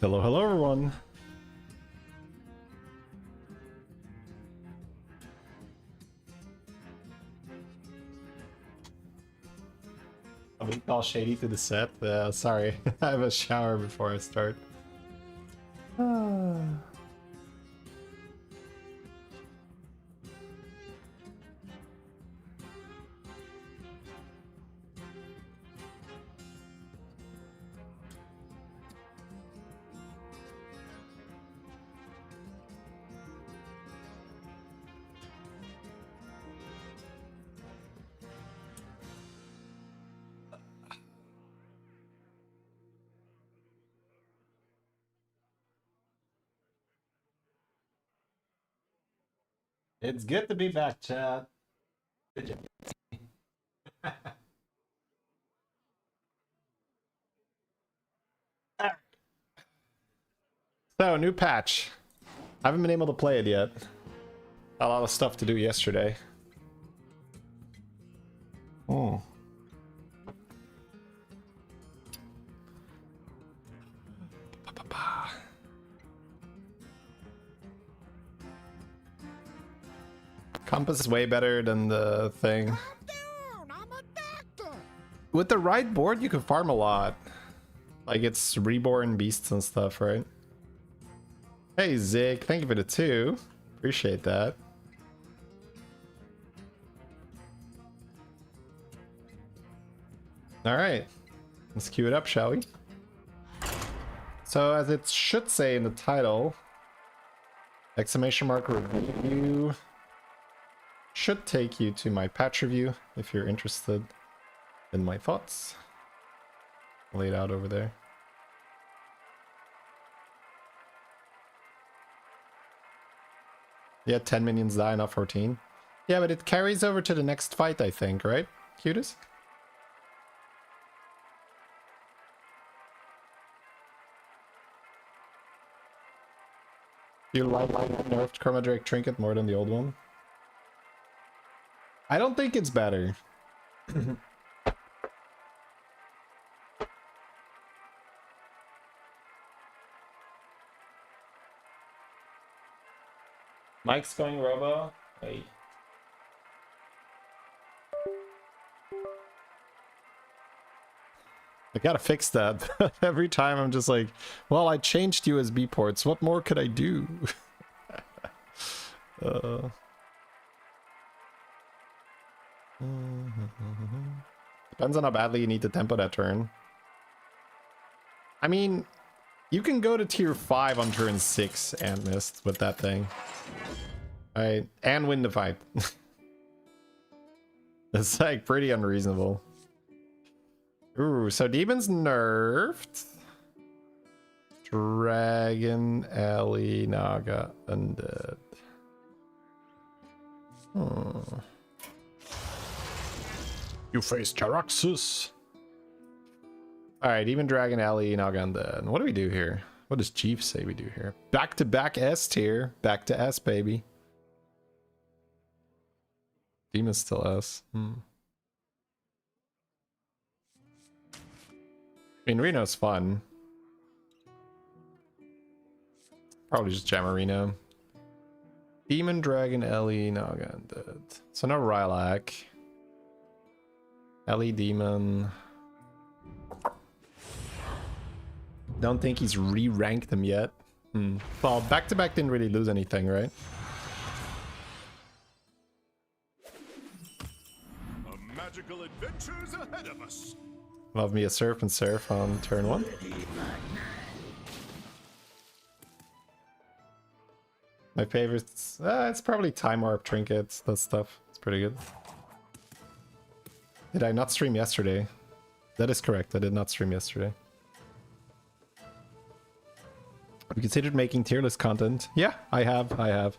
Hello, hello, everyone. I'm gonna call Shady to the set. Sorry, I have a shower before I start. It's good to be back, Chad. So, new patch. I haven't been able to play it yet. A lot of stuff to do yesterday. Oh. Compass is way better than the thing. With the right board, you can farm a lot. Like, it's reborn beasts and stuff, right? Hey, Zig, thank you for the 2. Appreciate that. Alright. Let's queue it up, shall we? So, as it should say in the title, exclamation mark review should take you to my patch review if you're interested in my thoughts. Laid out over there. Yeah, 10 minions die, not 14. Yeah, but it carries over to the next fight, I think, right? Cutest? You like nerfed Chroma Drake Trinket more than the old one? I don't think it's better. Mike's going robo. Wait. I gotta fix that. Every time I'm just like, well, I changed USB ports. What more could I do? Depends on how badly you need to tempo that turn. I mean, you can go to tier 5 on turn 6 and mist with that thing. Alright, and win the fight. It's like pretty unreasonable. Ooh, so Demon's nerfed. Dragon, Ellie, Naga, Undead. You face Jaraxxus. Alright, Demon, Dragon, Ellie, Naga, Undead. What do we do here? What does Chief say we do here? Back to back S tier. Back to S, baby. Demon's still S. I mean, Reno's fun. Probably just jam Reno. Demon, Dragon, Ellie, Naga, Undead. So no Rylak. Ellie, Demon. Don't think he's re-ranked them yet. Well, back-to-back didn't really lose anything, right? A magical adventure's ahead of us. Love me a Surf and Surf on turn 1. My favorites, it's probably Time Warp Trinkets, that stuff. It's pretty good. Did I not stream yesterday? That is correct, I did not stream yesterday. Have you considered making tier list content? Yeah, I have.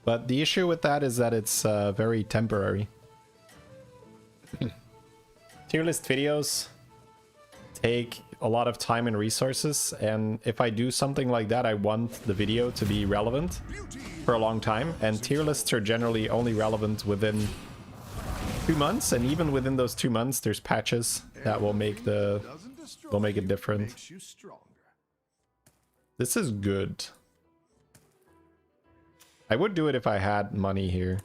But the issue with that is that it's very temporary. Tier list videos take a lot of time and resources, and if I do something like that, I want the video to be relevant for a long time, and tier lists are generally only relevant within 2 months, and even within those 2 months there's patches that will make it different. This is good. I would do it if I had money here.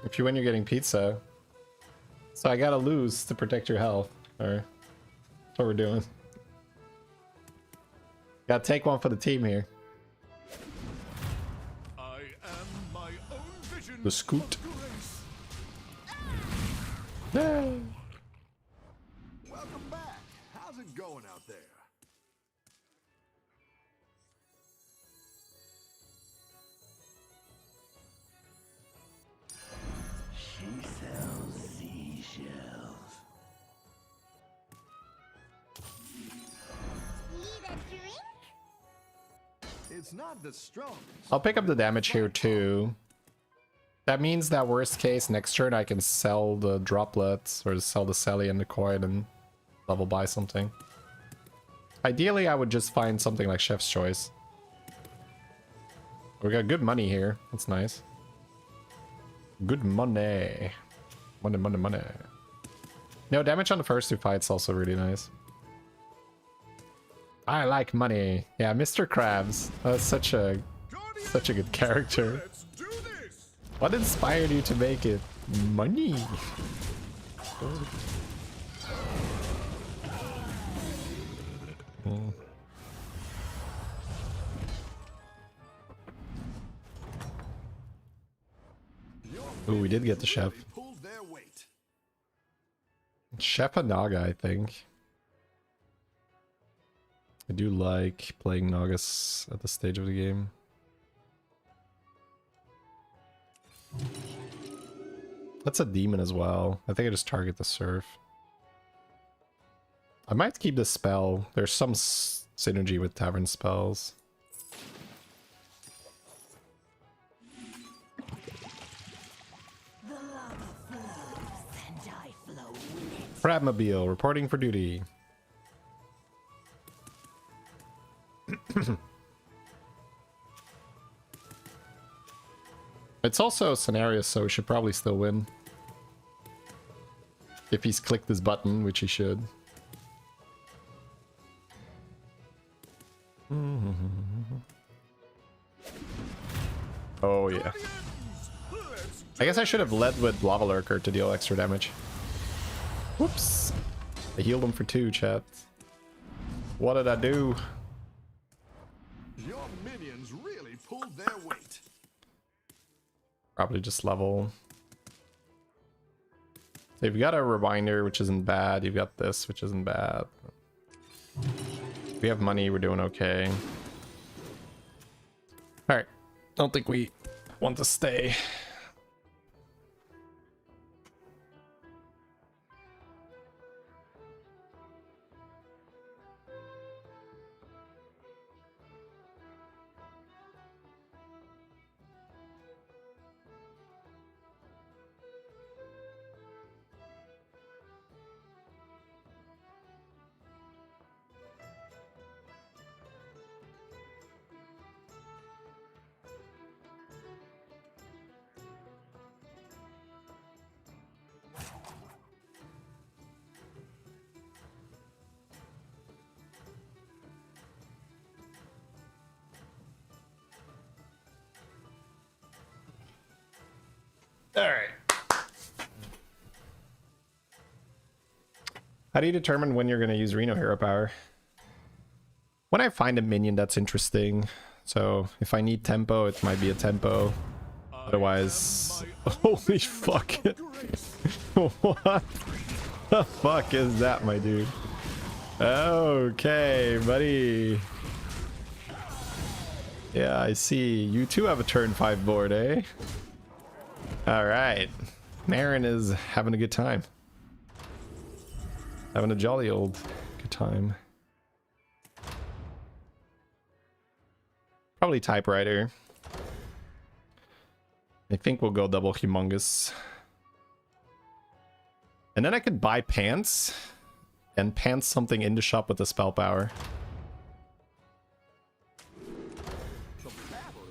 If you win, you're getting pizza. So I gotta lose to protect your health. Or that's what we're doing. Gotta take one for the team here. I am my own vision. The scoot. Welcome back. How's it going out there? She sells seashells. Need a drink? It's not the strongest. I'll pick up the damage here too. That means that worst case, next turn I can sell the droplets or sell the Sally and the coin and level buy something. Ideally, I would just find something like Chef's Choice. We got good money here. That's nice. Good money. Money, money, money. No, damage on the first two fights also really nice. I like money. Yeah, Mr. Krabs. That's such a good character. Let's do this. What inspired you to make it? Money. Ooh, we did get the chef. Pulled their weight. Chef Naga, I think. I do like playing Nagas at this stage of the game. That's a demon as well. I think I just target the surf. I might keep the spell. There's some synergy with tavern spells. The lava flows and I flow with it. Crabmobile reporting for duty. It's also a scenario, so we should probably still win. If he's clicked this button, which he should. Oh yeah. I guess I should have led with Lava Lurker to deal extra damage. Whoops. I healed him for 2, chat. What did I do? Your minions really pulled their weight. Probably just level. So you've got a Rewinder, which isn't bad. You've got this, which isn't bad. If we have money, we're doing okay. Alright. Don't think we want to stay. Alright. How do you determine when you're going to use Reno Hero Power? When I find a minion that's interesting. So if I need tempo, it might be a tempo. Otherwise... Holy fuck. What the fuck is that, my dude? Okay, buddy. Yeah, I see. You too have a turn 5 board, eh? Alright. Rarran is having a good time. Having a jolly old good time. Probably typewriter. I think we'll go double humongous. And then I could buy pants and pants something in the shop with the spell power.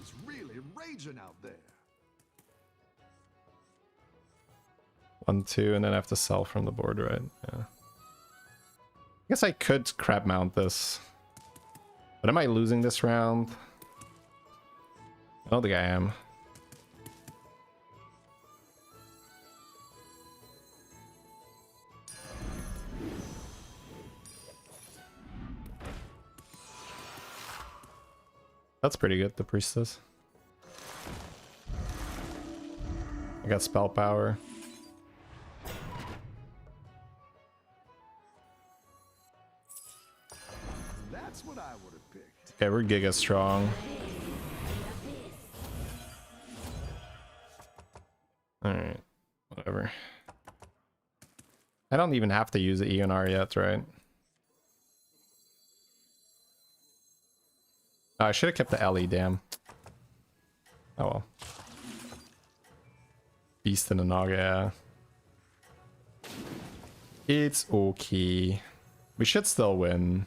It's really raging out there. 1, 2, and then I have to sell from the board, right? Yeah. I guess I could crab mount this. But am I losing this round? I don't think I am. That's pretty good, the priestess. I got spell power. That's what I would have picked. Okay, we're giga strong. Alright, whatever. I don't even have to use the ENR yet, right? Oh, I should have kept the LE, damn. Oh well. Beast in the Naga, yeah. It's okay. We should still win.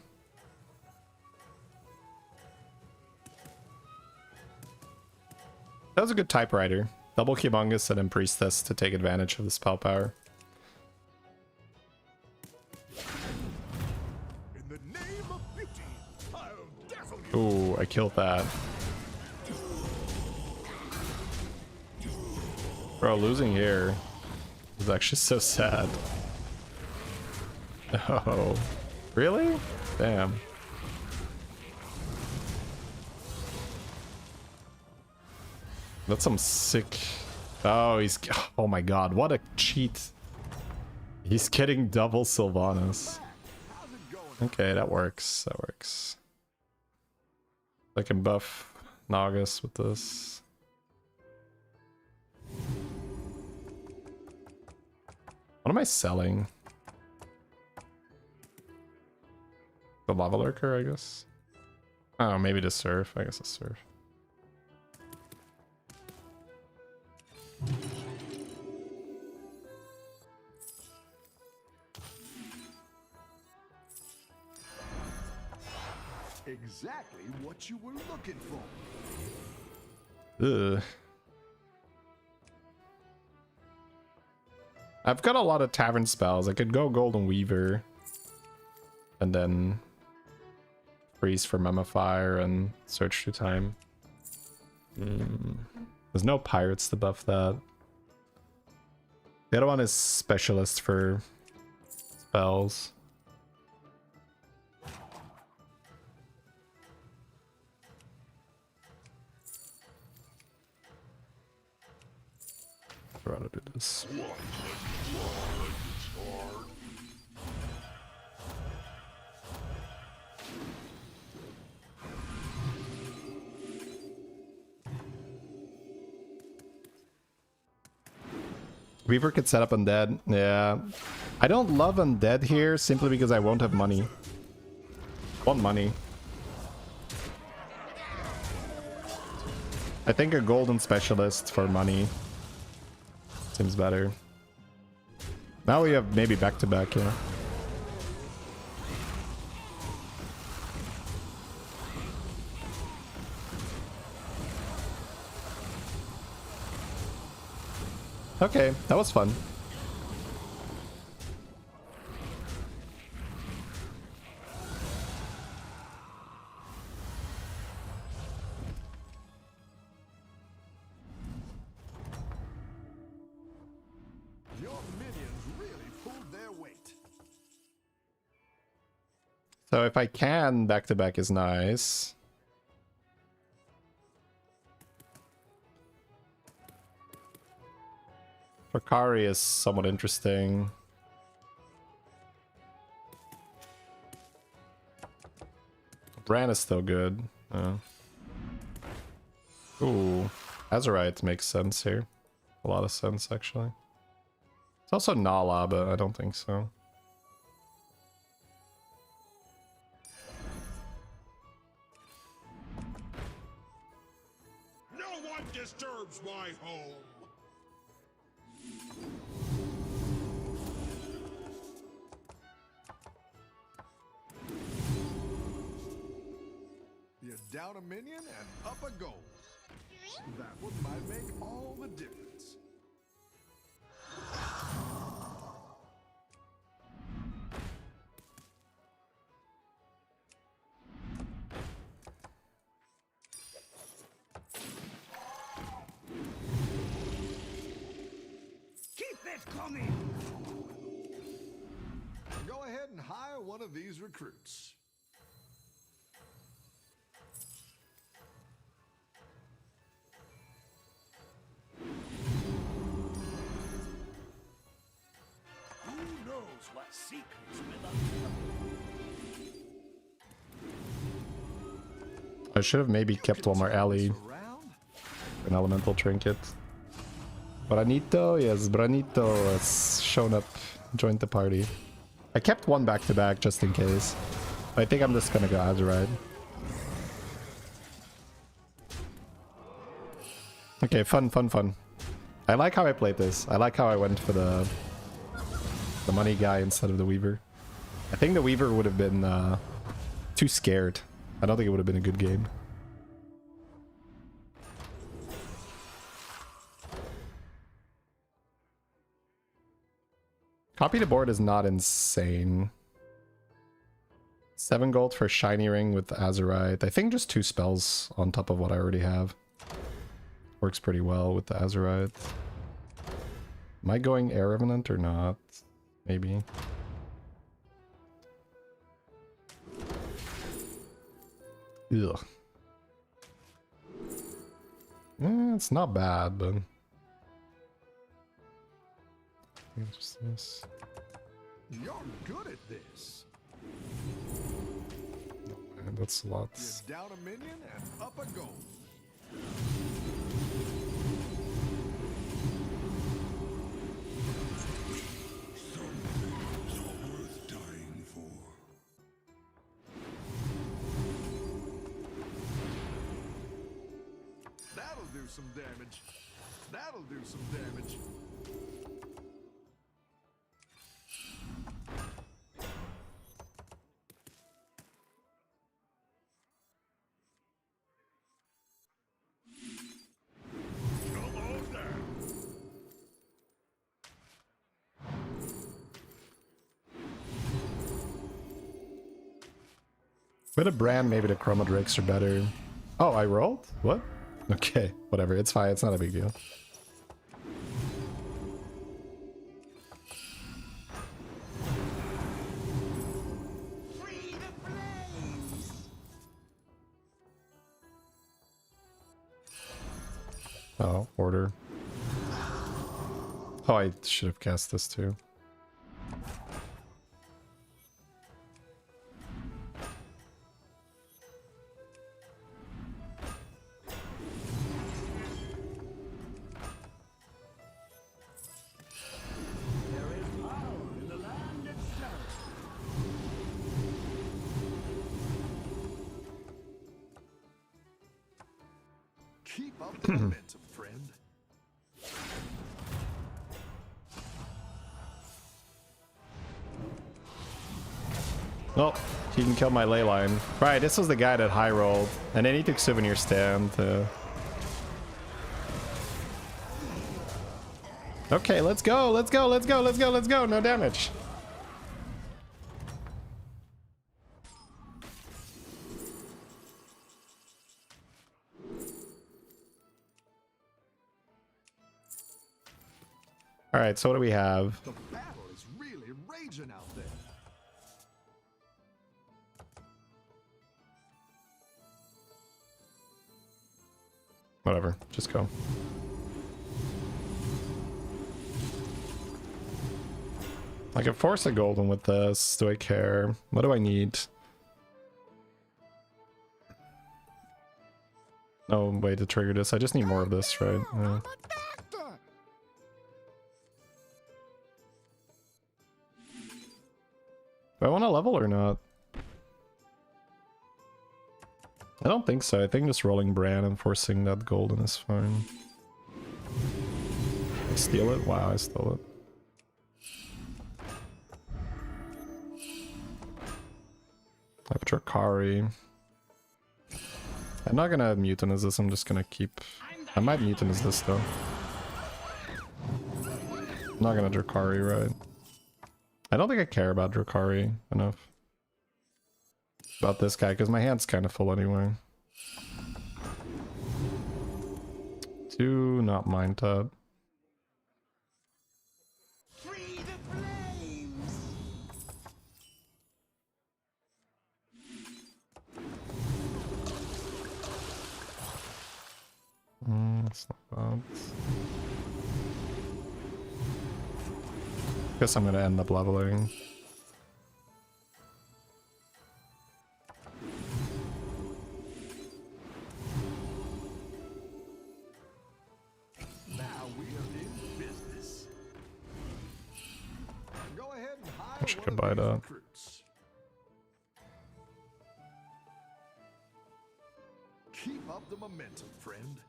That was a good typewriter. Double Humongous and then Priestess to take advantage of the spell power. In the name of beauty, I'll dazzle you. Ooh, I killed that. Bro, losing here is actually so sad. Oh, really? Damn. That's some sick... Oh, he's... Oh my god, what a cheat. He's getting double Sylvanas. Okay, that works. That works. I can buff Nagas with this. What am I selling? The Lava Lurker, I guess. Oh, maybe the Surf. I guess the Surf. Exactly what you were looking for. Ugh. I've got a lot of tavern spells. I could go Golden Weaver. And then freeze for Mummifier and search through time. There's no pirates to buff that. The other one is specialist for spells. I'd rather do this. Weaver could set up Undead. Yeah. I don't love Undead here simply because I won't have money. I want money. I think a golden specialist for money seems better. Now we have maybe back-to-back, yeah. Okay, that was fun. Your minions really pulled their weight. So if I can, back-to-back is nice. Fakari is somewhat interesting. Bran is still good. Ooh, Azurite makes sense here. A lot of sense, actually. It's also Nala, but I don't think so. No one disturbs my home. You're down a minion and up a goal. That one might make all the difference. Keep it coming! Go ahead and hire one of these recruits. Who knows what secrets will uncover? I should have maybe kept one more alley, Around? an elemental trinket. Branito, yes, Branito has shown up, joined the party. I kept one back to back just in case. I think I'm just gonna go Azurite. Okay, fun, fun, fun. I like how I played this. I like how I went for the money guy instead of the Weaver. I think the Weaver would have been too scared. I don't think it would have been a good game. Copy the board is not insane. 7 gold for Shiny Ring with Azurite. I think just 2 spells on top of what I already have. Works pretty well with the Azurite. Am I going Air Revenant or not? Maybe. Ugh. It's not bad, but... Just this. You're good at this. Man, that's lots. You're down a minion and up a goal. Worth dying for. That'll do some damage. That'll do some damage. With a brand, maybe the Chroma Drakes are better. Oh, I rolled? What? Okay, whatever. It's fine. It's not a big deal. Free the flames! Oh, order. Oh, I should have cast this too. There is power in the land itself. Keep up the momentum, friend. Well, he can kill my ley line. Right, this was the guy that high rolled. And then he took Souvenir Stand to... Okay, let's go, let's go, let's go, let's go, let's go. No damage. All right, so what do we have? The battle is really raging out there. Whatever, just go. I can force a golden with this. Do I care? What do I need? No way to trigger this. I just need more of this, right? Yeah. Do I want to level or not? I don't think so. I think just rolling Bran and forcing that golden is fine. Steal it? Wow, I stole it. I have Drakari. I'm not gonna Mutinous this, I'm just gonna keep... I might Mutinous this though. I'm not gonna Drakari, right? I don't think I care about Drakari enough. About this guy, because my hand's kind of full anyway. Do not mind that. Free the flames! That's not bad. Guess I'm gonna end up leveling. Now we are in business. Go ahead and hire I should one of buy these that. recruits. Keep up the momentum, friend.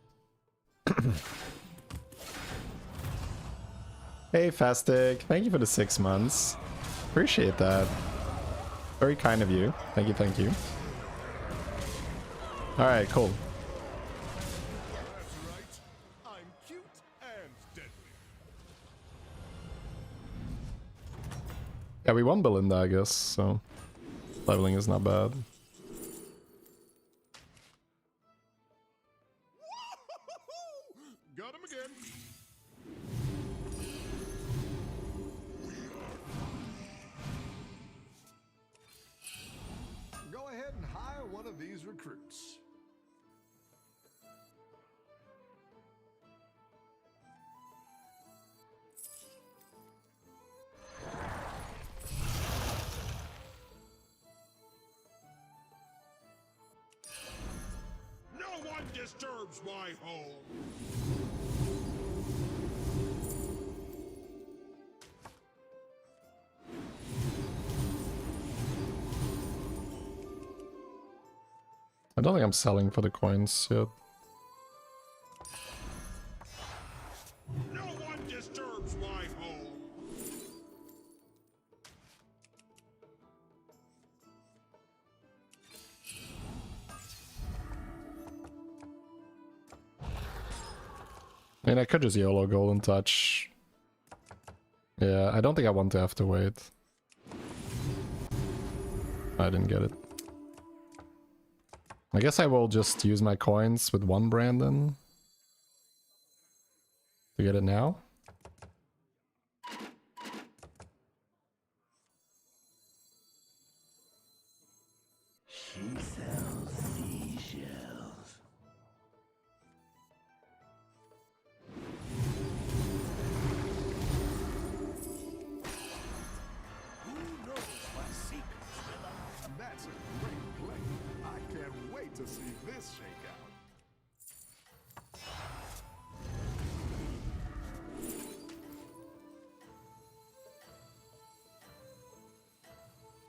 Hey Fastic, thank you for the 6 months. Appreciate that. Very kind of you. Thank you, thank you. Alright, cool. That's right. I'm cute and deadly. Yeah, we won Belinda, I guess, so leveling is not bad. Got him again. Go ahead and hire one of these recruits. No one disturbs my home. I don't think I'm selling for the coins yet. No one disturbs my home. I mean, I could just YOLO Golden Touch. Yeah, I don't think I want to have to wait. I didn't get it. I guess I will just use my coins with one Brandon to get it now. She sells seashells. Who knows what secrets will lie? That's a great play. I can't wait to see this shake out.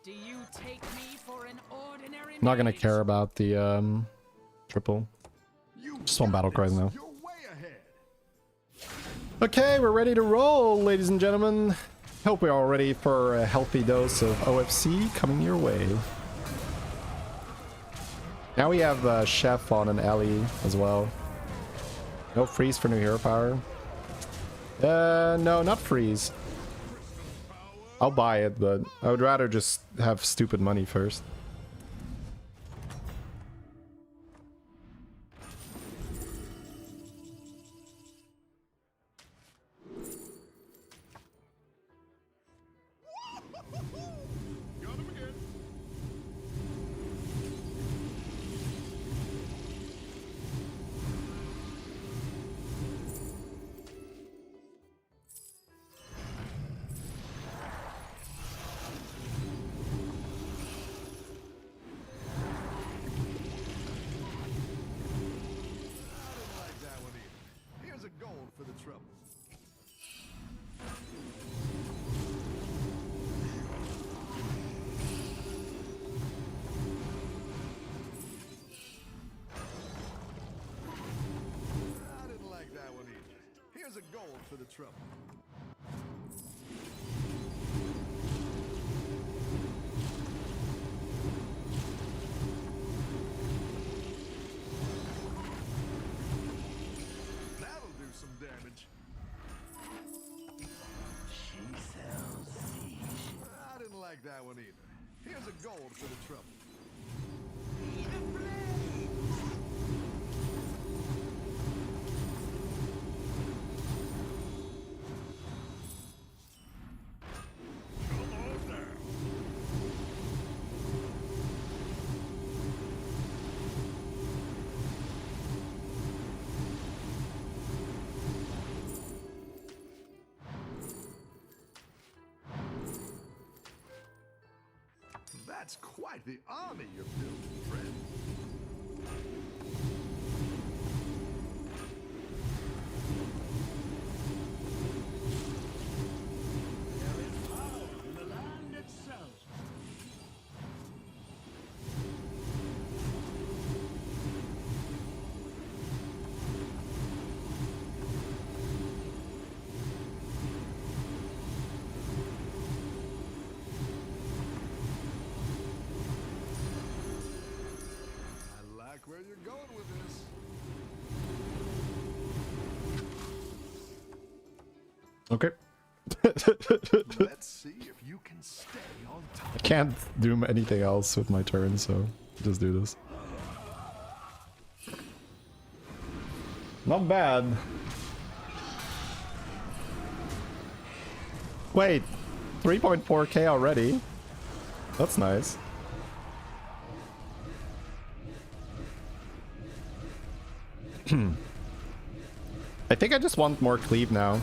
Do you take me for an ordinary I'm not gonna mage? care about the triple. You Just one got battle cry this. now. You're way ahead. Okay, we're ready to roll, ladies and gentlemen. Hope we're all ready for a healthy dose of OFC coming your way. Now we have Chef on an Ellie as well. No freeze for new hero power. No, not freeze. I'll buy it, but I would rather just have stupid money first. Got him again. Like that one either. Here's a gold for the trouble. I didn't like that one either. Here's a gold for the trouble. that one either. Here's a gold for the trouble. Come on now. That's quite the army you're building, friend. There is power in the land itself. I like where you're going with this. Okay. Let's see if you can stay on top. I can't do anything else with my turn, so just do this. Not bad. Wait, 3.4k already? That's nice. I think I just want more cleave now.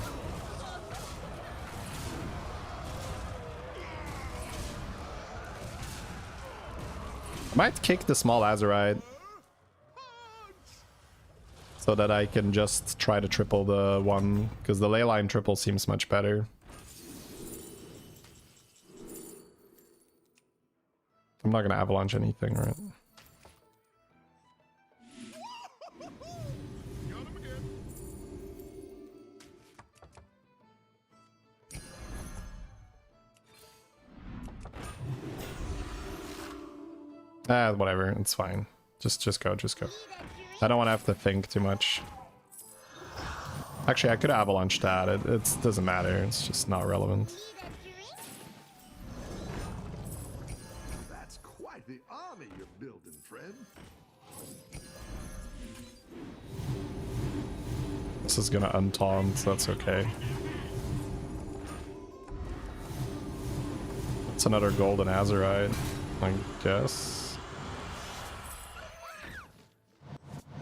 I might kick the small Azerite so that I can just try to triple the one, because the ley line triple seems much better. I'm not gonna avalanche anything, right? Got him again. Ah, whatever, it's fine. Just go, just go. I don't want to have to think too much. Actually, I could avalanche that. It doesn't matter. It's just not relevant. That's quite the army you're building, friend. This is gonna untaunt, so that's okay. It's another golden Azerite, I guess.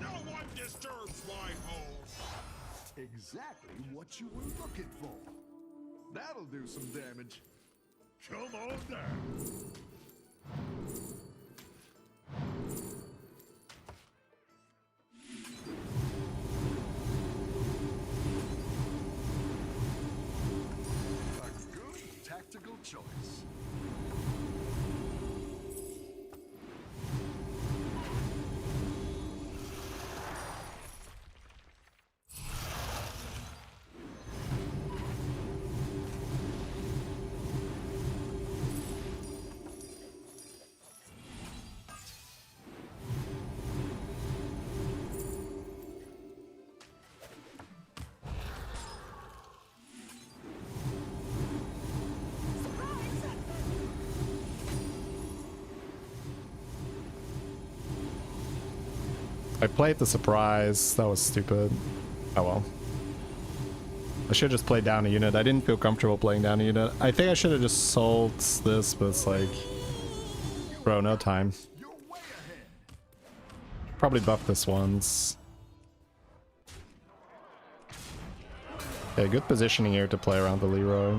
No one disturbs my home. Exactly what you were looking for. That'll do some damage. Come on down. A good tactical choice. I played the surprise. That was stupid. Oh well. I should have just played down a unit. I didn't feel comfortable playing down a unit. I think I should have just sold this, but it's like... Bro, no time. You're way ahead. Probably buff this once. Okay, good positioning here to play around the Leroy.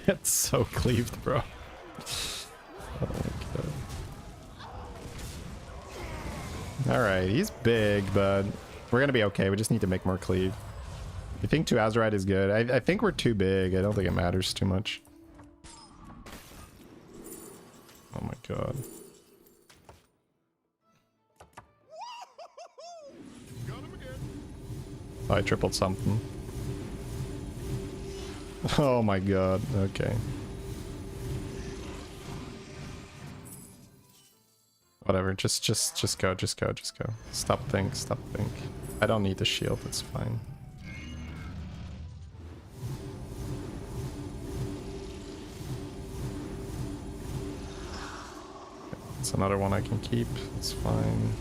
It's so cleaved, bro. Oh my god. Alright, he's big, but we're gonna be okay. We just need to make more cleave. I think 2 Azerite is good. I think we're too big. I don't think it matters too much. Oh my god. Got him again. Oh, I tripled something. Oh my god. Okay. Whatever. Just go. Just go. Stop think. I don't need the shield. It's fine. It's another one I can keep. It's fine.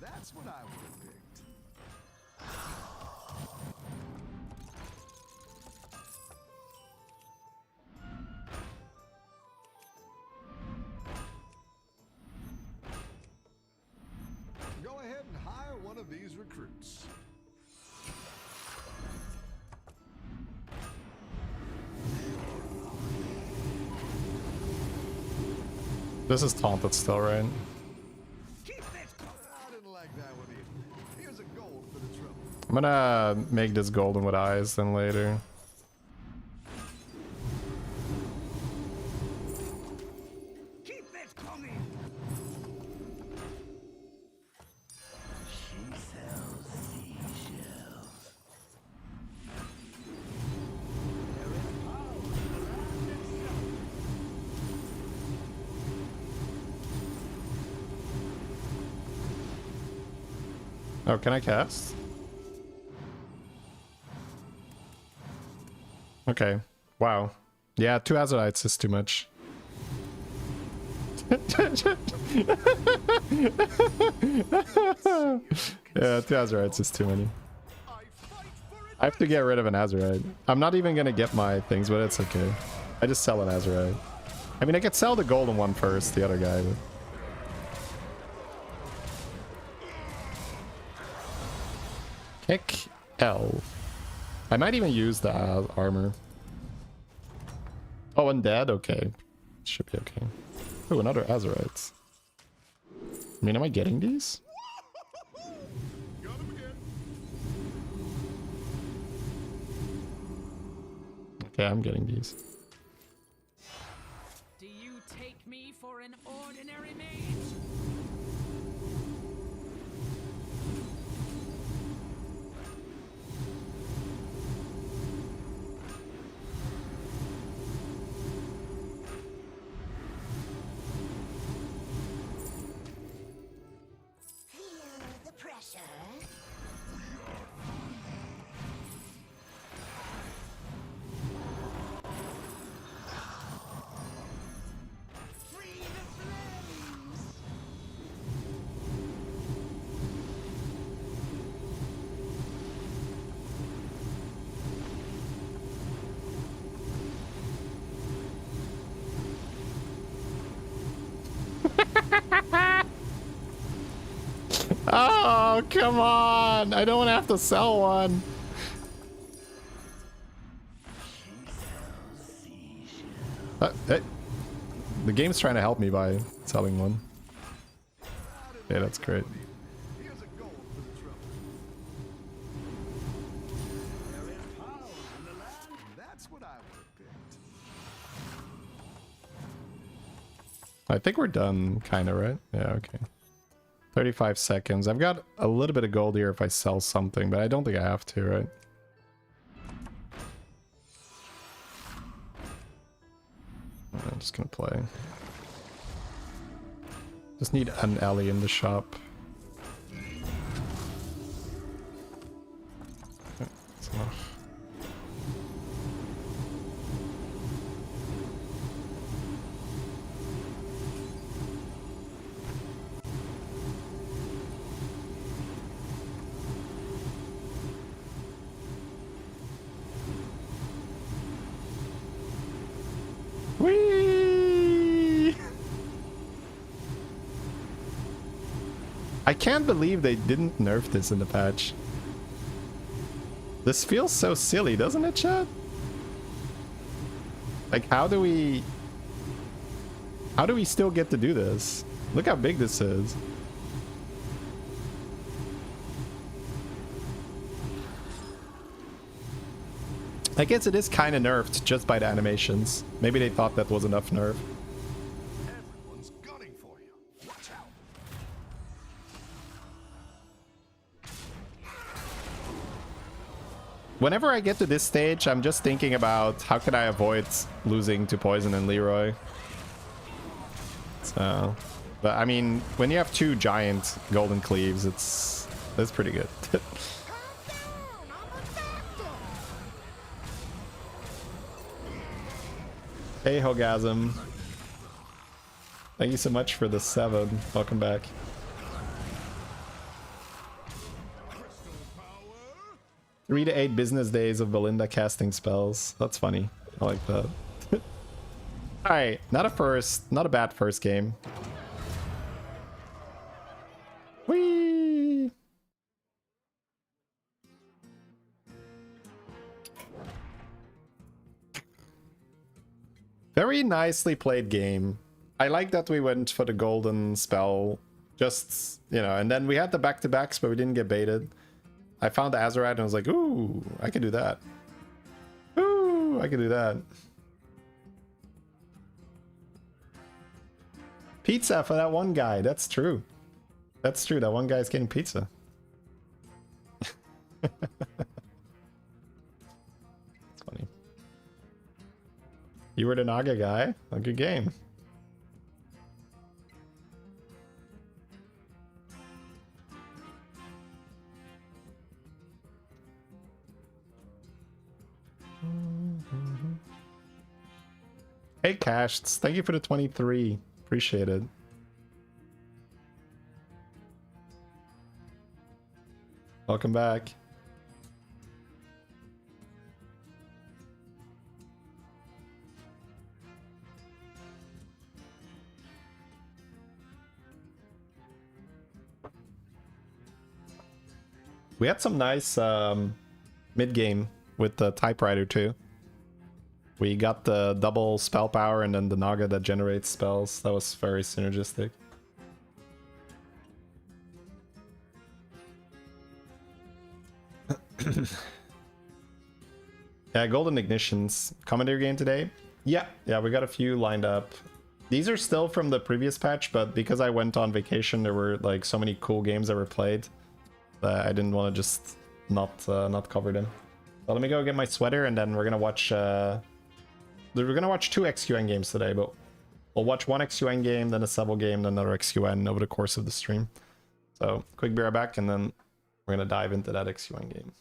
That's what I would have picked. Go ahead and hire one of these recruits. This is taunted still, right? Keep it. I didn't like that one either. Here's a gold for the trouble. I'm gonna make this golden with eyes then later. Keep it coming. She sells seashells. There is power in the land itself. Oh, can I cast? Okay. Wow. Yeah, 2 Azurites is too much. Yeah, 2 Azurites is too many. I have to get rid of an Azurite. I'm not even gonna get my things, but it's okay. I just sell an Azurite. I mean, I could sell the golden one first, the other guy. But... Kick L. I might even use the armor. Oh, undead? Okay. Should be okay. Oh, another Azurites. I mean, am I getting these? Got him again. Okay, I'm getting these. Do you take me for an ordinary mage? Feel the pressure. Free the flames. Oh, come on! I don't have to sell one. Hey. The game's trying to help me by selling one. Yeah, that's great. Here's a gold for the trouble. There is power in the land. That's what I would have picked. I think we're done, kind of, right? Yeah, okay. 35 seconds. I've got a little bit of gold here if I sell something, but I don't think I have to, right? I'm just gonna play. Just need an alley in the shop. Okay, that's enough. Whee! I can't believe they didn't nerf this in the patch. This feels so silly, doesn't it, chat? Like, how do we still get to do this? Look how big this is. I guess it is kind of nerfed just by the animations. Maybe they thought that was enough nerf. Everyone's gunning for you. Watch out. Whenever I get to this stage, I'm just thinking about how can I avoid losing to Poison and Leroy. So, but I mean, when you have 2 giant golden cleaves, it's pretty good. Hey, Hogasm. Thank you so much for the 7. Welcome back. Crystal power. 3 to 8 business days of Belinda casting spells. That's funny. I like that. Alright, not a bad first game. Whee! Very nicely played game. I like that we went for the golden spell. Just, you know, and then we had the back-to-backs, but we didn't get baited. I found the Azerite and I was like, ooh, I can do that. Ooh, I can do that. Pizza for that one guy. That's true. That's true. That one guy's getting pizza. That's funny. You were the Naga guy. A good game. Hey, Casts. Thank you for the 23. Appreciate it. Welcome back. We had some nice mid-game with the typewriter too. We got the double spell power and then the Naga that generates spells. That was very synergistic. Yeah, Golden Ignitions. Commander game today? Yeah, we got a few lined up. These are still from the previous patch, but because I went on vacation, there were like so many cool games that were played that I didn't want to just not cover them. So let me go get my sweater and then we're gonna watch we're gonna watch 2 XQN games today, but we'll watch 1 XQN game, then a Seville game, then another XQN over the course of the stream. So quick be right back and then we're gonna dive into that XQN game.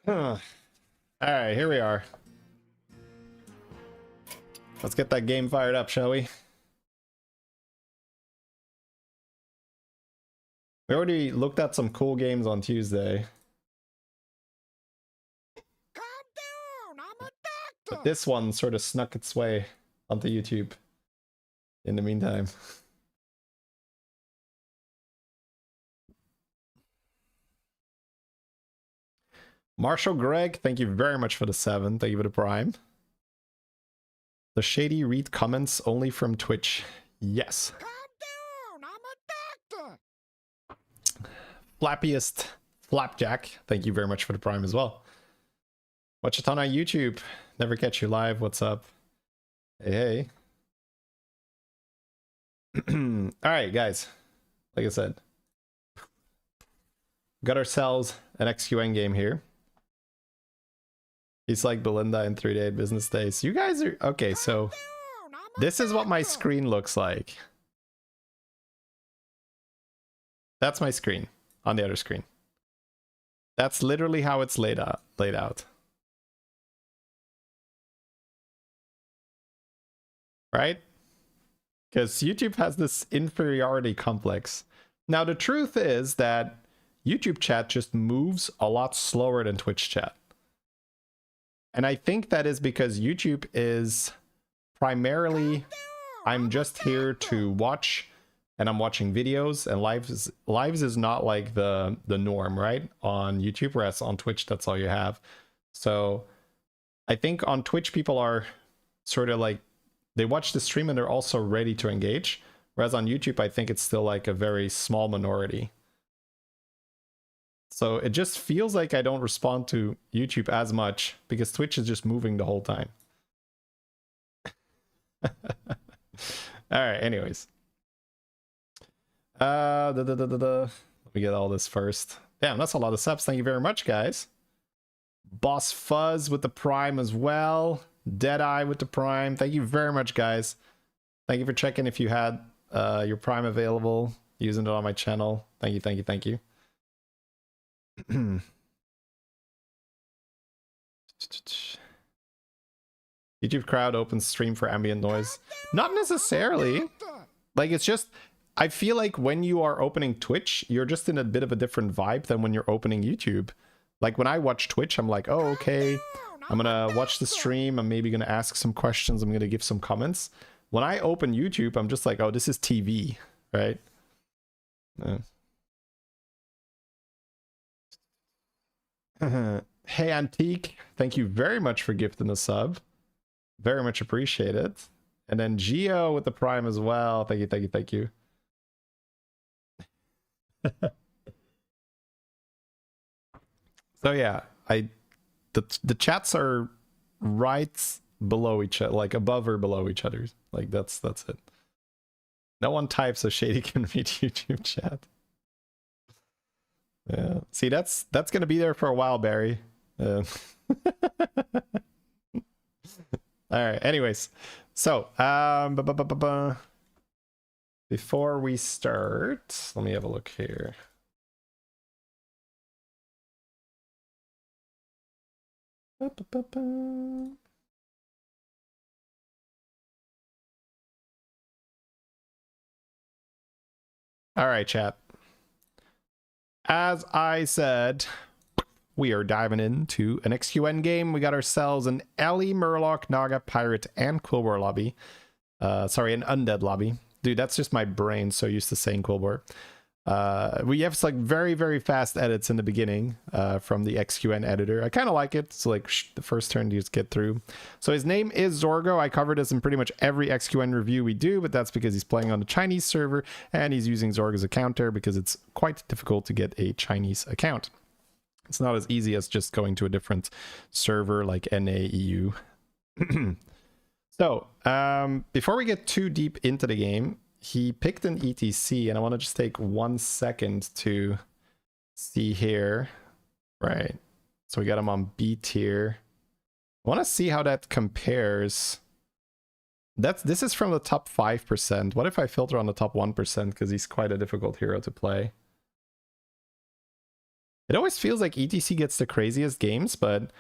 All right, here we are. Let's get that game fired up, shall we? We already looked at some cool games on Tuesday. Calm down, I'm a But doctor. this one sort of snuck its way onto YouTube in the meantime. Marshall Greg, thank you very much for the 7. Thank you for the Prime. The Shady read comments only from Twitch. Yes. Calm down, I'm a doctor. Flappiest Flapjack, thank you very much for the Prime as well. Watch a ton on YouTube. Never catch you live. What's up? Hey, hey. Alright, guys. Like I said, got ourselves an XQN game here. He's like Belinda in 3-day business days. You guys are... Okay, so this is what my screen looks like. That's my screen on the other screen. That's literally how it's laid out. Right? Because YouTube has this inferiority complex. Now, the truth is that YouTube chat just moves a lot slower than Twitch chat. And I think that is because YouTube is primarily, I'm just here to watch, and I'm watching videos, and lives is not like the norm, right? On YouTube, whereas on Twitch, that's all you have. So I think on Twitch, people are sort of like, they watch the stream and they're also ready to engage. Whereas on YouTube, I think it's still like a very small minority. So it just feels like I don't respond to YouTube as much because Twitch is just moving the whole time. All right, anyways. Let me get all this first. Damn, that's a lot of subs. Thank you very much, guys. Boss Fuzz with the Prime as well. Deadeye with the Prime. Thank you very much, guys. Thank you for checking if you had your Prime available, using it on my channel. Thank you, thank you, thank you. YouTube crowd opens stream for ambient noise. Not necessarily. Like, it's just, I feel like when you are opening Twitch, you're just in a bit of a different vibe than when you're opening YouTube. Like, when I watch Twitch, I'm like, oh, okay, I'm gonna watch the stream. I'm maybe gonna ask some questions. I'm gonna give some comments. When I open YouTube, I'm just like, oh, this is TV, right? Hey, Antique, thank you very much for gifting a sub. Very much appreciate it. And then Geo with the Prime as well. Thank you, thank you, thank you. So yeah, the chats are right below each other, like above or below each other. Like that's it. No one types so Shady can read YouTube chat. Yeah. See, that's gonna be there for a while, Barry. All right. Anyways, so before we start, let me have a look here. All right, chat. As I said, we are diving into an XQN game. We got ourselves an Ellie, Murloc, Naga, Pirate, and Quillbore lobby. Sorry, an Undead lobby. Dude, that's just my brain so used to saying Quillbore. We have like very, very fast edits in the beginning from the XQN editor. I kind of like it. It's like the first turn you just get through. So his name is Zorgo. I covered this in pretty much every XQN review we do, but that's because he's playing on the Chinese server and he's using Zorg as a counter because it's quite difficult to get a Chinese account. It's not as easy as just going to a different server like NAEU. So, before we get too deep into the game, he picked an ETC, and I want to just take 1 second to see here. Right. So we got him on B tier. I want to see how that compares. This is from the top 5%. What if I filter on the top 1%? Because he's quite a difficult hero to play. It always feels like ETC gets the craziest games, but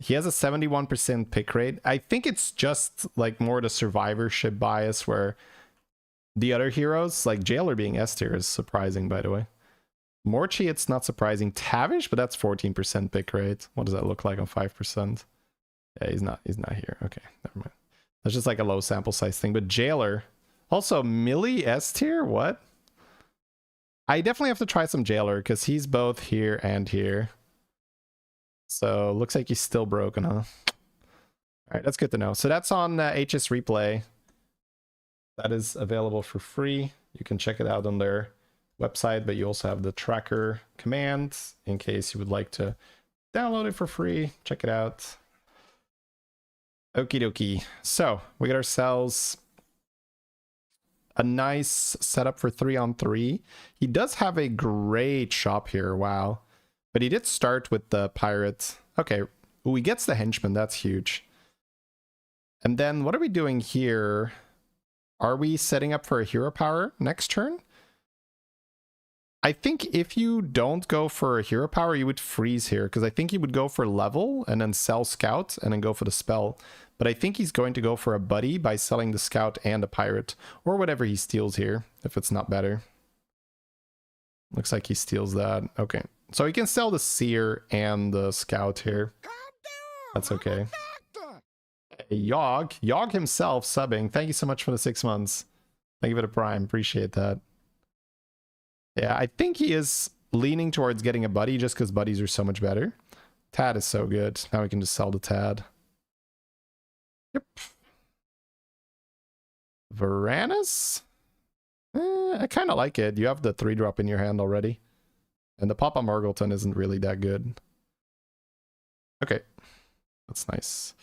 He has a 71% pick rate. I think it's just like more the survivorship bias where the other heroes, like Jailer being S tier is surprising, by the way. Morchi, it's not surprising. Tavish, but that's 14% pick rate. What does that look like on 5%? Yeah, he's not here. Okay, never mind. That's just like a low sample size thing. But Jailer, also Millie S tier? What? I definitely have to try some Jailer because he's both here and here. So looks like he's still broken, huh? All right, that's good to know. So that's on HS Replay. That is available for free. You can check it out on their website, but you also have the tracker command in case you would like to download it for free. Check it out. Okie dokie. So we got ourselves a nice setup for 3-on-3. He does have a great shop here. Wow. But he did start with the pirate. Okay. Ooh, he gets the henchman. That's huge. And then what are we doing here? Are we setting up for a hero power next turn? I think if you don't go for a hero power, you would freeze here, because I think he would go for level and then sell scout and then go for the spell. But I think he's going to go for a buddy by selling the scout and a pirate, or whatever he steals here, if it's not better. Looks like he steals that. Okay. So he can sell the seer and the scout here. That's okay. Hey, Yog himself subbing. Thank you so much for the 6 months. Thank you for the prime. Appreciate that. Yeah, I think he is leaning towards getting a buddy just because buddies are so much better. Tad is so good. Now we can just sell the Tad. Yep. Varanus? I kind of like it. You have the 3-drop in your hand already. And the Papa Margleton isn't really that good. Okay. That's nice.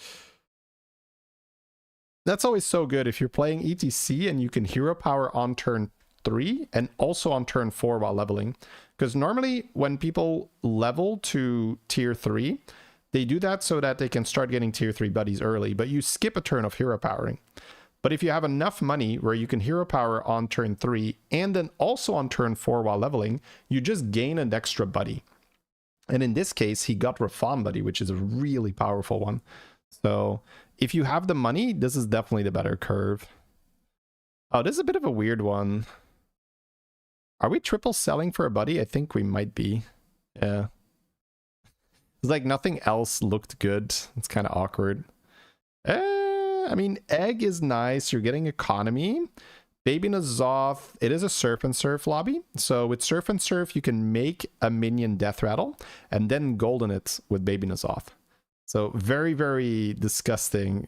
That's always so good if you're playing ETC and you can hero power on turn 3 and also on turn 4 while leveling. Because normally when people level to tier 3, they do that so that they can start getting tier 3 buddies early, but you skip a turn of hero powering. But if you have enough money where you can hero power on turn 3 and then also on turn 4 while leveling, you just gain an extra buddy. And in this case, he got Rafam buddy, which is a really powerful one. So if you have the money, this is definitely the better curve. Oh, this is a bit of a weird one. Are we triple selling for a buddy? I think we might be. Yeah. It's like nothing else looked good. It's kind of awkward. I mean, egg is nice. You're getting economy. Baby Nazoth. It is a Surf and Surf lobby. So with Surf and Surf, you can make a minion death rattle and then golden it with Baby Nazoth. So very, very disgusting,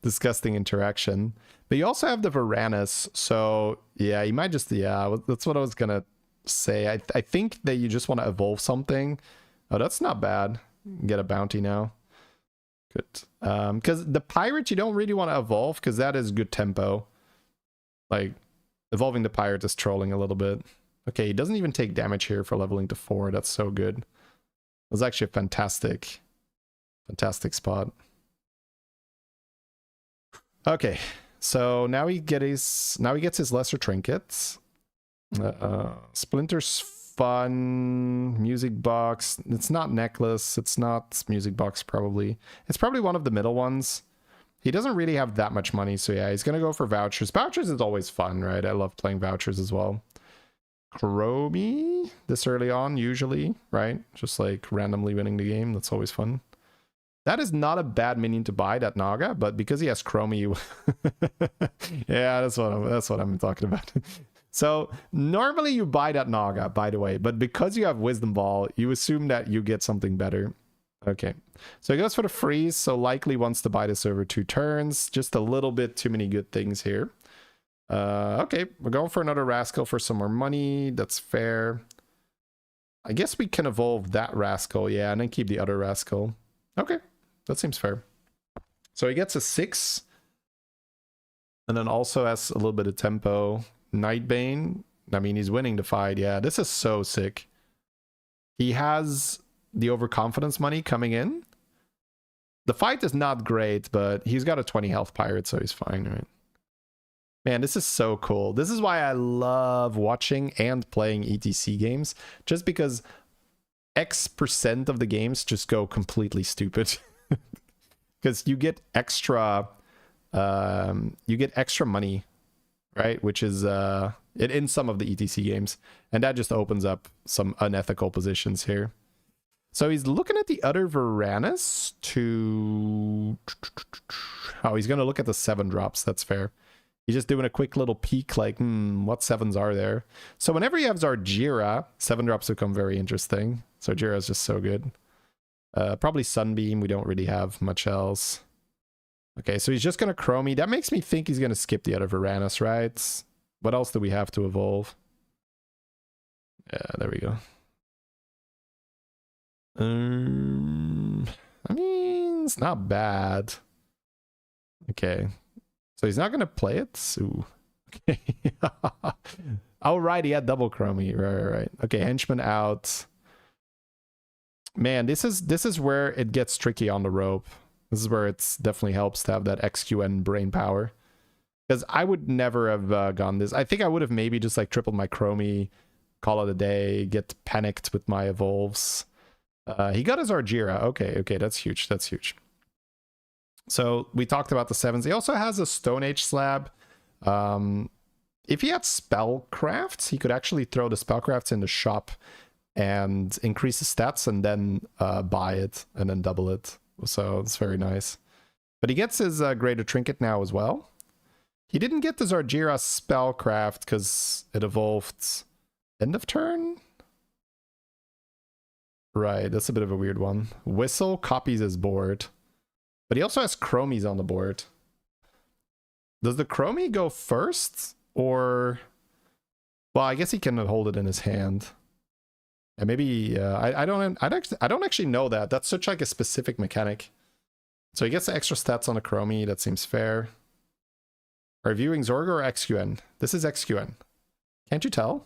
disgusting interaction. But you also have the Varanus. So yeah, you might just, yeah, that's what I was going to say. I think that you just want to evolve something. Oh, that's not bad. Get a bounty now. Good. Because the pirate, you don't really want to evolve because that is good tempo. Like, evolving the pirate is trolling a little bit. Okay, he doesn't even take damage here for leveling to 4. That's so good. It was actually a fantastic, fantastic spot. Okay, so now he gets his lesser trinkets. Splinter's fun. Music box. It's not necklace. It's not music box probably. It's probably one of the middle ones. He doesn't really have that much money, so yeah, he's gonna go for vouchers. Vouchers is always fun, right? I love playing vouchers as well. Chromie this early on, usually, right? Just like randomly winning the game. That's always fun. That is not a bad minion to buy, that Naga, but because he has Chromie, yeah, that's what I'm talking about. So normally you buy that Naga, by the way, but because you have Wisdom Ball, you assume that you get something better. Okay, so he goes for the freeze, so likely wants to buy this over 2 turns. Just a little bit too many good things here. Okay, we're going for another Rascal for some more money. That's fair. I guess we can evolve that Rascal, yeah, and then keep the other Rascal. Okay, that seems fair. So he gets a 6. And then also has a little bit of tempo. Nightbane, I mean, he's winning the fight. Yeah, this is so sick. He has the overconfidence money coming in. The fight is not great, but he's got a 20 health pirate, so he's fine, right? Man, this is so cool. This is why I love watching and playing ETC games, just because X% of the games just go completely stupid. Because you get extra money, right? Which is in some of the ETC games. And that just opens up some unethical positions here. So he's looking at the other Varanus to... Oh, he's going to look at the 7 drops. That's fair. He's just doing a quick little peek like, what 7s are there? So whenever you have Zarjira, 7 drops become very interesting. Zarjira is just so good. Probably Sunbeam. We don't really have much else. Okay, so he's just going to Chromie. That makes me think he's going to skip the other Varanus, right? What else do we have to evolve? Yeah, there we go. I mean, it's not bad. Okay. So he's not going to play it? Ooh. Okay. Oh, right. He had double Chromie. Right. Okay, Henchman out. Man, this is where it gets tricky on the rope. This is where it definitely helps to have that XQN brain power. Because I would never have gone this. I think I would have maybe just like tripled my Chromie, call it a day, get panicked with my evolves. He got his Argira. Okay, that's huge. That's huge. So we talked about the 7s. He also has a Stone Age slab. If he had Spellcrafts, he could actually throw the Spellcrafts in the shop and increase the stats and then buy it and then double it. So it's very nice. But he gets his Greater Trinket now as well. He didn't get the Zarjira Spellcraft because it evolved end of turn? Right, that's a bit of a weird one. Whistle copies his board. But he also has Chromies on the board. Does the Chromie go first? Or... Well, I guess he can hold it in his hand. And maybe... I don't actually know that. That's such like a specific mechanic. So he gets the extra stats on the Chromie. That seems fair. Are you viewing Zorgo or XQN? This is XQN. Can't you tell?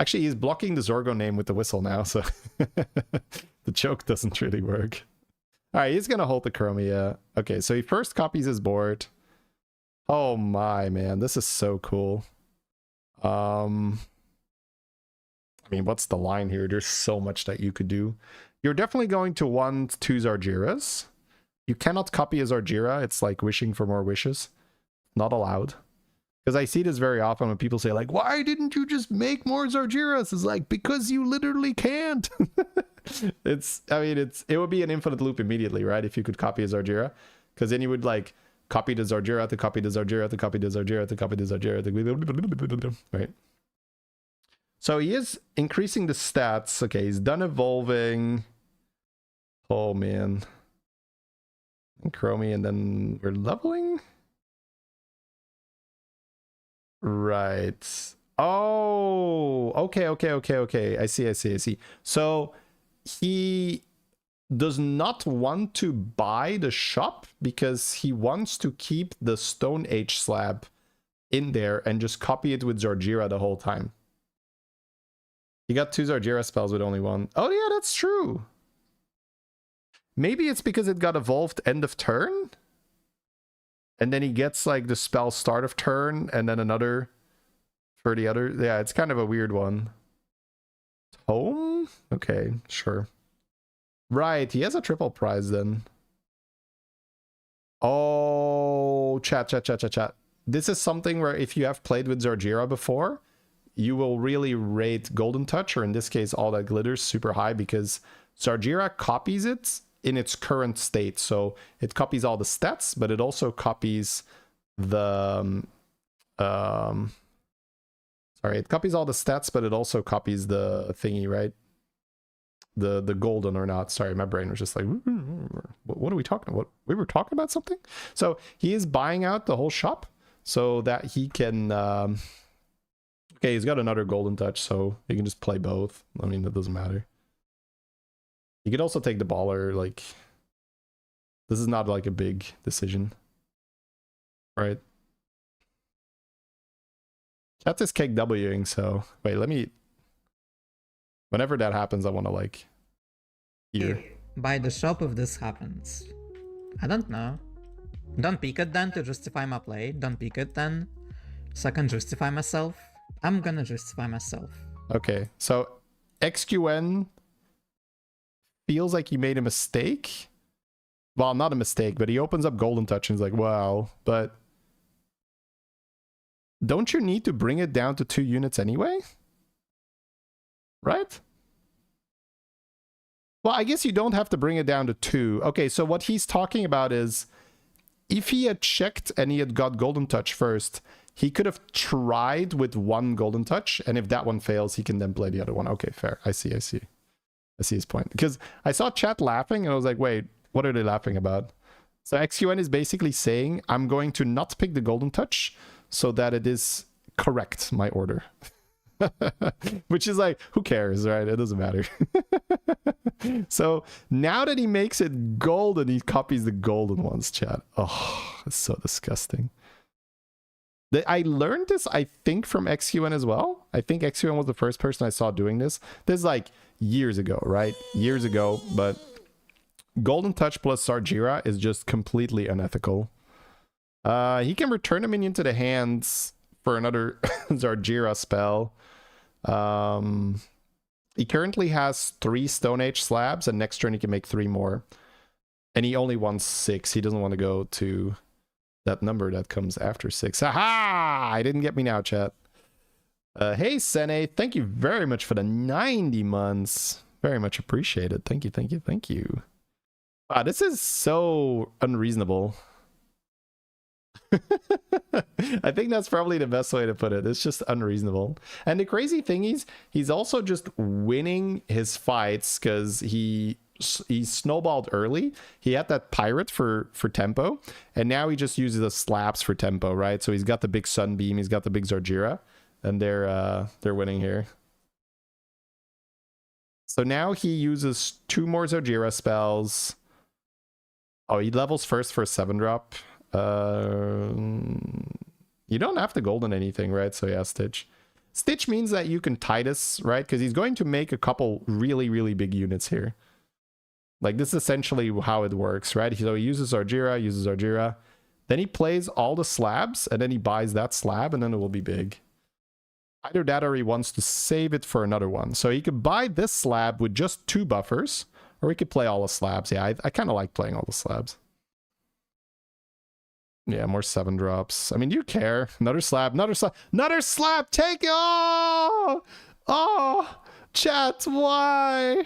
Actually, he's blocking the Zorgo name with the whistle now, so the joke doesn't really work. All right, he's going to hold the Chromia. Okay, so he first copies his board. Oh my, man. This is so cool. I mean, what's the line here? There's so much that you could do. You're definitely going to want 2 Zarjiras. You cannot copy a Zarjira. It's like wishing for more wishes. Not allowed. Because I see this very often when people say like, why didn't you just make more Zarjiras? It's like, because you literally can't. It would be an infinite loop immediately, right? If you could copy a Zarjira. Because then you would like copy the Zarjira to copy the Zarjira to copy the Zarjira to copy the Zarjira to... Right? So he is increasing the stats. Okay, he's done evolving. Oh, man. And Chromie, and then we're leveling? Right. Oh, okay. I see. So he does not want to buy the shop because he wants to keep the Stone Age slab in there and just copy it with Zarjira the whole time. He got 2 Zarjira spells with only 1. Oh yeah, that's true. Maybe it's because it got evolved end of turn? And then he gets like the spell start of turn and then another for the other. Yeah, it's kind of a weird one. Tome? Okay, sure. Right, he has a triple prize then. Oh, chat. This is something where if you have played with Zarjira before, you will really rate Golden Touch, or in this case, All That Glitters, super high because Zarjira copies it in its current state. So it copies all the stats, but it also copies the it copies all the stats, but it also copies the thingy, right? The golden or not. Sorry, my brain was just like, what are we talking about? We were talking about something. So he is buying out the whole shop so that he can okay, he's got another Golden Touch, so he can just play both. I mean, it doesn't matter. You could also take the baller, like... This is not like a big decision. Right? Chat is cake Wing, so... Wait, let me... Whenever that happens, I want to, like... Hear. Buy the shop if this happens. I don't know. Don't pick it then to justify my play. Don't pick it then so I can justify myself. I'm gonna justify myself. Okay, so XQN feels like he made a mistake. Well, not a mistake, but he opens up Golden Touch and is like, wow, but don't you need to bring it down to 2 units anyway? Right? Well, I guess you don't have to bring it down to 2. Okay, so what he's talking about is if he had checked and he had got Golden Touch first, he could have tried with 1 Golden Touch, and if that one fails, he can then play the other one. Okay, fair. I see his point. Because I saw chat laughing, and I was like, wait, what are they laughing about? So XQN is basically saying, I'm going to not pick the Golden Touch so that it is correct, my order. Which is like, who cares, right? It doesn't matter. So now that he makes it golden, he copies the golden ones, chat. Oh, it's so disgusting. I learned this, I think, from XQN as well. I think XQN was the first person I saw doing this. This is like years ago, right? Years ago, but Golden Touch plus Zarjira is just completely unethical. He can return a minion to the hands for another Zarjira spell. He currently has 3 Stone Age slabs, and next turn he can make 3 more. And he only wants 6. He doesn't want to go to that number that comes after 6. Aha! I didn't get me now, chat. Hey, Sene, thank you very much for the 90 months. Very much appreciated. Thank you, thank you, thank you. Wow, this is so unreasonable. I think that's probably the best way to put it. It's just unreasonable. And the crazy thing is, he's also just winning his fights because he snowballed early. He had that pirate for tempo, and now he just uses the slaps for tempo, right? So he's got the big Sunbeam, he's got the big Zarjira, and they're winning here. So now he uses 2 more Zarjira spells. Oh, he levels first for a 7-drop. You don't have to golden anything, right? So yeah, Stitch. Stitch means that you can Titus, right? Because he's going to make a couple really, really big units here. Like, this is essentially how it works, right? So he uses Zarjira, then he plays all the slabs, and then he buys that slab, and then it will be big. Either that or he wants to save it for another one. So he could buy this slab with just 2 buffers, or he could play all the slabs. Yeah, I kind of like playing all the slabs. Yeah, more 7-drops. I mean, do you care? Another slab, another slab, another slab! Take it! Oh! Oh! Chat, why?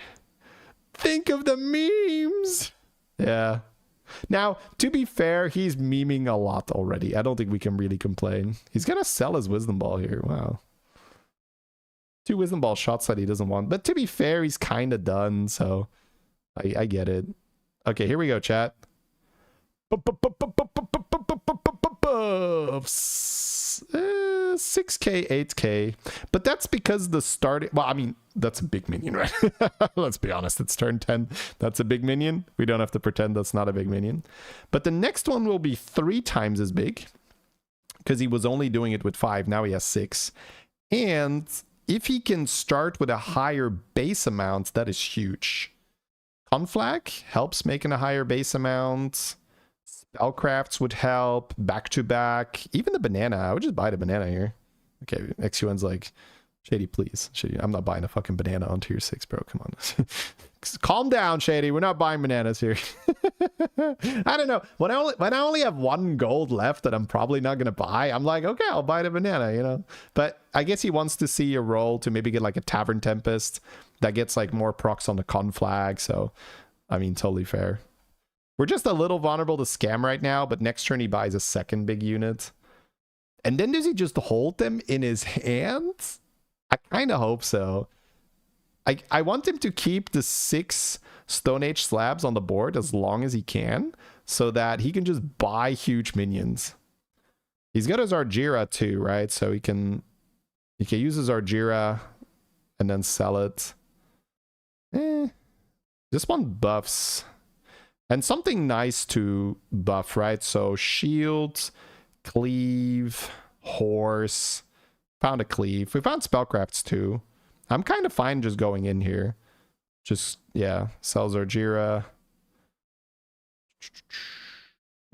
Think of the memes! Yeah. Now, to be fair, he's memeing a lot already. I don't think we can really complain. He's gonna sell his Wisdom Ball here. Wow. 2 Wisdom Ball shots that he doesn't want. But to be fair, he's kind of done, so I get it. Okay, here we go, chat. 6k, 8k. But that's because the starting... Well, I mean, that's a big minion, right? Let's be honest, it's turn 10. That's a big minion. We don't have to pretend that's not a big minion. But the next one will be 3 times as big, because he was only doing it with 5. Now he has 6. And if he can start with a higher base amount, that is huge. Conflag helps making a higher base amount. Spellcrafts would help. Back-to-back. Even the banana. I would just buy the banana here. Okay, XUN's like, Shady, please. Shady, I'm not buying a fucking banana on tier 6, bro. Come on. Calm down, Shady. We're not buying bananas here. I don't know. When I only have 1 gold left that I'm probably not going to buy, I'm like, okay, I'll buy the banana, you know? But I guess he wants to see a roll to maybe get like a Tavern Tempest that gets like more procs on the conflag. So, I mean, totally fair. We're just a little vulnerable to scam right now, but next turn he buys a 2nd big unit. And then does he just hold them in his hands? I kind of hope so. I want him to keep the 6 Stone Age slabs on the board as long as he can, so that he can just buy huge minions. He's got his Zarjira too, right? So he can use his Zarjira and then sell it. This one buffs. And something nice to buff, right? So shield, cleave, horse. Found a cleave. We found spellcrafts too. I'm kind of fine just going in here. Just, yeah, sells Zarjira.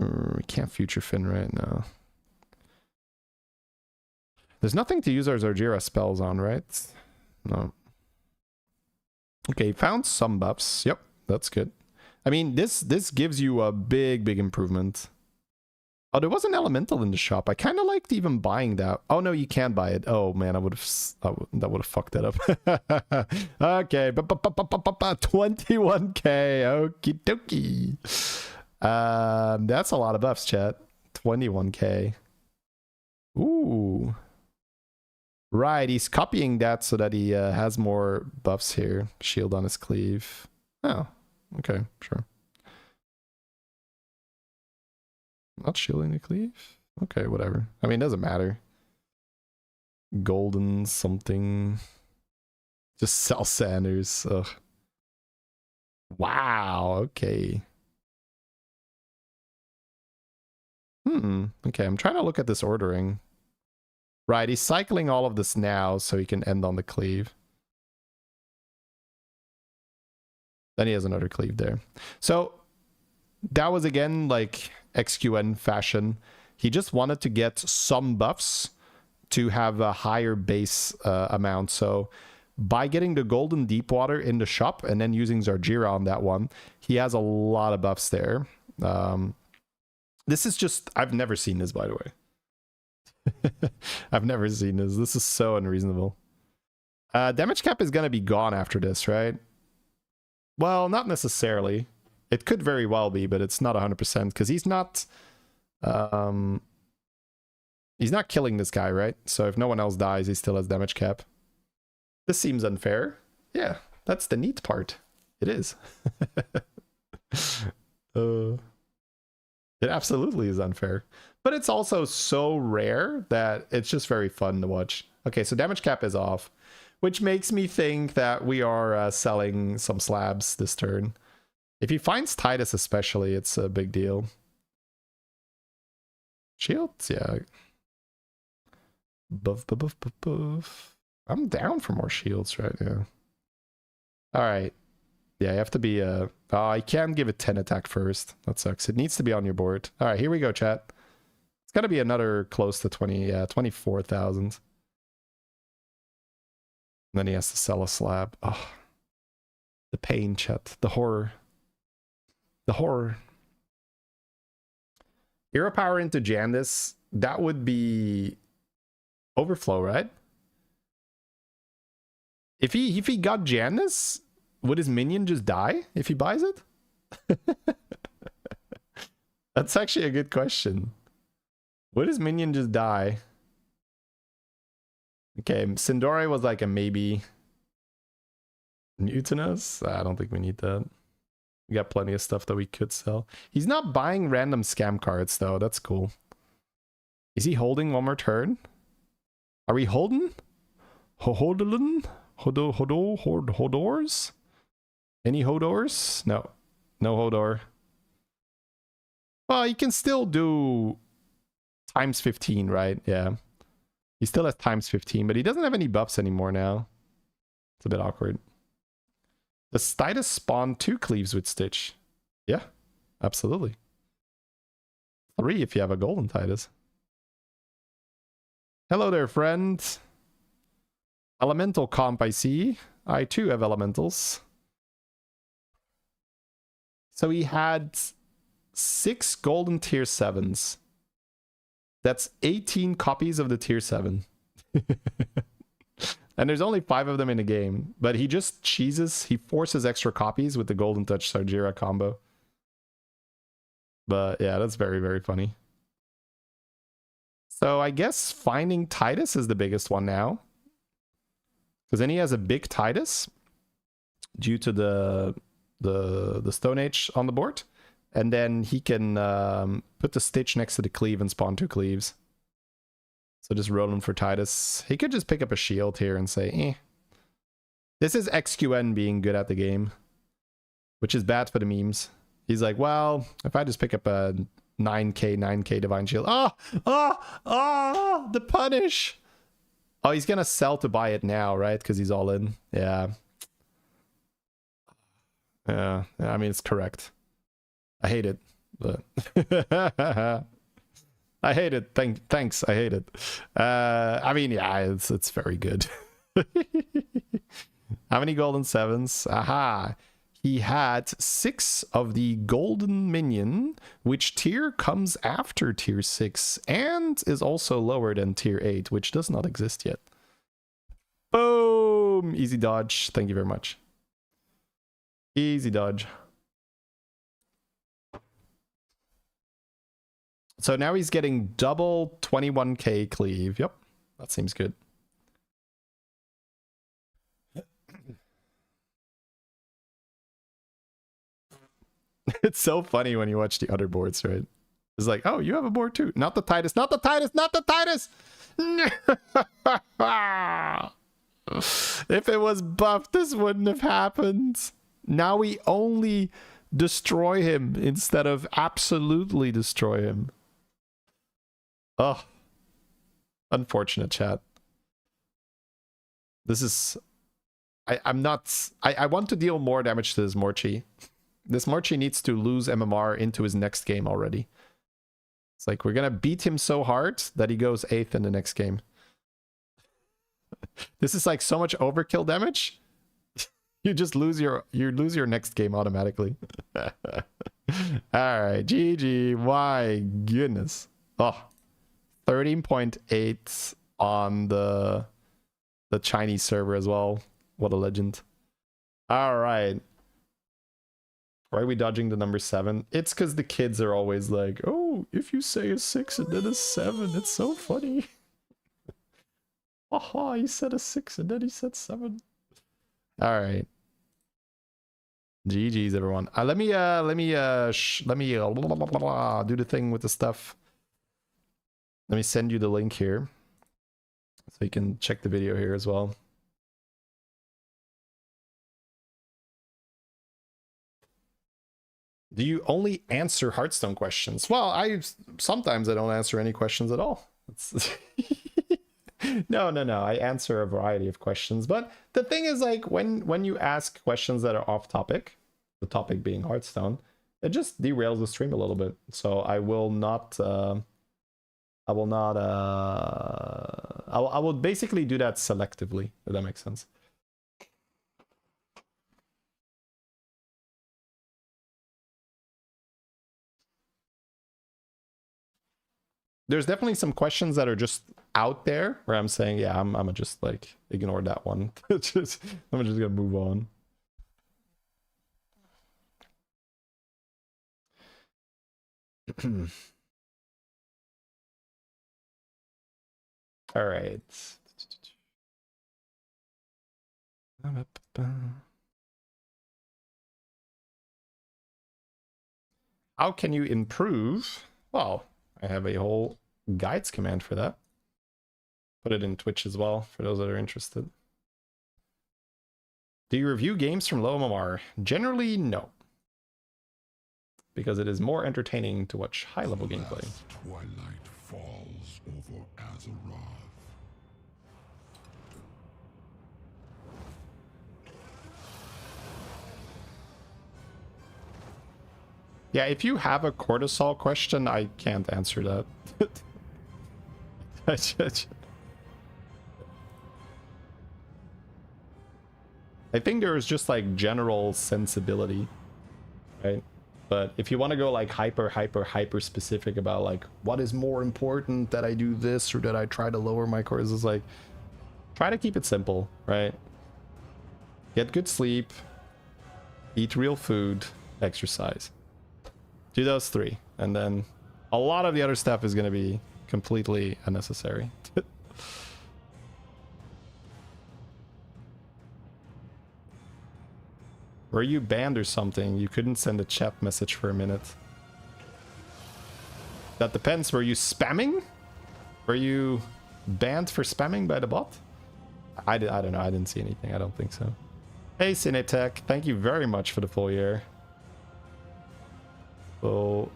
We can't future fin right now. There's nothing to use our Zarjira spells on, right? No. Okay, found some buffs. Yep. That's good. I mean, this gives you a big improvement. Oh, there was an elemental in the shop. I kind of liked even buying that. Oh no, you can't buy it. Oh man, that would have fucked that up. Okay, 21k. Okie dokie. That's a lot of buffs, chat. 21k. Ooh. Right, he's copying that so that he has more buffs here. Shield on his cleave. Oh, okay, sure. Not shielding the cleave? Okay, whatever. I mean, it doesn't matter. Golden something. Just sell Sanders. Ugh. Wow, okay. Okay, I'm trying to look at this ordering. Right, he's cycling all of this now so he can end on the cleave. Then he has another cleave there. So that was again like XQN fashion. He just wanted to get some buffs to have a higher base amount. So by getting the golden deep water in the shop and then using Zarjira on that one, he has a lot of buffs there. This is just, I've never seen this, by the way. I've never seen this. This is so unreasonable. Damage cap is going to be gone after this, right? Well, not necessarily. It could very well be, but it's not 100% because he's not killing this guy, right? So if no one else dies, he still has damage cap. This seems unfair. Yeah, that's the neat part. It is. It absolutely is unfair. But it's also so rare that it's just very fun to watch. Okay, so damage cap is off, which makes me think that we are selling some slabs this turn. If he finds Titus especially, it's a big deal. Shields? Yeah. Buff. I'm down for more shields right now. Alright. Yeah, you have to be... oh, I can give it 10 attack first. That sucks. It needs to be on your board. Alright, here we go, chat. It's got to be another close to 24,000. And then he has to sell a slab. Oh, the pain, chat. The horror. The horror. Hero power into Jandis. That would be overflow, right? If he got Jandis, would his minion just die if he buys it? That's actually a good question. Would his minion just die? Okay, Sindore was like a maybe. Mutinous? I don't think we need that. We got plenty of stuff that we could sell. He's not buying random scam cards though. That's cool. Is he holding one more turn? Are we holding? Hodolin? Hodors? Any Hodors? No. No Hodor. Well, he can still do times 15, right? Yeah. He still has times 15, but he doesn't have any buffs anymore now. It's a bit awkward. Does Titus spawn 2 cleaves with Stitch? Yeah, absolutely. 3 if you have a golden Titus. Hello there, friend. Elemental comp, I see. I too have elementals. So he had 6 golden tier 7s. That's 18 copies of the tier 7. And there's only 5 of them in the game. But he just cheeses. He forces extra copies with the Golden Touch Sarjira combo. But yeah, that's very, very funny. So I guess finding Titus is the biggest one now. Because then he has a big Titus. Due to the Stone Age on the board. And then he can put the Stitch next to the cleave and spawn 2 cleaves. So just rolling for Titus. He could just pick up a shield here and say, eh. This is XQN being good at the game. Which is bad for the memes. He's like, well, if I just pick up a 9k Divine Shield. The punish! Oh, he's gonna sell to buy it now, right? Because he's all in. Yeah. Yeah, I mean, it's correct. I hate it, but I hate it. Thanks. I hate it. I mean, yeah, it's very good. How many golden 7s? Aha. he had 6 of the golden minion, which tier comes after tier 6 and is also lower than tier 8, which does not exist yet. Boom! Easy dodge. Thank you very much. Easy dodge. So now he's getting double 21k cleave. Yep, that seems good. It's so funny when you watch the other boards, right? It's like, oh, you have a board too. Not the Titus, not the Titus, not the Titus! If it was buffed, this wouldn't have happened. Now we only destroy him instead of absolutely destroy him. Oh. Unfortunate, chat. This is... I'm not... I want to deal more damage to this Morchi. This Morchi needs to lose MMR into his next game already. It's like, we're gonna beat him so hard that he goes 8th in the next game. This is like so much overkill damage. You just lose your next game automatically. Alright, GG. My goodness. Oh. 13.8 on the Chinese server as well. What a legend. Alright. Why are we dodging the number 7? It's because the kids are always like, oh, if you say a 6 and then a 7, it's so funny. Aha, he said a 6 and then he said 7. Alright. GG's everyone. Let me do the thing with the stuff. Let me send you the link here. So you can check the video here as well. Do you only answer Hearthstone questions? Well, sometimes I don't answer any questions at all. No. I answer a variety of questions. But the thing is, like, when you ask questions that are off topic, the topic being Hearthstone, it just derails the stream a little bit. So I will basically do that selectively, if that makes sense. There's definitely some questions that are just out there where I'm saying, yeah, I'm gonna just like ignore that one. I'm just gonna move on. All right. How can you improve? Well, I have a whole guides command for that. Put it in Twitch as well for those that are interested. Do you review games from low MMR? Generally, no. Because it is more entertaining to watch high-level gameplay. Twilight falls over Azeroth. Yeah, if you have a cortisol question, I can't answer that. I think there is just like general sensibility, right? But if you want to go like hyper specific about like what is more important, that I do this or that I try to lower my cortisol, it's like try to keep it simple, right? Get good sleep, eat real food, exercise. Do those 3, and then a lot of the other stuff is going to be completely unnecessary. Were you banned or something? You couldn't send a chat message for a minute. That depends. Were you spamming? Were you banned for spamming by the bot? I don't know. I didn't see anything. I don't think so. Hey, Cinetech. Thank you very much for the full year. So,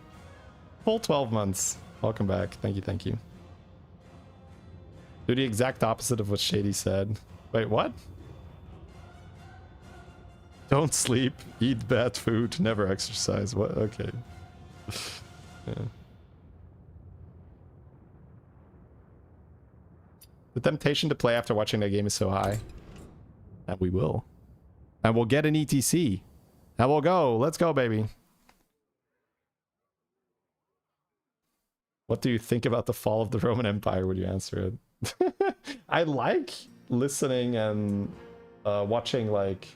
full 12 months. Welcome back. Thank you, thank you. Do the exact opposite of what Shady said. Wait, what? Don't sleep, eat bad food, never exercise. What? Okay. Yeah. The temptation to play after watching that game is so high. And we will. And we'll get an ETC. Now we'll go. Let's go, baby. What do you think about the fall of the Roman Empire? Would you answer it? I like listening and watching like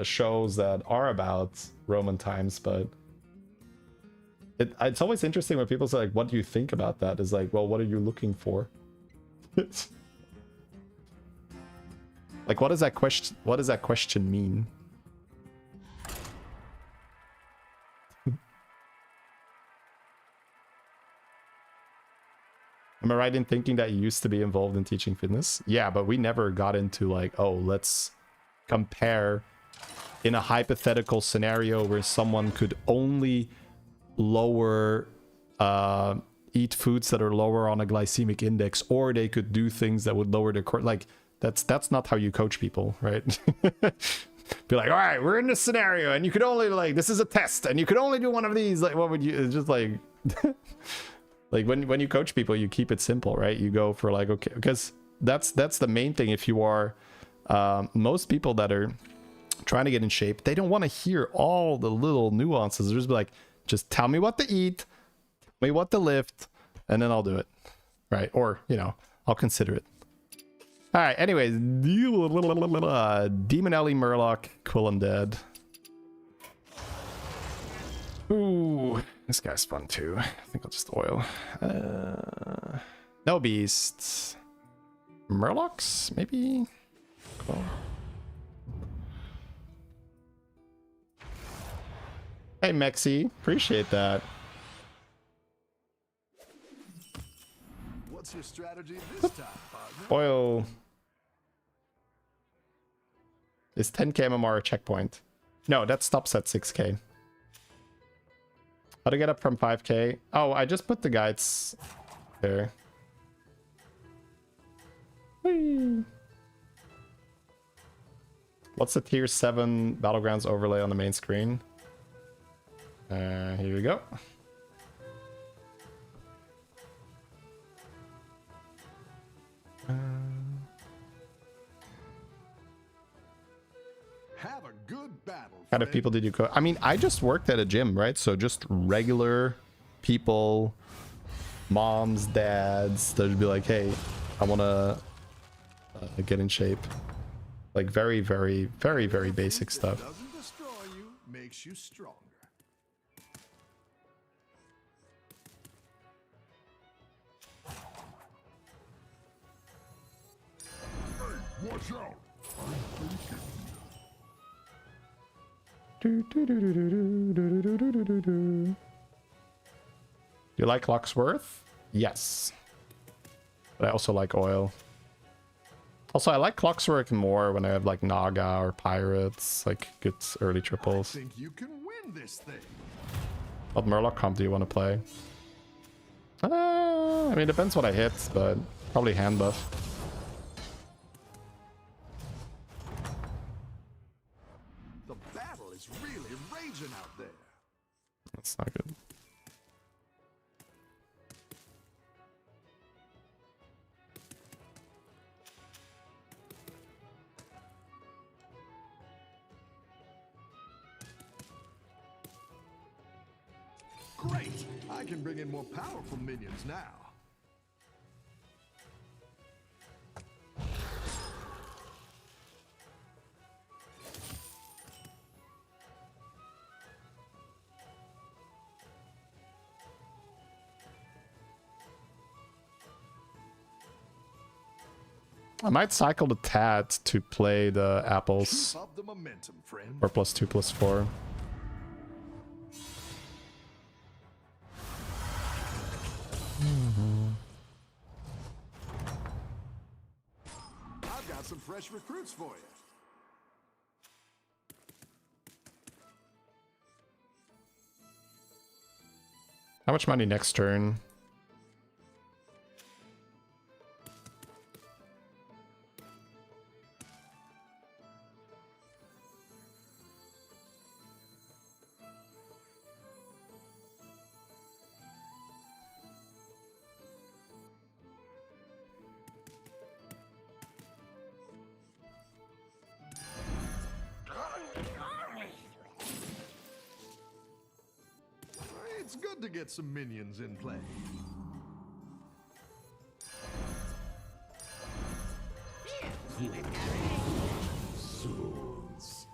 shows that are about Roman times, but it's always interesting when people say like, what do you think about that? Is like, well, what are you looking for? Like, what does that question mean? Am I right in thinking that you used to be involved in teaching fitness? Yeah, but we never got into like, oh, let's compare in a hypothetical scenario where someone could only lower eat foods that are lower on a glycemic index, or they could do things that would lower their like that's not how you coach people, right? Be like, all right, we're in this scenario and you could only like, this is a test and you could only do one of these. Like, what would you, it's just like like when you coach people, you keep it simple, right? You go for like, okay, because that's the main thing. If you are most people that are trying to get in shape, they don't want to hear all the little nuances. They're just be like, just tell me what to eat, tell me what to lift, and then I'll do it, right? Or, you know, I'll consider it. All right, anyways, Demon Ellie, Murloc, Quill Undead. Ooh, this guy's fun too. I think I'll just oil. No beasts. Murlocs, maybe? Cool. Hey, Mexi. Appreciate that. What's your strategy this time, partner? Oil. Is 10k MMR a checkpoint? No, that stops at 6k. How to get up from 5k? Oh, I just put the guides there. Whee. What's the tier 7 Battlegrounds overlay on the main screen? Here we go. Have a good battle. What kind of people did you coach? I mean, I just worked at a gym, right? So just regular people, moms, dads, they'd be like, hey, I want to get in shape. Like very, very, very, very basic stuff. Doesn't destroy you, makes you stronger. Watch out! You like Locksworth? Yes. But I also like oil. Also, I like Clocksworth more when I have like Naga or Pirates, like good early triples. I think you can win this thing. What Murloc comp do you want to play? I mean, it depends what I hit, but probably hand buff. The battle is really raging out there. That's not good. Great! I can bring in more powerful minions now. I might cycle the Tad to play the apples. Keep up the momentum, friend. Or +2/+4. I've got some fresh recruits for you. How much money next turn? good to get some minions in play. Souls.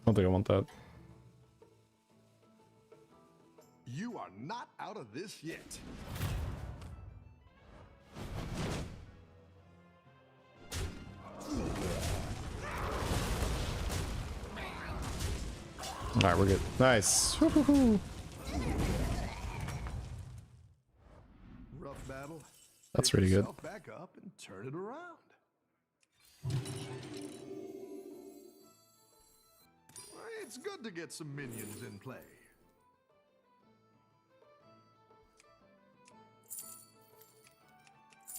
I don't think I want that. You are not out of this yet. Alright, we're good. Nice. Woo-hoo-hoo. Rough battle. That's Pick really good. yourself back up and turn it around. It's good to get some minions in play.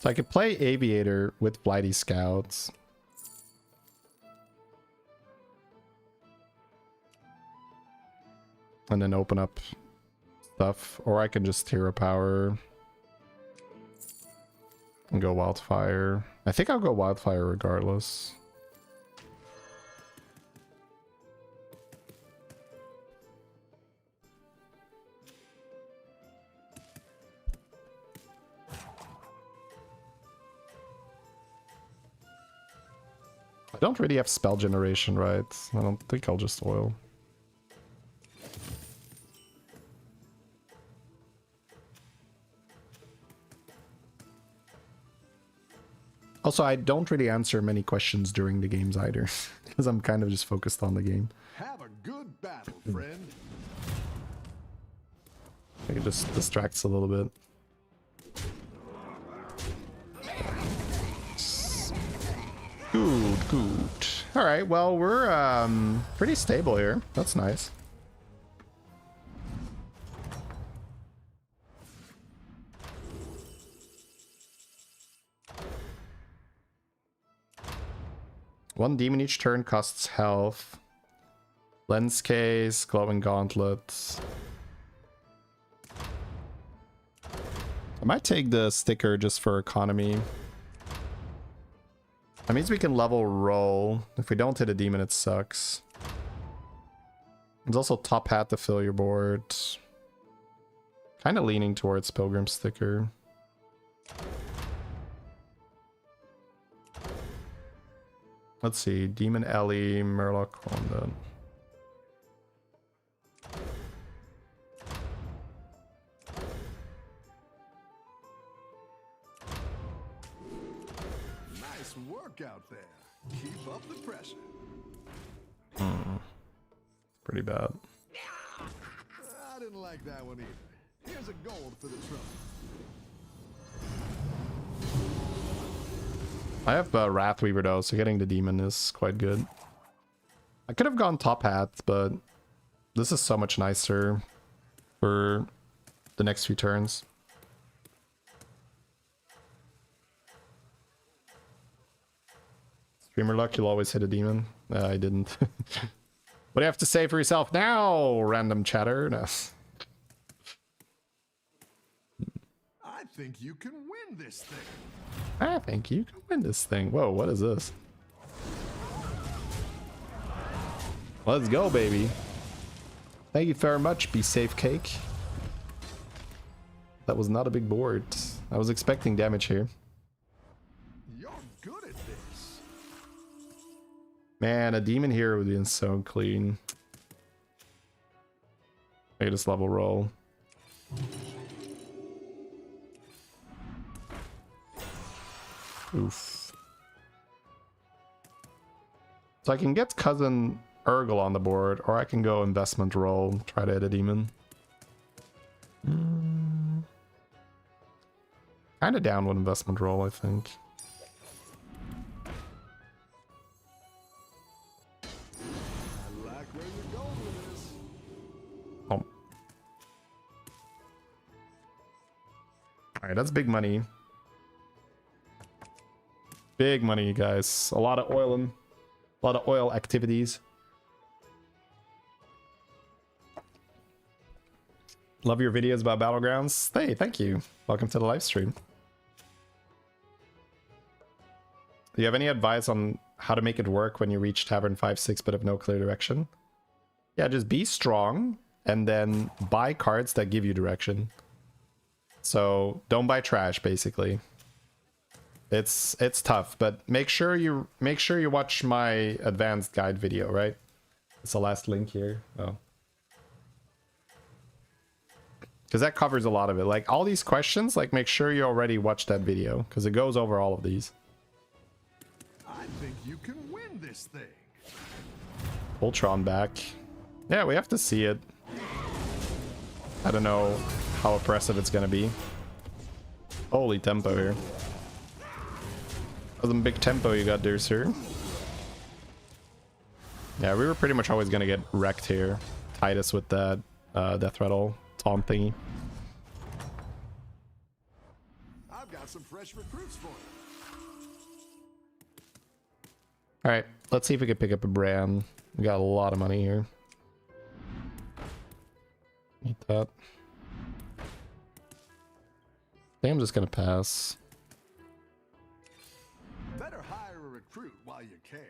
So I could play Aviator with Blighty Scouts. And then open up stuff. Or I can just Hero Power. And go Wildfire. I think I'll go Wildfire regardless. I don't really have spell generation, right? I don't think I'll just oil. Also, I don't really answer many questions during the games either, because I'm kind of just focused on the game. Have a good battle, friend. I think it just distracts a little bit. Good, good. Alright, well, we're pretty stable here. That's nice. One demon each turn costs health. Lens case, glowing gauntlets. I might take the sticker just for economy. That means we can level roll. If we don't hit a demon, it sucks. There's also top hat to fill your board. Kind of leaning towards Pilgrim sticker. Let's see. Demon Ellie, Murloc, Ronda. Nice work out there. Keep up the pressure. Pretty bad. I didn't like that one either. Here's a gold for the trouble. I have Wrathweaver though, so getting the demon is quite good. I could have gone top hat, but this is so much nicer for the next few turns. Streamer luck, you'll always hit a demon. I didn't. What do you have to say for yourself now, random chatter? No. I think you can win this thing. I think you can win this thing. Whoa, what is this? Let's go, baby. Thank you very much, Be Safe Cake. That was not a big board. I was expecting damage here. You're good at this. Man, a demon here would be so clean. I just level roll. Oof. So I can get Cousin Urgle on the board, or I can go investment roll, try to hit a demon. Kind of down with investment roll, I think. I like where you're going with this. Oh. Alright, that's big money. Big money, you guys. A lot of oiling. A lot of oil activities. Love your videos about Battlegrounds. Hey, thank you. Welcome to the live stream. Do you have any advice on how to make it work when you reach Tavern 5-6 but have no clear direction? Yeah, just be strong and then buy cards that give you direction. So don't buy trash, basically. It's tough, but make sure you watch my advanced guide video, right? It's the last link here. Oh. Because that covers a lot of it. Like all these questions, like make sure you already watch that video because it goes over all of these. I think you can win this thing. Ultron back. Yeah, we have to see it. I don't know how oppressive it's gonna be. Holy tempo here. That was a big tempo you got there, sir. Yeah, we were pretty much always gonna get wrecked here. Titus with that death rattle taunt thingy. I've got some fresh recruits for you. Alright, let's see if we can pick up a brand. We got a lot of money here. Need that. I think I'm just gonna pass. Better hire a recruit while you can.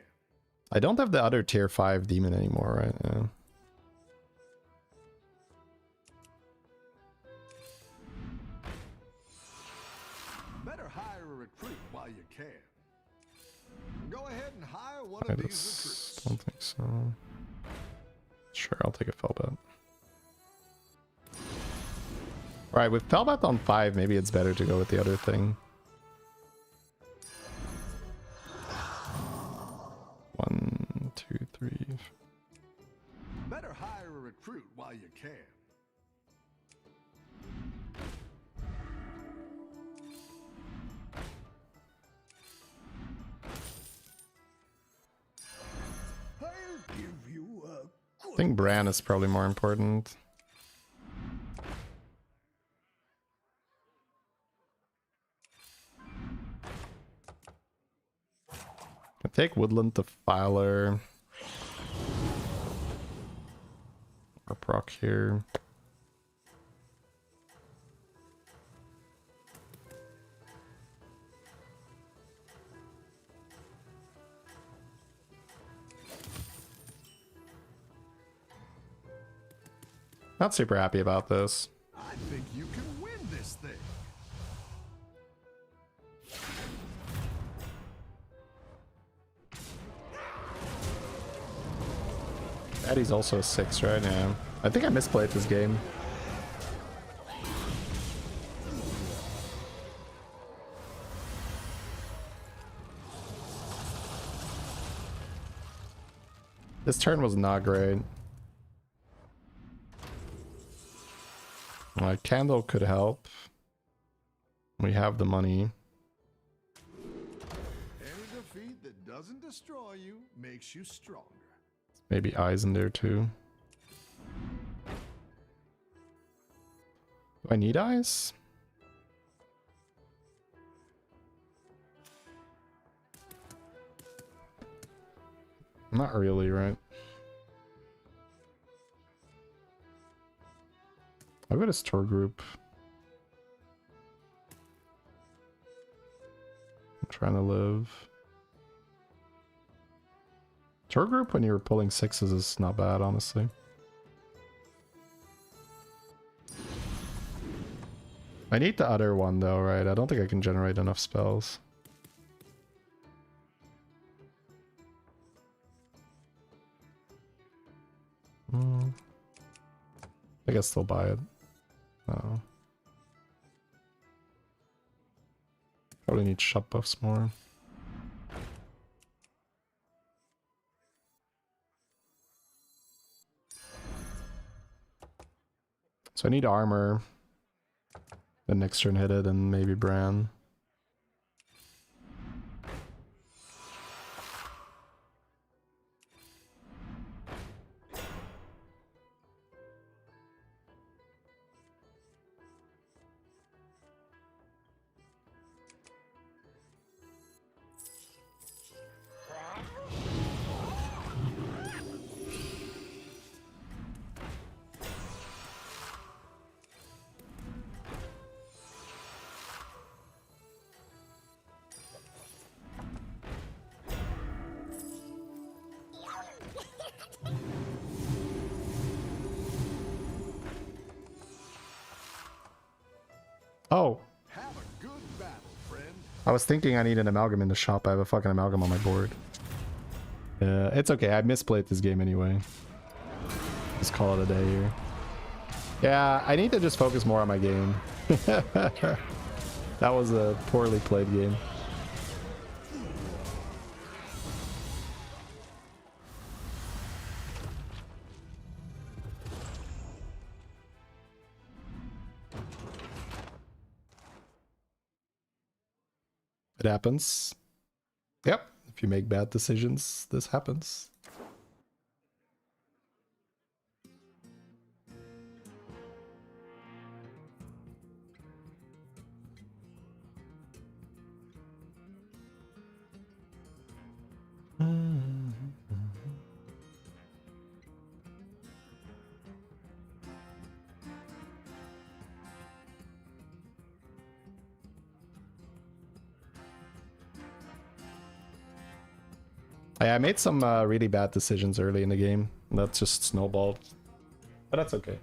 I don't have the other tier 5 demon anymore, right? Yeah. Better hire a recruit while you can. Go ahead and hire one I of these just recruits. don't think so. Sure, I'll take a Felbat. Alright, with Felbat on 5, maybe it's better to go with the other thing. 1, 2, 3. Better hire a recruit while you can. I'll give you a I think Bran is probably more important. I take Woodland Defiler. Or proc here. Not super happy about this. I think you can win this thing. Daddy's also a 6, right? Yeah. I think I misplayed this game. This turn was not great. Candle could help. We have the money. Any defeat that doesn't destroy you makes you stronger. Maybe eyes in there too. Do I need eyes? Not really, right? I'll go to store group. I'm trying to live. Tour group when you were pulling 6s is not bad, honestly. I need the other one though, right? I don't think I can generate enough spells. I guess still buy it. Oh. Probably need shot buffs more. So I need armor. Then next turn hit it and maybe Bran. Oh, Have a good battle, friend. I was thinking I need an amalgam in the shop. I have a fucking amalgam on my board. It's okay. I misplayed this game anyway. Just call it a day here. Yeah, I need to just focus more on my game. That was a poorly played game. It happens. Yep. If you make bad decisions, this happens. I made some really bad decisions early in the game. That just snowballed. But that's okay.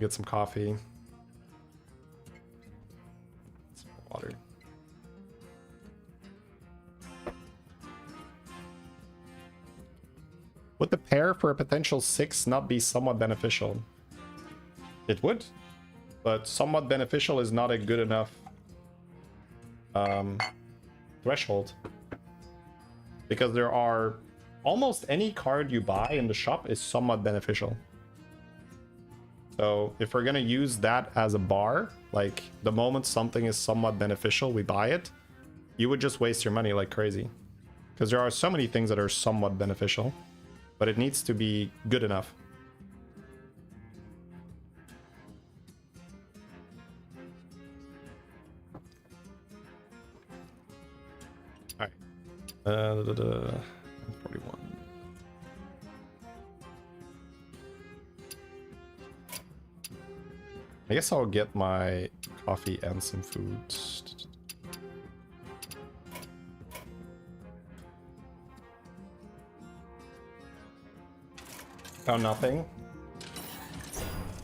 Get some coffee. Some water. Would the pair for a potential 6 not be somewhat beneficial? It would. But somewhat beneficial is not a good enough threshold, because there are almost any card you buy in the shop is somewhat beneficial. So if we're gonna use that as a bar, like the moment something is somewhat beneficial, we buy it, you would just waste your money like crazy, because there are so many things that are somewhat beneficial, but it needs to be good enough. Alright. 41. I guess I'll get my coffee and some food. Found nothing.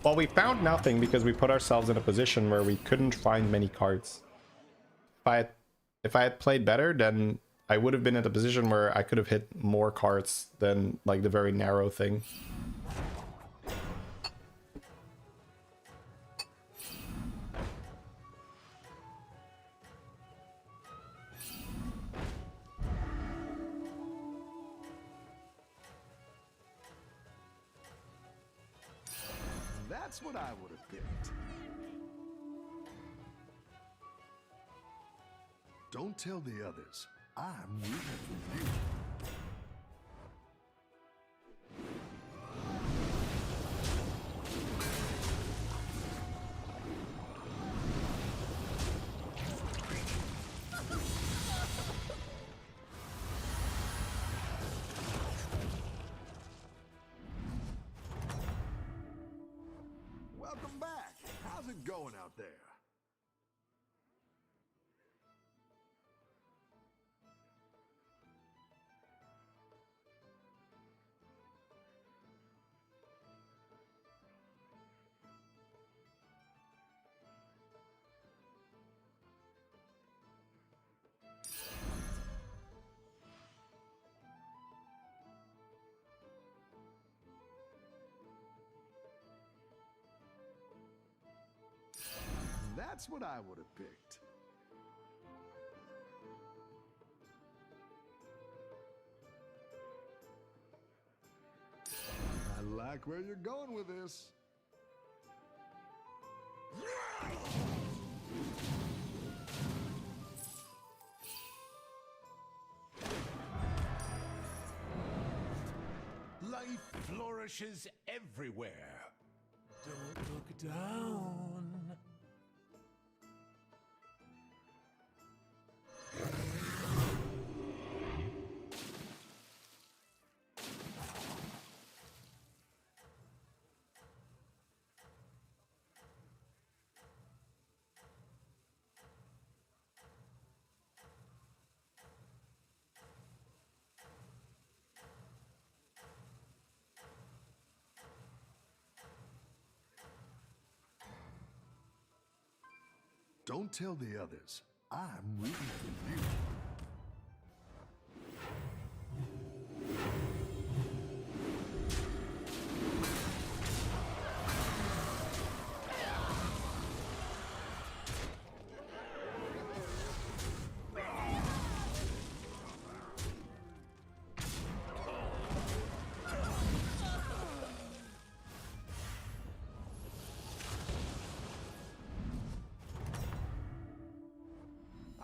Well, we found nothing because we put ourselves in a position where we couldn't find many cards. If I had played better, then I would have been in a position where I could have hit more cards than like the very narrow thing. That's what I would have picked. Don't tell the others. I'm rooting for you. Welcome back. How's it going out there? That's what I would have picked. I like where you're going with this. Life flourishes everywhere. Don't look down. Don't tell the others. I'm rooting for you.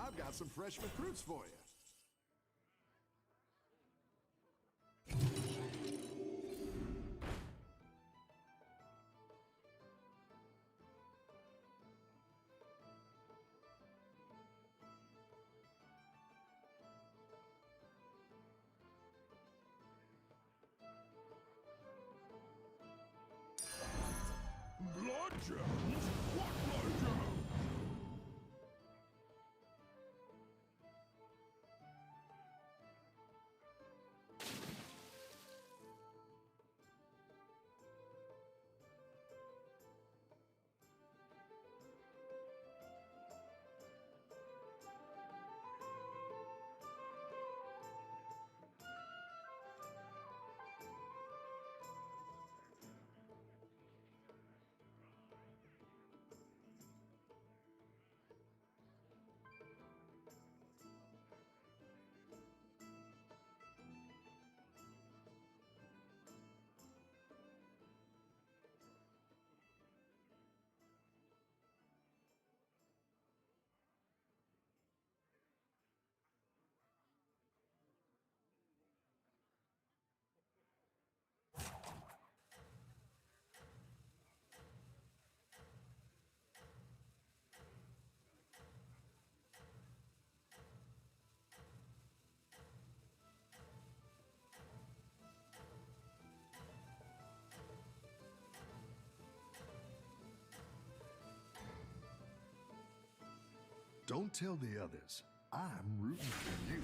I've got some fresh recruits for you. Blood gems? What blood gems? Don't tell the others. I'm rooting for you.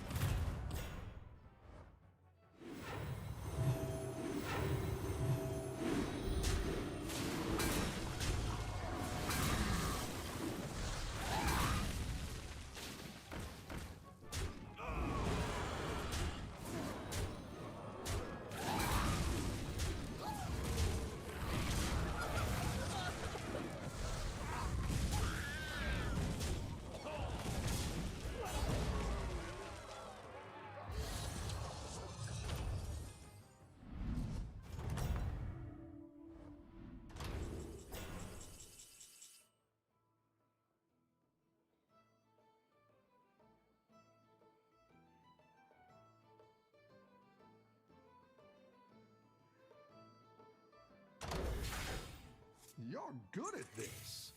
You're good at this.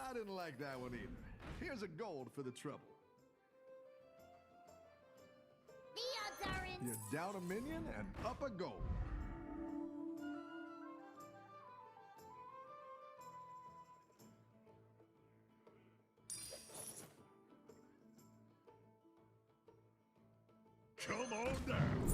I didn't like that one either. Here's a gold for the trouble. The odds are in. You down a minion and up a gold. Come on down.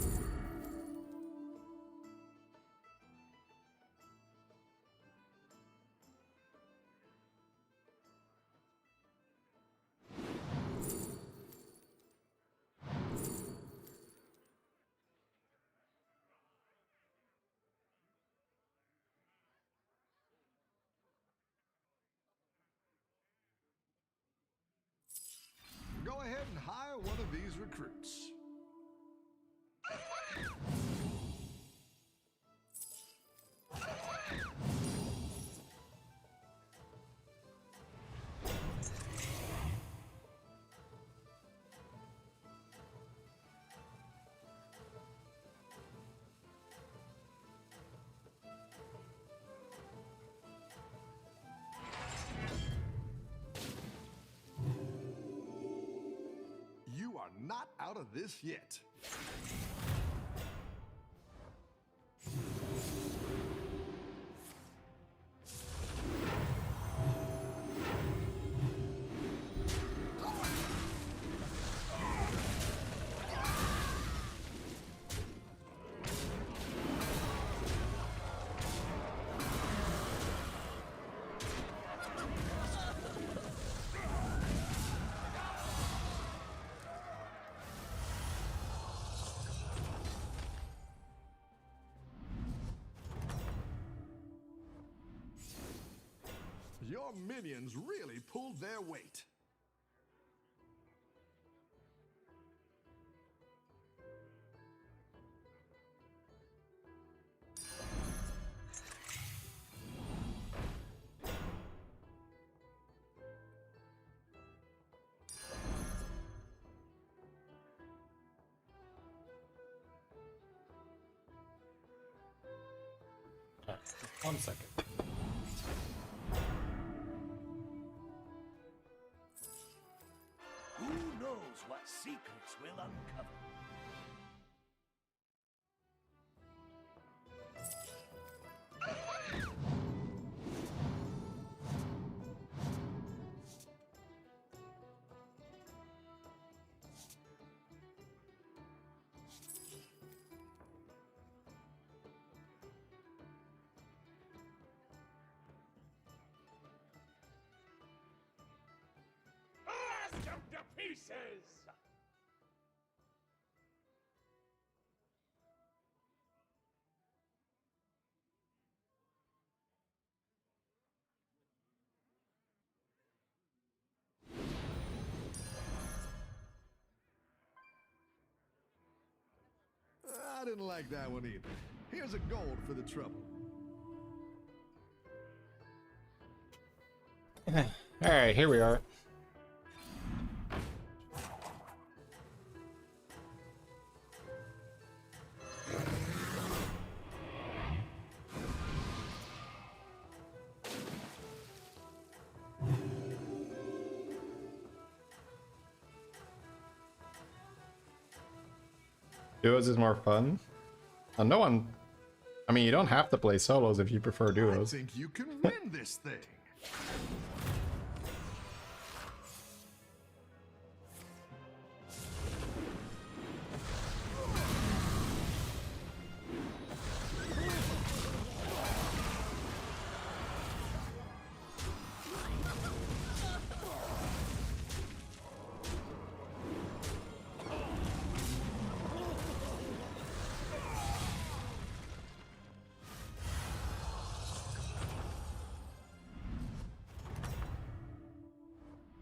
Go ahead and hire one of these recruits. You are not out of this yet. Your minions really pulled their weight. One second. Who knows what secrets we'll uncover? Blast them to pieces! I didn't like that one either. Here's a gold for the trouble. Alright, here we are. Duos is more fun. No one... I mean, you don't have to play solos if you prefer I duos. think you can win this thing.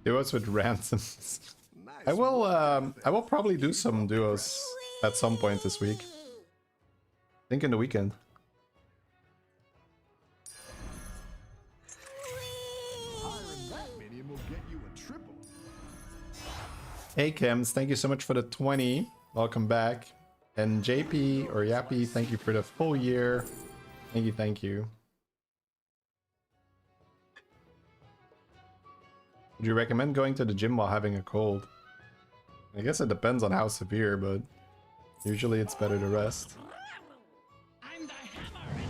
Duos with ransoms. Nice I will work. I will probably do some duos at some point this week. I think in the weekend. Hiring that minion will get you a triple. Hey Kems, thank you so much for the 20. Welcome back. And JP or Yappy, thank you for the full year. Thank you, thank you. Would you recommend going to the gym while having a cold? I guess it depends on how severe, but usually it's better to rest. I'm the hammer in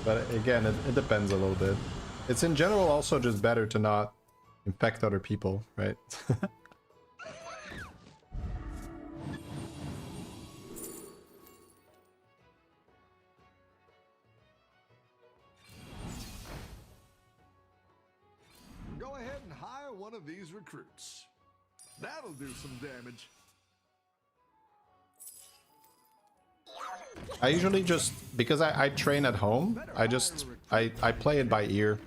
But again, it depends a little bit. It's in general also just better to not infect other people, right? Go ahead and hire one of these recruits. That'll do some damage. I usually just, because I train at home, I play it by ear.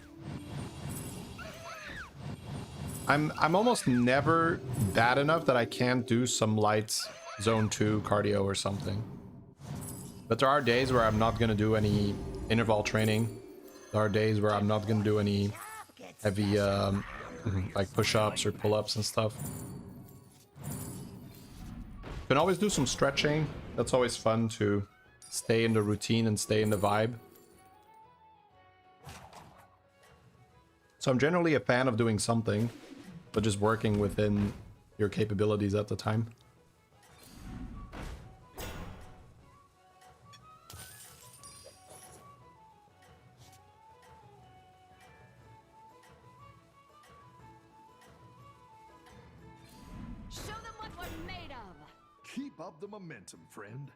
I'm almost never bad enough that I can't do some light zone 2 cardio or something. But there are days where I'm not gonna do any interval training. There are days where I'm not gonna do any heavy like push-ups or pull-ups and stuff. You can always do some stretching. That's always fun to stay in the routine and stay in the vibe. So I'm generally a fan of doing something, but just working within your capabilities at the time. Show them what we're made of. Keep up the momentum, friend.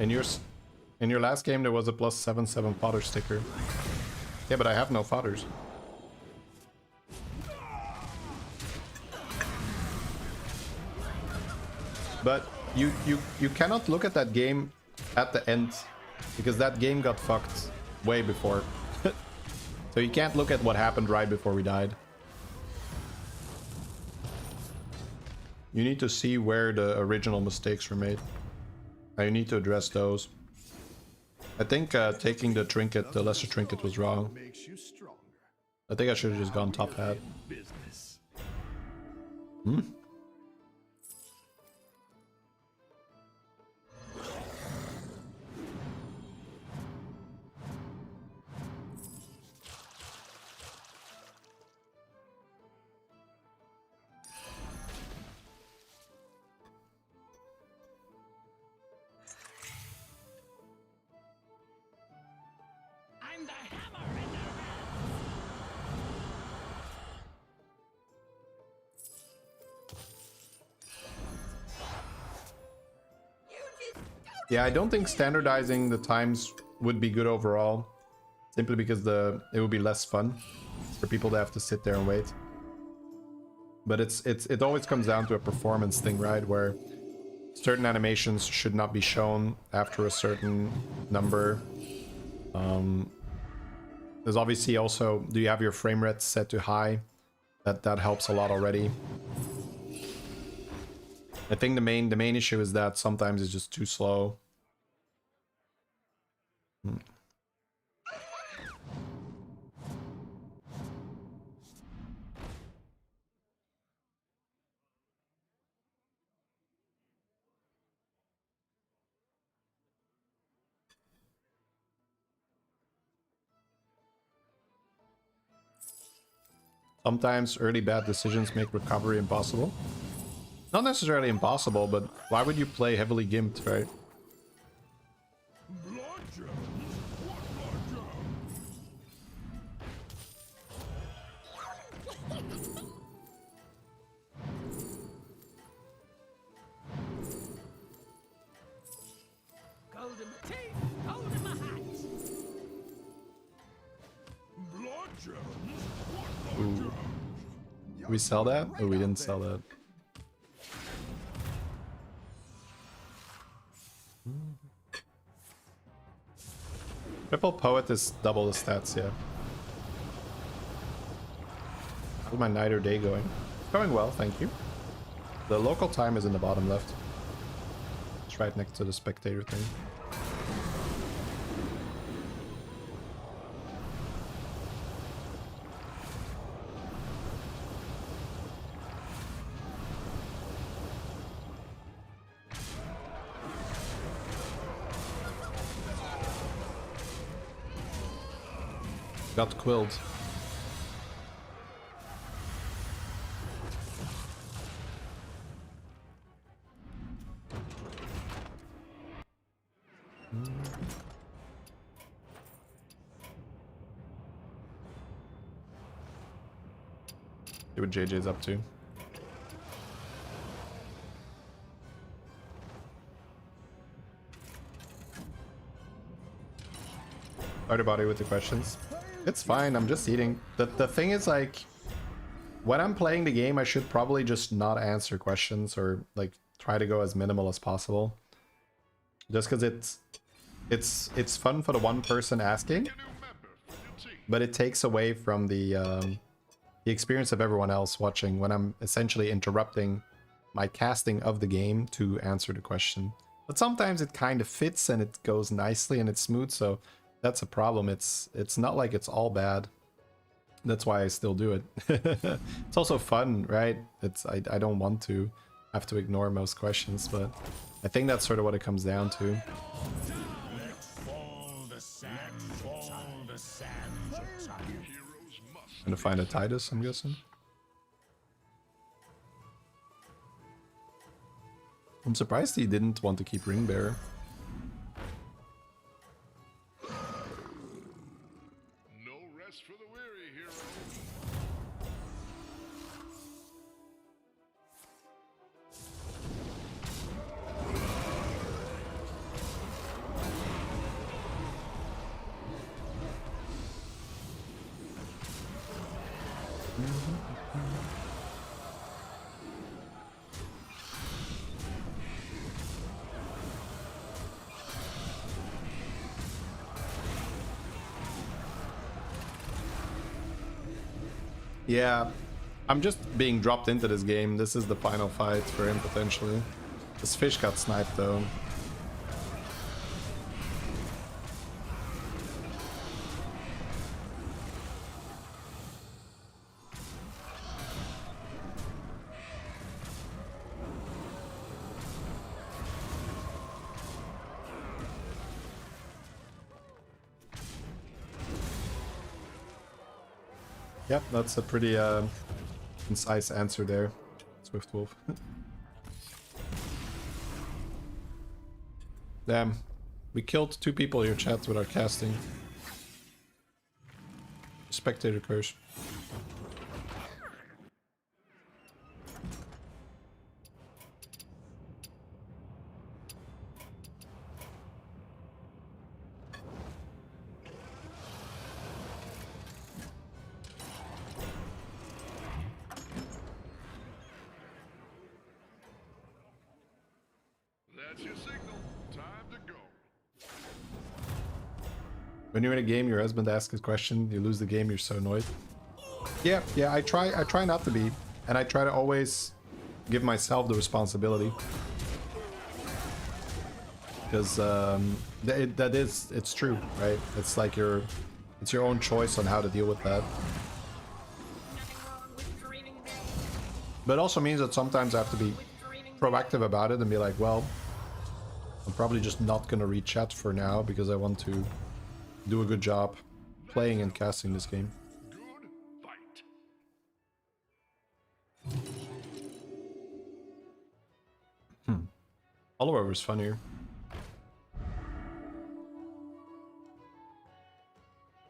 In your last game there was a +7/7 fodder sticker. Yeah, but I have no fodders. But you cannot look at that game at the end because that game got fucked way before. So you can't look at what happened right before we died. You need to see where the original mistakes were made. And you need to address those. I think taking the trinket, the lesser trinket, was wrong. Makes you stronger. I think I should have just gone top hat. Business. Hmm? I'm the hammer in their hands. Yeah, I don't think standardizing the times would be good overall. Simply because it would be less fun for people to have to sit there and wait. But it always comes down to a performance thing, right? Where certain animations should not be shown after a certain number. There's obviously also, do you have your frame rate set to high? That helps a lot already. I think the main issue is that sometimes it's just too slow. Sometimes early bad decisions make recovery impossible. Not necessarily impossible, but why would you play heavily gimped, right? Blood gems? What blood gems? Gold in my teeth, gold in my hat. Blood gems? What blood Ooh. gems? Did we sell that? Oh, we didn't sell that. Triple Poet is double the stats, yeah. How's my night or day going? Going well, thank you. The local time is in the bottom left. It's right next to the spectator thing. Got quilled. See what JJ's up to. Body with the questions. It's fine, I'm just eating. The thing is, like, when I'm playing the game, I should probably just not answer questions or like try to go as minimal as possible. Just because it's fun for the one person asking, but it takes away from the experience of everyone else watching when I'm essentially interrupting my casting of the game to answer the question. But sometimes it kind of fits and it goes nicely and it's smooth, so that's a problem. It's not like it's all bad. That's why I still do it. It's also fun, right? I don't want to have to ignore most questions, but I think that's sort of what it comes down to. Gonna find a Titus, I'm guessing. I'm surprised he didn't want to keep Ring Bearer. No rest for the weary, hero. Yeah, I'm just being dropped into this game. This is the final fight for him potentially. This fish got sniped though. Yep, that's a pretty concise answer there, Swift Wolf. Damn, we killed 2 people here, chat, with our casting. Spectator curse. That's your signal. Time to go. When you're in a game, your husband asks a question, you lose the game, you're so annoyed. Yeah, I try not to be, and I try to always give myself the responsibility. Because it's true, right? It's like it's your own choice on how to deal with that. But it also means that sometimes I have to be proactive about it and be like, well, I'm probably just not gonna read chat for now because I want to do a good job playing and casting this game. Good fight. Oliver is funnier.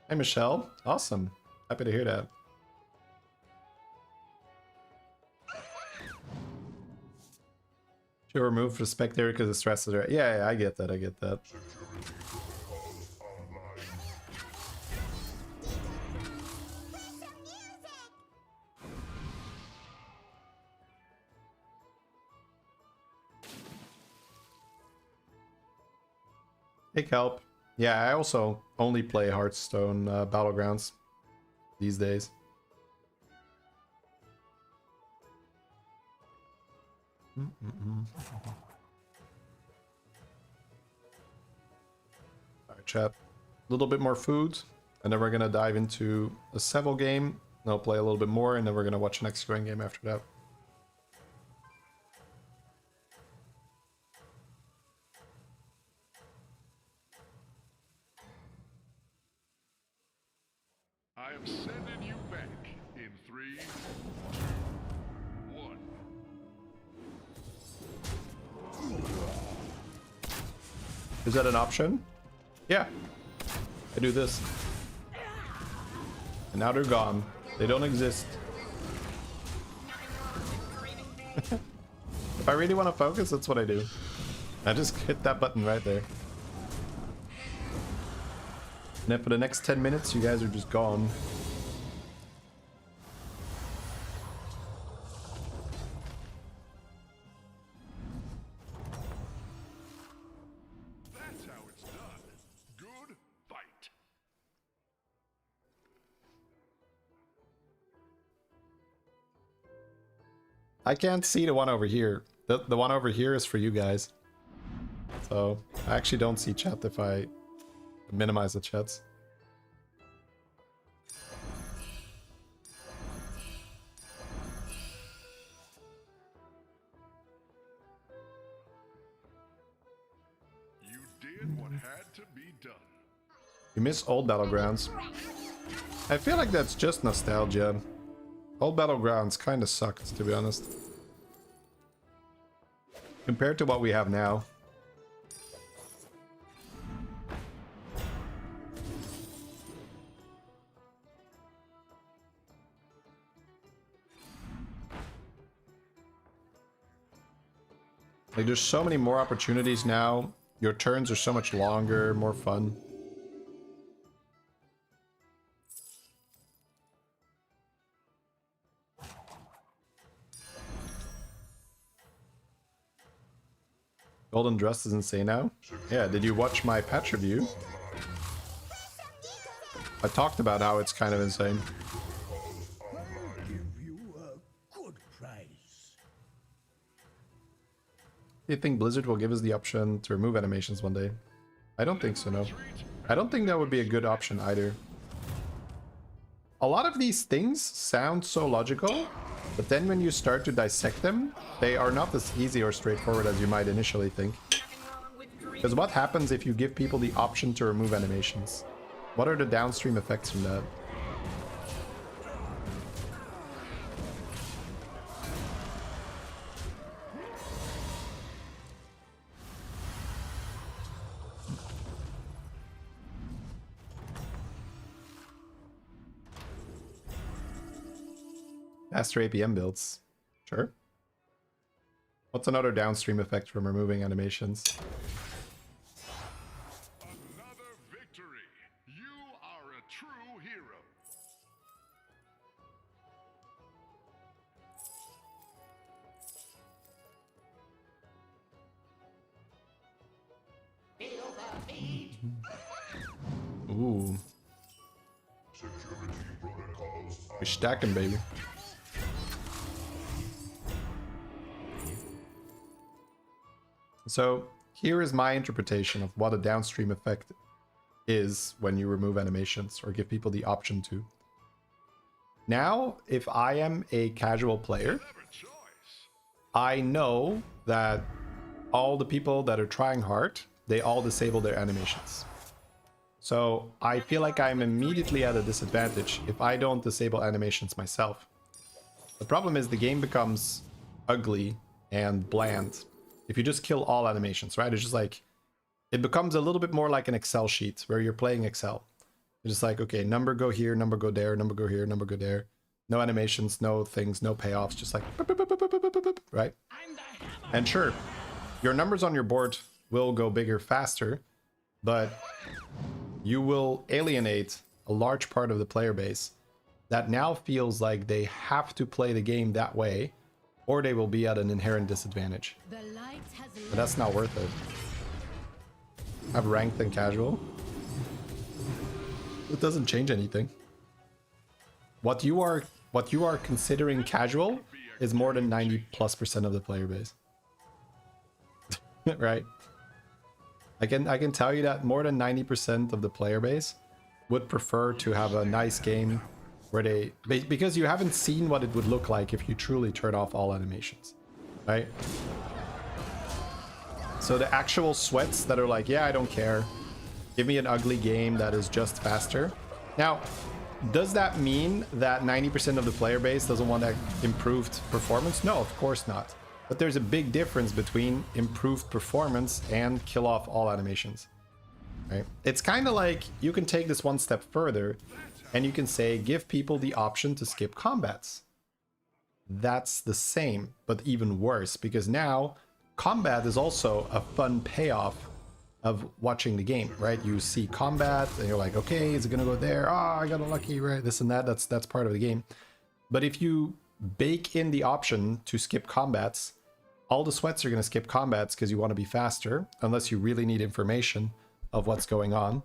Hey Michelle, awesome. Happy to hear that. She'll remove the spectator because it stresses her. Yeah, I get that, I get that. Hey Kelp. Yeah, I also only play Hearthstone Battlegrounds these days. Alright, chat. A little bit more food, and then we're gonna dive into a Seville game. Then I'll play a little bit more, and then we're gonna watch an X-Grand game after that. I am sending you back in 3, 2, 1. Is that an option? Yeah. I do this. And now they're gone. They don't exist. If I really want to focus, that's what I do. I just hit that button right there. And then for the next 10 minutes, you guys are just gone. That's how it's done. Good fight. I can't see the one over here. The one over here is for you guys. So I actually don't see chat if I minimize the chats. You did what had to be done. You miss old Battlegrounds. I feel like that's just nostalgia. Old Battlegrounds kind of sucked, to be honest. Compared to what we have now. Like, there's so many more opportunities now. Your turns are so much longer, more fun. Golden Dress is insane now. Yeah, did you watch my patch review? I talked about how it's kind of insane. Do you think Blizzard will give us the option to remove animations one day? I don't think so, no. I don't think that would be a good option either. A lot of these things sound so logical, but then when you start to dissect them, they are not as easy or straightforward as you might initially think. Because what happens if you give people the option to remove animations? What are the downstream effects from that? Faster APM builds. Sure. What's another downstream effect from removing animations? Another victory. You are a true hero. Ooh. We're stacking, baby. So here is my interpretation of what a downstream effect is when you remove animations or give people the option to. Now, if I am a casual player, I know that all the people that are trying hard, they all disable their animations. So I feel like I'm immediately at a disadvantage if I don't disable animations myself. The problem is the game becomes ugly and bland if you just kill all animations, right? It's just like, it becomes a little bit more like an Excel sheet where you're playing Excel. It's just like, okay, number go here, number go there, number go here, number go there. No animations, no things, no payoffs, just like, boop, boop, boop, boop, boop, boop, boop, right? And sure, your numbers on your board will go bigger faster, but you will alienate a large part of the player base that now feels like they have to play the game that way, or they will be at an inherent disadvantage. But that's not worth it. I've ranked and casual. It doesn't change anything. What you are considering casual is more than 90+% of the player base. Right? I can tell you that more than 90% of the player base would prefer to have a nice game where they, because you haven't seen what it would look like if you truly turn off all animations, right? So the actual sweats that are like, yeah, I don't care, give me an ugly game that is just faster. Now, does that mean that 90% of the player base doesn't want that improved performance? No, of course not. But there's a big difference between improved performance and kill off all animations, right? It's kind of like you can take this one step further and you can say, give people the option to skip combats. That's the same, but even worse, because now combat is also a fun payoff of watching the game, right? You see combat and you're like, okay, is it gonna go there? Oh, I got unlucky, right? This and that, that's part of the game. But if you bake in the option to skip combats, all the sweats are gonna skip combats because you want to be faster, unless you really need information of what's going on.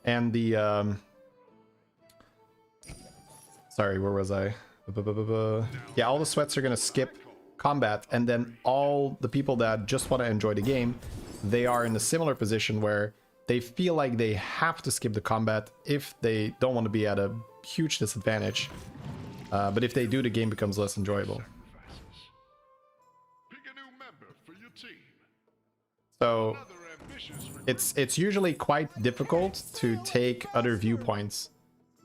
And the sorry, where was I? Yeah, all the sweats are gonna skip combat, and then all the people that just want to enjoy the game, they are in a similar position where they feel like they have to skip the combat if they don't want to be at a huge disadvantage. But if they do, the game becomes less enjoyable. Pick a new member for your team. So Another ambitious it's usually quite difficult to take other viewpoints,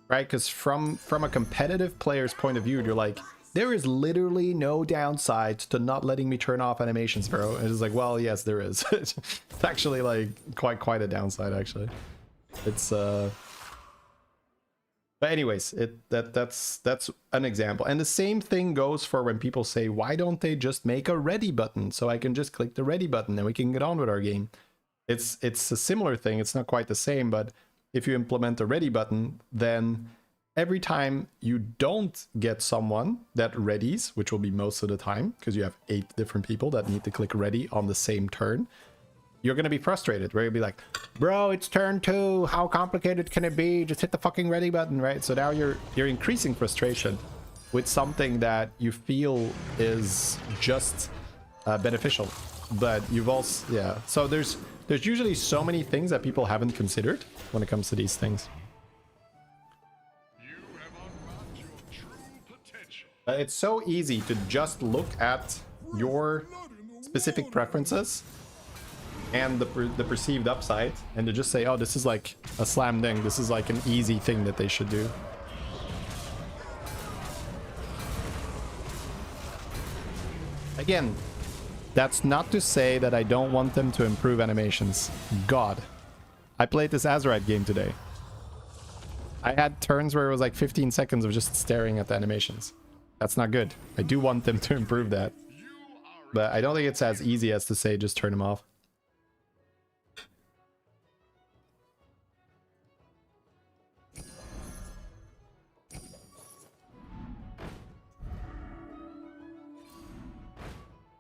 right? Because from a competitive player's point of view, you're like, there is literally no downside to not letting me turn off animations, bro. And it's like, well, yes, there is. It's actually like quite a downside, actually. It's but anyways, that's an example. And the same thing goes for when people say, why don't they just make a ready button so I can just click the ready button and we can get on with our game? It's a similar thing. It's not quite the same, but if you implement a ready button, then every time you don't get someone that readies, which will be most of the time, because you have 8 different people that need to click ready on the same turn, you're going to be frustrated, where you'll be like, bro, it's turn 2, how complicated can it be? Just hit the fucking ready button, right? So now you're increasing frustration with something that you feel is just beneficial. But you've also, yeah. So there's usually so many things that people haven't considered when it comes to these things. You have unlocked your true potential. It's so easy to just look at your specific preferences and the perceived upside and to just say, oh, this is like a slam dunk. This is like an easy thing that they should do. Again, that's not to say that I don't want them to improve animations. God, I played this Azerite game today. I had turns where it was like 15 seconds of just staring at the animations. That's not good. I do want them to improve that. But I don't think it's as easy as to say just turn them off.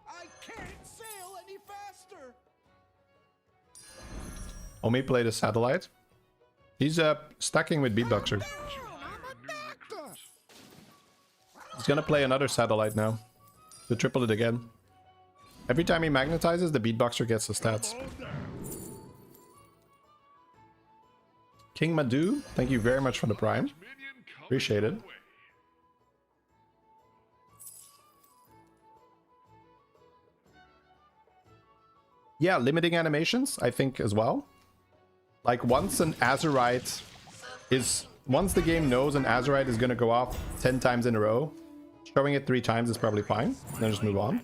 I can't sail any faster. Omi played a satellite. He's stacking with beatboxer. He's gonna play another satellite now. To triple it again. Every time he magnetizes, the beatboxer gets the stats. King Madhu, thank you very much for the prime. Appreciate it. Yeah, limiting animations, I think, as well. Like, once an Azerite is... Once the game knows an Azerite is gonna go off 10 times in a row, showing it 3 times is probably fine. Then just move on.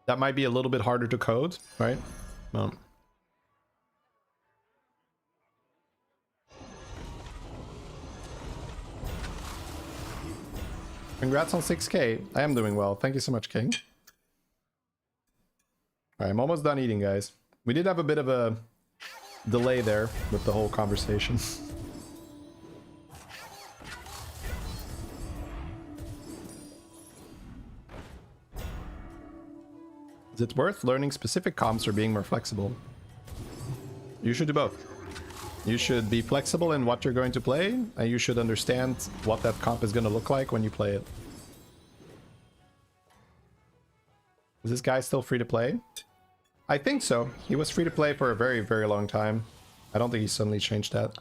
That might be a little bit harder to code, right? Well. Congrats on 6K. I am doing well. Thank you so much, King. Alright, I'm almost done eating, guys. We did have a bit of a delay there with the whole conversation. Is it worth learning specific comps or being more flexible? You should do both. You should be flexible in what you're going to play, and you should understand what that comp is going to look like when you play it. Is this guy still free to play? I think so. He was free to play for a very, very long time. I don't think he suddenly changed that.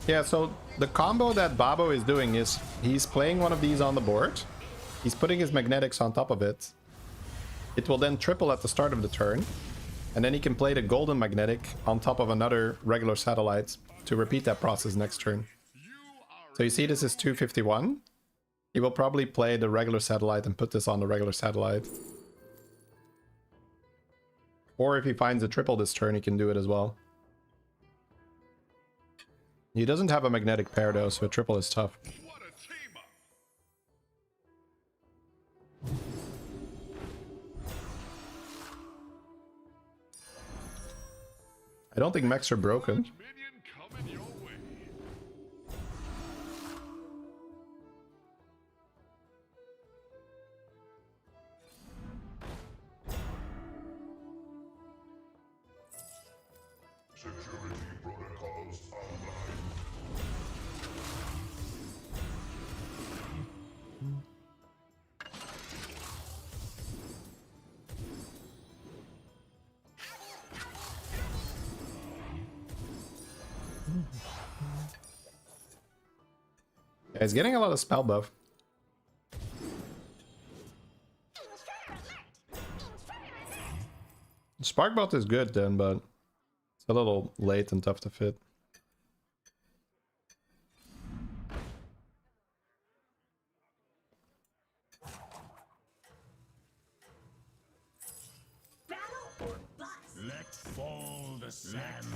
Yeah, so the combo that Babo is doing is he's playing one of these on the board. He's putting his magnetics on top of it. It will then triple at the start of the turn. And then he can play the golden magnetic on top of another regular satellite to repeat that process next turn. So you see this is 251. He will probably play the regular satellite and put this on the regular satellite. Or if he finds a triple this turn, he can do it as well. He doesn't have a magnetic pair though, so a triple is tough. What a team up. I don't think mechs are broken. Minion coming your way. Security protocols online. Yeah, he's getting a lot of spell buff. Sparkbot is good then, but it's a little late and tough to fit. Let fall the sands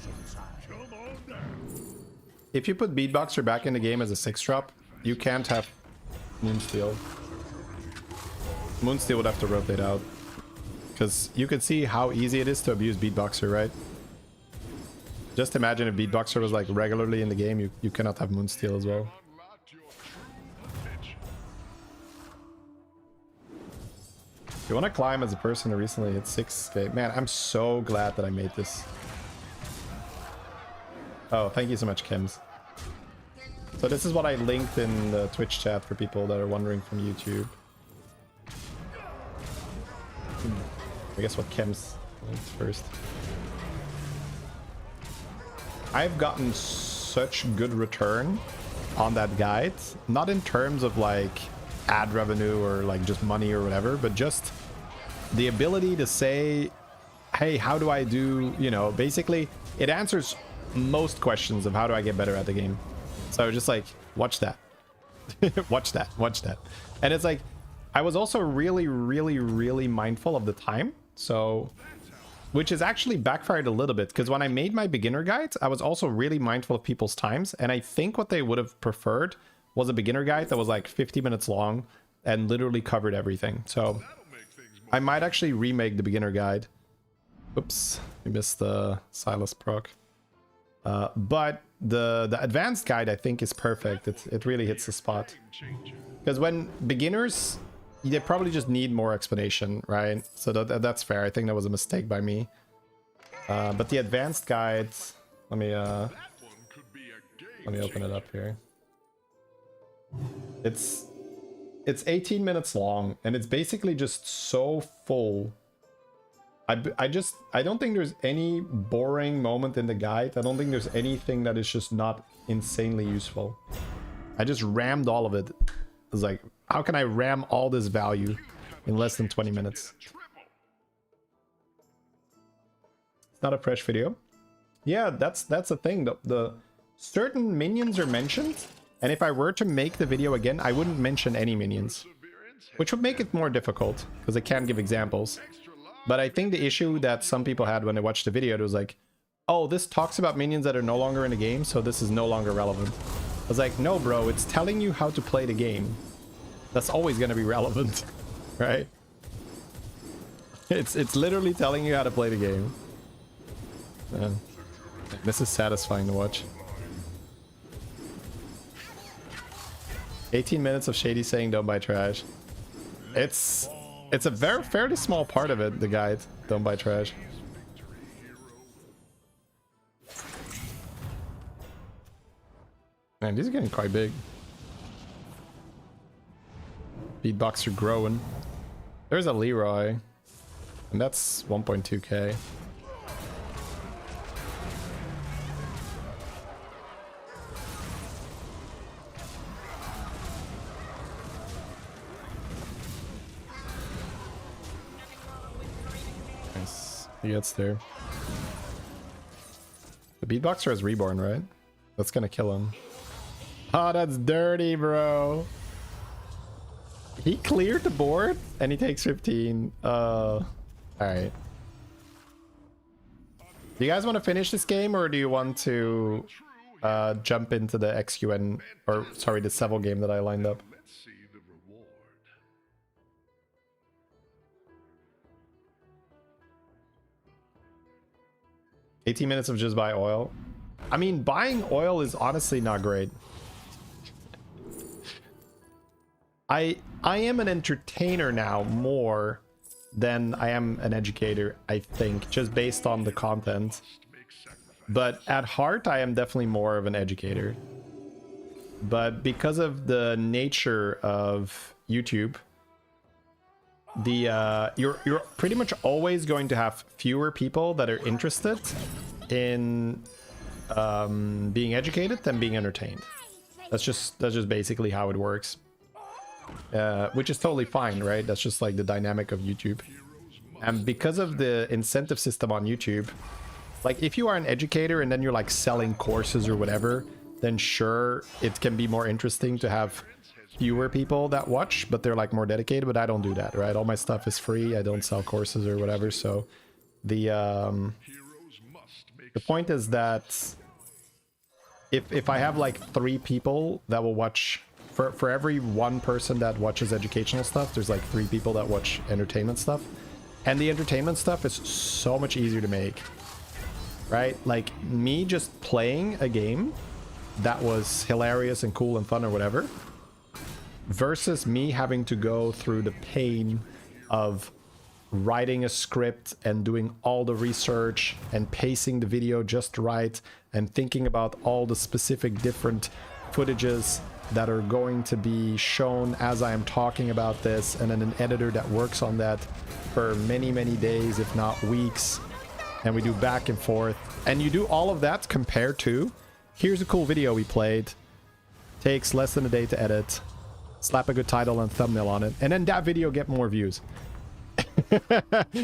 of time. Come on down. If you put Beatboxer back in the game as a 6-drop, you can't have Moonsteel. Moonsteel would have to rotate out. Because you can see how easy it is to abuse Beatboxer, right? Just imagine if Beatboxer was like regularly in the game, you cannot have Moonsteel as well. Unlocked your true potential. You want to climb as a person who recently hit 6K. Man, I'm so glad that I made this. Oh, thank you so much, Kims. So this is what I linked in the Twitch chat for people that are wondering from YouTube. I guess what Kims linked first. I've gotten such good return on that guide. Not in terms of like ad revenue or like just money or whatever, but just the ability to say, hey, how do I do, you know, basically it answers most questions of how do I get better at the game. So just like, watch that. watch that. And it's like, I was also really mindful of the time. So, which is actually backfired a little bit, because when I made my beginner guide, I was also really mindful of people's times. And I think what they would have preferred was a beginner guide that was like 50 minutes long and literally covered everything. So I might actually remake the beginner guide. Oops, we missed the Silas proc. But the advanced guide I think is perfect. It really hits the spot. Because when beginners, they probably just need more explanation, right? So that's fair. I think that was a mistake by me. But the advanced guide, let me open it up here. It's 18 minutes long, and it's basically just so full. I don't think there's any boring moment in the guide. I don't think there's anything that is just not insanely useful. I just rammed all of it. I was like, how can I ram all this value in less than 20 minutes? It's not a fresh video. Yeah, that's the thing. The certain minions are mentioned, and if I were to make the video again, I wouldn't mention any minions, which would make it more difficult because I can't give examples. But I think the issue that some people had when they watched the video, it was like, oh, this talks about minions that are no longer in the game, so this is no longer relevant. I was like, no, bro, it's telling you how to play the game. That's always going to be relevant, right? It's literally telling you how to play the game. Man, this is satisfying to watch. 18 minutes of Shady saying don't buy trash. It's a fairly small part of it, the guide. Don't buy trash. Man, these are getting quite big. Beatboxer growing. There's a Leroy. And that's 1.2k. Nice. He gets there. The Beatboxer is reborn, right? That's gonna kill him. Oh, that's dirty, bro. He cleared the board and he takes 15. Alright. Do you guys want to finish this game, or do you want to jump into the XQN, or sorry, the Seville game that I lined up? Let's see the reward. 18 minutes of just buy oil. I mean, buying oil is honestly not great. I am an entertainer now more than I am an educator, I think, just based on the content. But at heart, I am definitely more of an educator. But because of the nature of YouTube, you're pretty much always going to have fewer people that are interested in being educated than being entertained. That's just basically how it works. Which is totally fine, right? That's just like the dynamic of YouTube. And because of the incentive system on YouTube, like if you are an educator and then you're like selling courses or whatever, then sure, it can be more interesting to have fewer people that watch, but they're like more dedicated. But I don't do that, right? All my stuff is free. I don't sell courses or whatever. So the point is that if I have like 3 people that will watch, for every 1 person that watches educational stuff, there's like 3 people that watch entertainment stuff. And the entertainment stuff is so much easier to make, right? Like me just playing a game that was hilarious and cool and fun or whatever, versus me having to go through the pain of writing a script and doing all the research and pacing the video just right and thinking about all the specific different footages that are going to be shown as I am talking about this, and then an editor that works on that for many, many days, if not weeks, and we do back and forth. And you do all of that compared to, here's a cool video we played, takes less than a day to edit, slap a good title and thumbnail on it, and then that video get more views.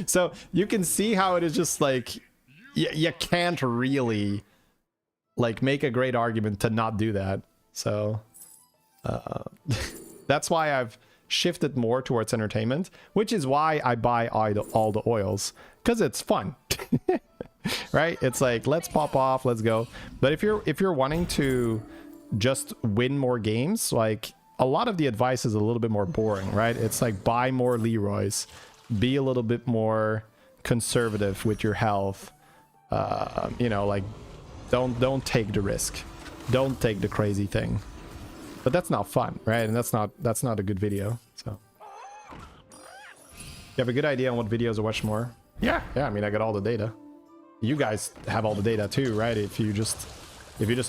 So you can see how it is just like, you can't really like make a great argument to not do that. So that's why I've shifted more towards entertainment, which is why I buy all the oils, because it's fun. Right? It's like, let's pop off, let's go. But if you're wanting to just win more games, like a lot of the advice is a little bit more boring, right? It's like, buy more Leroys, be a little bit more conservative with your health, you know, like don't take the risk, don't take the crazy thing. But that's not fun, right? And that's not a good video. So you have a good idea on what videos to watch more? Yeah, I mean, I got all the data. You guys have all the data too, right? If you just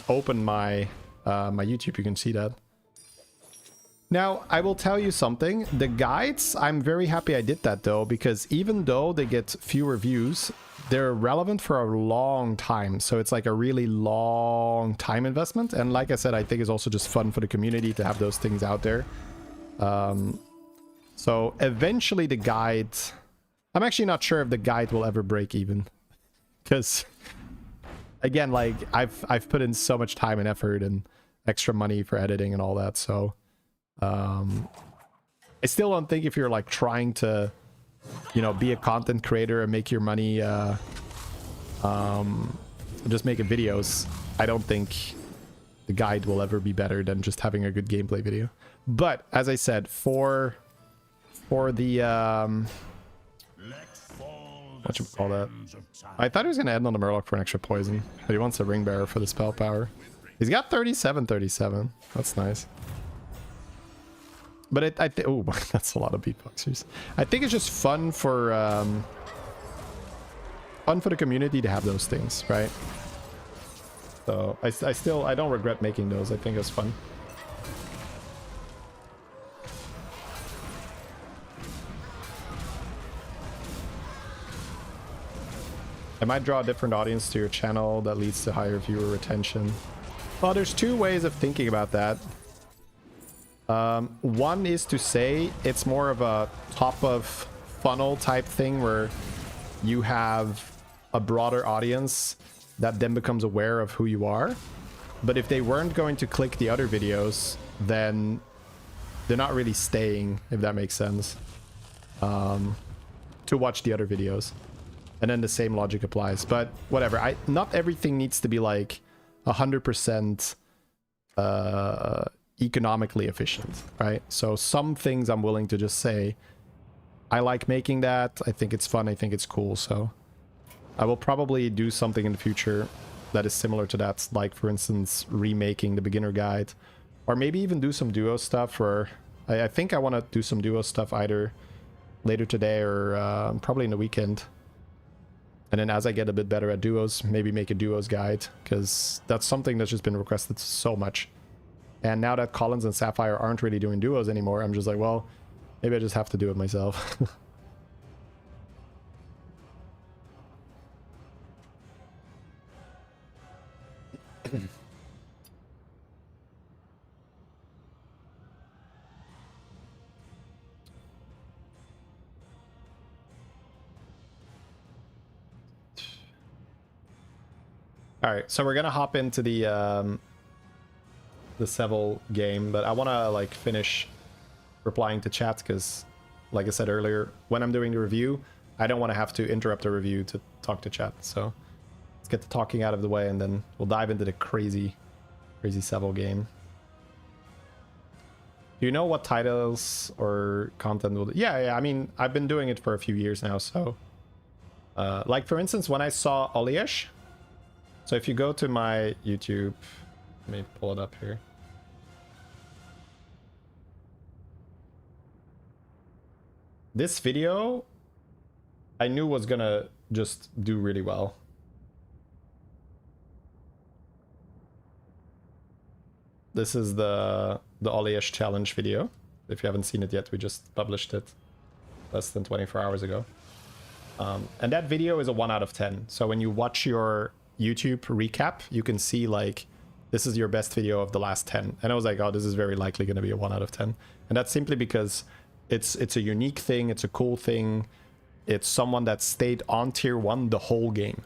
open my my YouTube, you can see that. Now, I will tell you something. The guides, I'm very happy I did that though, because even though they get fewer views, they're relevant for a long time. So it's like a really long time investment. And like I said, I think it's also just fun for the community to have those things out there. So eventually the guide, I'm actually not sure if the guide will ever break even. Because again, like I've put in so much time and effort and extra money for editing and all that. So I still don't think if you're like trying to, you know, be a content creator and make your money just making videos, I don't think the guide will ever be better than just having a good gameplay video. But as I said, for the what you call that, I thought he was gonna end on the Murloc for an extra poison, but he wants a ring bearer for the spell power. He's got 37. That's nice. But I think, oh, that's a lot of beatboxers. I think it's just fun for the community to have those things, right? So I don't regret making those. I think it's fun. I might draw a different audience to your channel that leads to higher viewer retention. Well, there's two ways of thinking about that. One is to say it's more of a top of funnel type thing where you have a broader audience that then becomes aware of who you are. But if they weren't going to click the other videos, then they're not really staying, if that makes sense, to watch the other videos. And then the same logic applies. But whatever, not everything needs to be like 100% economically efficient, right? So some things I'm willing to just say, I like making that, I think it's fun, I think it's cool. So I will probably do something in the future that is similar to that, like for instance remaking the beginner guide, or maybe even do some duo stuff. Or I think I want to do some duo stuff either later today or probably in the weekend. And then as I get a bit better at duos, maybe make a duos guide, because that's something that's just been requested so much. And now that Collins and Sapphire aren't really doing duos anymore, I'm just like, well, maybe I just have to do it myself. All right, so we're gonna hop into the Seville game, but I want to like finish replying to chat because, like I said earlier, when I'm doing the review, I don't want to have to interrupt the review to talk to chat. So let's get the talking out of the way, and then we'll dive into the crazy Seville game. Do you know what titles or content will... Yeah, I mean, I've been doing it for a few years now, so... like, for instance, when I saw Oliesh... So if you go to my YouTube... Let me pull it up here. This video, I knew was gonna just do really well. This is the Oliesh challenge video. If you haven't seen it yet, we just published it less than 24 hours ago. And that video is a 1 out of 10. So when you watch your YouTube recap, you can see like, this is your best video of the last 10. And I was like, oh, this is very likely going to be a 1 out of 10. And that's simply because it's a unique thing. It's a cool thing. It's someone that stayed on tier 1 the whole game.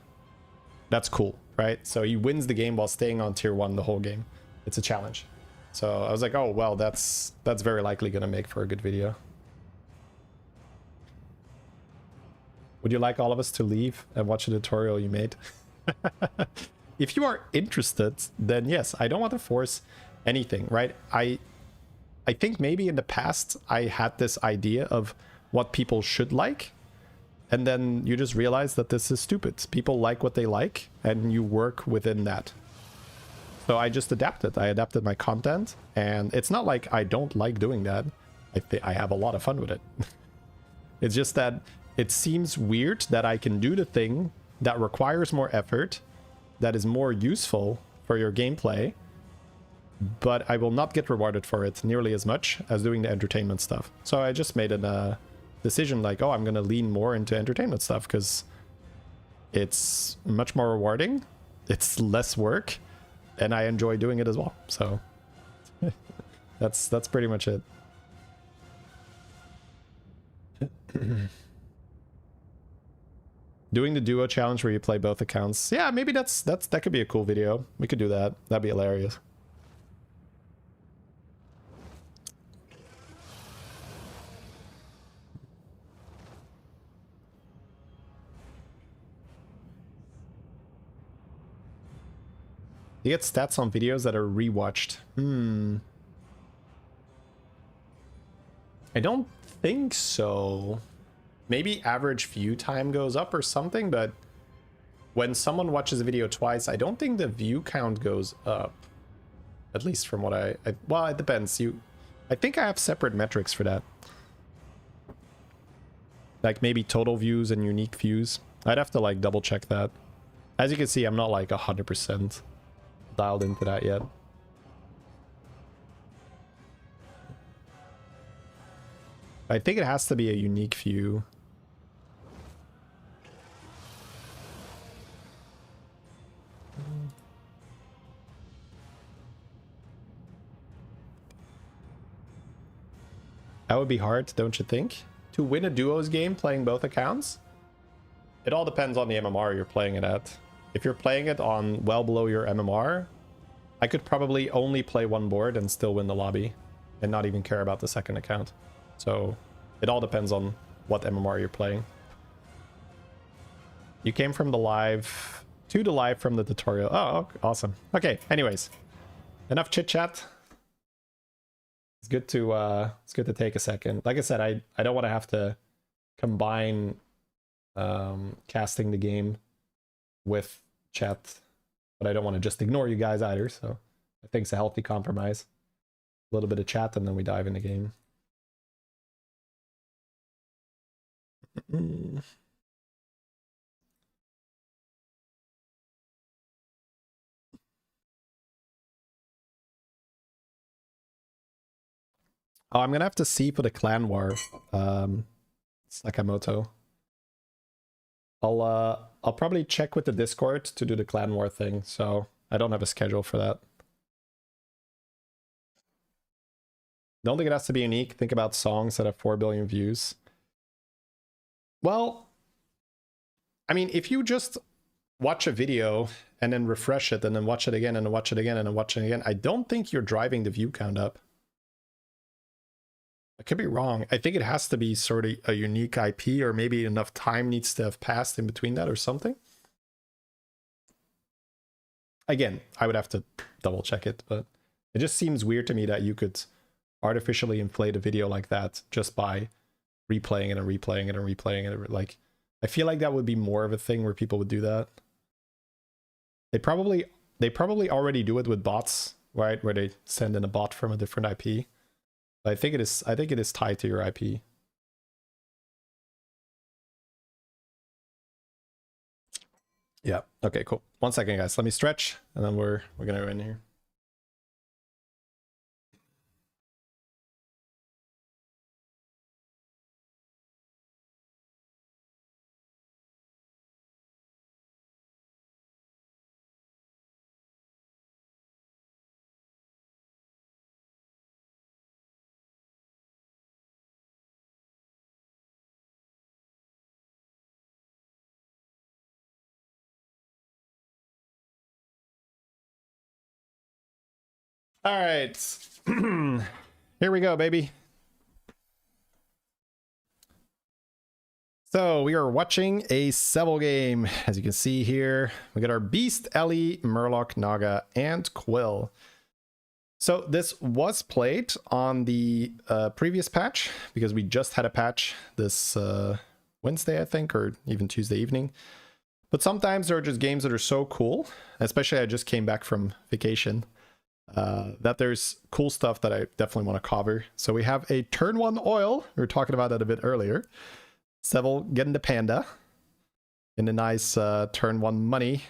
That's cool, right? So he wins the game while staying on tier 1 the whole game. It's a challenge. So I was like, oh, well, that's very likely going to make for a good video. Would you like all of us to leave and watch a tutorial you made? If you are interested, then yes, I don't want to force anything, right? I think maybe in the past I had this idea of what people should like, and then you just realize that this is stupid. People like what they like, and you work within that. So I just adapted. I adapted my content, and it's not like I don't like doing that. I have a lot of fun with it. It's just that it seems weird that I can do the thing that requires more effort, that is more useful for your gameplay, but I will not get rewarded for it nearly as much as doing the entertainment stuff. So I just made a decision like, oh, I'm going to lean more into entertainment stuff because it's much more rewarding, it's less work, and I enjoy doing it as well. So that's pretty much it. Doing the duo challenge where you play both accounts. Yeah, maybe that could be a cool video. We could do that. That'd be hilarious. You get stats on videos that are rewatched. I don't think so. Maybe average view time goes up or something, but when someone watches a video twice, I don't think the view count goes up. At least from what well, it depends. I think I have separate metrics for that. Like maybe total views and unique views. I'd have to like double check that. As you can see, I'm not like 100% dialed into that yet. I think it has to be a unique view. That would be hard, don't you think? To win a duos game playing both accounts? It all depends on the MMR you're playing it at. If you're playing it on well below your MMR, I could probably only play one board and still win the lobby and not even care about the second account. So it all depends on what MMR you're playing. You came from the live to the live from the tutorial. Oh, awesome. Okay, anyways, enough chit chat. It's good to take a second. Like I said, I don't want to have to combine casting the game with chat, but I don't want to just ignore you guys either. So I think it's a healthy compromise. A little bit of chat and then we dive in the game. Oh, I'm gonna have to see for the clan war, Sakamoto. I'll probably check with the Discord to do the clan war thing, so I don't have a schedule for that. Don't think it has to be unique. Think about songs that have 4 billion views. Well, I mean, if you just watch a video and then refresh it and then watch it again and then watch it again and then watch it again, I don't think you're driving the view count up. I could be wrong. I think it has to be sort of a unique IP, or maybe enough time needs to have passed in between that or something. Again, I would have to double check it, but it just seems weird to me that you could artificially inflate a video like that just by replaying it and replaying it and replaying it. Like, I feel like that would be more of a thing where people would do that. They probably already do it with bots, right? Where they send in a bot from a different IP. But I think it is tied to your IP. Yeah. Okay, cool. 1 second, guys. Let me stretch, and then we're gonna go in here. All right. Here we go, baby. So we are watching a Seville game. As you can see here, we got our Beast, Ellie, Murloc, Naga, and Quill. So this was played on the previous patch, because we just had a patch this Wednesday, I think, or even Tuesday evening. But sometimes there are just games that are so cool, especially I just came back from vacation, that there's cool stuff that I definitely want to cover. So we have a turn 1 oil. We were talking about that a bit earlier. Seville getting the panda in a nice turn 1 money.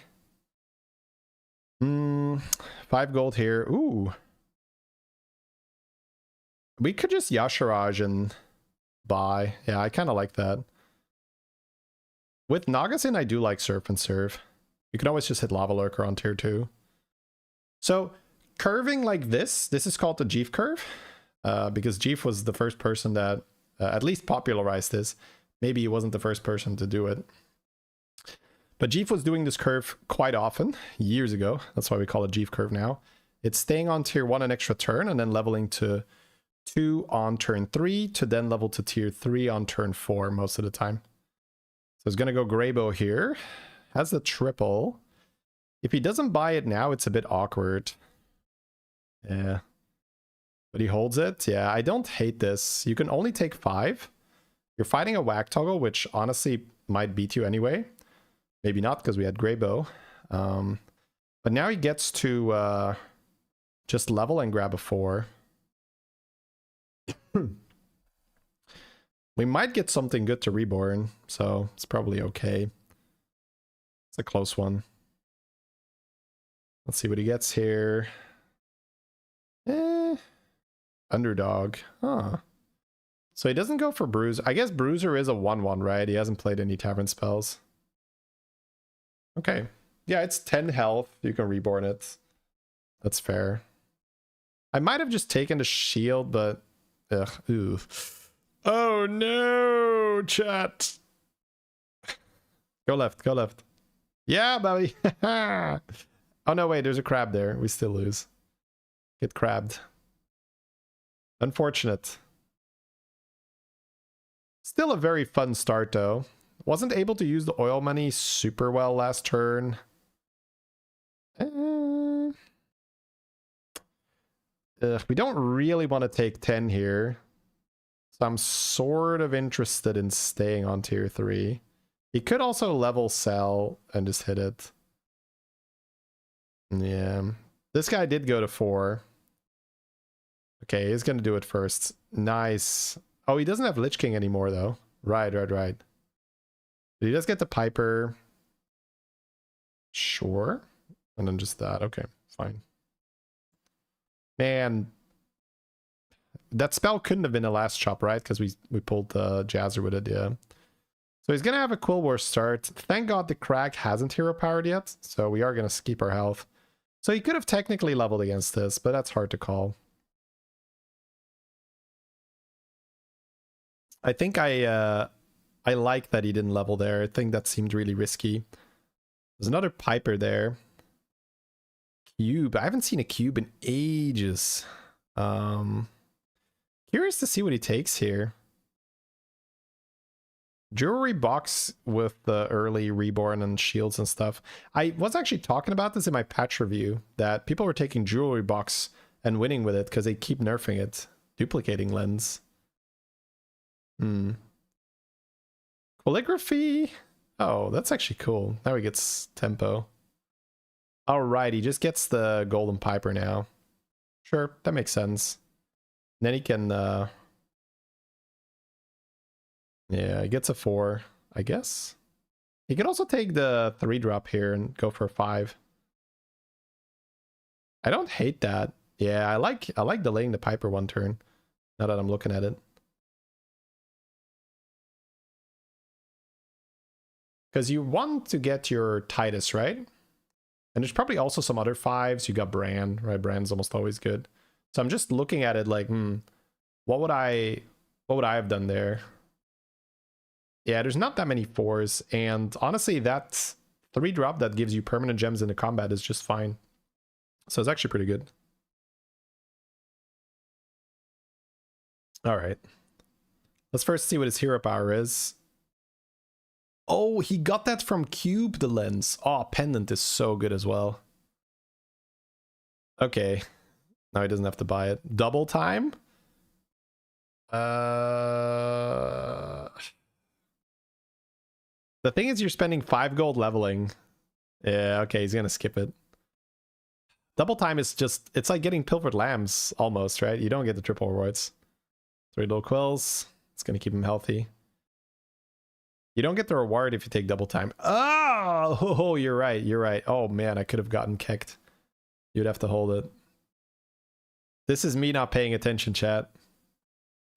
5 gold here. Ooh. We could just Yasharaj and buy. Yeah, I kind of like that. With Nagasin, I do like Surf and Serve. You can always just hit Lava Lurker on tier 2. So curving like this is called the Jeef curve, because Jeef was the first person that at least popularized this. Maybe he wasn't the first person to do it. But Jeef was doing this curve quite often, years ago. That's why we call it Jeef curve now. It's staying on tier 1 an extra turn and then leveling to 2 on turn 3 to then level to tier 3 on turn 4 most of the time. So it's going to go Greybow here. Has the triple. If he doesn't buy it now, it's a bit awkward. Yeah. But he holds it. Yeah, I don't hate this. You can only take 5. You're fighting a whack toggle, which honestly might beat you anyway. Maybe not, because we had Greybow. But now he gets to just level and grab a 4. We might get something good to Reborn, so it's probably okay. It's a close one. Let's see what he gets here. Underdog. Huh. So he doesn't go for Bruiser. I guess Bruiser is a 1/1, right? He hasn't played any Tavern spells. Okay. Yeah, it's 10 health. You can Reborn it. That's fair. I might have just taken the shield, but... Ugh. Ooh. Oh no, chat. Go left, go left. Yeah, Bobby. Oh no, wait, there's a crab there. We still lose. Get crabbed. Unfortunate. Still a very fun start though. Wasn't able to use the oil money super well last turn. We don't really want to take 10 here. So I'm sort of interested in staying on tier 3. He could also level sell and just hit it. Yeah. This guy did go to 4. Okay, he's going to do it first. Nice. Oh, he doesn't have Lich King anymore, though. Right. But he does get the Piper. Sure. And then just that. Okay, fine. Man. That spell couldn't have been a last chop, right? Because we pulled the Jazzer with it, yeah. So he's going to have a Quill War start. Thank God the Crag hasn't hero powered yet. So we are going to keep our health. So he could have technically leveled against this, but that's hard to call. I think I like that he didn't level there. I think that seemed really risky. There's another Piper there. Cube. I haven't seen a cube in ages. Curious to see what he takes here. Jewelry box with the early Reborn and shields and stuff. I was actually talking about this in my patch review, that people were taking jewelry box and winning with it because they keep nerfing it. duplicating lens. Calligraphy. Oh, that's actually cool. Now he gets tempo. Alright, he just gets the Golden Piper now. Sure, that makes sense. Then he can, yeah, he gets a 4, I guess. He could also take the 3-drop here and go for a 5. I don't hate that. Yeah, I like delaying the Piper 1 turn, now that I'm looking at it. Because you want to get your Titus, right? And there's probably also some other 5s. You got Bran, right? Bran's almost always good. So I'm just looking at it like, what would I have done there? Yeah, there's not that many 4s, and honestly, that 3-drop that gives you permanent gems in the combat is just fine. So it's actually pretty good. All right. Let's first see what his hero power is. Oh, he got that from Cube, the lens. Oh, Pendant is so good as well. Okay. Now he doesn't have to buy it. Double time? The thing is, you're spending 5 gold leveling. Yeah, okay, he's gonna skip it. Double time is just, it's like getting Pilfered Lambs almost, right? You don't get the triple rewards. 3 little quills. It's gonna keep him healthy. You don't get the reward if you take double time. Oh, you're right, you're right. Oh man, I could have gotten kicked. You'd have to hold it. This is me not paying attention, chat.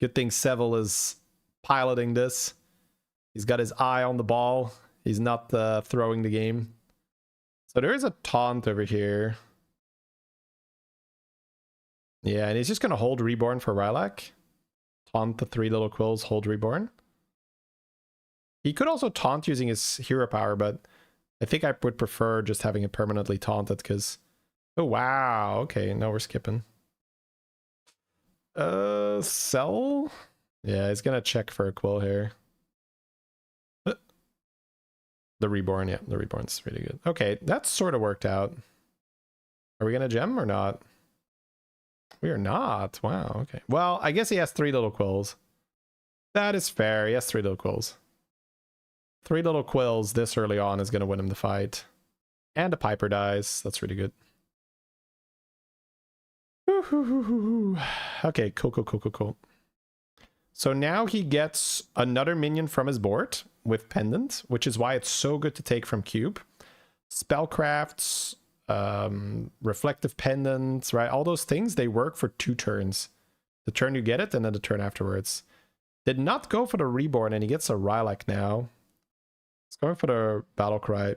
Good thing Seville is piloting this. He's got his eye on the ball. He's not throwing the game. So there is a taunt over here. Yeah, and he's just going to hold Reborn for Rylak. Taunt the 3 little quills, hold Reborn. He could also taunt using his hero power, but I think I would prefer just having it permanently taunted because... Oh, wow. Okay, no, we're skipping. Sell? Yeah, he's going to check for a quill here. The Reborn, yeah, the Reborn's really good. Okay, that's sort of worked out. Are we going to gem or not? We are not. Wow, okay. Well, I guess he has 3 little quills. That is fair. He has 3 little quills. 3 little quills this early on is going to win him the fight. And a Piper dies. That's really good. Okay, cool. So now he gets another minion from his board with Pendant, which is why it's so good to take from Cube. Spellcrafts, Reflective Pendant, right? All those things, they work for 2 turns. The turn you get it, and then the turn afterwards. Did not go for the Reborn, and he gets a Rylak now. He's going for the Battlecry.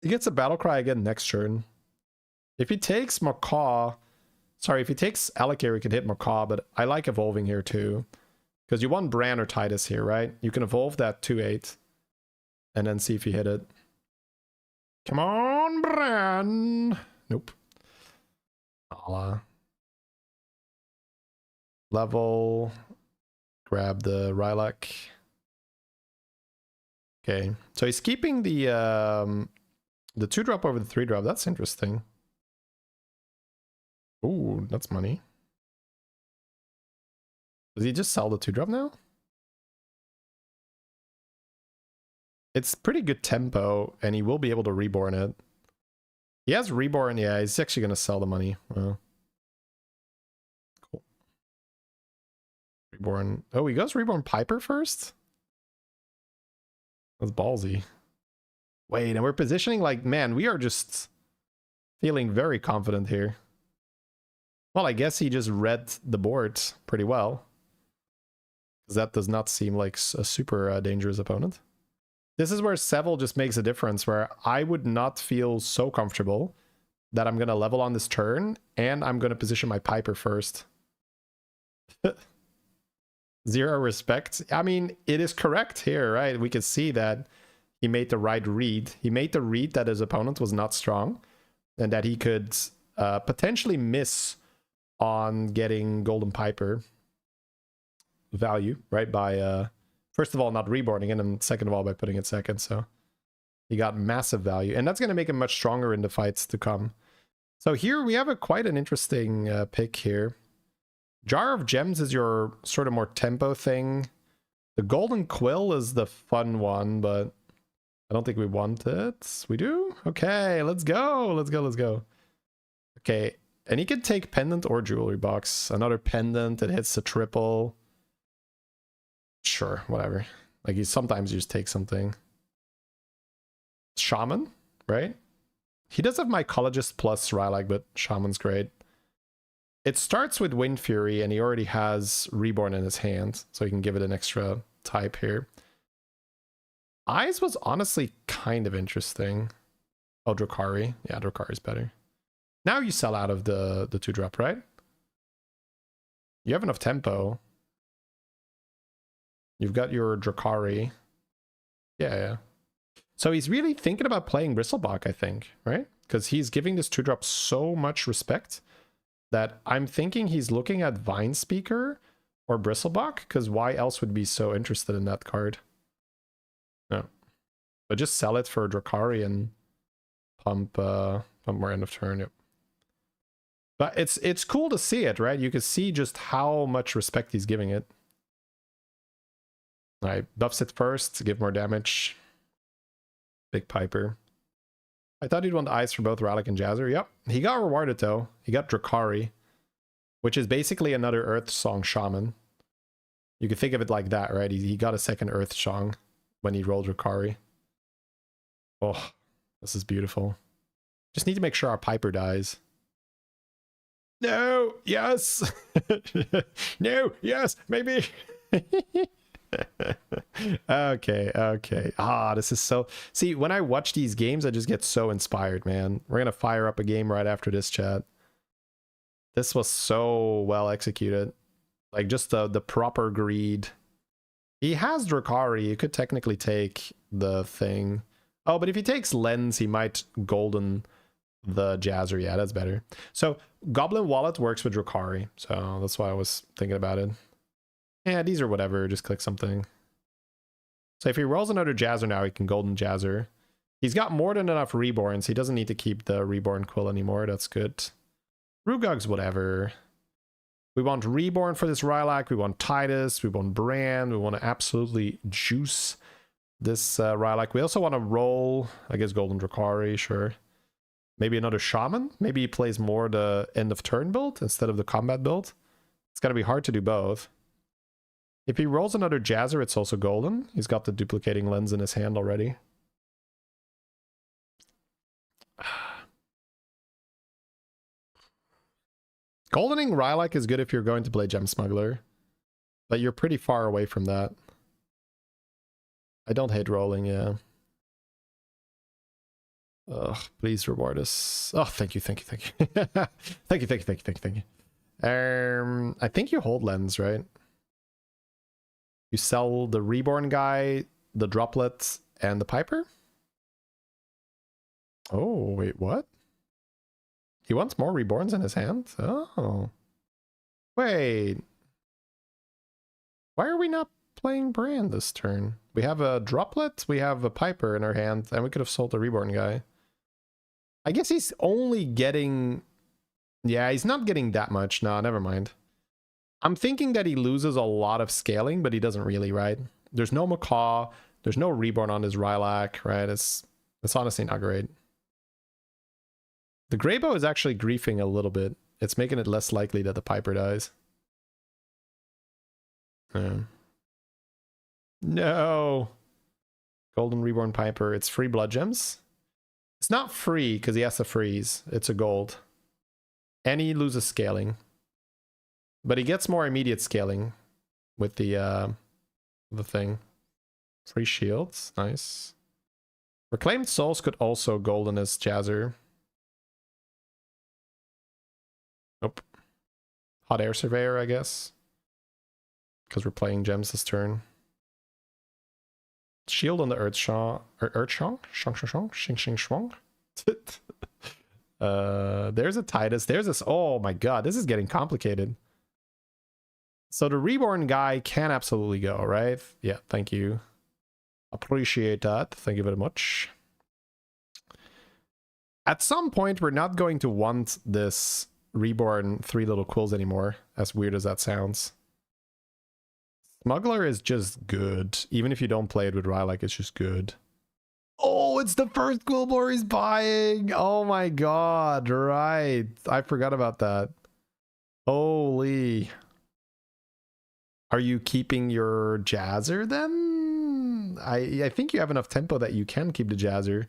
He gets a Battlecry again next turn. If he takes Macaw... Sorry, if he takes Alakir, he can hit Macaw, but I like evolving here too. Because you want Bran or Titus here, right? You can evolve that 2/8 and then see if you hit it. Come on, Bran! Nope. Level. Grab the Rylak. Okay, so he's keeping the 2-drop over the 3-drop. That's interesting. Ooh, that's money. Does he just sell the 2-drop now? It's pretty good tempo, and he will be able to Reborn it. He has Reborn, yeah, he's actually going to sell the money. Well, cool. Reborn. Oh, he goes Reborn Piper first? That's ballsy. Wait, and we're positioning like, man, we are just feeling very confident here. Well, I guess he just read the board pretty well. Because that does not seem like a super dangerous opponent. This is where Seville just makes a difference, where I would not feel so comfortable that I'm going to level on this turn, and I'm going to position my Piper first. 0 respect. I mean, it is correct here, right? We can see that he made the right read. He made the read that his opponent was not strong, and that he could potentially miss on getting Golden Piper value, right? By, first of all, not reborning it, and second of all, by putting it second. So he got massive value, and that's going to make him much stronger in the fights to come. So here we have quite an interesting pick here. Jar of Gems is your sort of more tempo thing. The Golden Quill is the fun one, but I don't think we want it. We do? Okay, let's go. Let's go, let's go. Okay, and he can take Pendant or Jewelry Box. Another Pendant, it hits a triple. Sure, whatever. Like, sometimes you just take something. Shaman, right? He does have Mycologist plus Rylak, but Shaman's great. It starts with Wind Fury, and he already has Reborn in his hand, so he can give it an extra type here. Eyes was honestly kind of interesting. Oh, Drukhari. Yeah, Drukhari's better. Now you sell out of the 2-drop, right? You have enough tempo. You've got your Drukhari. Yeah. So he's really thinking about playing Bristleback, I think, right? Because he's giving this 2-drop so much respect that I'm thinking he's looking at Vine Speaker or Bristleback, because why else would be so interested in that card? No. But just sell it for Drukhari and pump more end of turn. Yep. But it's cool to see it, right? You can see just how much respect he's giving it. Alright, buffs it first to give more damage. Big Piper. I thought he'd want eyes for both Rylak and Jazzer. Yep, he got rewarded though. He got Drukhari, which is basically another Earth Song Shaman. You can think of it like that, right? He got a second Earth Song when he rolled Drukhari. Oh, this is beautiful. Just need to make sure our Piper dies. No, yes. No, yes, maybe. Okay. Ah, this is so... See, when I watch these games, I just get so inspired, man. We're gonna fire up a game right after this, chat. This was so well executed. Like, just the proper greed. He has Drukhari. You could technically take the thing. Oh, but if he takes Lens, he might golden the Jazzer. Yeah, that's better. So, Goblin Wallet works with Drukhari. So, that's why I was thinking about it. Yeah, these are whatever. Just click something. So if he rolls another Jazzer now, he can golden Jazzer. He's got more than enough Reborns. He doesn't need to keep the Reborn Quill anymore. That's good. Rugog's whatever. We want Reborn for this Rylak. We want Titus. We want Brand. We want to absolutely juice this Rylak. We also want to roll, I guess, Golden Drukhari, sure. Maybe another Shaman. Maybe he plays more the end of turn build instead of the combat build. It's going to be hard to do both. If he rolls another Jazzer, it's also golden. He's got the duplicating lens in his hand already. Goldening Rylak is good if you're going to play Gem Smuggler, but you're pretty far away from that. I don't hate rolling, yeah. Ugh, please reward us. Oh, thank you. Thank you. I think you hold lens, right? You sell the Reborn guy, the Droplet, and the Piper? Oh, wait, what? He wants more Reborns in his hand? Oh. Wait. Why are we not playing Brand this turn? We have a Droplet, we have a Piper in our hand, and we could have sold the Reborn guy. I guess he's only getting... Yeah, he's not getting that much. No, never mind. I'm thinking that he loses a lot of scaling, but he doesn't really, right? There's no Macaw, there's no Reborn on his Rylak, right? It's honestly not great. The Greybow is actually griefing a little bit. It's making it less likely that the Piper dies. No! Golden Reborn Piper. It's free blood gems. It's not free because he has to freeze. It's a gold. And he loses scaling. But he gets more immediate scaling with the thing. Free shields. Nice. Reclaimed Souls could also golden as Jazzer. Nope. Hot Air Surveyor, I guess. Because we're playing gems this turn. Shield on the Earthshong. Earthshong? Shing. There's a Titus. There's this. Oh my god, this is getting complicated. So the Reborn guy can absolutely go, right? Yeah, thank you. Appreciate that. Thank you very much. At some point, we're not going to want this Reborn Three Little Quills anymore, as weird as that sounds. Smuggler is just good. Even if you don't play it with Rylak, it's just good. Oh, it's the first Quillbore he's buying! Oh my god, right. I forgot about that. Holy. Are you keeping your Jazzer then? I think you have enough tempo that you can keep the Jazzer.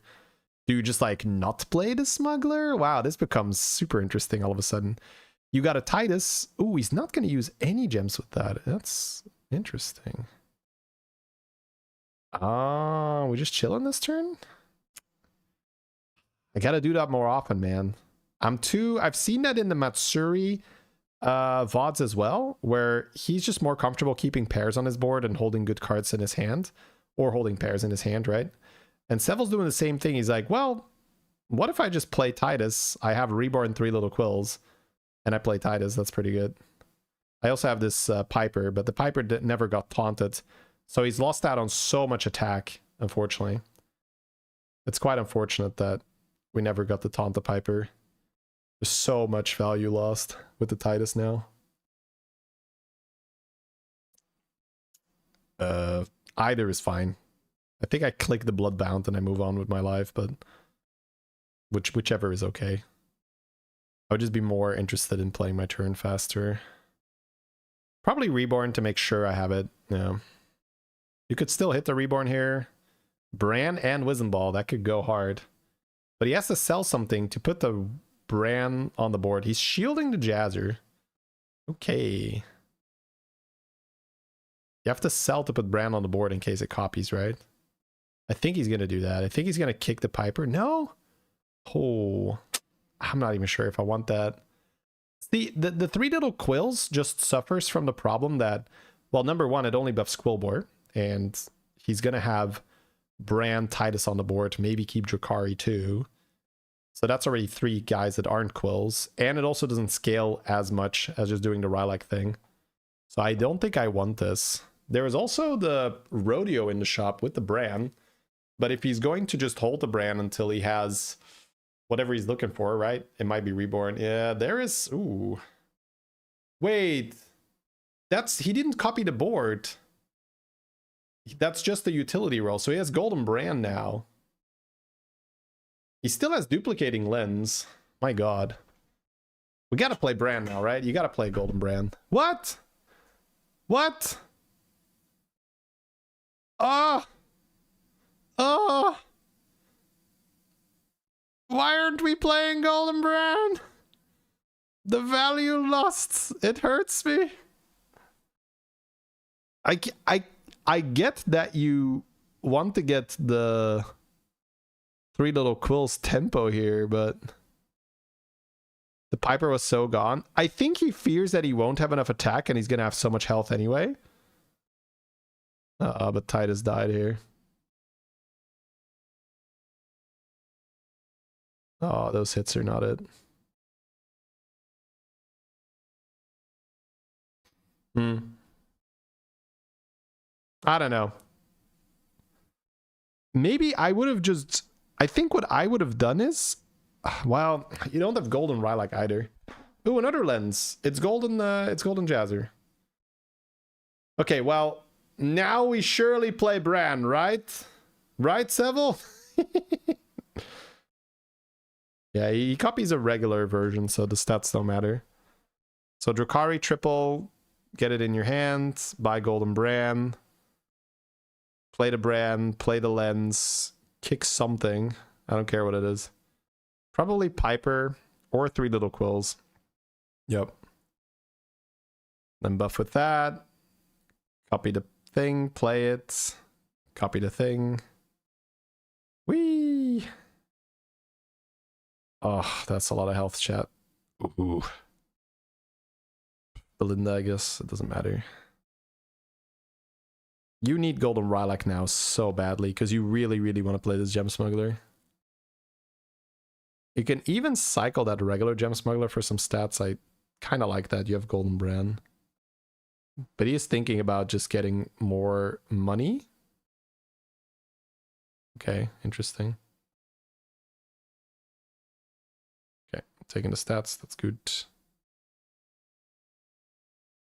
Do you just like not play the Smuggler? Wow, this becomes super interesting all of a sudden. You got a Titus. Ooh, he's not going to use any gems with that. That's interesting. We just chilling this turn? I gotta do that more often, man. I've seen that in the Matsuri VODs as well, where he's just more comfortable keeping pairs on his board and holding good cards in his hand, or holding pairs in his hand, right? And Sevil's doing the same thing. He's like, well, what if I just play Titus? I have Reborn Three Little Quills, and I play Titus. That's pretty good. I also have this Piper, but the Piper never got taunted. So he's lost out on so much attack, unfortunately. It's quite unfortunate that we never got to taunt the Piper. There's so much value lost with the Titus now. Either is fine. I think I click the Bloodbound and I move on with my life, but whichever is okay. I would just be more interested in playing my turn faster. Probably Reborn to make sure I have it. Yeah. You could still hit the Reborn here. Bran and Wisdom Ball, that could go hard. But he has to sell something to put the Bran on the board. He's shielding the Jazzer. Okay. You have to sell to put Bran on the board in case it copies, right? I think he's going to do that. I think he's going to kick the Piper. No? Oh, I'm not even sure if I want that. See, the Three Little Quills just suffers from the problem that, well, number one, it only buffs Quillbore. And he's going to have Bran, Titus on the board, maybe keep Drakari too. So that's already 3 guys that aren't Quills. And it also doesn't scale as much as just doing the Rylak thing. So I don't think I want this. There is also the Rodeo in the shop with the Bran. But if he's going to just hold the Bran until he has whatever he's looking for, right? It might be Reborn. Yeah, there is... Ooh. Wait. He didn't copy the board. That's just the utility roll. So he has Golden Brand now. He still has Duplicating Lens. My god. We gotta play Brand now, right? You gotta play Golden Brand. What? What? Oh! Oh! Why aren't we playing Golden Brand? The value lost. It hurts me. I get that you want to get the Three Little Quills tempo here, but the Piper was so gone. I think he fears that he won't have enough attack and he's going to have so much health anyway. But Titus died here. Oh, those hits are not it. I don't know. Maybe I would have just... I think what I would have done is... Well, you don't have Golden Rylak either. Ooh, another lens. It's Golden Jazzer. Okay, well, now we surely play Bran, right? Right, Seville? Yeah, he copies a regular version, so the stats don't matter. So Drakari triple, get it in your hand, buy Golden Bran. Play the Bran, play the lens, kick something. I don't care what it is. Probably Piper or Three Little Quills. Yep. Then buff with that. Copy the thing, play it. Copy the thing. Whee! Oh, that's a lot of health, chat. Ooh. Belinda, I guess. It doesn't matter. You need Golden Rylak now so badly because you really, really want to play this Gem Smuggler. You can even cycle that regular Gem Smuggler for some stats. I kind of like that. You have Golden Bran. But he is thinking about just getting more money. Okay, interesting. Okay, taking the stats. That's good.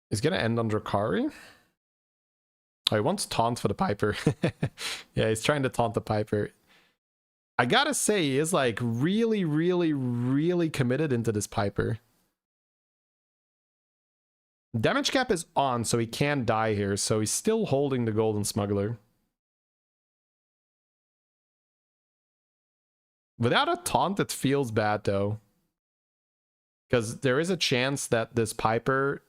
He's gonna end on Drakari. Oh, he wants taunt for the Piper. Yeah, he's trying to taunt the Piper. I gotta say, he is like really, really, really committed into this Piper. Damage cap is on, so he can die here. So he's still holding the Golden Smuggler. Without a taunt, it feels bad though. Because there is a chance that this Piper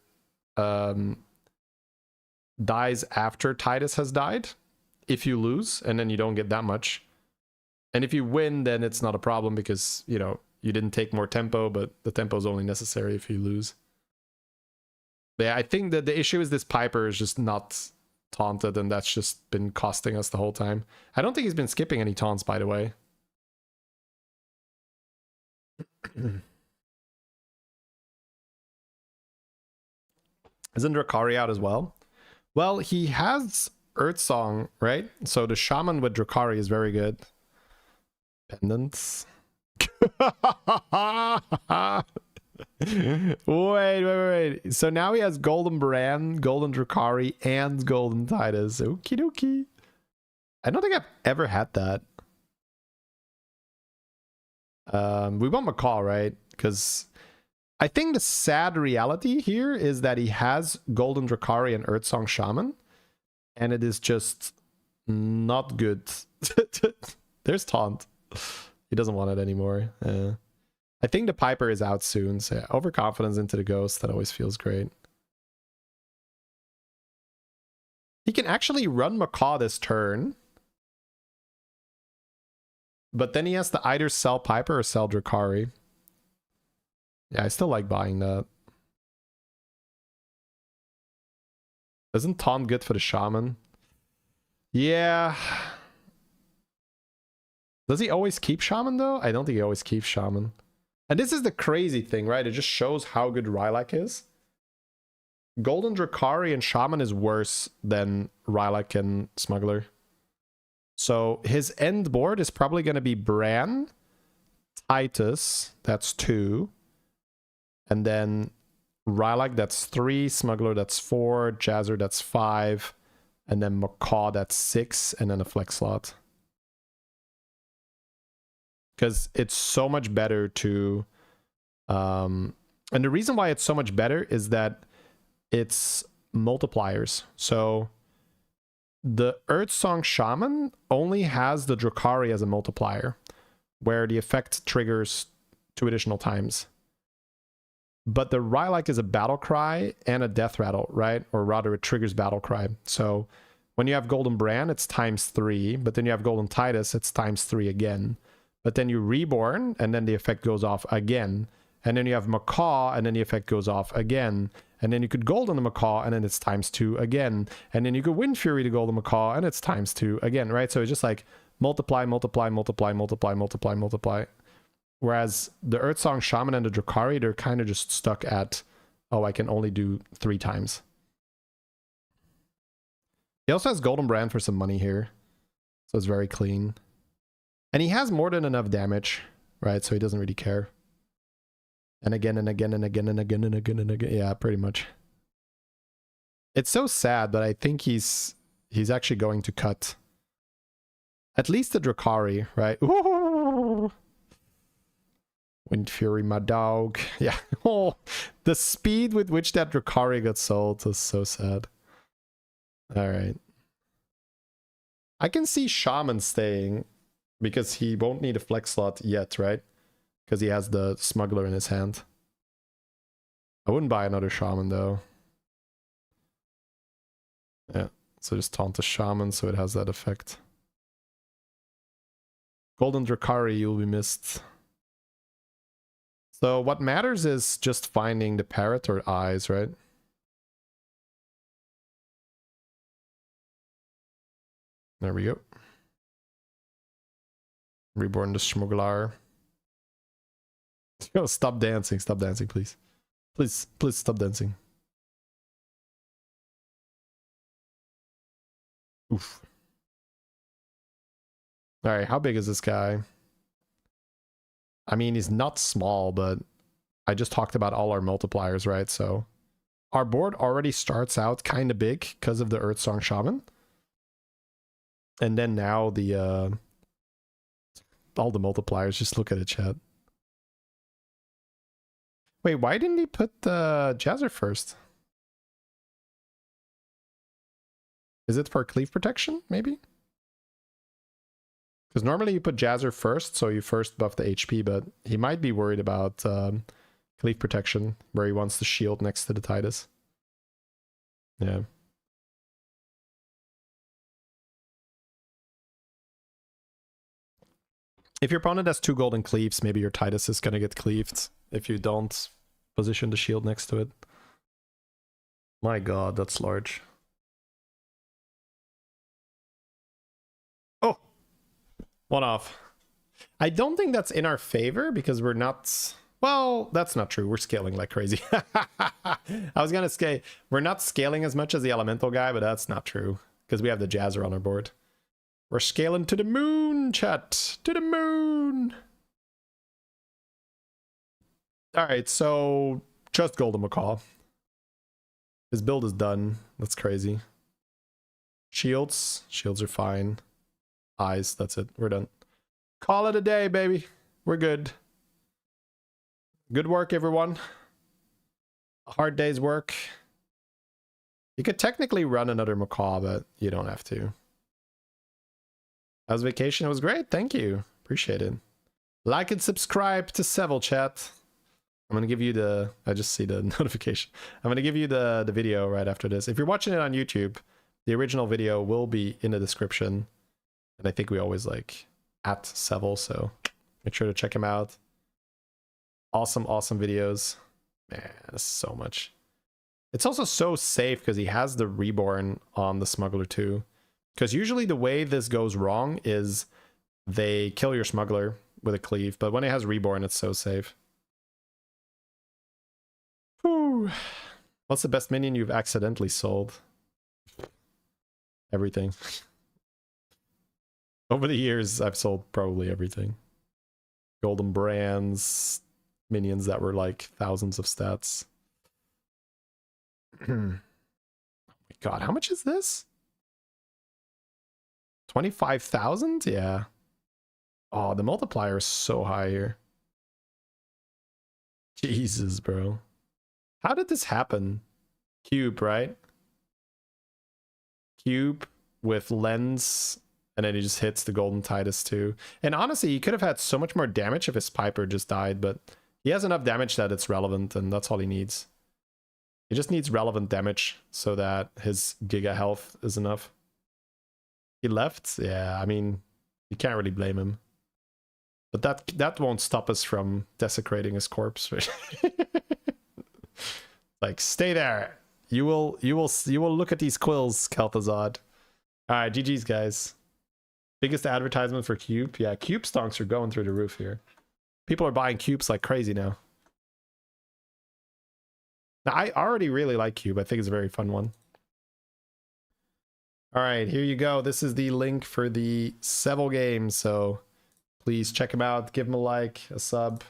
dies after Titus has died. If you lose, and then you don't get that much. And if you win, then it's not a problem because, you know, you didn't take more tempo, but the tempo is only necessary if you lose. But yeah, I think that the issue is this Piper is just not taunted, and that's just been costing us the whole time. I don't think he's been skipping any taunts, by the way. Isn't Drakari out as well? Well, he has Earth Song, right? So the Shaman with Drakari is very good. Pendants. Wait. So now he has Golden Bran, Golden Drakari, and Golden Titus. Okie dokie. I don't think I've ever had that. We want Macaw, right? Because I think the sad reality here is that he has Golden Drakari and Earthsong Shaman, and it is just not good. There's taunt. He doesn't want it anymore. I think the Piper is out soon, so yeah, overconfidence into the Ghost, that always feels great. He can actually run Macaw this turn, but then he has to either sell Piper or sell Drakari. Yeah, I still like buying that. Isn't taunt good for the Shaman? Yeah. Does he always keep Shaman though? I don't think he always keeps Shaman. And this is the crazy thing, right? It just shows how good Rylak is. Golden Drakari and Shaman is worse than Rylak and Smuggler. So his end board is probably going to be Bran, Titus, that's 2. And then Rylak, that's 3. Smuggler, that's 4. Jazzer, that's 5. And then Macaw, that's 6. And then a flex slot. Because it's so much better to... and the reason why it's so much better is that it's multipliers. So the Earthsong Shaman only has the Drakari as a multiplier, where the effect triggers 2 additional times. But the Rylak is a battle cry and a death rattle, right? Or rather, it triggers battle cry. So when you have Golden Bran, it's ×3, but then you have Golden Titus, it's ×3 again. But then you reborn, and then the effect goes off again. And then you have Macaw, and then the effect goes off again. And then you could Golden the Macaw, and then it's ×2 again. And then you could Wind Fury to Golden Macaw, and it's ×2 again, right? So it's just like multiply, multiply, multiply, multiply, multiply, multiply. Whereas the Earthsong Shaman and the Drakari, they're kind of just stuck at, oh, I can only do 3 times. He also has Golden Brand for some money here. So it's very clean. And he has more than enough damage, right? So he doesn't really care. And again, and again, and again, and again, and again, and again. Yeah, pretty much. It's so sad, but I think he's actually going to cut at least the Drakari, right? Ooh! Wind Fury, my dog. Yeah. Oh, the speed with which that Drakari got sold is so sad. All right. I can see Shaman staying because he won't need a flex slot yet, right? Because he has the Smuggler in his hand. I wouldn't buy another Shaman though. Yeah, so just taunt the Shaman so it has that effect. Golden Drakari, you'll be missed. So what matters is just finding the parrot or eyes, right? There we go. Reborn the Smuggler. Yo, stop dancing, please. Please stop dancing. Oof. Alright, how big is this guy? I mean, he's not small, but I just talked about all our multipliers, right? So our board already starts out kind of big because of the Earthsong Shaman. And then now the all the multipliers, just look at it, chat. Wait, why didn't he put the Jazzer first? Is it for cleave protection, maybe? Because normally you put Jazzer first, so you first buff the HP, but he might be worried about cleave protection, where he wants the shield next to the Titus. Yeah. If your opponent has 2 golden cleaves, maybe your Titus is gonna get cleaved if you don't position the shield next to it. My god, that's large. Oh! One off. I don't think that's in our favor because we're not... Well, that's not true. We're scaling like crazy. I was gonna say, we're not scaling as much as the elemental guy, but that's not true because we have the Jazzer on our board. We're scaling to the moon, chat. To the moon. Alright, so just Golden Macaw. His build is done. That's crazy. Shields. Shields are fine. Eyes. That's it. We're done. Call it a day, baby. We're good. Good work, everyone. A hard day's work. You could technically run another Macaw, but you don't have to. How's vacation? It was great. Thank you. Appreciate it. Like and subscribe to Seville, chat. I'm going to give you the... I just see the notification. I'm going to give you the video right after this. If you're watching it on YouTube, the original video will be in the description. And I think we always like at Seville, so make sure to check him out. Awesome, awesome videos. Man, this is so much. It's also so safe because he has the Reborn on the Smuggler too. Because usually the way this goes wrong is they kill your Smuggler with a cleave, but when it has Reborn, it's so safe. Whew. What's the best minion you've accidentally sold? Everything. Over the years, I've sold probably everything. Golden brands, minions that were like thousands of stats. Oh my god, how much is this? 25,000? Yeah. Oh, the multiplier is so high here. Jesus, bro. How did this happen? Cube, right? Cube with lens, and then he just hits the Golden Titus too. And honestly, he could have had so much more damage if his Piper just died, but he has enough damage that it's relevant, and that's all he needs. He just needs relevant damage so that his Giga health is enough. He left? Yeah, I mean, you can't really blame him. But that won't stop us from desecrating his corpse. Like, stay there. You will look at these quills, Kel'Thuzad. Alright, GG's, guys. Biggest advertisement for Cube? Yeah, Cube stonks are going through the roof here. People are buying Cubes like crazy now. Now, I already really like Cube. I think it's a very fun one. Alright, here you go. This is the link for the Seville game, so please check him out. Give him a like, a sub.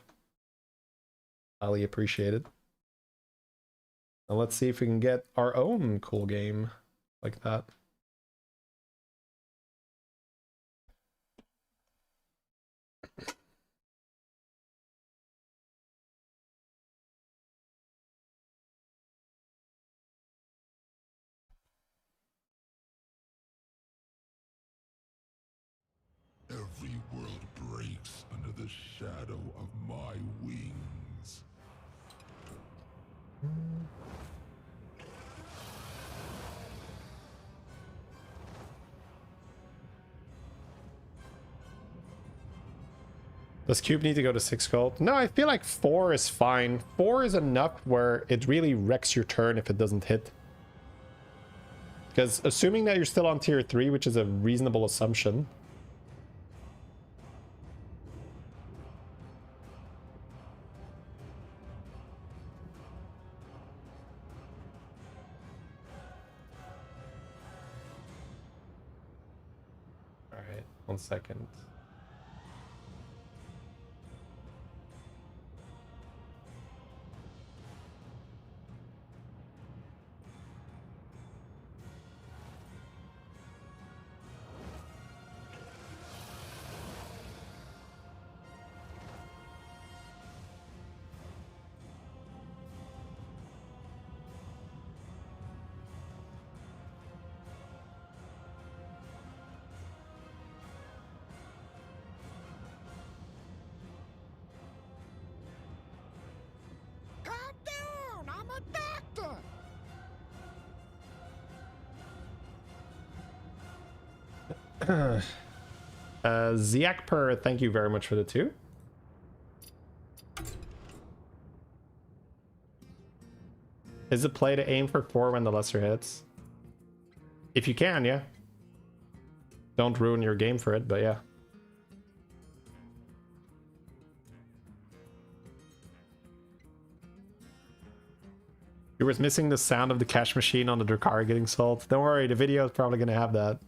Highly appreciate it. Now let's see if we can get our own cool game like that. Every world breaks under the shadow of my wings. Does Cube need to go to 6 gold? No, I feel like 4 is fine. 4 is enough where it really wrecks your turn if it doesn't hit. Because assuming that you're still on tier 3, which is a reasonable assumption. Alright, 1 second. Ziakper, thank you very much for the 2. Is it play to aim for 4 when the lesser hits? If you can, yeah. Don't ruin your game for it, but yeah. You were missing the sound of the cash machine on the Drakari getting sold. Don't worry, the video is probably gonna have that.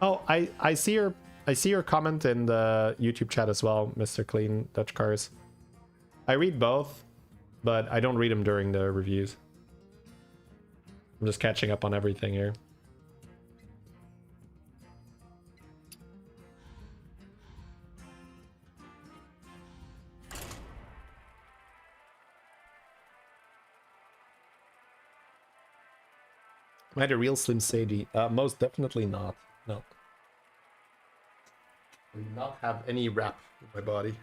Oh, I see your comment in the YouTube chat as well, Mr. Clean Dutch Cars. I read both, but I don't read them during the reviews. I'm just catching up on everything here. Am I the real Slim Sadie? Most definitely not. No. I do not have any rap in my body.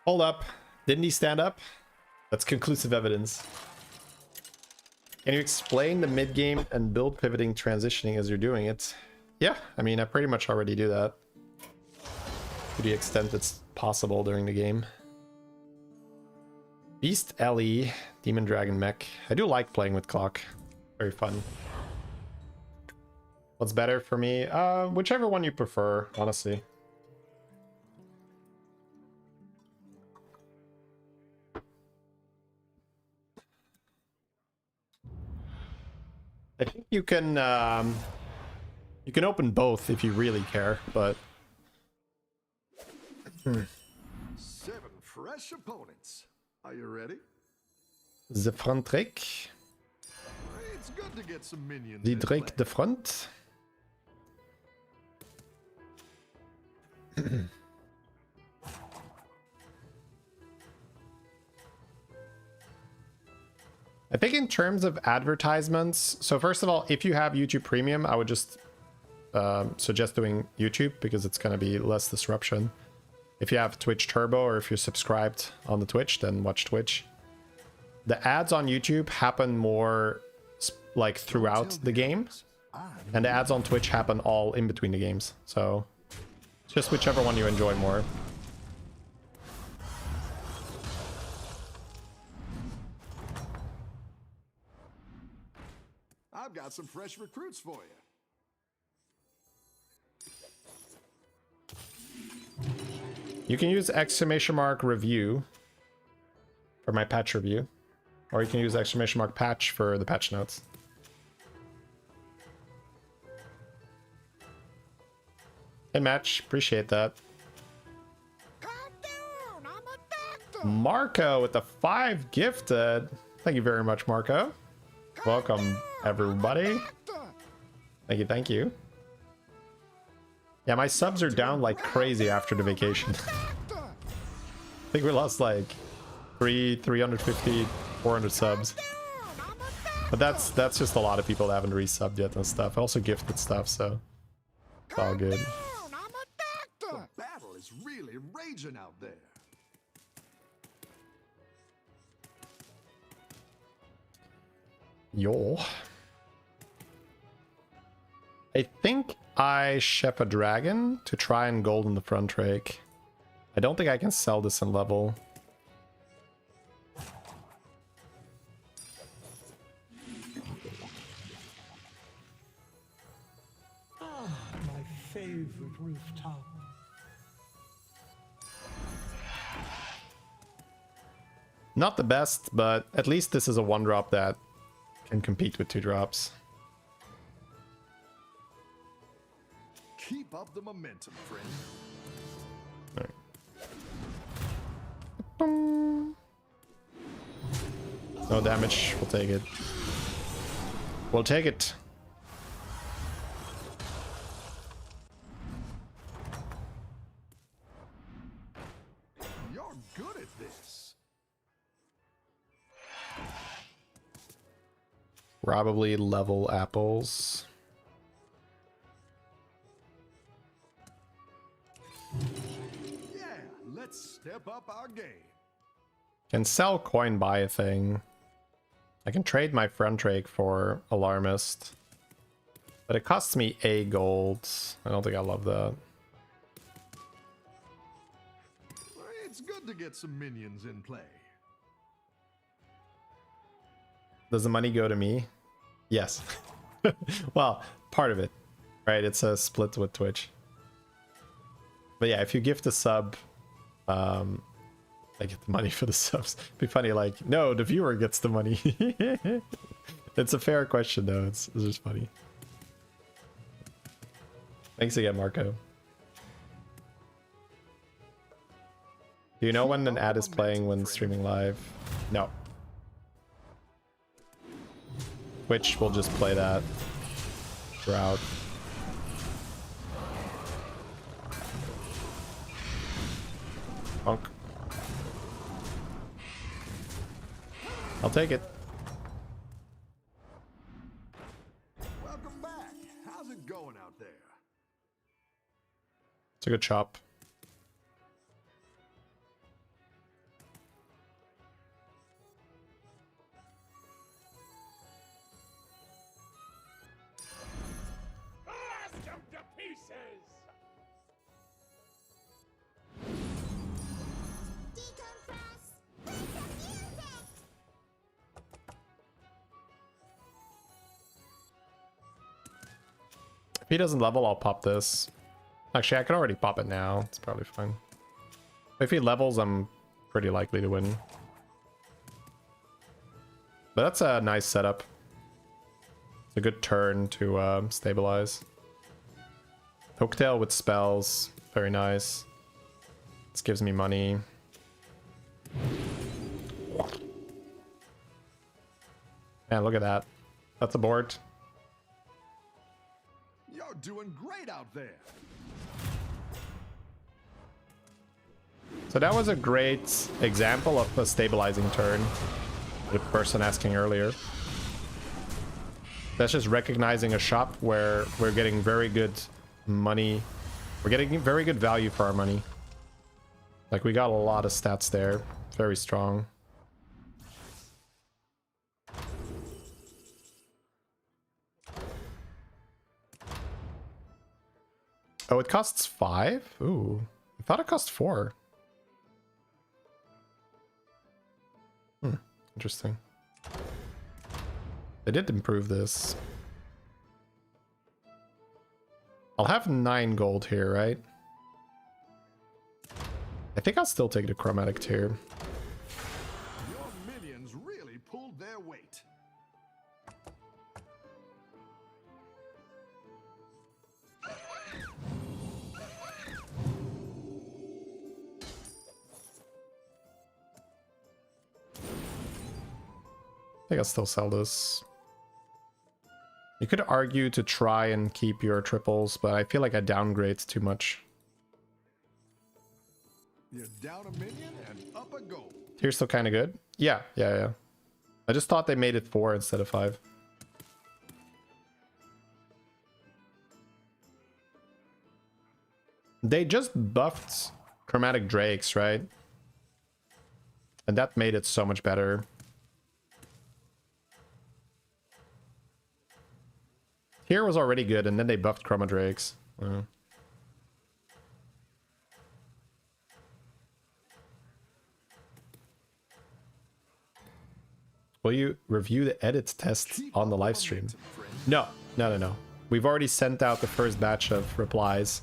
Hold up. Didn't he stand up? That's conclusive evidence. Can you explain the mid-game and build pivoting transitioning as you're doing it? Yeah, I mean, I pretty much already do that. To the extent it's possible during the game. Beast Ellie, Demon Dragon Mech. I do like playing with Clock. Very fun. What's better for me? Whichever one you prefer, honestly. I think you can open both if you really care, but 7 fresh opponents. Are you ready? the front trick, It's good to get some minions. the in trick play. the front. I think in terms of advertisements, so first of all, if you have YouTube Premium, I would just suggest doing YouTube because it's going to be less disruption. If you have Twitch Turbo or if you're subscribed on the Twitch, then watch Twitch. The ads on YouTube happen more like throughout the game, and the ads on Twitch happen all in between the games. So just whichever one you enjoy more. I've got some fresh recruits for you. You can use !review for my patch review, or you can use !patch for the patch notes. Hey Match, appreciate that. Marco with the 5 gifted. Thank you very much, Marco. Welcome, everybody. Thank you, thank you. Yeah, my subs are down like crazy after the vacation. I think we lost like 350, 400 subs. But that's just a lot of people that haven't resubbed yet and stuff. I also gifted stuff, so it's all good. The battle is really raging out there. Yo. I think I ship a dragon to try and gold in the front rake. I don't think I can sell this in level. My favorite rooftop. Not the best, but at least this is a 1-drop that can compete with 2-drops. Keep up the momentum, friend. No damage, we'll take it. We'll take it. You're good at this. Probably level apples. Yeah, let's step up our game. Can sell coin buy a thing. I can trade my front rake for Alarmist. But it costs me a gold. I don't think I love that. It's good to get some minions in play. Does the money go to me? Yes. Well, part of it. Right? It's a split with Twitch. But yeah, if you gift a sub, I get the money for the subs. It'd be funny, like, no, the viewer gets the money. It's a fair question, though. It's just funny. Thanks again, Marco. Do you know when an ad is playing when streaming live? No. Twitch will just play that throughout. Bonk. I'll take it. Welcome back. How's it going out there? It's a good chop. Blast them to pieces! If he doesn't level, I'll pop this. Actually, I can already pop it now. It's probably fine. If he levels, I'm pretty likely to win. But that's a nice setup. It's a good turn to stabilize. Hooktail with spells. Very nice. This gives me money. Man, look at that. That's a board. You're doing great out there. So that was a great example of a stabilizing turn. The person asking earlier. That's just recognizing a shop where we're getting very good money. We're getting very good value for our money. Like, we got a lot of stats there. Very strong. Oh, it costs 5? Ooh. I thought it cost 4. Interesting. They did improve this. I'll have 9 gold here, right? I think I'll still take the chromatic tier. Your minions really pulled their weight. I think I'll still sell this. You could argue to try and keep your triples, but I feel like I downgrade too much. You're down a minion and up a goal. Tier's still kind of good. Yeah. I just thought they made it 4 instead of 5. They just buffed chromatic drakes, right? And that made it so much better. Here was already good, and then they buffed chroma drakes. Will you review the edit test on the live stream? No. We've already sent out the first batch of replies.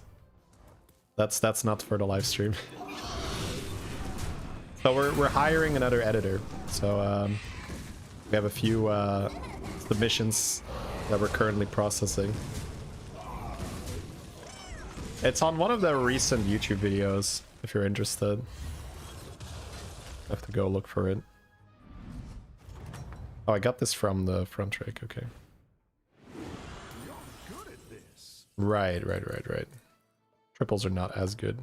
That's not for the live stream. So we're hiring another editor. So we have a few submissions that we're currently processing. It's on one of the recent YouTube videos, if you're interested. I have to go look for it. Oh, I got this from the front rake, okay. You're good at this. Right. Triples are not as good.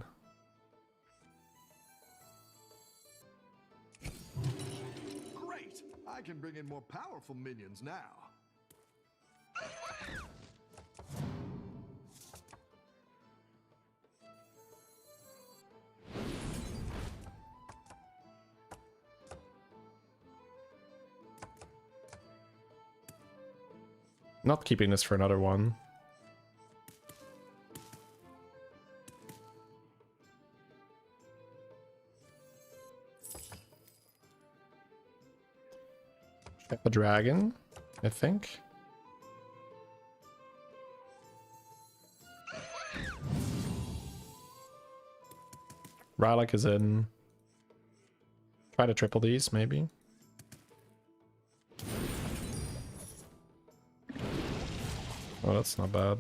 Great! I can bring in more powerful minions now. Not keeping this for another one. Check the dragon, I think. Rarran is in. Try to triple these, maybe. Oh, that's not bad.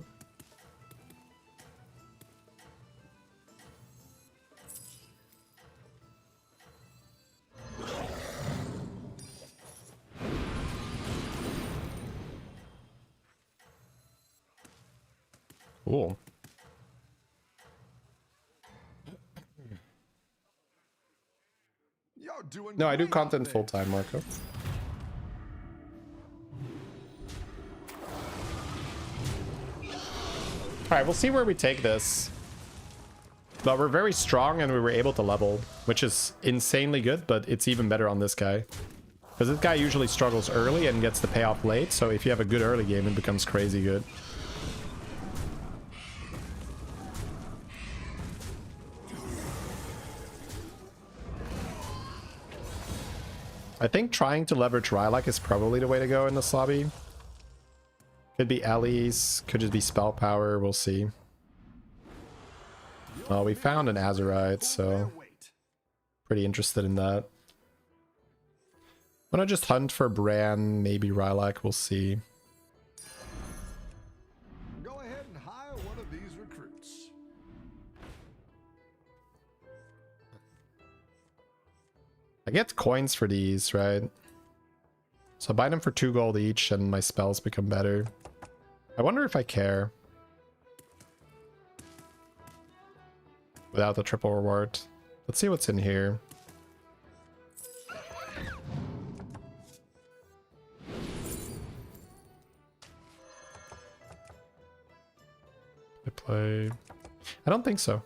Cool. You're doing No, I do great content out full there. time, Marco. Alright, we'll see where we take this. But we're very strong and we were able to level, which is insanely good, but it's even better on this guy. Because this guy usually struggles early and gets the payoff late, so if you have a good early game, it becomes crazy good. I think trying to leverage Rarran is probably the way to go in this lobby. Could be Ellie's, could just be spell power, we'll see. Well, we found an Azurite, so pretty interested in that. I'm gonna just hunt for Bran, maybe Rarran, we'll see. Go ahead and hire one of these recruits. I get coins for these, right? So I buy them for 2 gold each and my spells become better. I wonder if I care. Without the triple reward. Let's see what's in here. I play... I don't think so.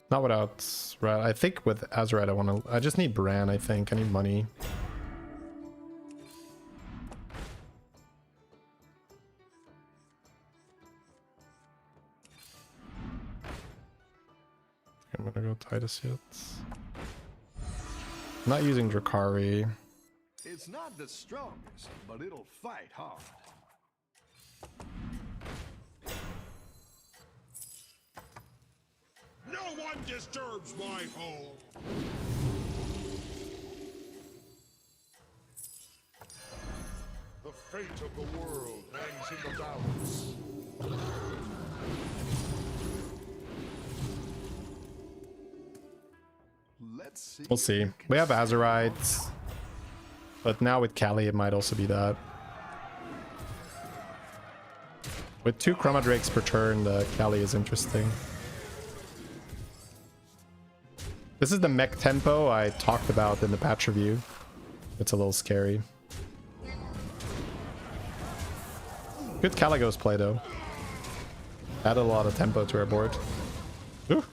Not without Rarran. I think with Azurite I just need Bran, I think. I need money. I'm gonna go Titus yet. I'm not using Drakari. It's not the strongest, but it'll fight hard. No one disturbs my home. The fate of the world hangs in the balance. Let's see. We'll see. We have Azurites. But now with Kali, it might also be that. With 2 Chroma Drakes per turn, the Kali is interesting. This is the mech tempo I talked about in the patch review. It's a little scary. Good Caligos play though. Added a lot of tempo to our board. Ooh.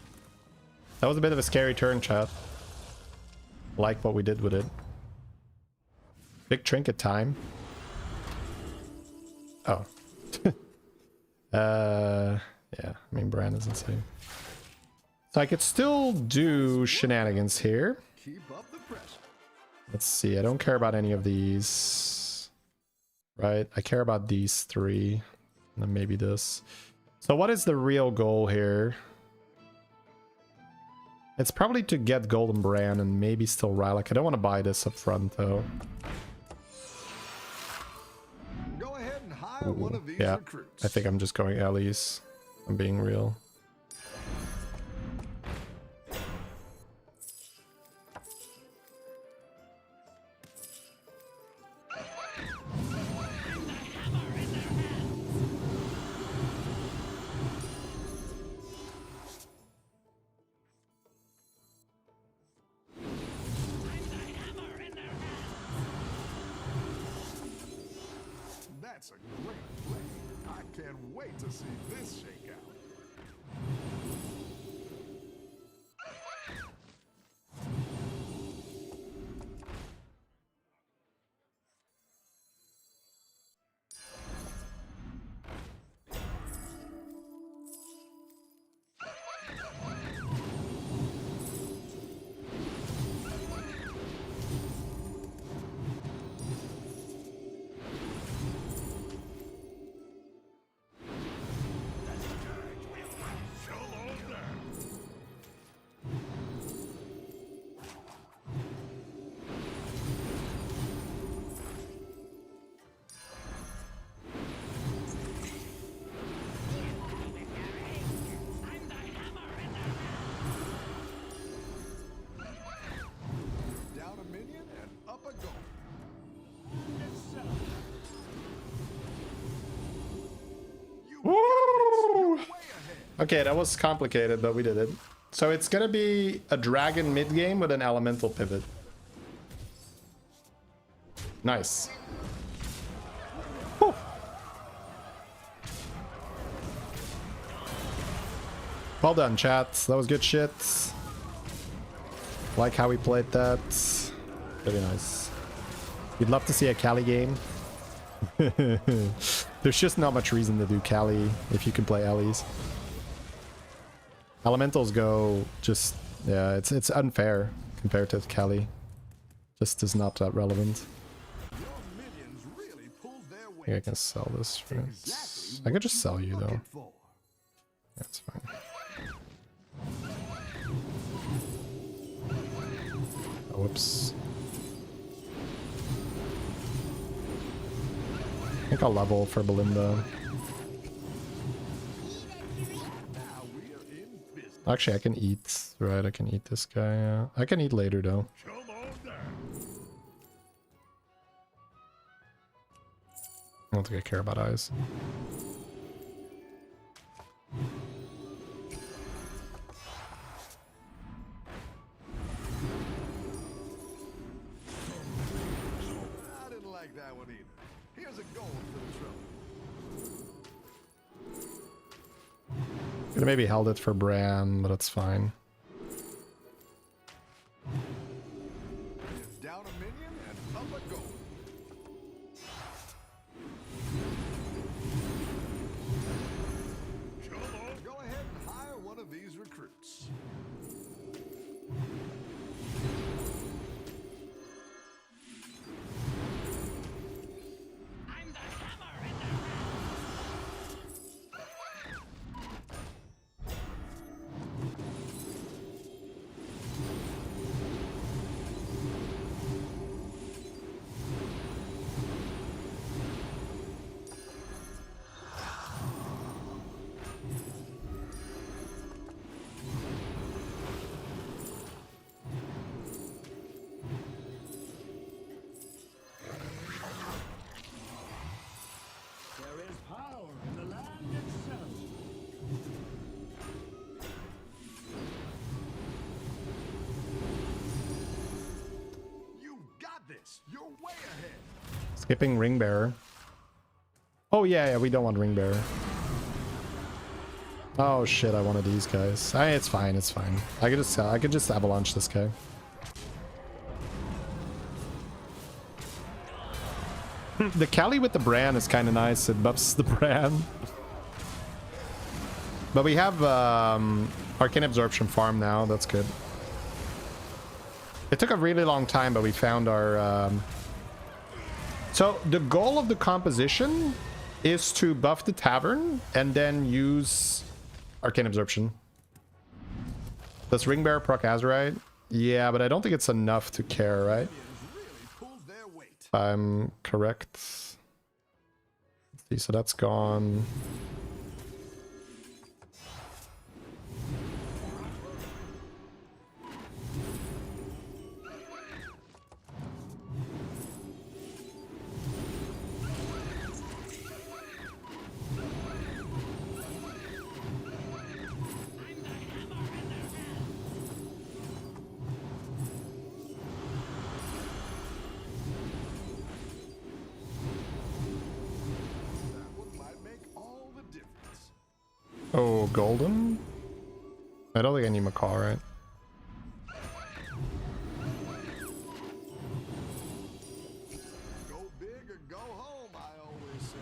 That was a bit of a scary turn, chat. Like what we did with it. Big trinket time. Oh. Yeah, I mean Bran is insane. So I could still do shenanigans here. Keep up the pressure. Let's see, I don't care about any of these. Right, I care about these 3. And then maybe this. So what is the real goal here? It's probably to get Golden Brand and maybe still Rylak. I don't want to buy this up front though. Go ahead and hire one of these Yeah, recruits. I think I'm just going Ellie's. I'm being real. That's a great play. I can't wait to see this shake out. Down a minion and up a goal. You got this. You're way ahead. Okay, that was complicated, but we did it. So it's gonna be a dragon mid game with an elemental pivot. Nice. Whew. Well done, chat. That was good shit. Like how we played that. Very nice. We'd love to see a Kali game. There's just not much reason to do Kali if you can play Ellie's. Elementals go just, yeah, it's unfair compared to Kali. Just is not that relevant. Your minions really pulled their I think weight. I can sell this for it. Exactly I could just sell what you we're though. looking for. That's fine. Oh, whoops. I think I'll level for Belinda. Now we're in business. Actually, I can eat. Right, I can eat this guy. Yeah. I can eat later though. Come on down. I don't think I care about eyes. I didn't like that one either. Here's a goal for the trouble. Could have maybe held it for Bran, but that's fine. It's down a minion and up a goal. Go ahead and hire one of these recruits. There is power in the land itself. You got this. You're way ahead. Skipping Ring Bearer. Oh yeah, we don't want Ring Bearer. Oh shit, I wanted these guys. It's fine, it's fine. I could just avalanche this guy. The Kali with the Bran is kind of nice. It buffs the Bran. But we have Arcane Absorption farm now. That's good. It took a really long time, but we found our... So the goal of the composition is to buff the Tavern and then use Arcane Absorption. Does Ring Bearer proc Azurite? Yeah, but I don't think it's enough to care, right? Really pulled their weight. If I'm correct. Let's see, so that's gone. That one might make all the difference. Oh, golden? I don't think I need Macaw, right? Go big or go home, I always say.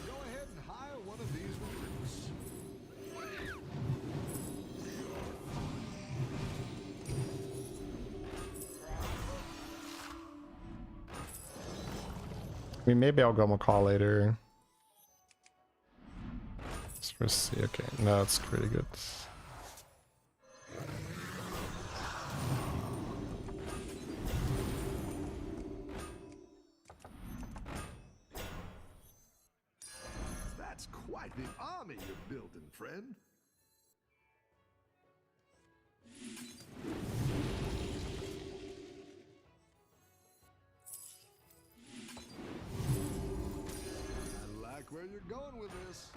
Go ahead and hire one of these recruits. I mean, maybe I'll go Macaw later. Let's first see. Okay, no, it's pretty good. That's quite the army you're building, friend. I like where you're going with this.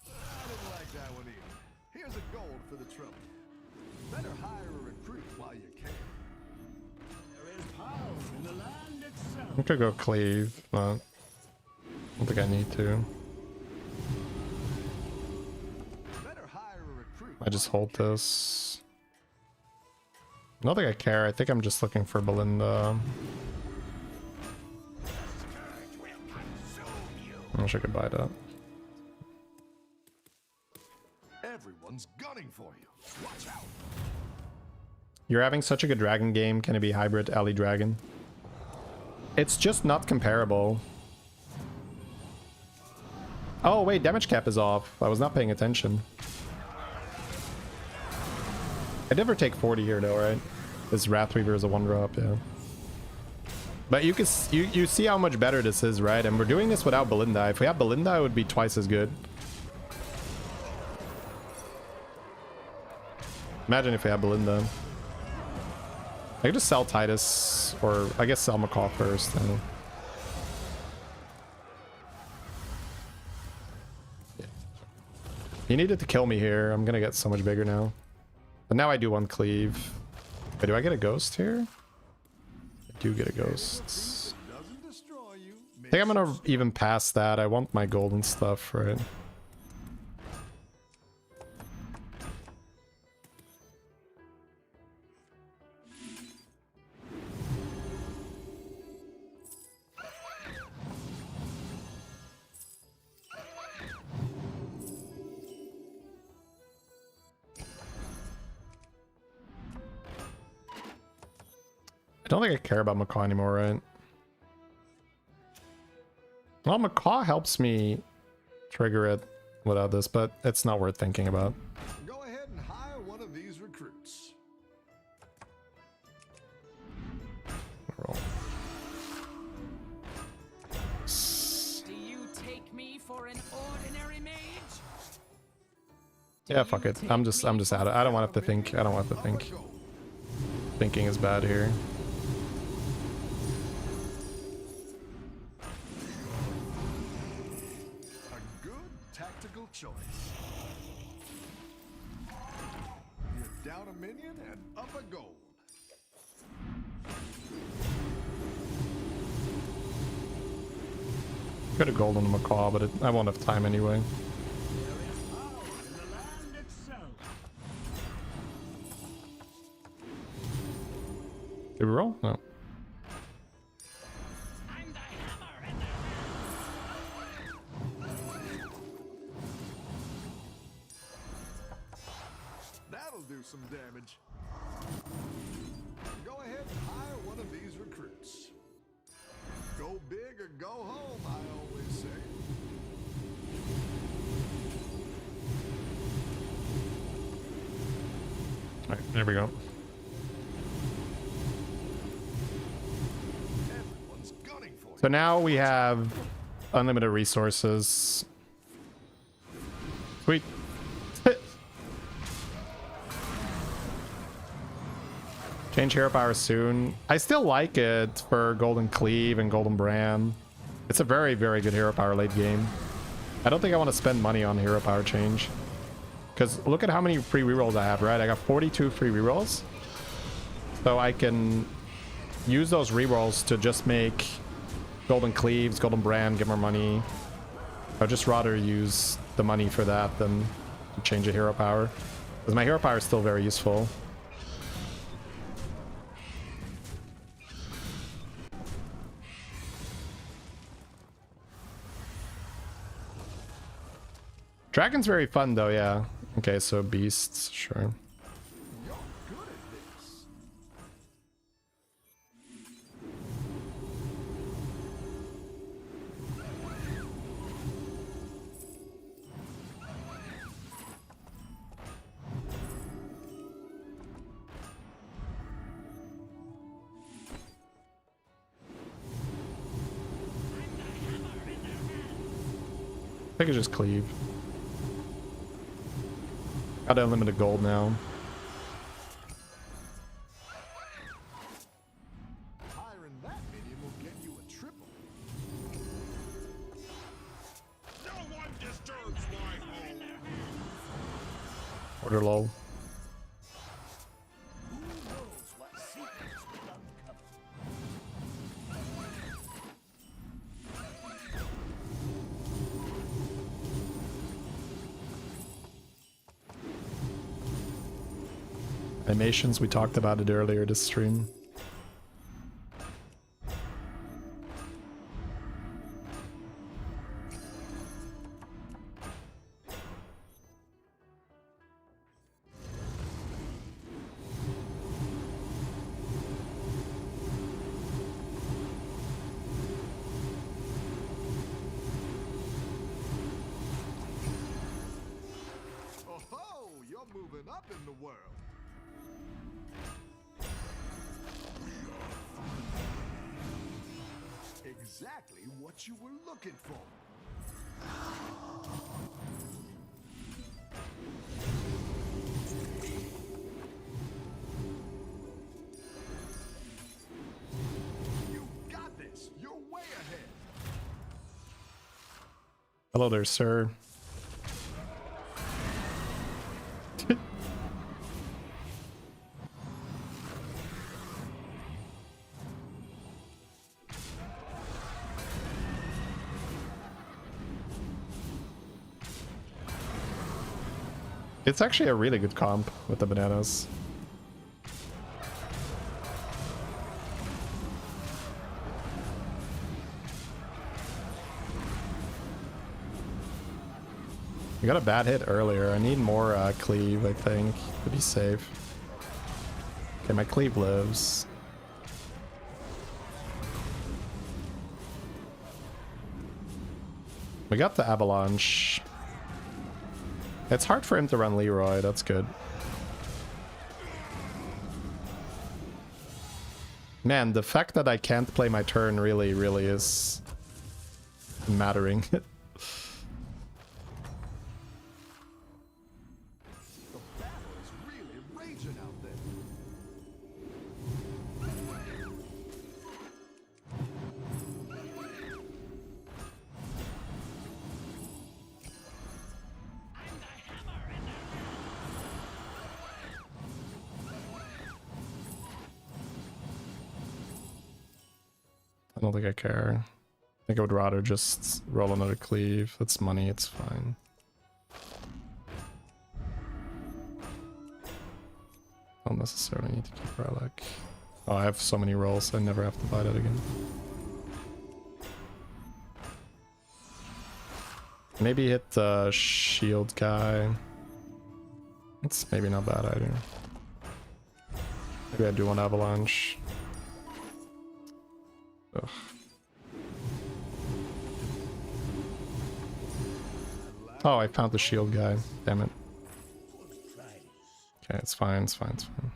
I didn't like that one either. Here's a gold for the trouble. Better hire a recruit while you can. There is power in the land itself. I could go cleave, but I don't think I need to. Better hire a recruit. I just hold this. I don't think I care. I think I'm just looking for Belinda. I wish I could buy that. Everyone's gunning for you. Watch out. You're having such a good dragon game. Can it be hybrid Alley Dragon? It's just not comparable. Oh wait, damage cap is off. I was not paying attention. I never take 40 here though, right? This Wrathweaver is a 1-drop, yeah. But you can you see how much better this is, right? And we're doing this without Belinda. If we had Belinda, it would be twice as good. Imagine if we had Belinda. I could just sell Titus, or I guess sell Macaw first. And... yeah. He needed to kill me here. I'm gonna get so much bigger now. But now I do want cleave. Wait, do I get a ghost here? I do get a ghost. Doesn't destroy you. I think I'm gonna even pass that. I want my golden stuff, right? I don't think I care about Macaw anymore, right? Well, Macaw helps me trigger it without this, but it's not worth thinking about. Go ahead and hire one of these recruits. Roll. Do you take me for an ordinary mage? Yeah, fuck it. I'm just out of. I don't want to have to think. I don't want to think. Thinking is bad here. A good tactical choice. You're down a minion and up a gold. Could have gold on the Macaw, but I won't have time anyway. There is power in the land itself. Did we roll? No. I'm the hammer and That'll do some damage. Go ahead and hire one of these recruits. Go big or go home, I always say. There we go. Everyone's gunning for you. So now we have unlimited resources. Sweet. Change hero power soon. I still like it for Golden Cleave and Golden Brand. It's a very, very good hero power late game. I don't think I want to spend money on hero power change. Because look at how many free rerolls I have, right? I got 42 free rerolls. So I can use those rerolls to just make Golden Cleaves, Golden Brand, get more money. I'd just rather use the money for that than to change a hero power. Because my hero power is still very useful. Dragon's very fun though, yeah. Okay, so beasts, sure. You're good at this. I could just cleave. Got unlimited gold now. Hiring that minion will get you a triple. No one disturbs my home. Order lol. Who knows what secrets will uncover? Animations, we talked about it earlier this stream. Oh, you're moving up in the world. Exactly what you were looking for. You got this. You're way ahead. Hello there, sir. It's actually a really good comp with the bananas. We got a bad hit earlier. I need more cleave, I think, to be safe. Okay, my cleave lives. We got the avalanche. It's hard for him to run Leroy, that's good. Man, the fact that I can't play my turn really is mattering. The battle is really raging out there. I don't think I care. I think I would rather just roll another cleave. It's money, it's fine. Don't necessarily need to keep relic. Oh, I have so many rolls, I never have to buy that again. Maybe hit the shield guy. It's maybe not bad either. Maybe I do want avalanche. Ugh. Oh, I found the shield guy. Damn it. Okay, it's fine, it's fine, it's fine.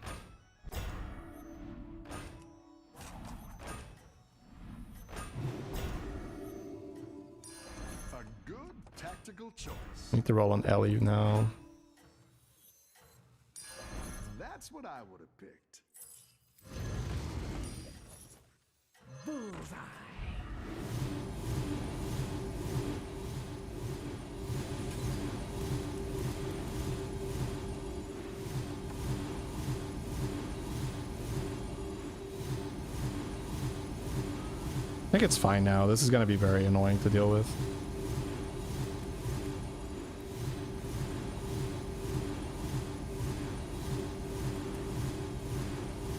A good tactical choice. Need to roll on LU now. That's what I would have picked. Bullseye. I think it's fine now. This is going to be very annoying to deal with.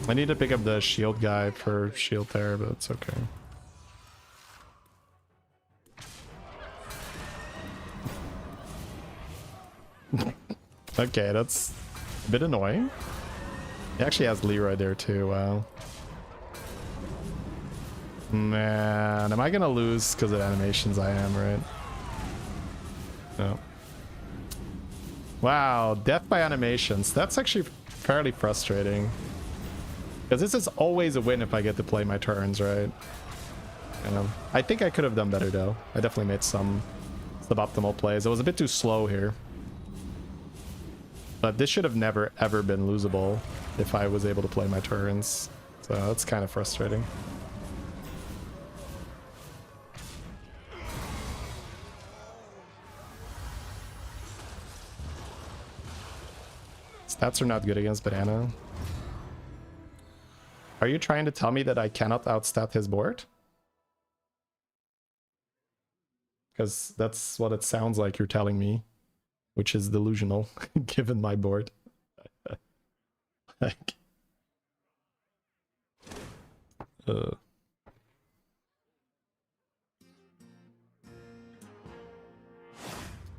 I need to pick up the shield guy for shield there, but it's okay. Okay, that's a bit annoying. He actually has Leroy there too, wow. Man, am I gonna lose because of animations? I am, right? No. Wow, death by animations. That's actually fairly frustrating. Because this is always a win if I get to play my turns, right? I think I could have done better though. I definitely made some suboptimal plays. It was a bit too slow here. But this should have never ever been losable if I was able to play my turns. So that's kind of frustrating. Stats are not good against Banana. Are you trying to tell me that I cannot outstat his board? Because that's what it sounds like you're telling me, which is delusional, given my board. Like,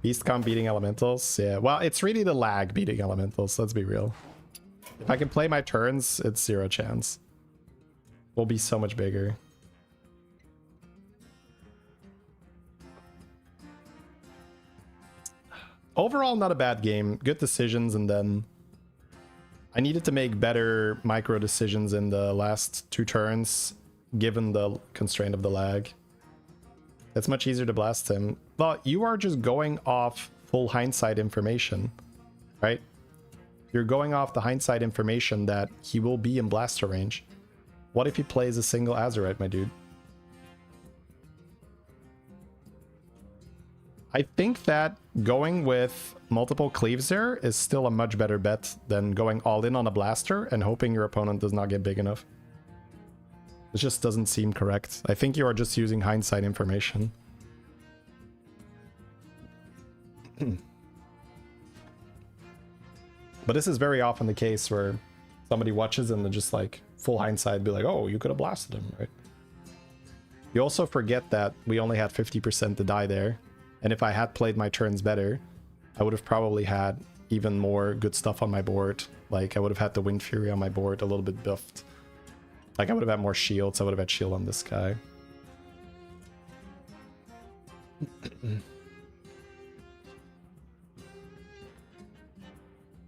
Beastcom beating elementals? Yeah, well, it's really the lag beating elementals, let's be real. If I can play my turns, it's 0 chance. We'll be so much bigger. Overall, not a bad game. Good decisions, and then I needed to make better micro decisions in the last 2 turns, given the constraint of the lag. It's much easier to blast him. But you are just going off full hindsight information, right? You're going off the hindsight information that he will be in blaster range. What if he plays a single Azurite, my dude? I think that going with multiple cleaves there is still a much better bet than going all in on a blaster and hoping your opponent does not get big enough. It just doesn't seem correct. I think you are just using hindsight information. But this is very often the case where somebody watches and they're just like, full hindsight, be like, oh, you could have blasted him, right? You also forget that we only had 50% to die there. And if I had played my turns better, I would have probably had even more good stuff on my board. Like, I would have had the Winged Fury on my board a little bit buffed. Like, I would have had more shields. I would have had shield on this guy.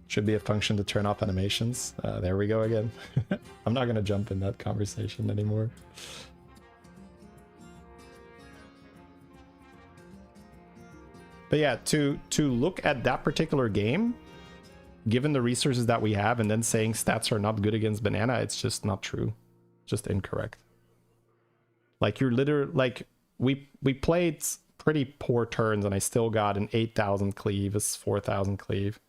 Should be a function to turn off animations. There we go again. I'm not going to jump in that conversation anymore. But yeah, to look at that particular game, given the resources that we have, and then saying stats are not good against Banana, it's just not true. Just incorrect. Like, you're literally, like, we played pretty poor turns and I still got an 8,000 cleave, it's 4,000 cleave.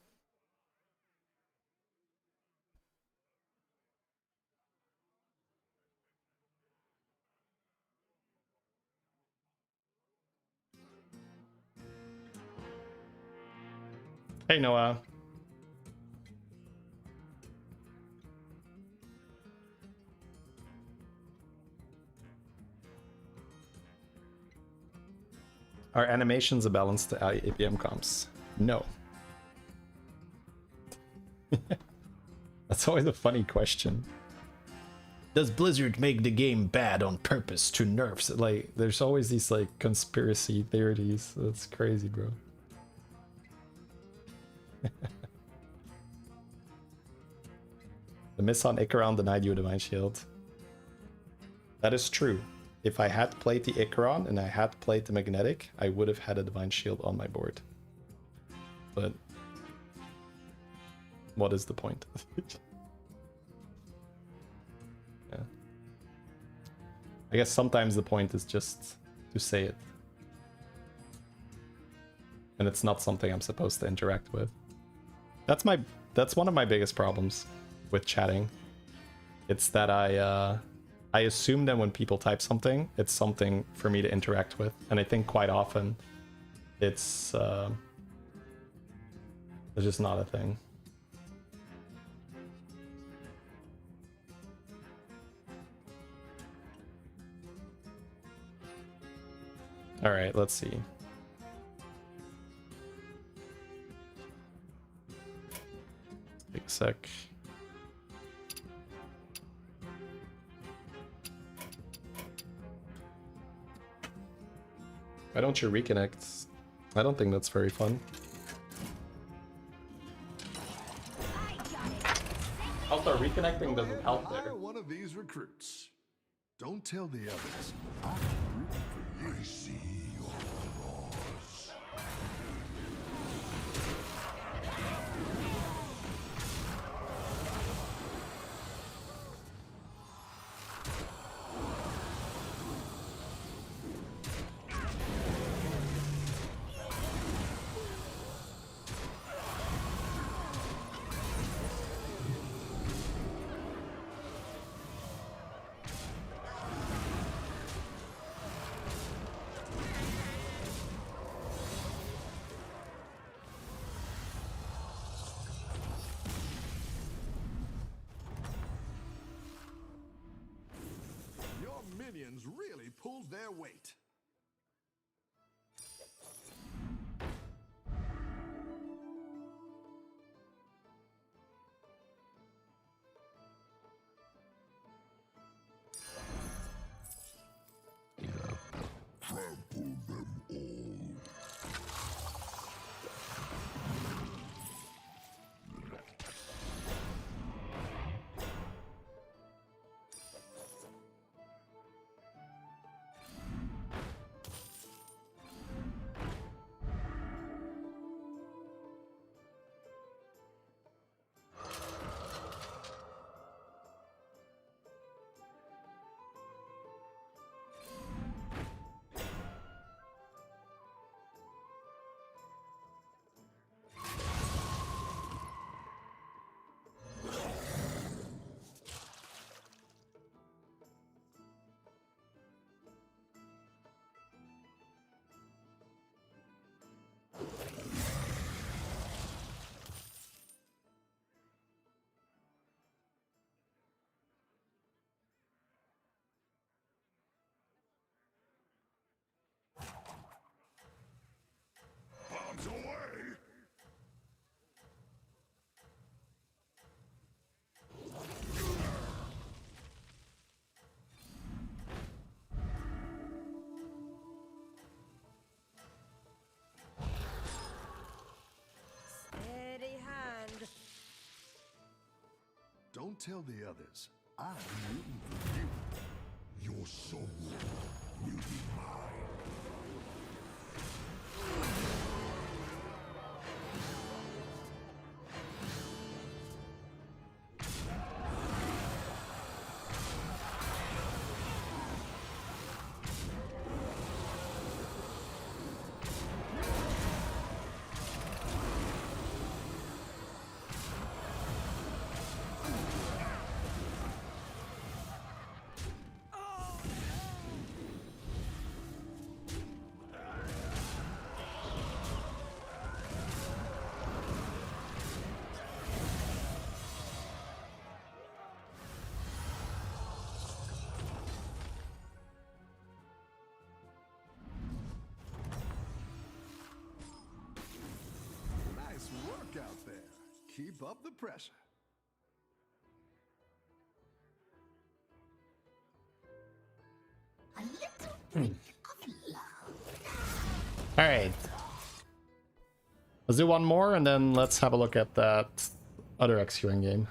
Hey, Noah. Are animations a balance to APM comps? No. That's always a funny question. Does Blizzard make the game bad on purpose to nerfs? Like, there's always these like conspiracy theories. That's crazy, bro. The miss on Icaron denied you a Divine Shield. That is true. If I had played the Icaron and I had played the Magnetic, I would have had a Divine Shield on my board. But what is the point? Yeah. I guess sometimes the point is just to say it. And it's not something I'm supposed to interact with. That's one of my biggest problems with chatting. It's that I assume that when people type something, it's something for me to interact with. And I think quite often it's just not a thing. All right, let's see. Take a sec. Why don't you reconnect? I don't think that's very fun. Also, reconnecting doesn't help there. Hire one of these recruits. Don't tell the others. I'm rooting for you. I see your flaws. Your minions really pulled their weight. Bombs away! Steady hand. Don't tell the others. I'm rooting for you. Your soul will be mine. Nice work out there. Keep up the pressure. A little drink of love. All right. Let's do one more and then let's have a look at that other XQing game.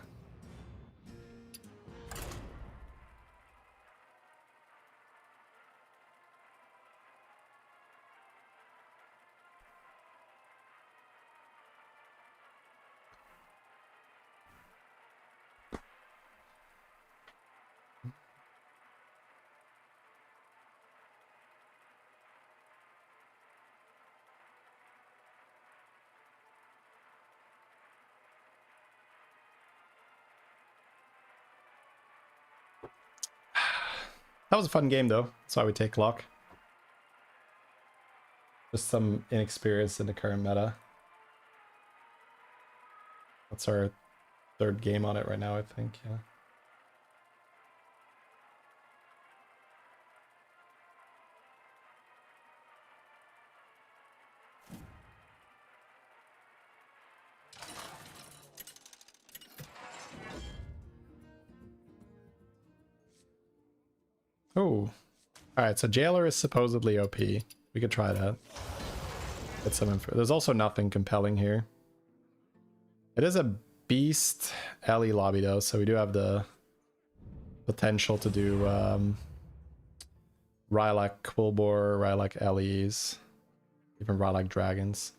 That was a fun game though. That's why we take luck. Just some inexperience in the current meta. That's our third game on it right now, I think, yeah. Oh. Alright, so Jailer is supposedly OP. We could try that. Get some info. There's also nothing compelling here. It is a beast alley lobby though, so we do have the potential to do Rylak Quillbore, Rylak Ellies, even Rylak Dragons.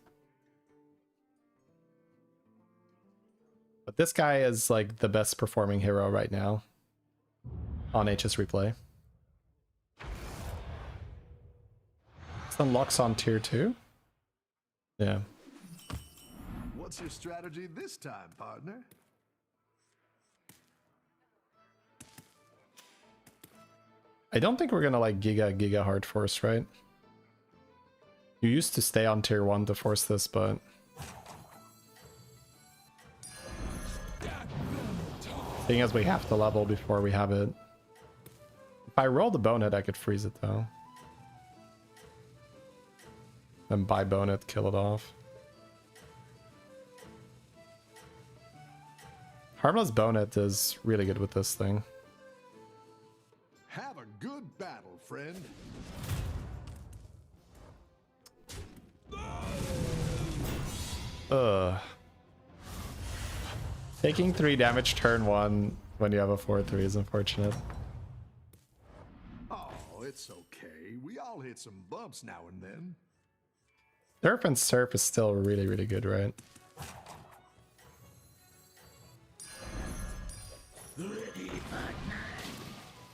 But this guy is like the best performing hero right now on HS Replay. This unlocks on tier 2. Yeah. What's your strategy this time, partner? I don't think we're gonna like Giga hard force, right? You used to stay on tier 1 to force this, but seeing as we have to level before we have it. If I roll the bonehead, I could freeze it though. And buy bonehead, kill it off. Harmless bonehead is really good with this thing. Have a good battle, friend. Ugh. Taking 3 damage turn 1 when you have a 4-3 is unfortunate. Oh, it's okay. We all hit some bumps now and then. Surf and Surf is still really, really good, right?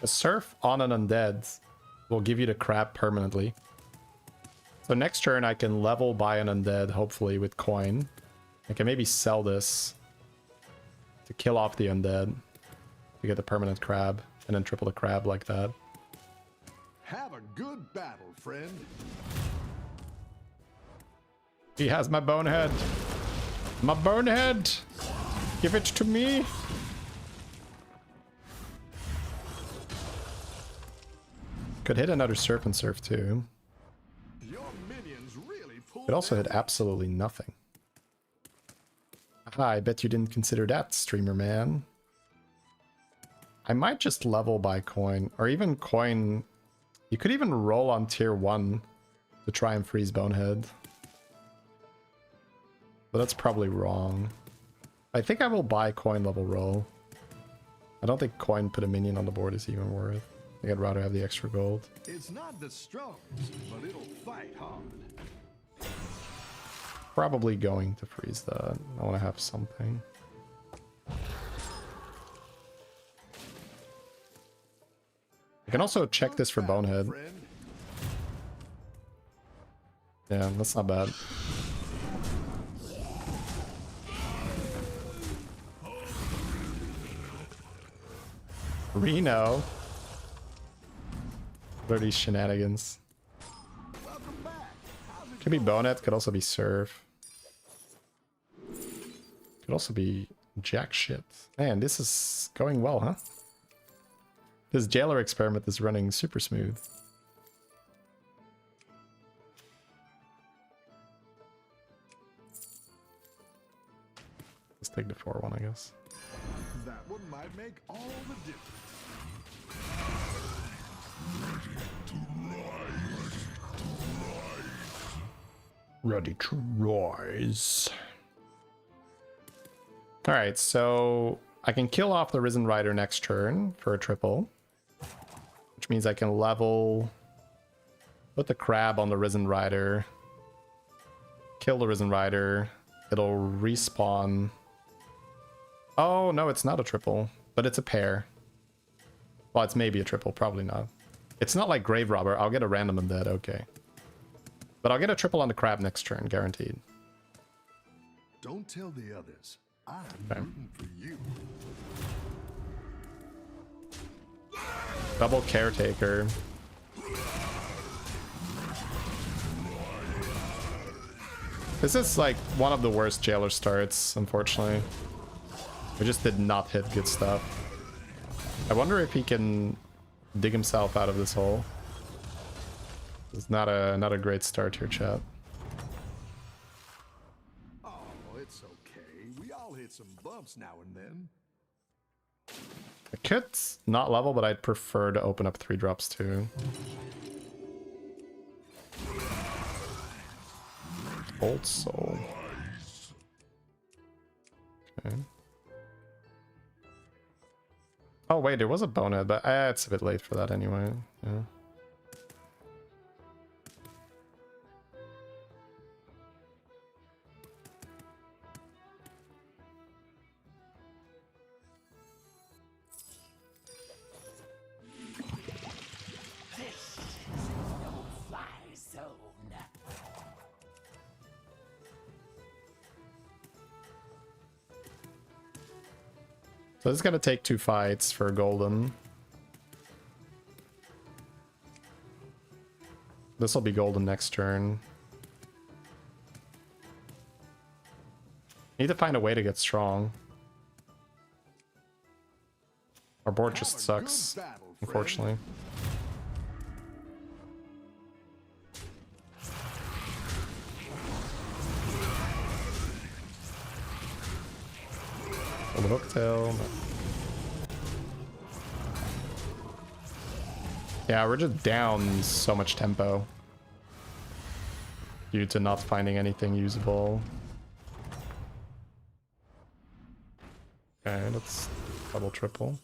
A Surf on an Undead will give you the crab permanently. So next turn I can level by an Undead, hopefully with coin. I can maybe sell this to kill off the Undead to get the permanent crab, and then triple the crab like that. Have a good battle, friend. He has my bonehead. My bonehead! Give it to me! Could hit another Surf and Surf too. Your minions really pulled Could also their hit absolutely nothing. Aha, I bet you didn't consider that, streamer man. I might just level by coin, or even coin. You could even roll on tier 1 to try and freeze bonehead. But that's probably wrong. I think I will buy coin level roll. I don't think coin put a minion on the board is even worth. I think I'd rather have the extra gold. It's not the strongest, but it'll fight hard. Probably going to freeze that. I want to have something. I can also check this for bonehead. Friend. Yeah, that's not bad. Reno. What are these shenanigans? Welcome back. How's it Could be going? bonehead, could also be surf. Could also be jack shit. Man, this is going well, huh? This jailer experiment is running super smooth. Let's take the 4-1, I guess. That one might make all the difference. Ready to rise. Alright, so I can kill off the Risen Rider next turn for a triple. Which means I can level, put the crab on the Risen Rider, kill the Risen Rider, it'll respawn. Oh, no, it's not a triple, but it's a pair. Well, it's maybe a triple, probably not. It's not like Grave Robber, I'll get a random undead, okay. But I'll get a triple on the crab next turn, guaranteed. Don't tell the others. I'm Okay. rooting for you. Double caretaker. This is like one of the worst jailer starts, unfortunately. We just did not hit good stuff. I wonder if he can dig himself out of this hole. It's not a great start here, chat. Oh, it's okay. We all hit some bumps now and then. I could not level, but I'd prefer to open up 3 drops too. Old soul. Okay. Oh wait, there was a bonehead, but it's a bit late for that anyway. Yeah. So this is gonna take 2 fights for golden. This will be golden next turn. Need to find a way to get strong. Our board just sucks, unfortunately. Hooktail. Yeah, we're just down so much tempo due to not finding anything usable. Okay, let's double triple.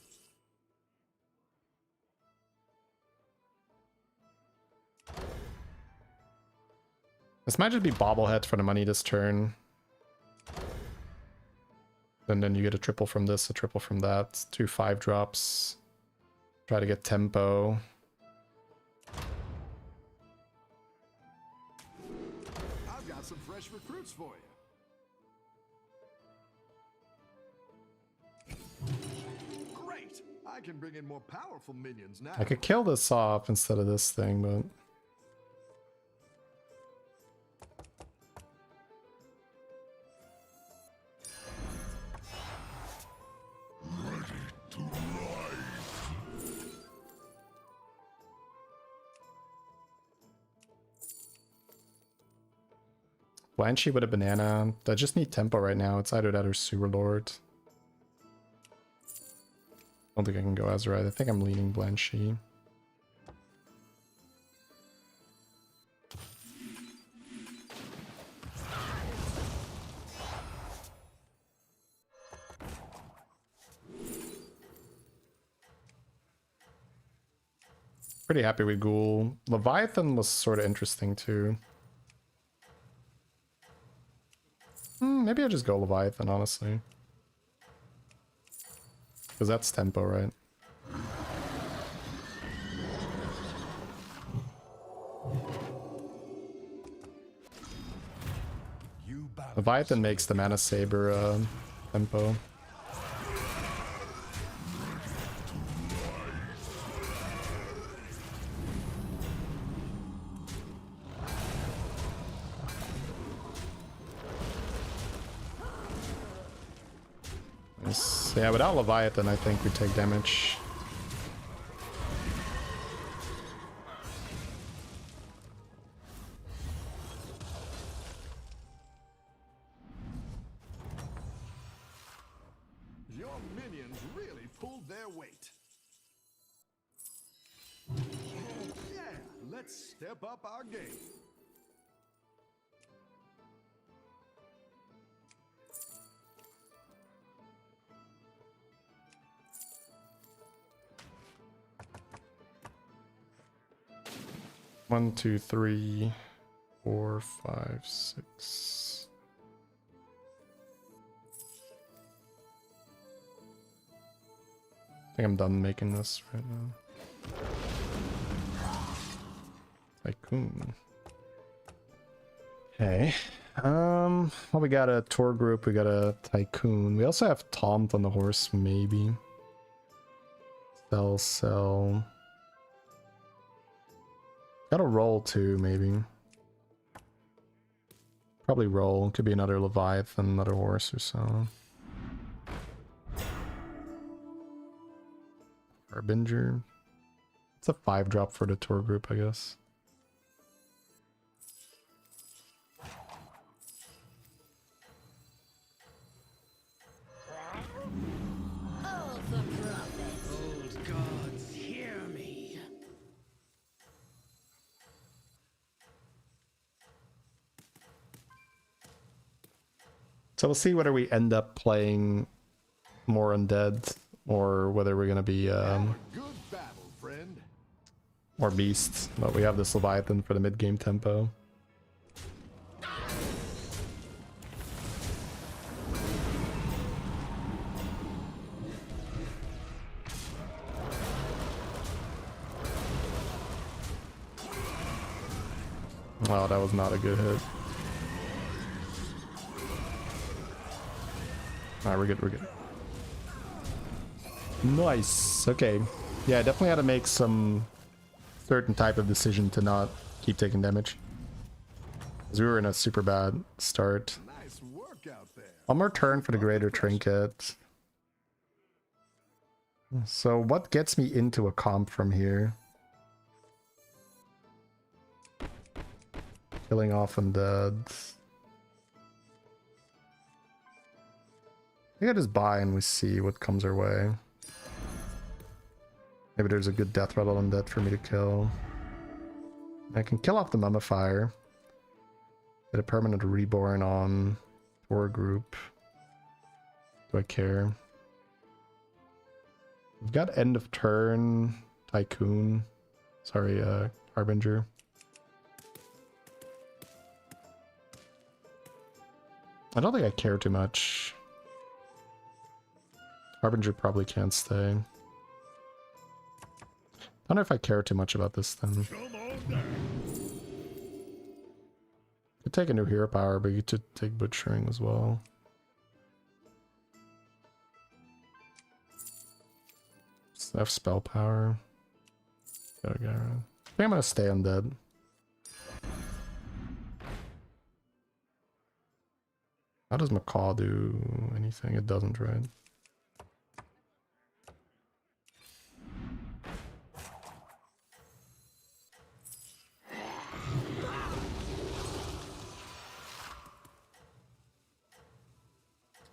This might just be bobblehead for the money this turn. And then you get a triple from this, a triple from that. 2 5-drops. Try to get tempo. I've got some fresh recruits for you. Great! I can bring in more powerful minions now. I could kill this off instead of this thing, but... Blanchie with a banana. I just need tempo right now. It's either that or Sewer Lord. I don't think I can go Azerite. I think I'm leaning Blanchie. Pretty happy with Ghoul. Leviathan was sort of interesting too. Maybe I just go Leviathan, honestly. Because that's tempo, right? Leviathan makes the Mana Saber tempo. Yeah, without Leviathan, I think we take damage. Your minions really pulled their weight. Yeah, let's step up our game. One, two, 3, 4, 5, 6. I think I'm done making this right now. Tycoon. Okay. Well, we got a tour group, we got a Tycoon. We also have Taunt on the horse, maybe. Sell. Gotta roll too, maybe. Probably roll. Could be another Leviathan, another horse or so. Harbinger. It's a 5-drop for the tour group, I guess. All for profit. Old gods, hear me. So we'll see whether we end up playing more undead or whether we're gonna be Good battle, friend. more beasts. But we have this Leviathan for the mid-game tempo. Oh, that was not a good hit. Alright, we're good, we're good. Nice. Okay. Yeah, I definitely had to make some certain type of decision to not keep taking damage. Because we were in a super bad start. Nice work out there. One more turn for the greater trinket. So what gets me into a comp from here? Killing off undead. I think I just buy and we see what comes our way. Maybe there's a good death rattle undead for me to kill. I can kill off the mummifier. Get a permanent reborn on tour group. Do I care? We've got end of turn tycoon. Sorry, harbinger. I don't think I care too much. Harbinger probably can't stay. I don't know if I care too much about this then. Could take a new hero power, but you could take butchering as well. I have spell power. Gotta go. I think I'm gonna stay undead. How does Macaw do anything? It doesn't, right?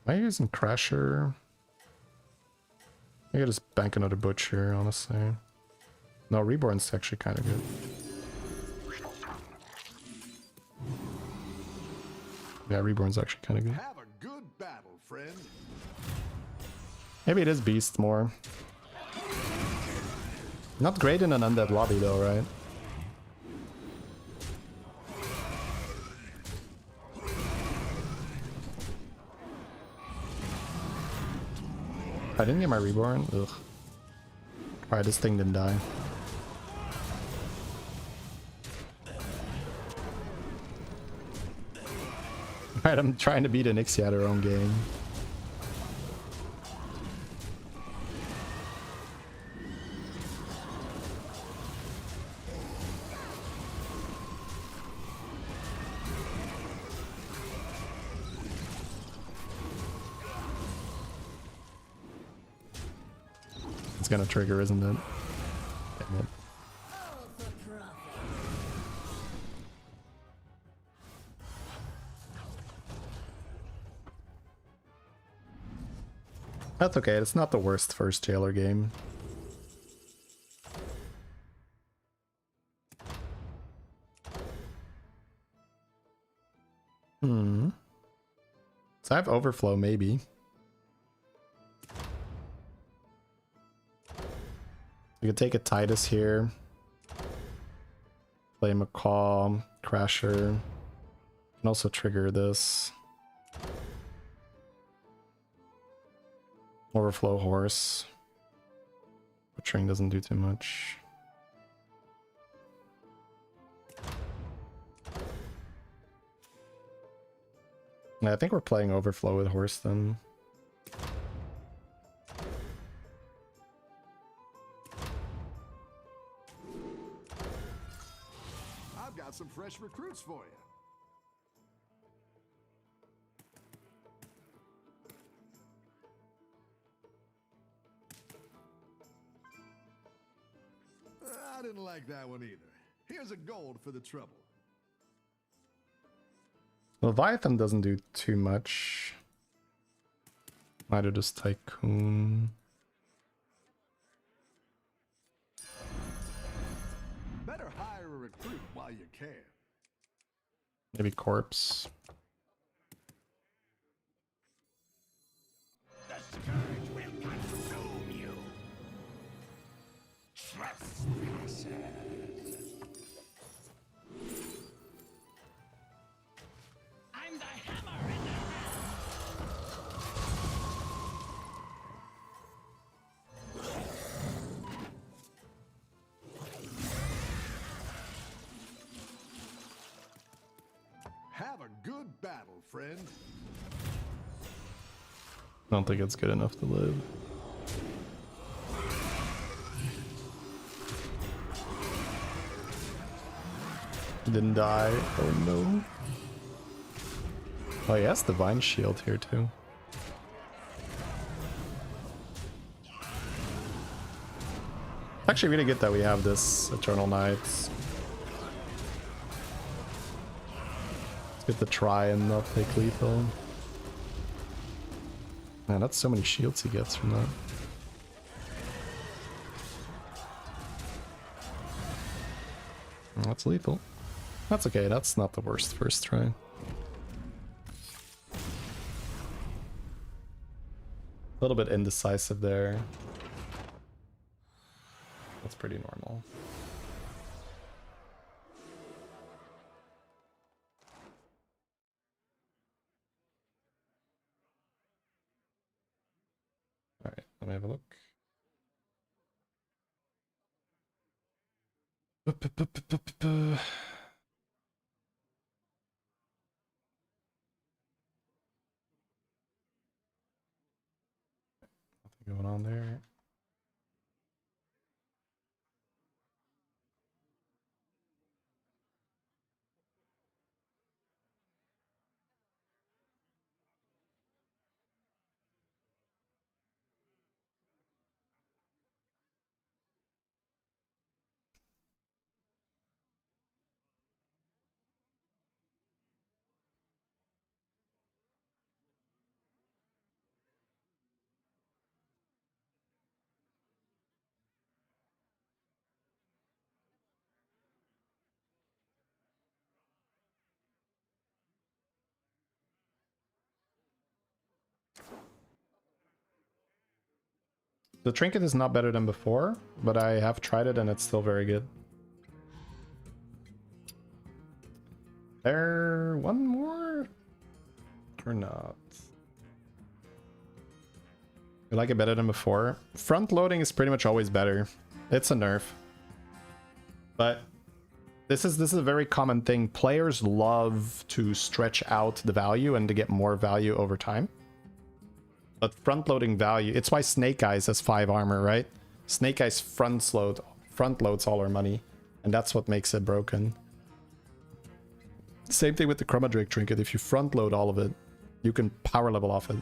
Am I using Crasher? I could just bank another Butcher, honestly. No, Reborn's actually kind of good. Yeah, Reborn's actually kind of good. Have a good battle, friend. Maybe it is Beast more. Not great in an undead lobby though, right? I didn't get my Reborn? Ugh. Alright, this thing didn't die. Alright, I'm trying to beat an ixxdeee at her own game. It's gonna trigger, isn't it? Damn it. All for profit. That's okay, it's not the worst first jailer game. So I have overflow, maybe. We could take a Titus here. Play Macaw, Crasher. Can also trigger this. Overflow Horse. Butchering doesn't do too much. Yeah, I think we're playing Overflow with Horse then. recruits for you. I didn't like that one either. Here's a gold for the trouble. Leviathan doesn't do too much. Neither does Tycoon. Better hire a recruit while you can. Maybe Corpse. The scourge will consume you. Trespassers. I'm the hammer in the Have a good battle, friend. I don't think it's good enough to live. Didn't die. Oh no. Oh, he has Divine Shield here too. Actually really good that we have this Eternal Knights. It's good to try and not take lethal. Man, that's so many shields he gets from that. That's lethal. That's okay, that's not the worst first try. A little bit indecisive there. That's pretty normal. Alright, let me have a look. Nothing going on there. The trinket is not better than before, but I have tried it and it's still very good. There, one more? Or not? You like it better than before? Front loading is pretty much always better. It's a nerf. But this is a very common thing. Players love to stretch out the value and to get more value over time. But front-loading value, it's why Snake Eyes has 5 armor, right? Snake Eyes front loads all our money, and that's what makes it broken. Same thing with the Chroma Drake trinket. If you front load all of it, you can power level off it.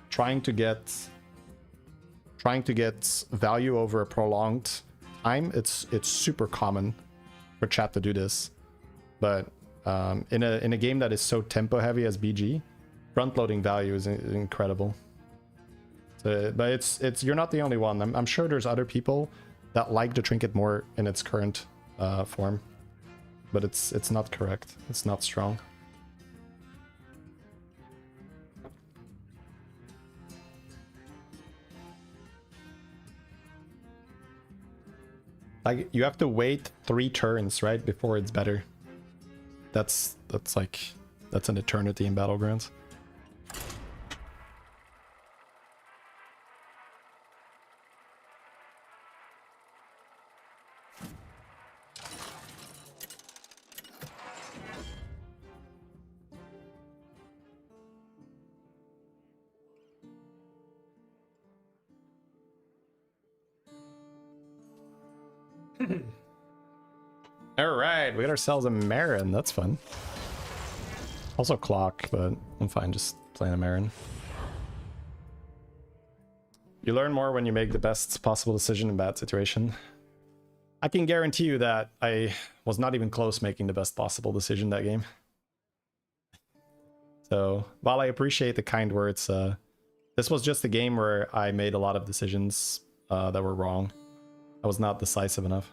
Trying to get value over a prolonged time, it's super common for chat to do this. But in a game that is so tempo heavy as BG, front-loading value is incredible. So, but it's you're not the only one. I'm sure there's other people that like the trinket more in its current form, but it's not correct. It's not strong. Like you have to wait 3 turns, right, before it's better. That's an eternity in Battlegrounds. Alright, we got ourselves a Marin. That's fun. Also Clock, but I'm fine just playing a Marin. You learn more when you make the best possible decision in bad situation. I can guarantee you that I was not even close making the best possible decision that game. So, while I appreciate the kind words, this was just a game where I made a lot of decisions that were wrong. I was not decisive enough.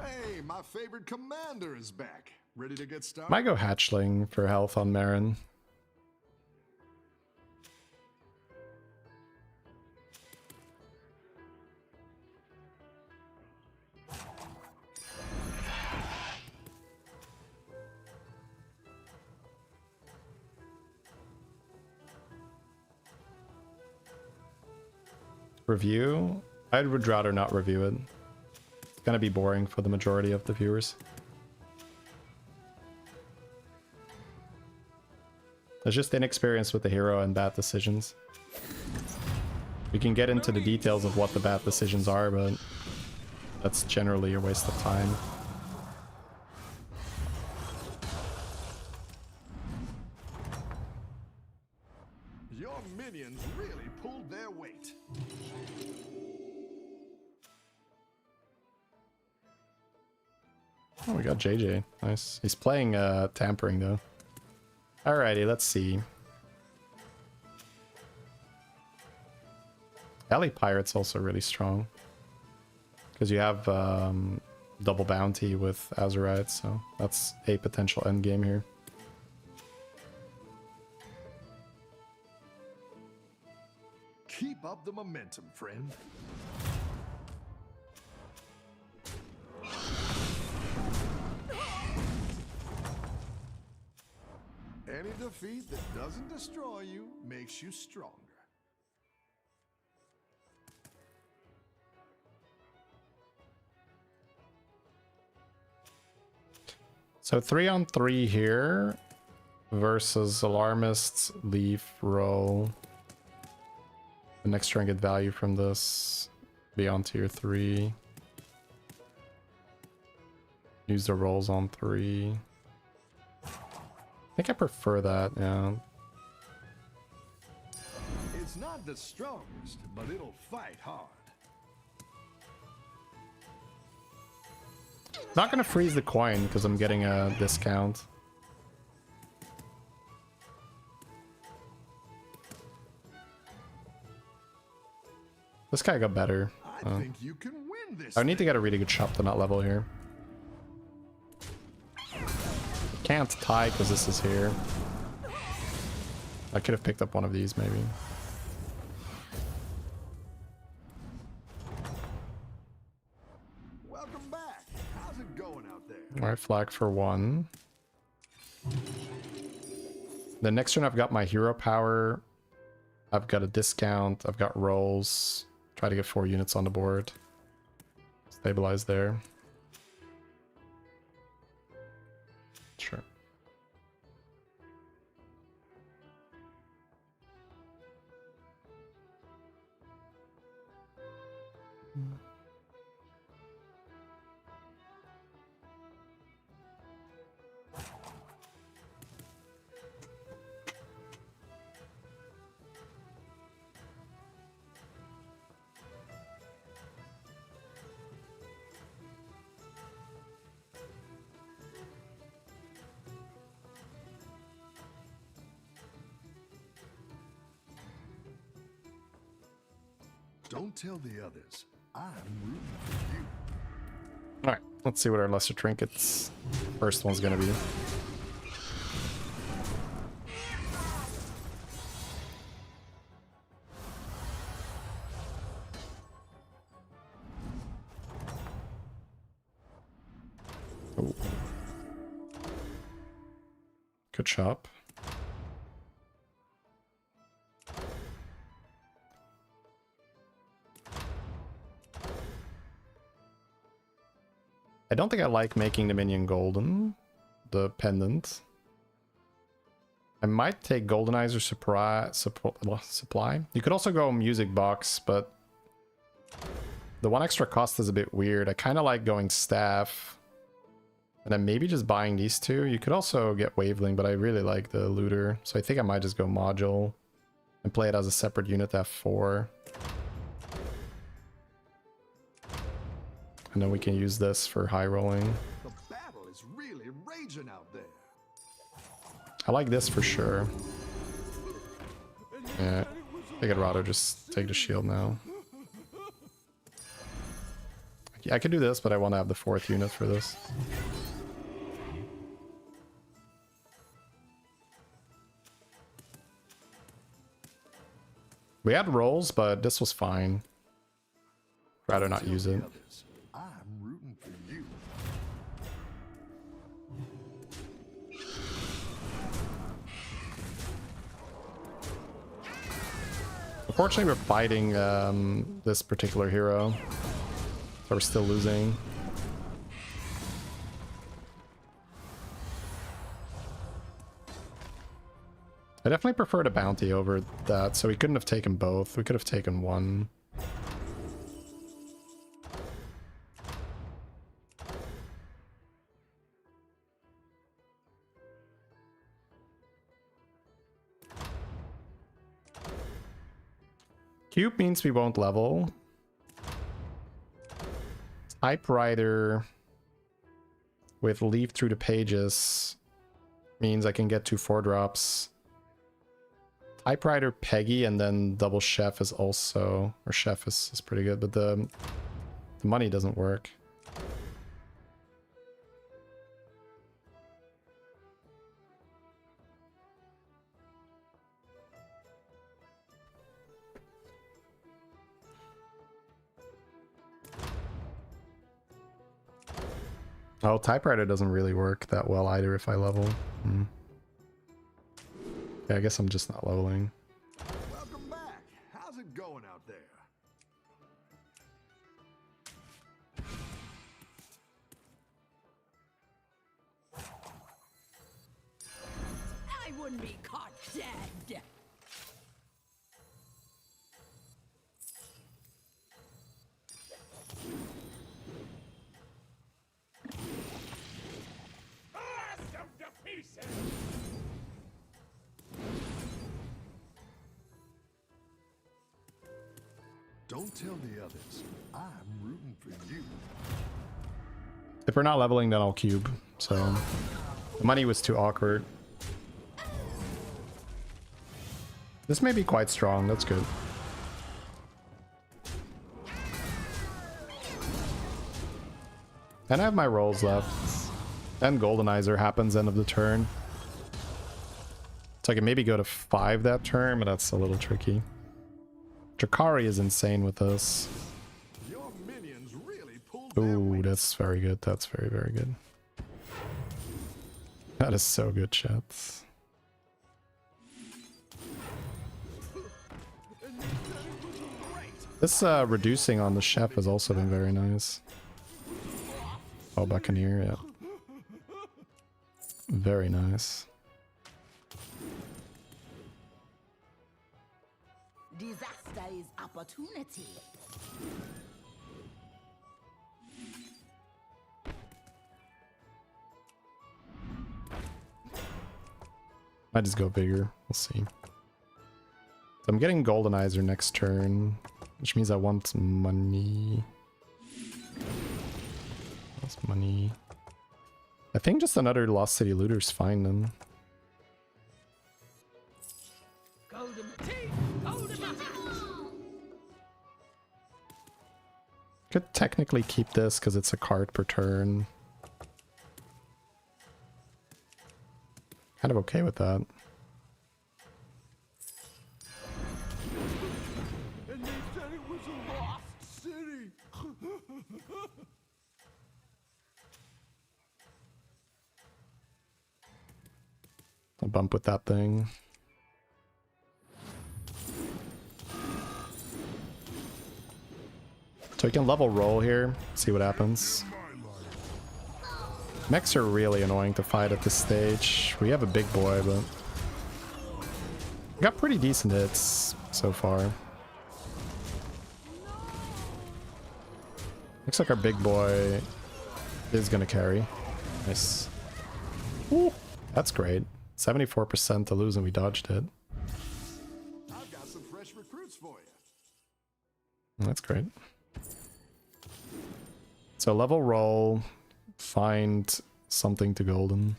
Hey, my favorite commander is back. Ready to get started? Might go Hatchling for health on Marin. Review? I would rather not review it. It's gonna be boring for the majority of the viewers. There's just inexperience with the hero and bad decisions. We can get into the details of what the bad decisions are, but that's generally a waste of time. Your minions really pulled their weight. Oh, we got JJ. Nice. He's playing Tampering, though. Alrighty, let's see. Alley Pirate's also really strong. Because you have double bounty with Azurite, so that's a potential endgame here. Keep up the momentum, friend. Any defeat that doesn't destroy you makes you stronger. So 3-on-3 here versus Alarmist, Leaf, Roll. The next turn get value from this. Beyond tier 3. Use the rolls on 3. I think I prefer that, yeah. It's not the strongest, but it'll fight hard. Not gonna freeze the coin because I'm getting a discount. This guy got better. I think you can win this. I need to get a really good shop to not level here. Can't tie because this is here. I could have picked up one of these maybe. Welcome back. How's it going out there? Alright, flag for 1. The next turn I've got my hero power. I've got a discount. I've got rolls. Try to get 4 units on the board. Stabilize there. Sure. Don't tell the others. I'm rooting for you. Alright, let's see what our lesser trinkets first one's gonna be. Ooh. Good shop. I don't think I like making the minion golden, the pendant. I might take Goldenizer supply. You could also go music box, but the one extra cost is a bit weird. I kind of like going staff. And then maybe just buying these two. You could also get Waveling, but I really like the looter. So I think I might just go module and play it as a separate unit F4. And then we can use this for high rolling. The battle is really raging out there. I like this for sure. Yeah, I think I'd rather just take the shield now. I could do this, but I want to have the 4th unit for this. We had rolls, but this was fine. Rather not use it. I'm rooting for you. Unfortunately, we're fighting this particular hero, so we're still losing. I definitely prefer the bounty over that, so we couldn't have taken both. We could have taken one. Cube means we won't level. Typewriter with leaf through the pages means I can get 2 4-drops. Typewriter Peggy and then double chef is also, or chef is pretty good, but the money doesn't work. Oh, typewriter doesn't really work that well either if I level. Yeah, I guess I'm just not leveling. Welcome back. How's it going out there? I wouldn't be caught dead. Blast them to pieces! Don't tell the others. I'm rooting for you. If we're not leveling, then I'll cube. So the money was too awkward. This may be quite strong. That's good. And I have my rolls left. And Goldenizer happens end of the turn. So I can maybe go to 5 that turn, but that's a little tricky. Drakari is insane with this. Your minions really pulled Ooh, that's very good. That's very, very good. That is so good, chats. This reducing on the chef has also been very nice. Oh, Buccaneer, yeah. Very nice. Disaster is opportunity. Might just go bigger. We'll see. So I'm getting Goldenizer next turn, which means I want money. That's money. I think just another Lost City Looter's fine then. Could technically keep this because it's a card per turn. Kind of okay with that. And they said it was a lost city. I'll bump with that thing. So we can level roll here, see what happens. Mechs are really annoying to fight at this stage. We have a big boy, but we got pretty decent hits so far. Looks like our big boy is gonna carry. Nice. Ooh, that's great. 74% to lose and we dodged it. I've got some fresh recruits for you. That's great. So level roll, find something to golden.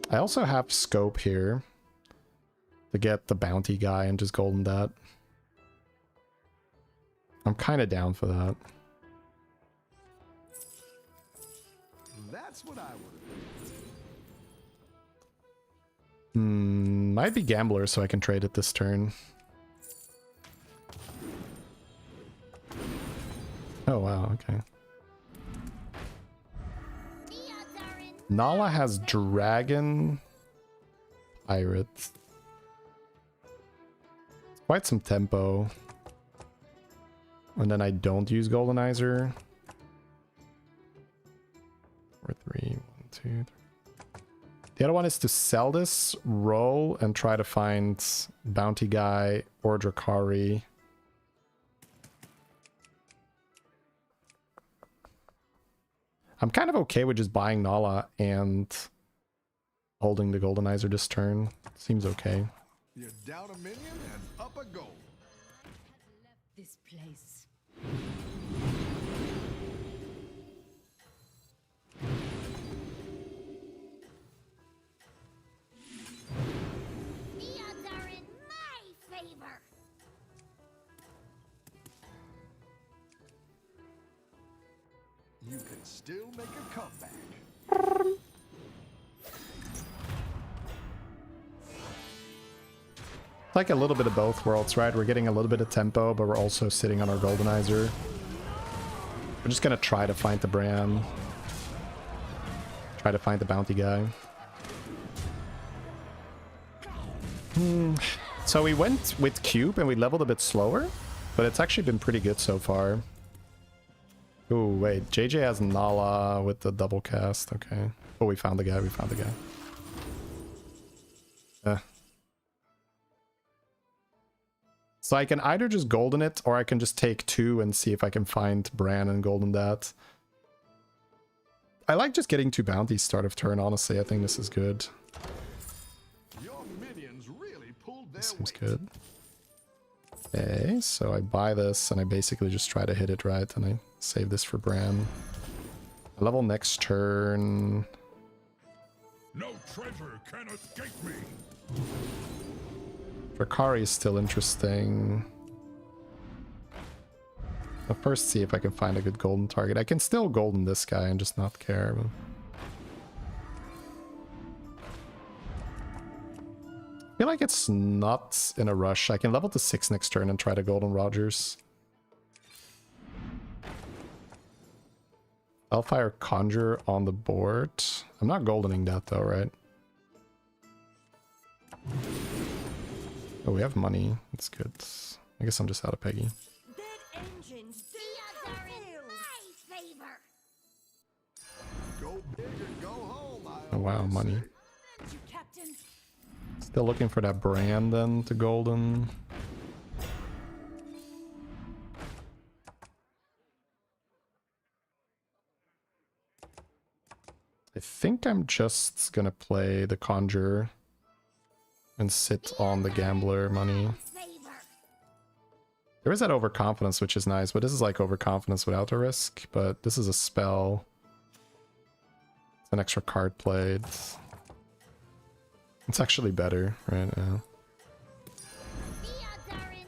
I also have scope here to get the bounty guy and just golden that. I'm kind of down for that. That's what I would have Might be gambler so I can trade it this turn. Oh wow, okay. Nala has dragon pirate. Quite some tempo. And then I don't use Goldenizer. 4, 3, 1, 2, 3. The other one is to sell this, roll, and try to find Bounty Guy or Drakari. I'm kind of okay with just buying Nala and holding the Goldenizer this turn. Seems okay. You're down a minion and up a gold. This place. The odds are in my favor. You can still make a comeback. Like a little bit of both worlds, right? We're getting a little bit of tempo, but we're also sitting on our Goldenizer. We're just gonna try to find the Bran. Try to find the bounty guy. So we went with Cube and we leveled a bit slower, but it's actually been pretty good so far. Oh, wait. JJ has Nala with the double cast. Okay. Oh, we found the guy. We found the guy. So I can either just golden it, or I can just take 2 and see if I can find Bran and golden that. I like just getting 2 bounties start of turn, honestly. I think this is good. Your minions really pulled their Seems weight. good. Okay, so I buy this and I basically just try to hit it right, and I save this for Bran. I level next turn. No treasure can escape me. Drakari is still interesting. I'll first see if I can find a good golden target. I can still golden this guy and just not care. But I feel like it's not in a rush. I can level to 6 next turn and try to golden Rogers. I'll fire Conjure on the board. I'm not goldening that though, right? Oh, we have money. That's good. I guess I'm just out of Peggy. Dead engines. The odds are in my favor. Go big or go home, I Oh wow, always money. say. You, Captain. Still looking for that Bran then to golden. I think I'm just gonna play the Conjure and sit on the Gambler money. Favor. There is that Overconfidence, which is nice, but this is like Overconfidence without a risk, but this is a spell. It's an extra card played. It's actually better right now. The odds are in.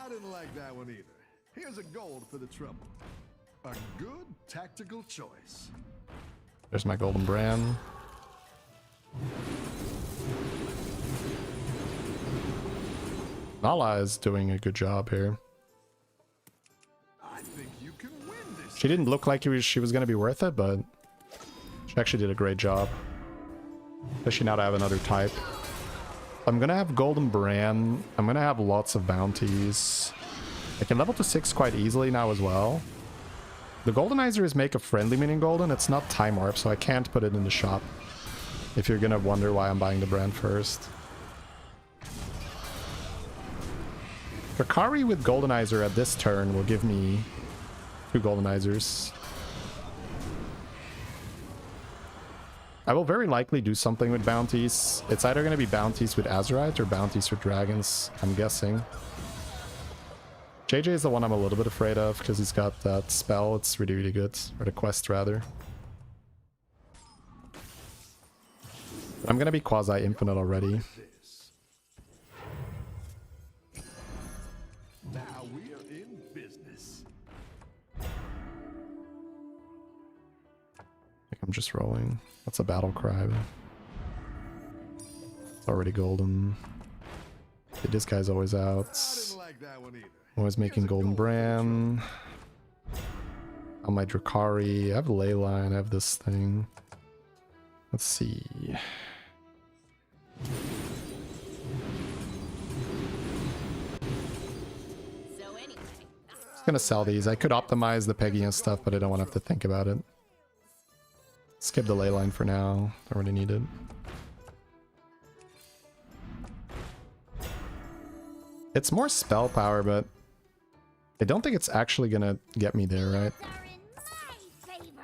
I didn't like that one either. Here's a gold for the trouble. A good tactical choice. There's my Golden Bran. Nala is doing a good job here. I think you can win this. She didn't look like she was going to be worth it, but she actually did a great job. Especially now to have another type. I'm going to have Golden Bran. I'm going to have lots of bounties. I can level to 6 quite easily now as well. The goldenizers make a friendly minion golden. It's not time warp, so I can't put it in the shop. If you're gonna wonder why I'm buying the brand first. Drakari with goldenizer at this turn will give me 2 goldenizers. I will very likely do something with bounties. It's either going to be bounties with Azurite or bounties with dragons, I'm guessing. JJ is the one I'm a little bit afraid of because he's got that spell. It's really, really good. Or the quest, rather. I'm going to be quasi-infinite already. Now we're in business. I think I'm just rolling. That's a battle cry. It's already golden. Okay, this guy's always out. I didn't like that one either. Always making golden Bran. On my Drakari. I have Leyline. I have this thing. Let's see. So anyway, Just gonna sell these. I could optimize the Peggy and stuff, but I don't want to have to think about it. Skip the Leyline for now. Don't really need it. It's more spell power, but I don't think it's actually gonna get me there, right? are in my favor.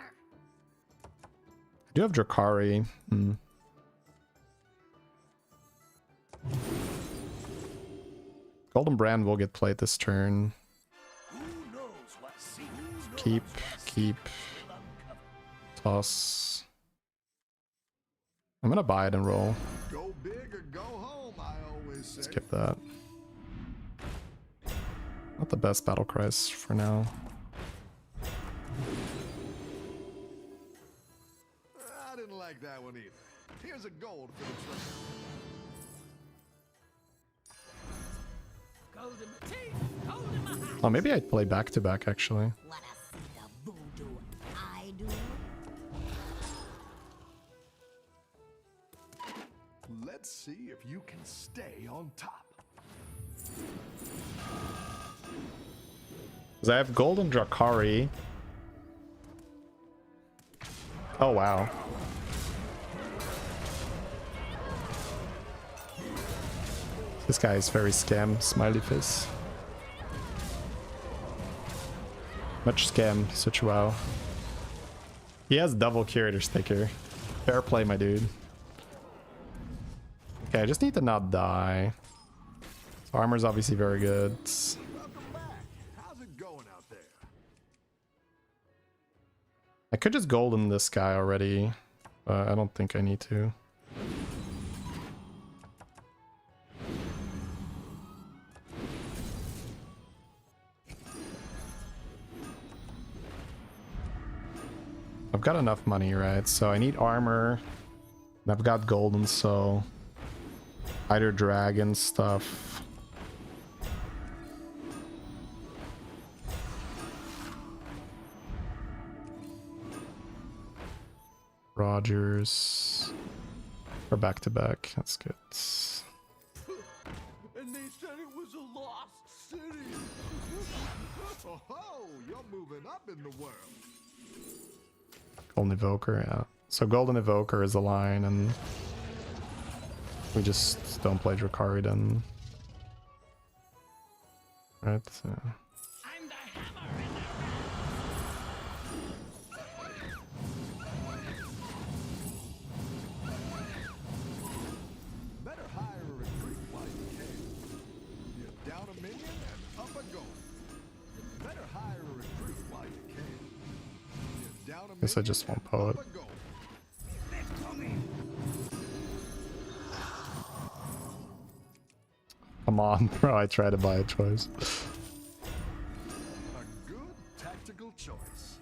I do have Drakari. Golden Brand will get played this turn. Keep. Toss. I'm gonna buy it and roll. Go big or go home, I always say. Skip that. Not the best battle cries for now. I didn't like that one either. Here's a gold for the treasure. Gold in my teeth, gold in my hat. Oh, maybe I'd play back to back actually. Wanna see the voodoo I do? Let's see if you can stay on top. Because I have Golden Drakari. Oh, wow. This guy is very scam, smiley face. Much scam, such wow. He has double curator sticker. Fair play, my dude. Okay, I just need to not die. So armor's obviously very good. Welcome back. How's it going out there? I could just golden this guy already, but I don't think I need to. I've got enough money, right? So I need armor. And I've got golden, so either dragon stuff. Rogers. Or back to back. That's good. And they said it was a lost city. Oh, you're moving up in the world. Golden Evoker, yeah. So Golden Evoker is the line, and we just don't play Drakari then. Right? Yeah. I'm the hammer in the Better hire a recruit while you can. You're down a minion and up a goal. Better hire a recruit while you can. You're down a minion Guess I just won't and pull up it. a goal. Come on, bro. I tried to buy a choice. A good tactical choice.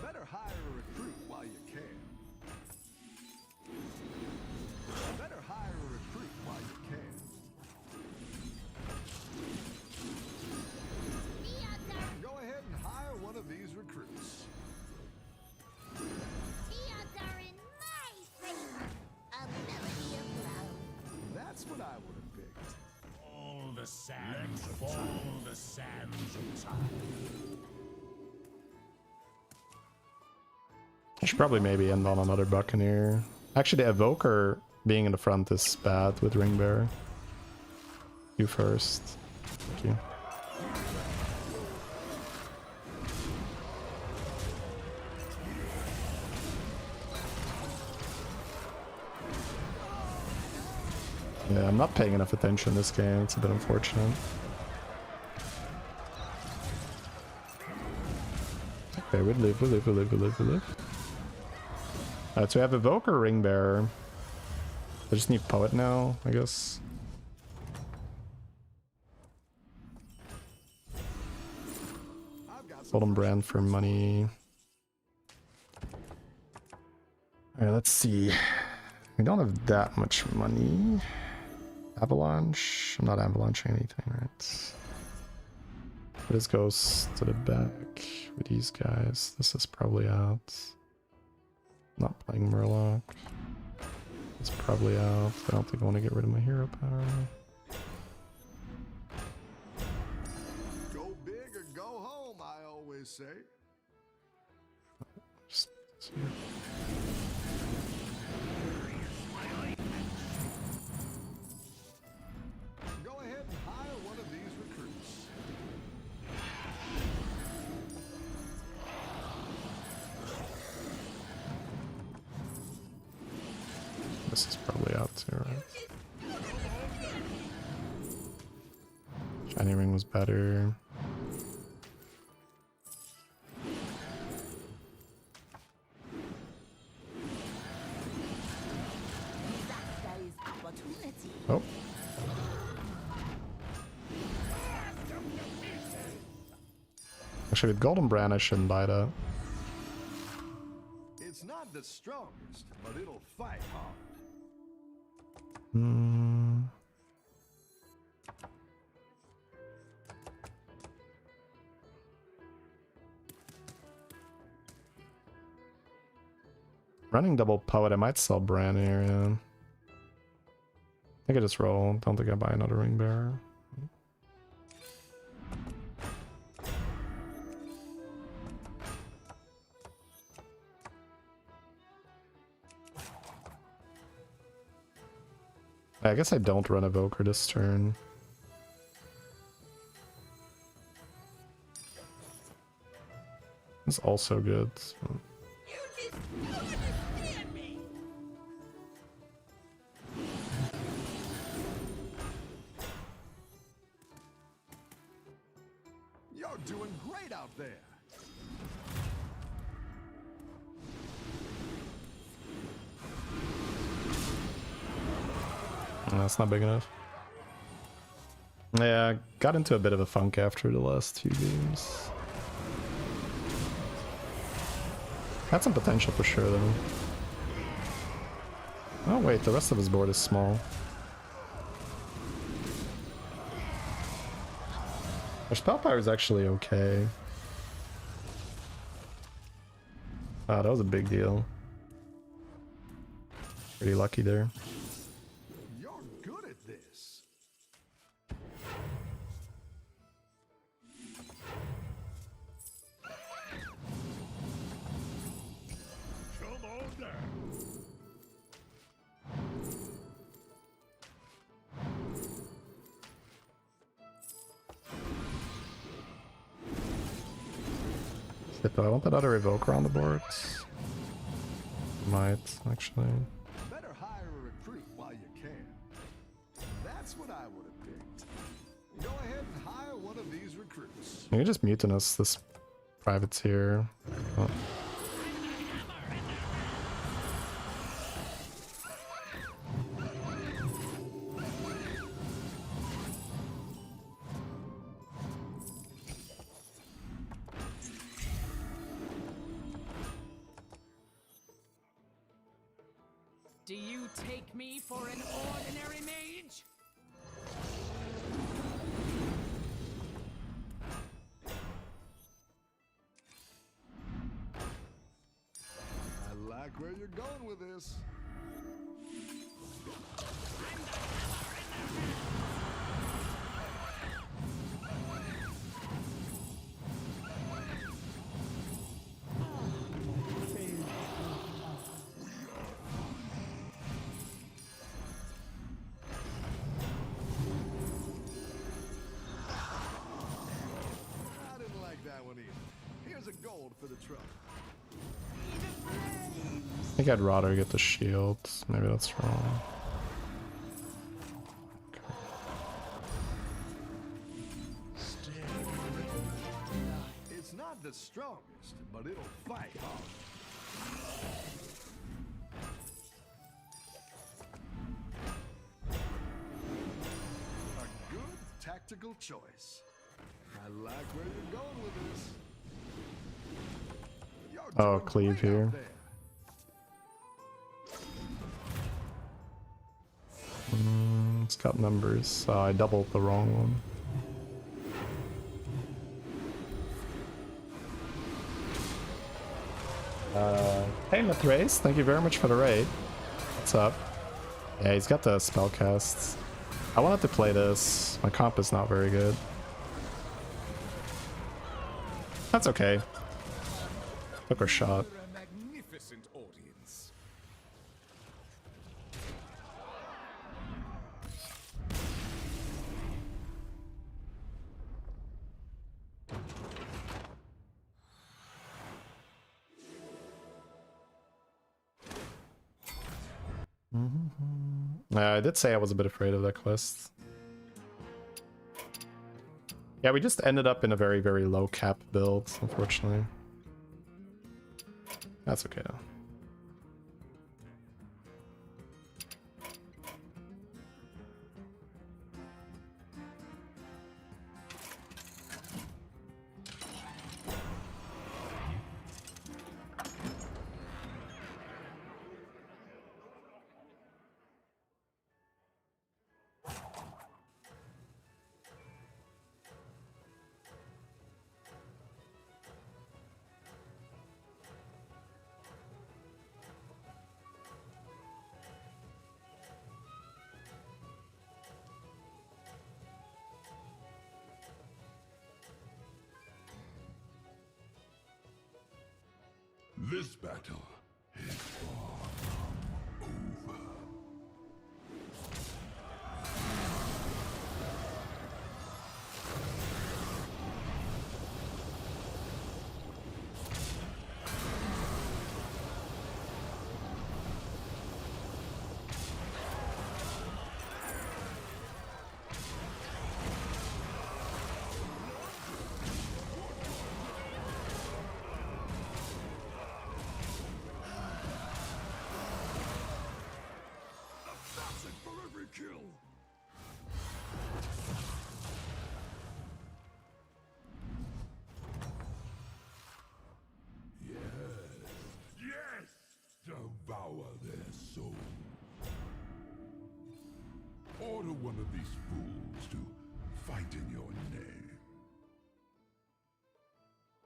Better hire a recruit while you can. Better hire a recruit while you can. Go ahead and hire one of these recruits. The odds are in my favor. A melody of love. That's what I would have picked. All the sands of time. Should probably maybe end on another Buccaneer. Actually, the Evoker being in the front is bad with Ring Bearer. You first. Thank you. Yeah, I'm not paying enough attention this game. It's a bit unfortunate. Okay, we live. Alright, so we have Evoker, Ring Bearer. I just need Poet now, I guess. Golden Brand for money. Alright, let's see. We don't have that much money. Avalanche? I'm not avalanching anything, right? This goes to the back with these guys. This is probably out. Not playing Murloc. It's probably out. I don't think I want to get rid of my hero power. Go big or go home, I always say. Just, Go ahead and hire one of these recruits. this is probably out too, right? Shiny Ring was better. Oh. Actually, with Golden Brand, I shouldn't buy that. It's not the strongest, but it'll fight hard. Running double Poet, I might sell Brand here, yeah. I think I just roll. Don't think I buy another Ring Bearer. I guess I don't run Evoker this turn. It's also good. You're doing great out there. That's not big enough. Yeah, got into a bit of a funk after the last few games. Had some potential for sure though. Oh wait, the rest of his board is small. Our spell power is actually okay. Wow, that was a big deal. Pretty lucky there. You're good at this. Come on down. Do I want that other Evoker on the board? Might, actually. Better hire a recruit while you can. That's what I would have picked. Go ahead and hire one of these recruits. You can just mutinous this privateer. Oh. Do you take me for an ordinary mage? I like where you're going with this. for the trouble. I think I'd rather get the shield. Maybe that's wrong. It's not the strongest, but it'll fight hard. A good tactical choice. I like where you're going with this. You're Oh, doing cleave great out here. there. It's got numbers. I doubled the wrong one. Hey Mithrace, thank you very much for the raid. What's up? Yeah, he's got the spellcasts. I wanted to play this. My comp is not very good. That's okay. Took a shot. You're a magnificent audience. I did say I was a bit afraid of that quest. Yeah, we just ended up in a very, very low cap build, unfortunately. That's okay though. This battle is far from over. Kill. Yes, devour their soul. Order one of these fools to fight in your name.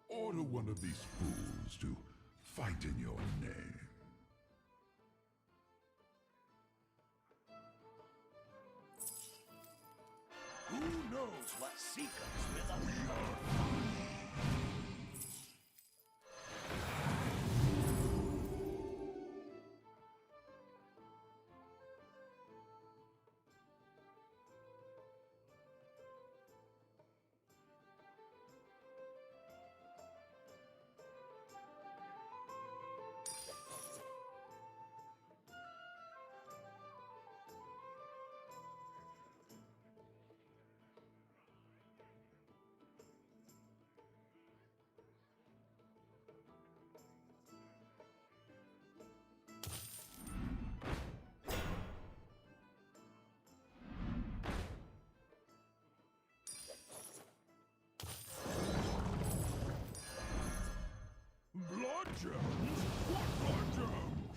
Order one of these fools to fight in your name. Who knows what secrets will uncover? Blood gems? What blood gems?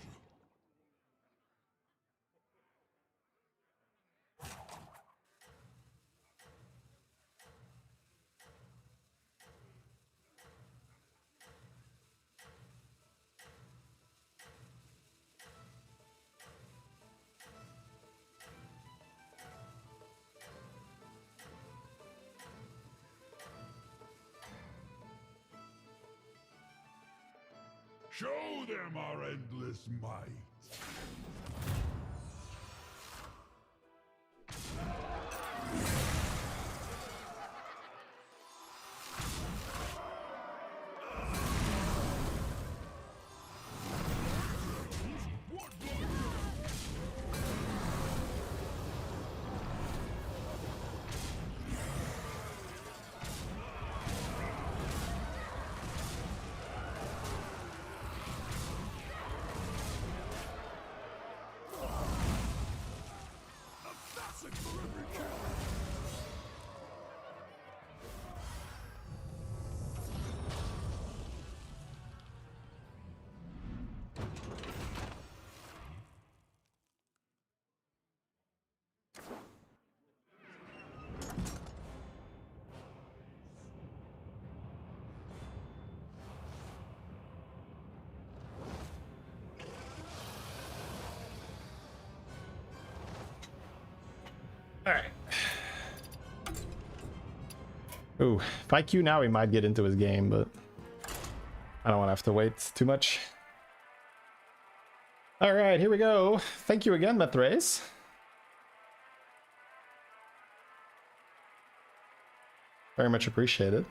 Show them our endless might. Alright. Ooh, if I queue now, he might get into his game, but I don't want to have to wait too much. Alright, here we go. Thank you again, Methrace. Very much appreciated.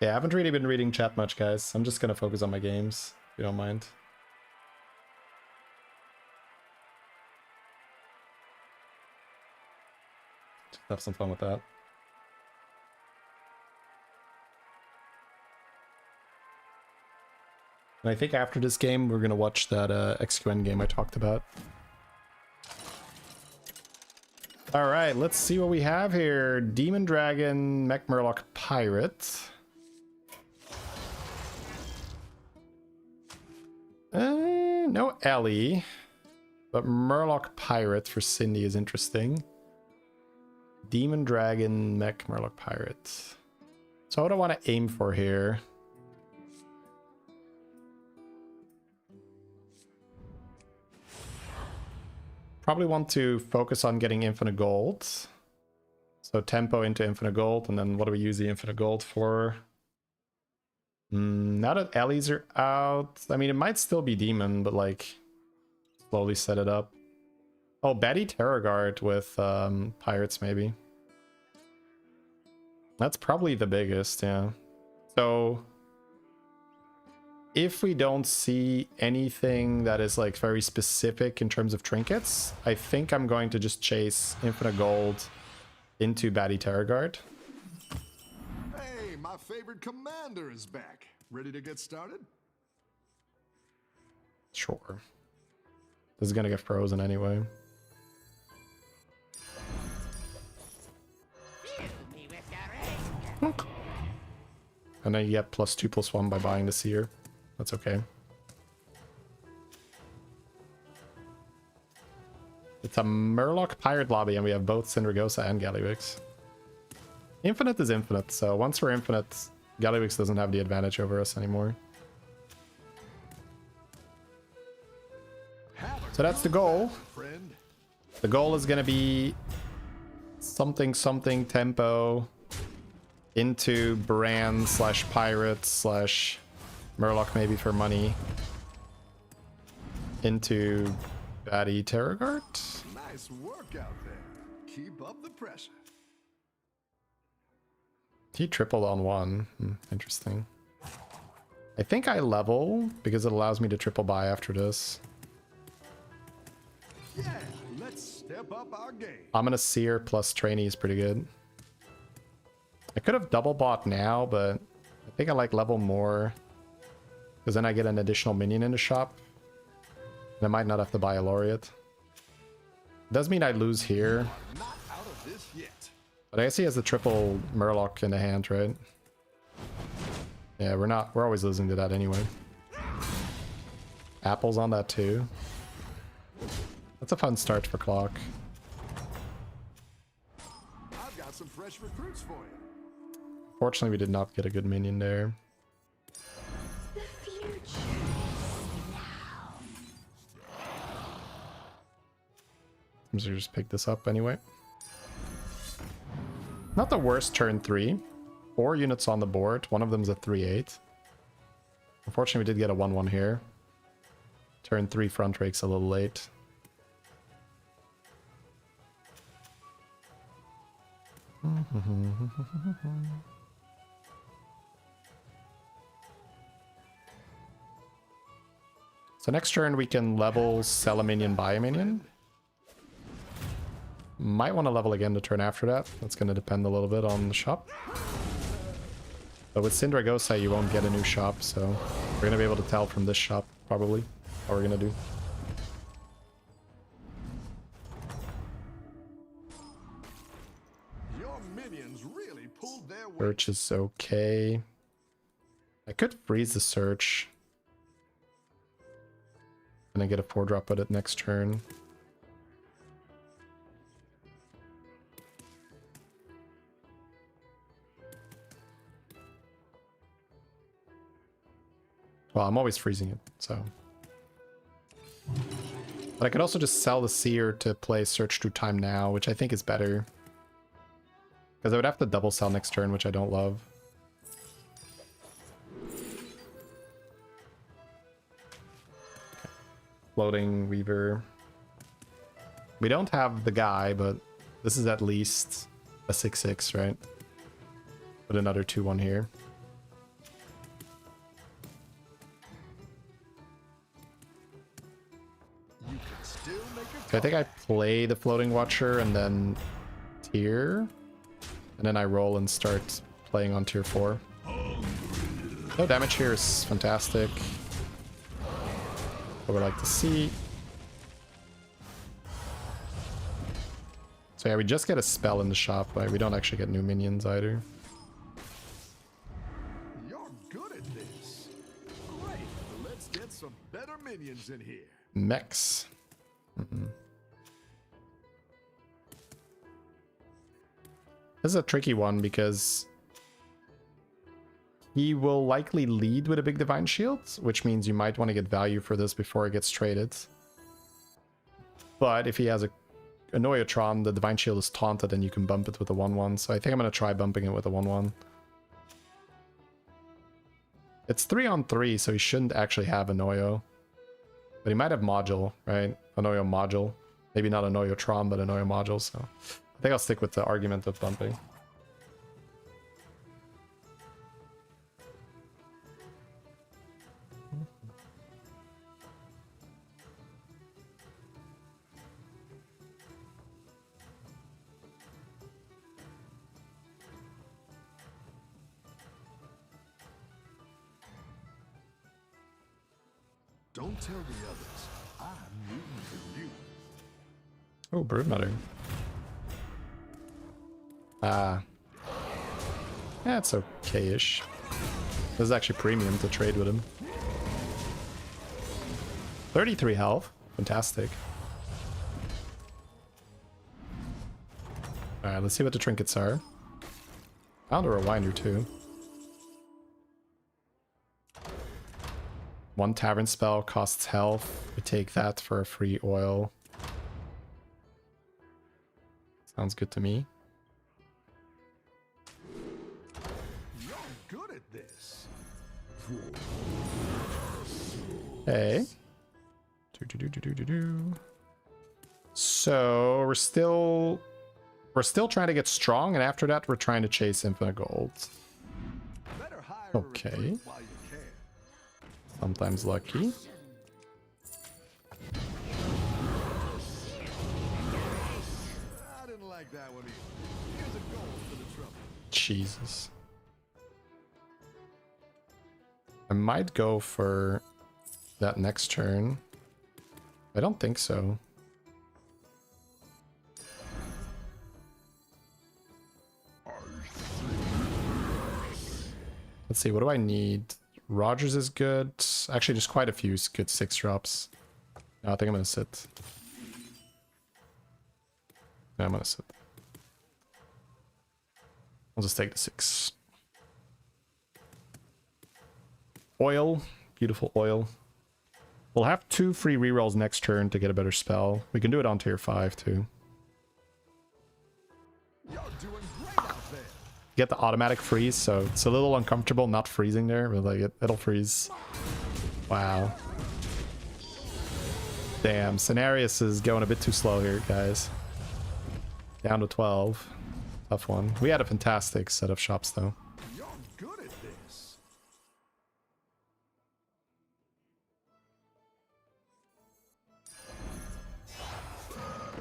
Yeah, I haven't really been reading chat much, guys. I'm just gonna focus on my games, if you don't mind. Just have some fun with that. And I think after this game, we're gonna watch that XQN game I talked about. Alright, let's see what we have here. Demon Dragon, Mech Murloc Pirate. No Ellie, but Murloc Pirate for Cindy is interesting. Demon Dragon, Mech Murloc Pirate. So what do I want to aim for here? Probably want to focus on getting infinite gold. So tempo into infinite gold, and then what do we use the infinite gold for? Now that Ellie's are out, I mean, it might still be Demon, but like, slowly set it up. Oh, Betty Terror Guard with Pirates, maybe. That's probably the biggest, yeah. So, if we don't see anything that is like very specific in terms of trinkets, I think I'm going to just chase infinite gold into Betty Terror Guard. Hey, my favorite commander is back. Ready to get started? Sure. This is gonna get frozen anyway. And then you get +2/+1 by buying the Seer. That's okay. It's a Murloc Pirate lobby, and we have both Syndragosa and Gallywix. Infinite is infinite, so once we're infinite, Gallywix doesn't have the advantage over us anymore. So that's the goal. The goal is going to be something tempo into Brand / Pirate / Murloc maybe for money. Into Batty Terror Guard. Nice work out there. Keep up the pressure. He tripled on one. Interesting. I think I level because it allows me to triple buy after this. Yeah, let's step up our game. I'm gonna Seer plus Trainee is pretty good. I could have double bought now, but I think I like level more because then I get an additional minion in the shop. And I might not have to buy a Laureate. Does mean I lose here. Not out of this yet. But I guess he has the triple Murloc in the hand, right? Yeah, we're always losing to that anyway. Apple's on that too. That's a fun start for Clock. I've got some fresh recruits for you. Fortunately, we did not get a good minion there. The future is now. I'm just gonna just pick this up anyway. Not the worst turn 3. 4 units on the board. One of them is a 3/8. Unfortunately, we did get a 1/1 here. Turn 3 front rake's a little late. So next turn we can level, sell a minion, buy a minion. Might want to level again the turn after that. That's going to depend a little bit on the shop. But with Syndragosa, you won't get a new shop, so we're gonna be able to tell from this shop, probably, what we're gonna do. Your minions really pulled their weight. Search is okay. I could freeze the search. And then get a 4-drop at it next turn. Well, I'm always freezing it, so. But I could also just sell the Seer to play Search Through Time now, which I think is better. Because I would have to double sell next turn, which I don't love. Floating Weaver. We don't have the guy, but this is at least a 6/6, right? Put another 2/1 here. You can still make a So I think I play the Floating Watcher and then tier. And then I roll and start playing on tier 4. No damage here is fantastic. What we'd like to see. So yeah, we just get a spell in the shop, but we don't actually get new minions either. You're good at this. Great. Let's get some better minions in here. Mechs. This is a tricky one because he will likely lead with a big Divine Shield, which means you might want to get value for this before it gets traded. But if he has a Noyotron, the Divine Shield is taunted and you can bump it with a 1/1, so I think I'm going to try bumping it with a 1/1. It's 3-on-3, so he shouldn't actually have a Noyo. But he might have Module, right? A Noyo Module. Maybe not a Noyotron, but a Noyo Module, so I think I'll stick with the argument of bumping. Don't tell the others. I'm rooting for you. Oh, Broodmother. Ah. Yeah, it's okay-ish. This is actually premium to trade with him. 33 health. Fantastic. Alright, let's see what the trinkets are. Found a Rewinder too. 1 Tavern spell costs health. We take that for a free oil. Sounds good to me. You're good at this. Hey. So we're still trying to get strong, and after that we're trying to chase infinite gold. Better hire a Okay. recruit while you can. Sometimes lucky. I didn't like that one either. Here's a goal for the trouble. Jesus. I might go for that next turn. I don't think so. Let's see, what do I need? Rogers is good. Actually, there's quite a few good 6-drops. No, I think I'm gonna sit. Yeah, I'm gonna sit. I'll just take the 6. Oil. Beautiful oil. We'll have 2 free rerolls next turn to get a better spell. We can do it on tier 5 too. You're doing great out there. Get the automatic freeze, so it's a little uncomfortable not freezing there, but like it'll freeze. Wow. Damn, Cenarius is going a bit too slow here, guys. Down to 12. Tough one. We had a fantastic set of shops though. You're good at this.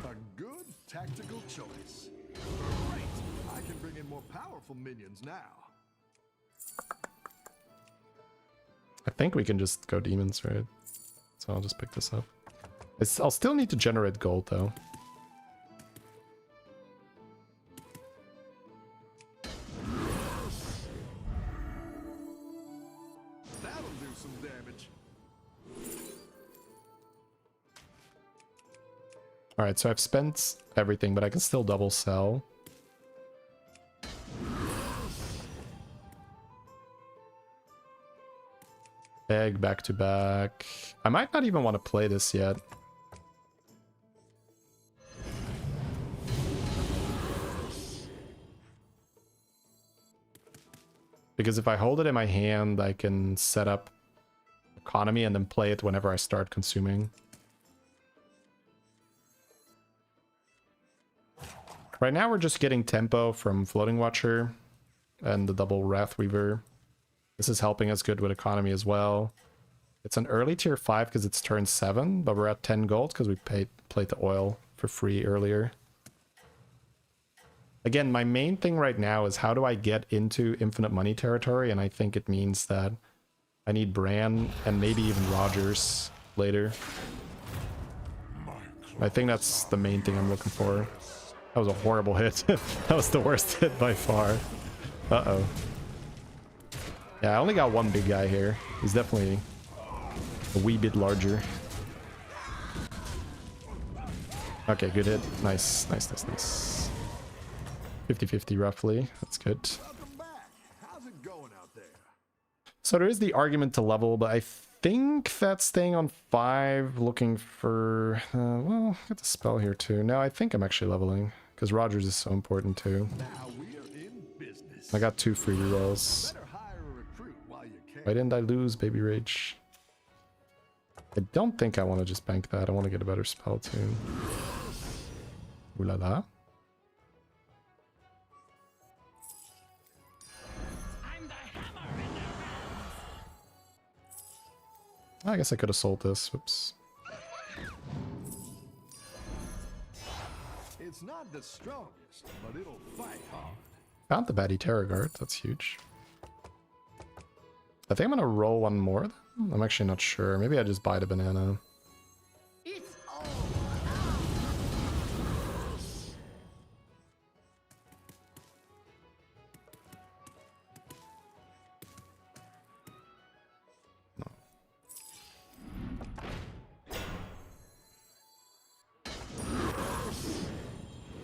A good tactical choice. Great. I can bring in more powerful minions now. I think we can just go demons, right? So I'll just pick this up. I'll still need to generate gold, though. That'll do some damage. Alright, so I've spent everything, but I can still double sell. Egg back to back. I might not even want to play this yet. Because if I hold it in my hand, I can set up economy and then play it whenever I start consuming. Right now we're just getting tempo from Floating Watcher and the double Wrathweaver. This is helping us good with economy as well. It's an early tier 5 because it's turn 7, but we're at 10 gold because we played the oil for free earlier. Again, my main thing right now is how do I get into infinite money territory, and I think it means that I need Bran and maybe even Rogers later. I think that's the main thing I'm looking for. That was a horrible hit. That was the worst hit by far. Uh-oh. Yeah, I only got one big guy here. He's definitely a wee bit larger. Okay, good hit. Nice, nice, nice, nice. 50-50 roughly. That's good. Welcome back. How's it going out there? So there is the argument to level, but I think that staying on 5, looking for... well, get the spell here too. No, I think I'm actually leveling, because Rogers is so important too. Now we're in business. I got 2 free rerolls. Better hire a recruit while you can. Why didn't I lose Baby Rage? I don't think I want to just bank that. I want to get a better spell too. Ooh la la. I guess I could have sold this. Whoops. It's not the strongest, but it'll fight hard. Found the Batty Terror Guard. That's huge. I think I'm gonna roll one more. I'm actually not sure. Maybe I just buy the banana. It's all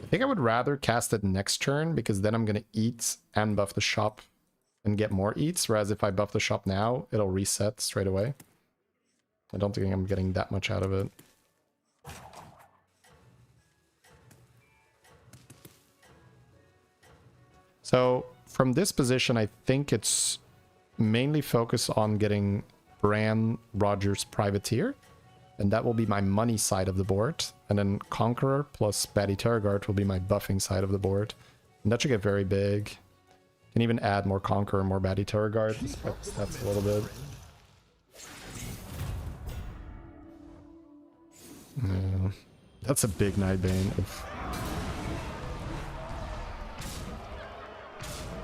I think I would rather cast it next turn because then I'm gonna eat and buff the shop and get more eats, whereas if I buff the shop now, it'll reset straight away. I don't think I'm getting that much out of it. So from this position, I think it's mainly focused on getting Bran, Rogers, Privateer, and that will be my money side of the board. And then Conqueror plus Batty Terror Guard will be my buffing side of the board. And that should get very big. Can even add more Conqueror, more Batty Terror Guard. That's a little bit. Yeah, that's a big Nightbane. Oof.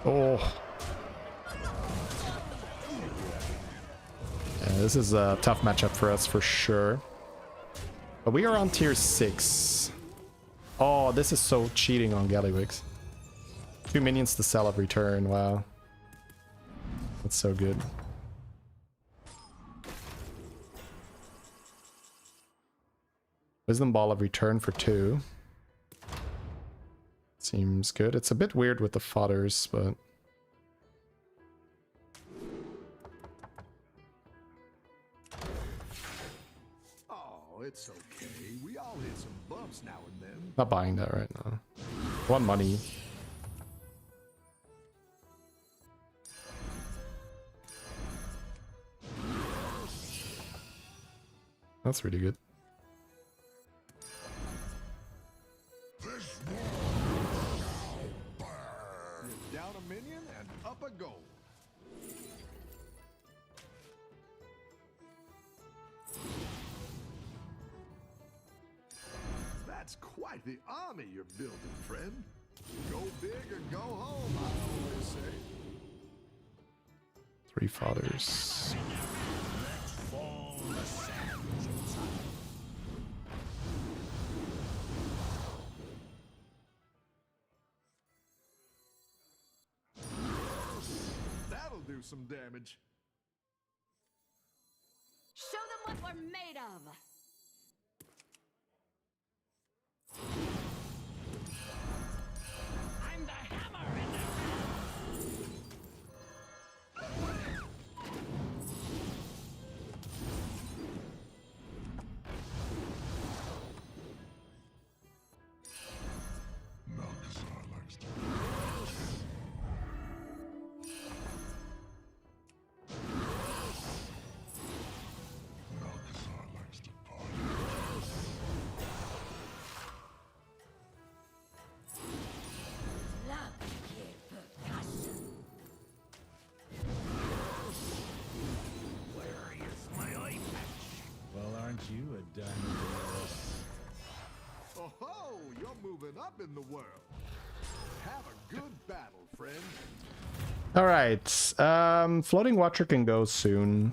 Oh. Yeah, this is a tough matchup for us for sure. But we are on tier 6. Oh, this is so cheating on Gallywix. 2 minions to sell every turn. Wow. That's so good. Wisdom Ball every turn for 2. Seems good. It's a bit weird with the fodders, but... Oh, it's okay. We all hit some bumps now and then. Not buying that right now. I want money. That's really good. Down a minion and up a goal. That's quite the army you're building, friend. Go big or go home, I always say. 3 fodders. some damage. Show them what we're made of. I'm the hammer in their Malcazar likes to Malcazar likes to party. Love to hear percussion. Where is my eye patch? Well, aren't you a diamond? Oh ho! You're moving up in the world. Have a good battle, friend. All right. Floating Watcher can go soon.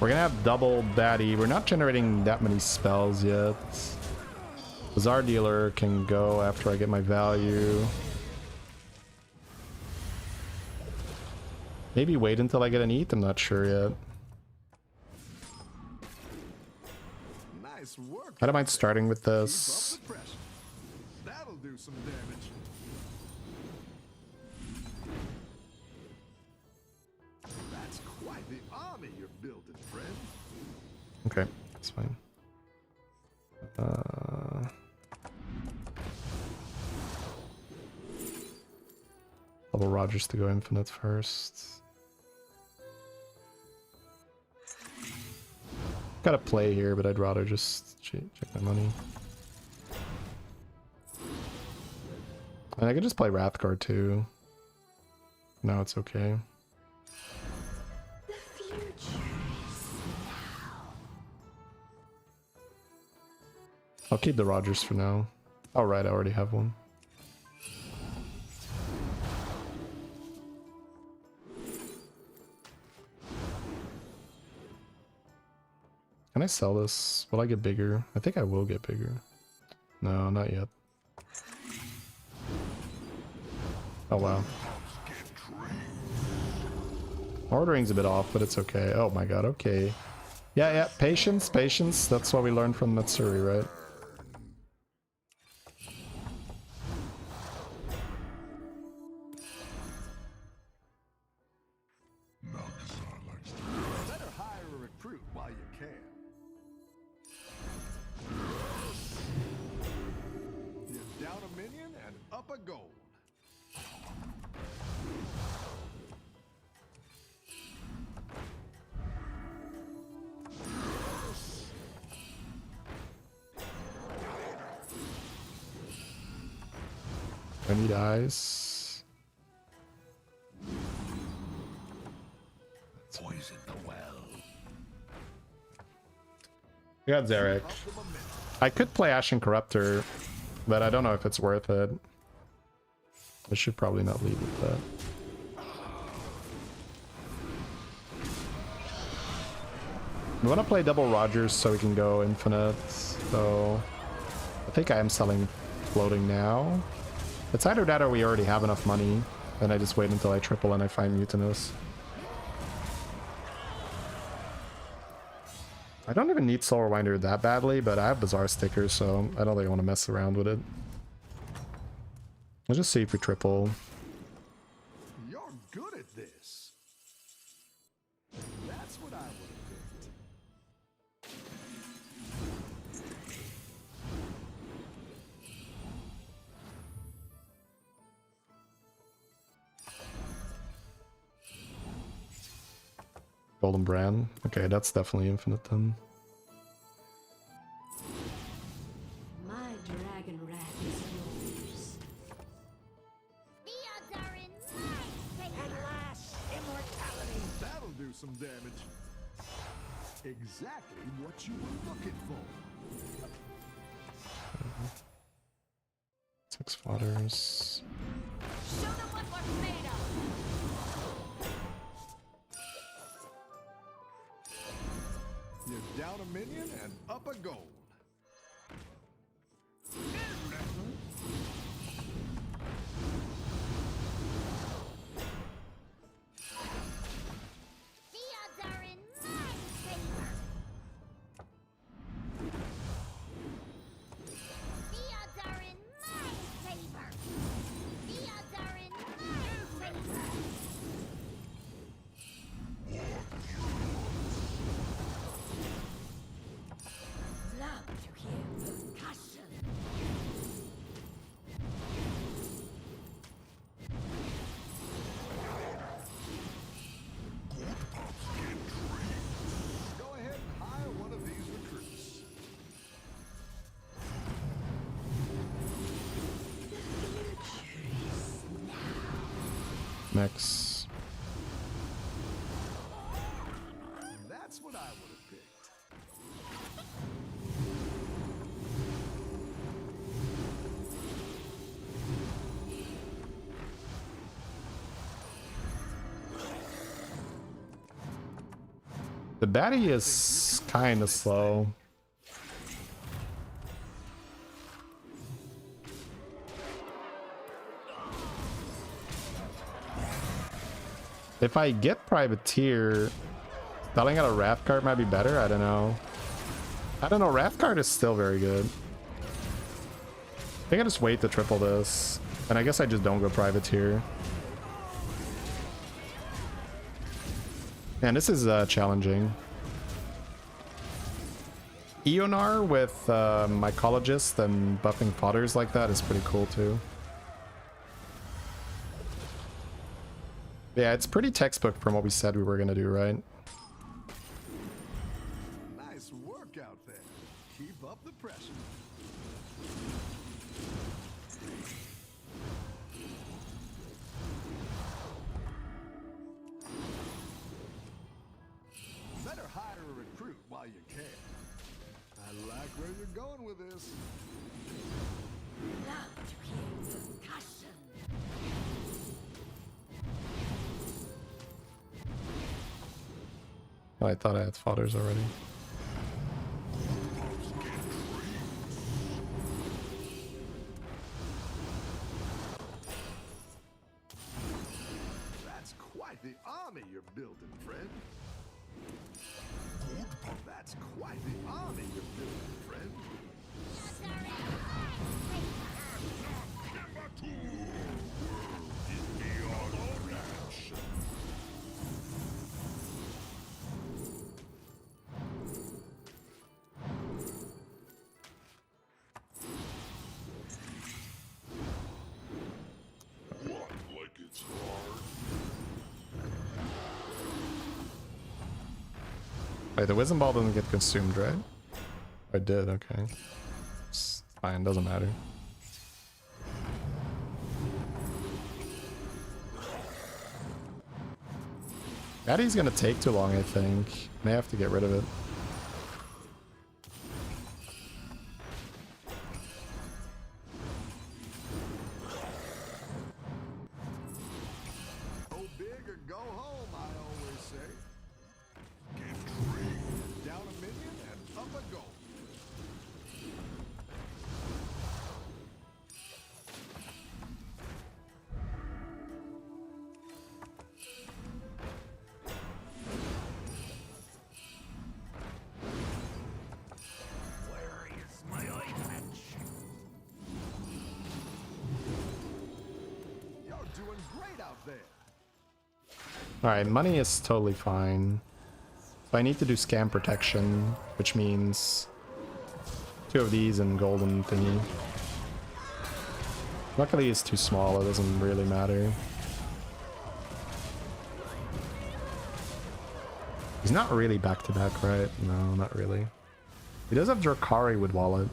We're gonna have double Daddy. We're not generating that many spells yet. Bazaar Dealer can go after I get my value. Maybe wait until I get an ETH. I'm not sure yet. Nice work. I don't mind starting with Keep up this. the pressure. That'll do some damage. That's quite the army you're building, friend. Okay, that's fine. Double Rogers to go infinite first. Got a play here, but I'd rather just check my money. And I could just play Wrathguard too. No, it's okay. The future is now. I'll keep the Rogers for now. Oh right, I already have one. Can I sell this? Will I get bigger? I think I will get bigger. No, not yet. Oh wow. Ordering's a bit off, but it's okay. Oh my god, okay. Yeah, patience, patience. That's what we learned from Matsuri, right? Malcazar likes to Better hire a recruit while you can. You're down a minion and up a gold. I need eyes. Poison the well. I got Zarek. Up the momentum. I could play Ashen Corruptor, but I don't know if it's worth it. I should probably not lead with that. We want to play double Rogers so we can go infinite, so I think I am selling floating now. It's either that or we already have enough money, and I just wait until I triple and I find Mutinous. I don't even need Soul Rewinder that badly, but I have Bazaar stickers, so I don't think I want to mess around with it. Let's just see if we triple. You're good at this. That's what I would have picked. Golden Brand. Okay, that's definitely infinite then. My dragon rat is yours. The odds are in my favor. At last, immortality. That'll do some damage. Exactly what you were looking for. 6 fodders. Show them what we're made of. You're down a minion and up a gold. mix. That's what I would have picked. The baddie is kind of slow. If I get Privateer, selling out a Wrath card might be better. I don't know. I don't know. Wrath card is still very good. I think I just wait to triple this. And I guess I just don't go Privateer. Man, this is challenging. Eonar with Mycologist and buffing potters like that is pretty cool too. Yeah, it's pretty textbook from what we said we were gonna do, right? Nice work out there. Keep up the pressure. Better hire a recruit while you can. I like where you're going with this. Love to hear discussion. Oh, I thought I had fodders already. That's quite the army you're building, friend. That's quite the army you're building, friend. Wait, the Wisdom Ball doesn't get consumed, right? I did, okay. It's fine, doesn't matter. Baddie's gonna take too long, I think. May have to get rid of it. Go big or go home, I always say. Down a minion and up a goal. Where is my eye patch? You're doing great out there. Alright, money is totally fine. So I need to do scam protection, which means 2 of these and golden thingy. Luckily it's too small, it doesn't really matter. He's not really back to back, right? No, not really. He does have Drakari with Wallet.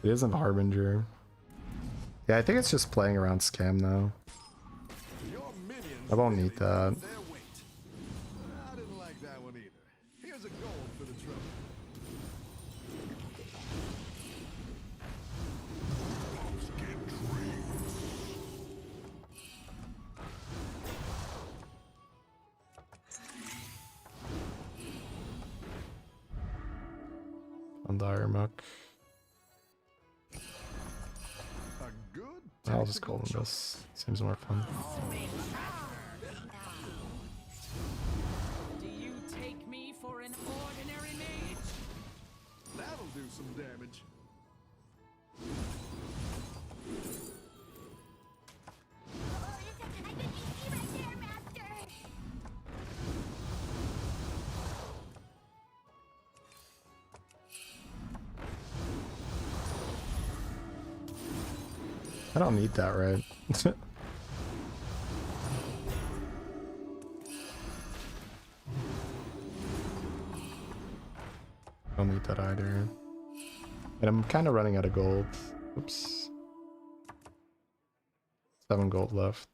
It isn't Harbinger. Yeah, I think it's just playing around scam now. Your minions I won't really need that. their weight. I didn't like that one either. Here's a gold for the trouble. On the Iron Muck. A good I'll just tactical golden choice. this. Seems more fun. Do you take me for an ordinary mage? That'll do some damage. Oh, you got a good ixxdeee right there, Master. I don't need that, right? Don't need that either. And I'm kind of running out of gold. Oops. 7 gold left.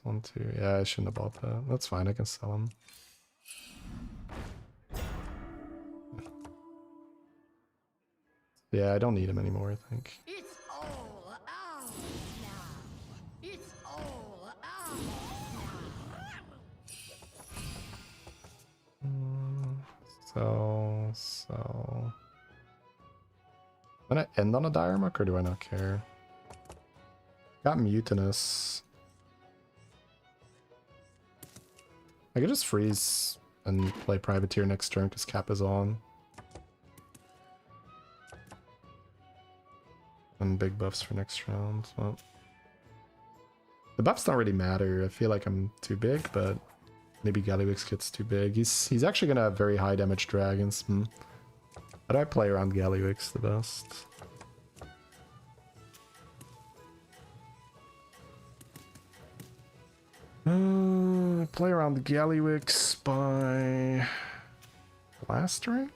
1, 2. Yeah, I shouldn't have bought that. That's fine, I can sell them. Yeah, I don't need him anymore, I think. It's all ours now. It's all ours now. So. I'm gonna end on a dire mark, or do I not care? Got mutinous. I could just freeze and play privateer next turn because cap is on. And big buffs for next round. Well, the buffs don't really matter. I feel like I'm too big, but maybe Gallywix gets too big. He's actually gonna have very high damage dragons. How do I play around Gallywix the best? Play around the Gallywix by blastering?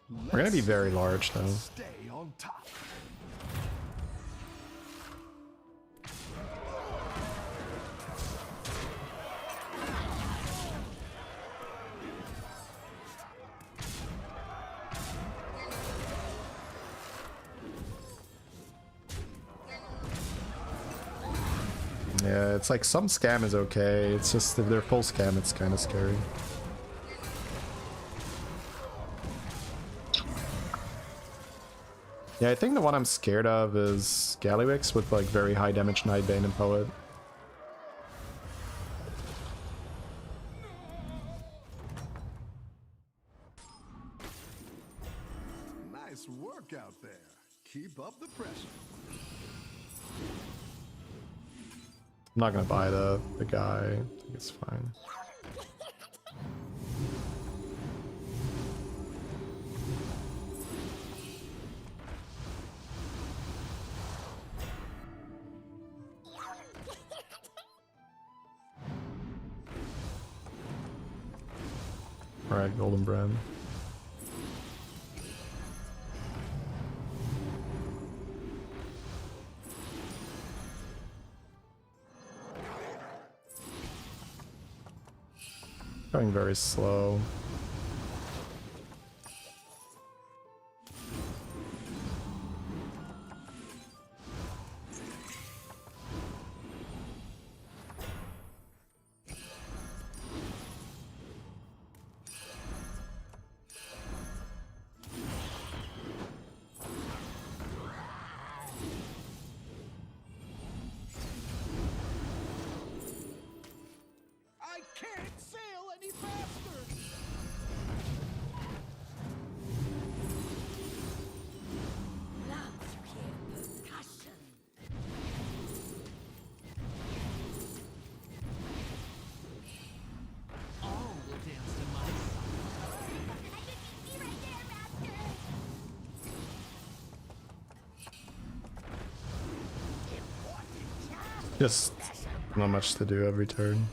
We're gonna be very large though. Stay on top. Yeah, it's like some scam is okay. It's just if they're full scam, it's kind of scary. Yeah, I think the one I'm scared of is Gallywix with like very high damage Nightbane and Poet. Nice work out there. Keep up the pressure. I'm not gonna buy the guy. I think it's fine. Alright, Golden Bren. Going very slow. I can't sail any faster. Love to hear percussion. All will dance to my song. I can see right there, Master. Just not much to do every turn.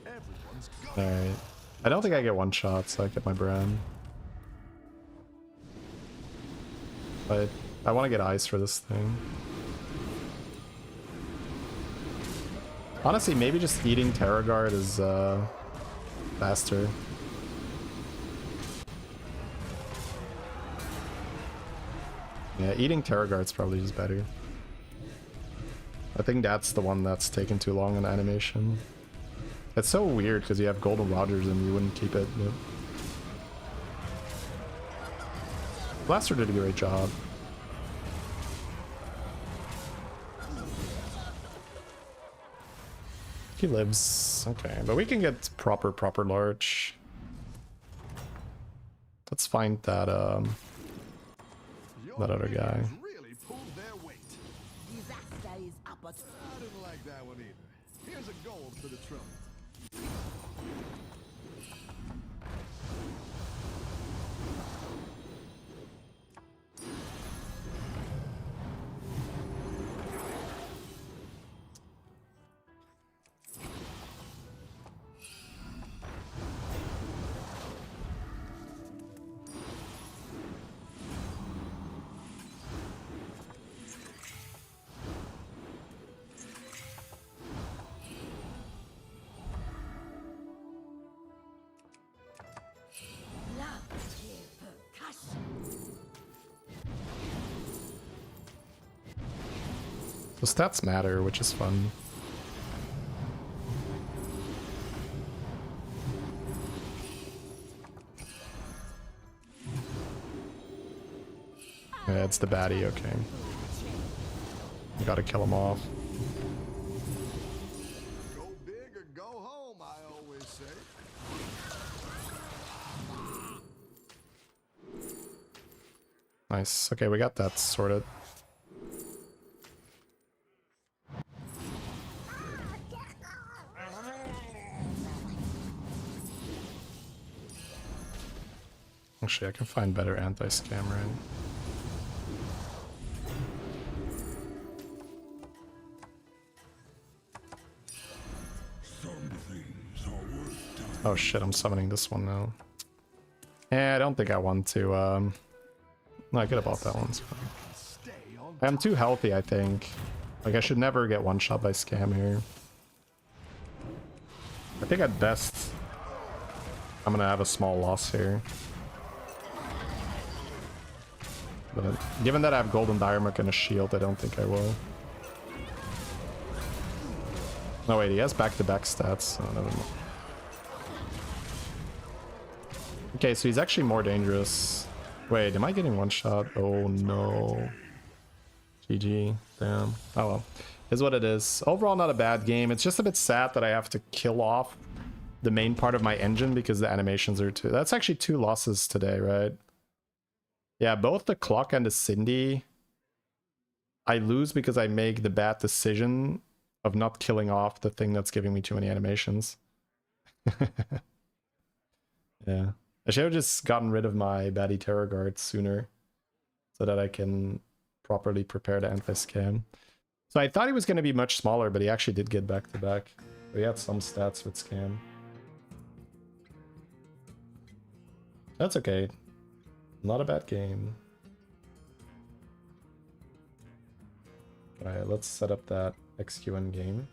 Everyone's going. Alright. I don't think I get one shot, so I get my Bran. But I want to get ice for this thing. Honestly, maybe just eating Terror Guard is faster. Yeah, eating Terror Guard's probably just better. I think that's the one that's taking too long in animation. It's so weird because you have Golden Rogers and you wouldn't keep it. But... Blaster did a great job. He lives. Okay, but we can get proper large. Let's find that Your that other guy. minions really pulled their weight. Disaster is up at I didn't like that one either. Here's a gold for the trouble. The stats matter, which is fun. Yeah, it's the baddie, okay. You gotta kill him off. Go big or go home, I always say. Nice. Okay, we got that sorted. Actually, I can find better anti-scam, right? Oh shit, I'm summoning this one now. Yeah, I don't think I want to, no, I could have bought that one. It's fine. I'm too healthy, I think. Like, I should never get one shot by scam here. I think at best, I'm gonna have a small loss here. But given that I have golden diamond and a shield, I don't think I will. No, wait, he has back-to-back stats. Oh, never mind. Okay, so he's actually more dangerous. Wait, am I getting one shot? Oh no. GG. Damn. Oh well. Is what it is. Overall, not a bad game. It's just a bit sad that I have to kill off the main part of my engine because the animations are too... That's actually 2 losses today, right? Yeah, both the clock and the Cindy. I lose because I make the bad decision of not killing off the thing that's giving me too many animations. Yeah. I should have just gotten rid of my baddie terror guards sooner so that I can properly prepare the anti-scam. So I thought he was going to be much smaller, but he actually did get back to back. He had some stats with scam. That's okay. Not a bad game. Alright, let's set up that XQN game.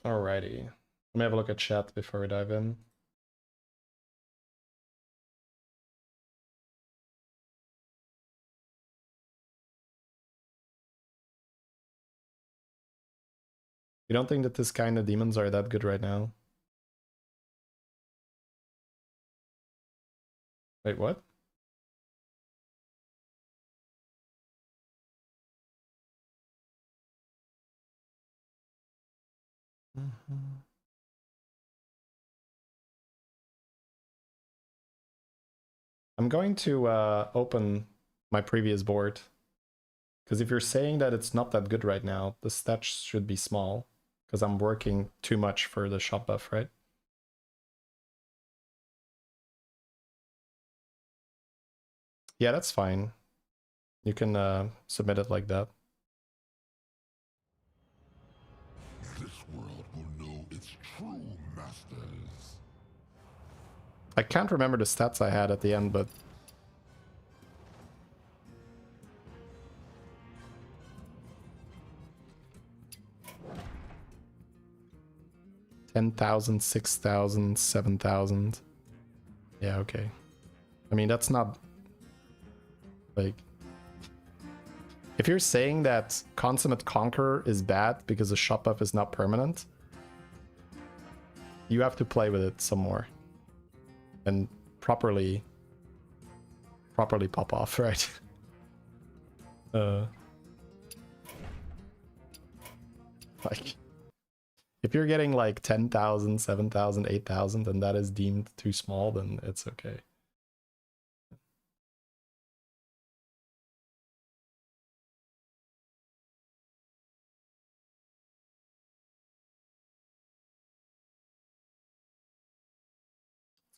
Alrighty. Let me have a look at chat before we dive in. You don't think that this kind of demons are that good right now? Wait, what? I'm going to open my previous board. Because if you're saying that it's not that good right now, the stats should be small. Because I'm working too much for the shot buff, right? Yeah, that's fine. You can submit it like that. This world will know its true masters. I can't remember the stats I had at the end, but... $10,000, $6,000, $7,000. Yeah, okay. I mean, that's not... Like... If you're saying that Consummate Conqueror is bad because the shot buff is not permanent, you have to play with it some more. And properly pop off, right? Like, if you're getting like 10,000, 7,000, 8,000, and that is deemed too small, then it's okay.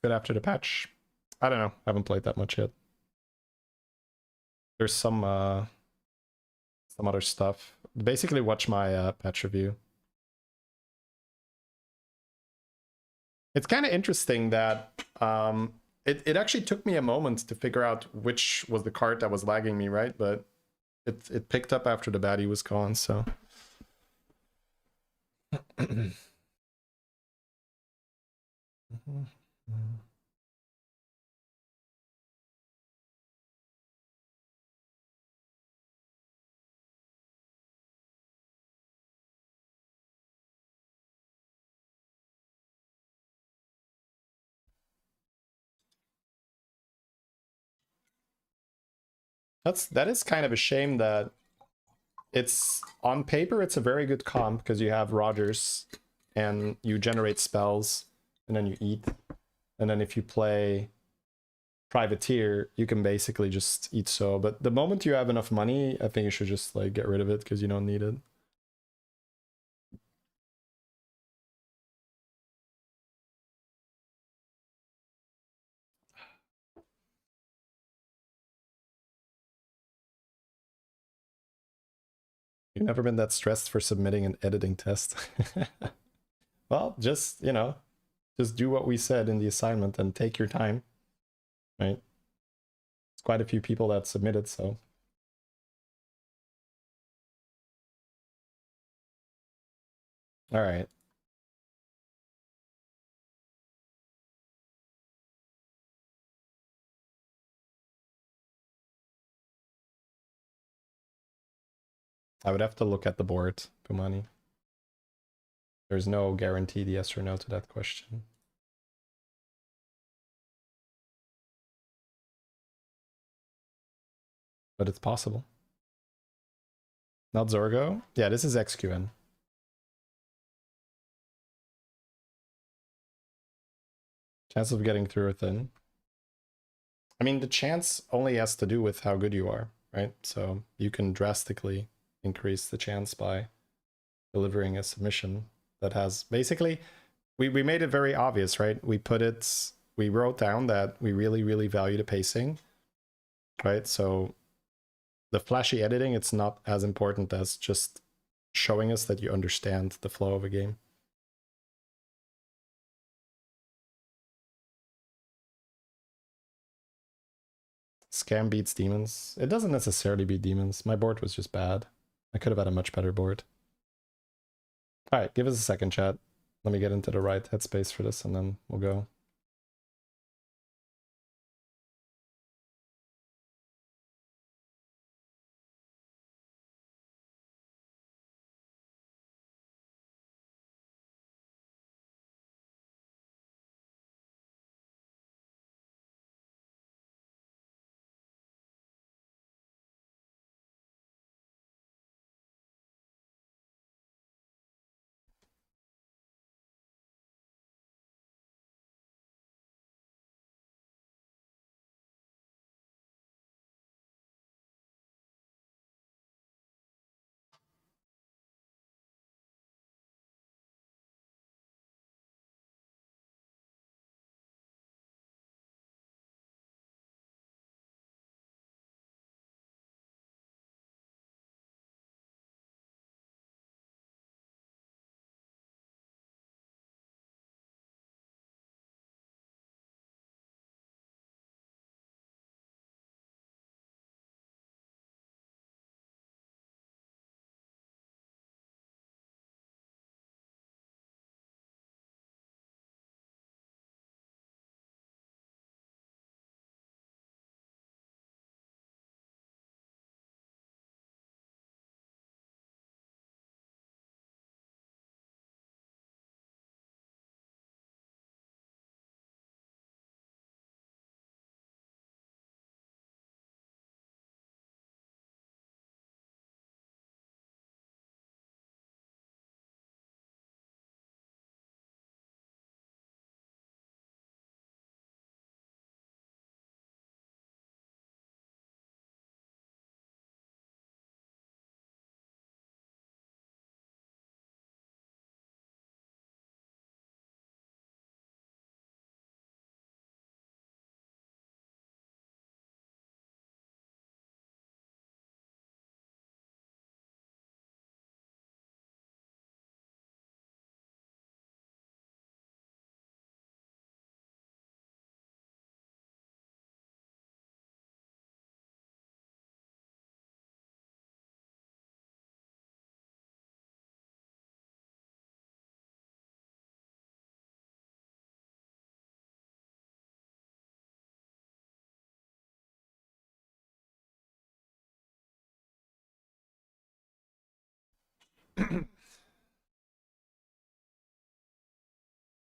Good after the patch. I don't know. I haven't played that much yet. There's some other stuff. Basically, watch my patch review. It's kind of interesting that it actually took me a moment to figure out which was the card that was lagging me, right? But it picked up after the baddie was gone, so. That is kind of a shame that it's on paper it's a very good comp because you have Rogers and you generate spells and then you eat, and then if you play Privateer you can basically just eat. So but the moment you have enough money, I think you should just like get rid of it because you don't need it. You've never been that stressed for submitting an editing test. Well, just, you know, just do what we said in the assignment and take your time, right? It's quite a few people that submitted, so. All right. I would have to look at the board, Pumani. There's no guaranteed yes or no to that question. But it's possible. Not Zorgo? Yeah, this is XQN. Chance of getting through are thin. I mean, the chance only has to do with how good you are, right? So you can drastically increase the chance by delivering a submission that has basically we made it very obvious, right? We wrote down that we really value the pacing, right? So the flashy editing, it's not as important as just showing us that you understand the flow of a game. Scam beats demons. It doesn't necessarily beat demons. My board was just bad. I could have had a much better board. All right, give us a second, chat. Let me get into the right headspace for this and then we'll go.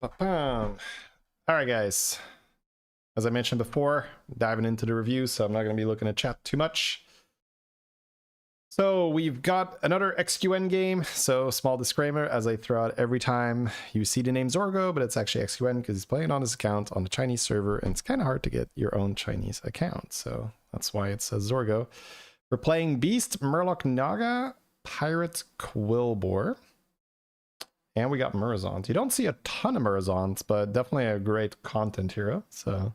Ba-bam. All right, guys. As I mentioned before, diving into the review, so I'm not going to be looking at chat too much. So we've got another XQN game. So small disclaimer, as I throw out every time you see the name Zorgo, but it's actually XQN because he's playing on his account on the Chinese server, and it's kind of hard to get your own Chinese account. So that's why it says Zorgo. We're playing Beast, Murloc Naga, Pirate Quillbore. And we got Murazons. You don't see a ton of Murazons, but definitely a great content hero. So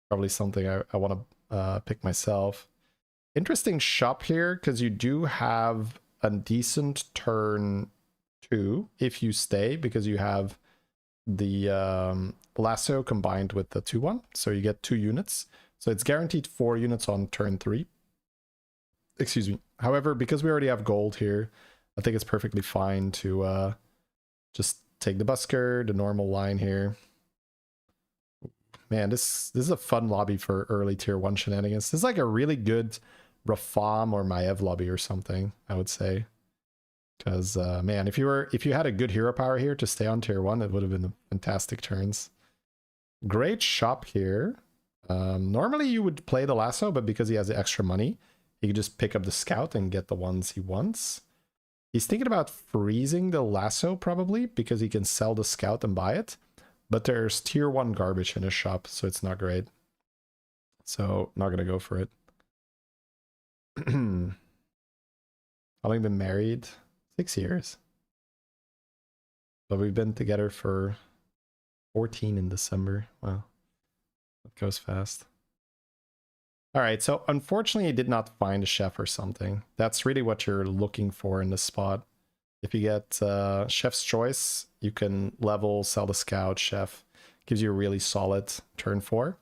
probably something I want to pick myself. Interesting shop here, because you do have a decent turn 2 if you stay, because you have the lasso combined with the 2-1. So you get 2 units. So it's guaranteed 4 units on turn 3. Excuse me. However, because we already have gold here, I think it's perfectly fine to just take the busker, the normal line here. Man, this is a fun lobby for early tier 1 shenanigans. This is like a really good Rafam or Maev lobby or something, I would say. Because man, if you had a good hero power here to stay on tier 1, it would have been fantastic turns. Great shop here. Normally you would play the lasso, but because he has the extra money, he could just pick up the scout and get the ones he wants. He's thinking about freezing the lasso probably because he can sell the scout and buy it. But there's tier 1 garbage in his shop, so it's not great. So not gonna go for it. I've only been married 6 years. But we've been together for 14 in December. Wow. That goes fast. Alright, so unfortunately I did not find a chef or something. That's really what you're looking for in this spot. If you get Chef's Choice, you can level, sell the Scout, Chef. Gives you a really solid turn 4.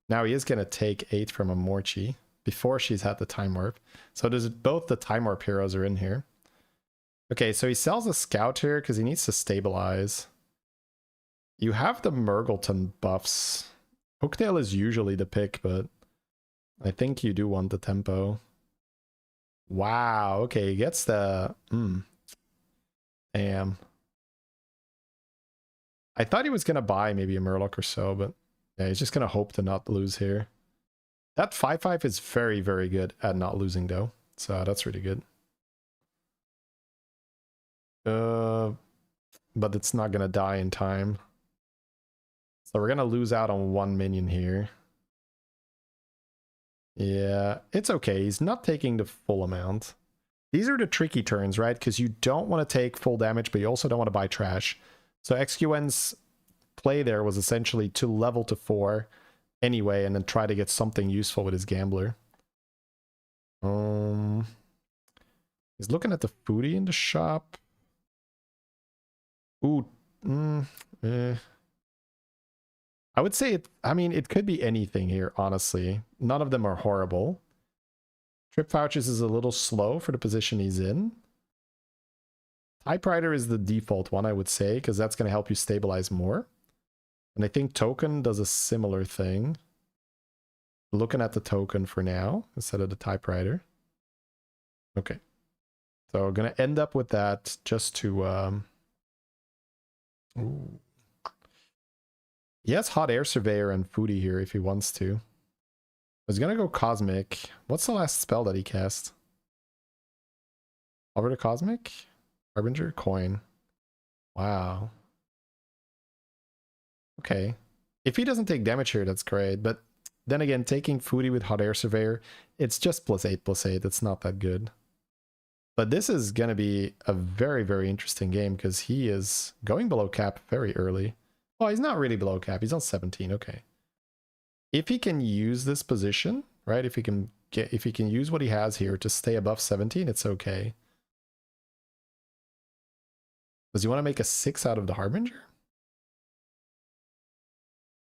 Now he is going to take 8 from a Morchi before she's had the Time Warp. So there's both the Time Warp heroes are in here. Okay, so he sells a Scout here because he needs to stabilize. You have the Murgleton buffs. Hooktail is usually the pick, but I think you do want the tempo. Wow, okay, he gets the... Damn. I thought he was going to buy maybe a Murloc or so, but yeah, he's just going to hope to not lose here. That 5/5 is very, very good at not losing though. So that's really good. But it's not going to die in time. So we're going to lose out on 1 minion here. Yeah, it's okay. He's not taking the full amount. These are the tricky turns, right? Because you don't want to take full damage, but you also don't want to buy trash. So XQN's play there was essentially to level to 4 anyway, and then try to get something useful with his gambler. He's looking at the foodie in the shop. Ooh, I would say it, I mean, it could be anything here, honestly. None of them are horrible. Trip Vouchers is a little slow for the position he's in. Typewriter is the default one, I would say, because that's going to help you stabilize more. And I think Token does a similar thing. Looking at the Token for now, instead of the Typewriter. Okay. So we're going to end up with that just to... Ooh. He has Hot Air Surveyor and Foodie here if he wants to. I was gonna go Cosmic. What's the last spell that he cast? Over to Cosmic? Harbinger? Coin. Wow. Okay. If he doesn't take damage here, that's great. But then again, taking Foodie with Hot Air Surveyor, it's just +8/+8. It's not that good. But this is gonna be a very, very interesting game because he is going below cap very early. Well, he's not really below cap. He's on 17. Okay. If he can use this position, right? If he can use what he has here to stay above 17, it's okay. Does he want to make a 6 out of the Harbinger?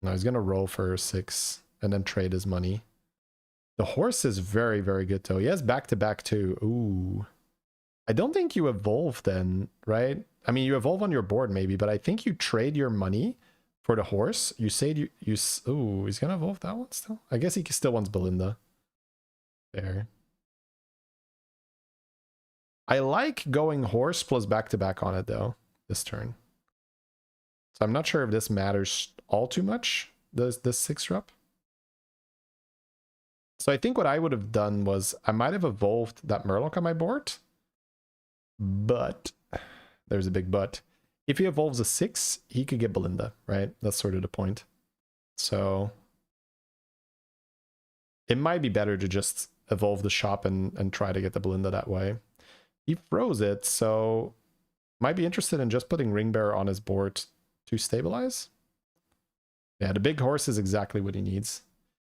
No, he's going to roll for 6 and then trade his money. The horse is very, very good though. He has back-to-back too. Ooh. I don't think you evolve then, right? I mean, you evolve on your board maybe, but I think you trade your money for the horse. You say ooh, he's gonna evolve that one still? I guess he still wants Belinda. There. I like going horse plus back-to-back on it, though, this turn. So I'm not sure if this matters all too much, this 6-drop. So I think what I would have done was I might have evolved that Murloc on my board. But, there's a big but. If he evolves a 6, he could get Belinda, right? That's sort of the point. So it might be better to just evolve the shop and try to get the Belinda that way. He froze it, so might be interested in just putting Ring Bearer on his board to stabilize. Yeah, the big horse is exactly what he needs.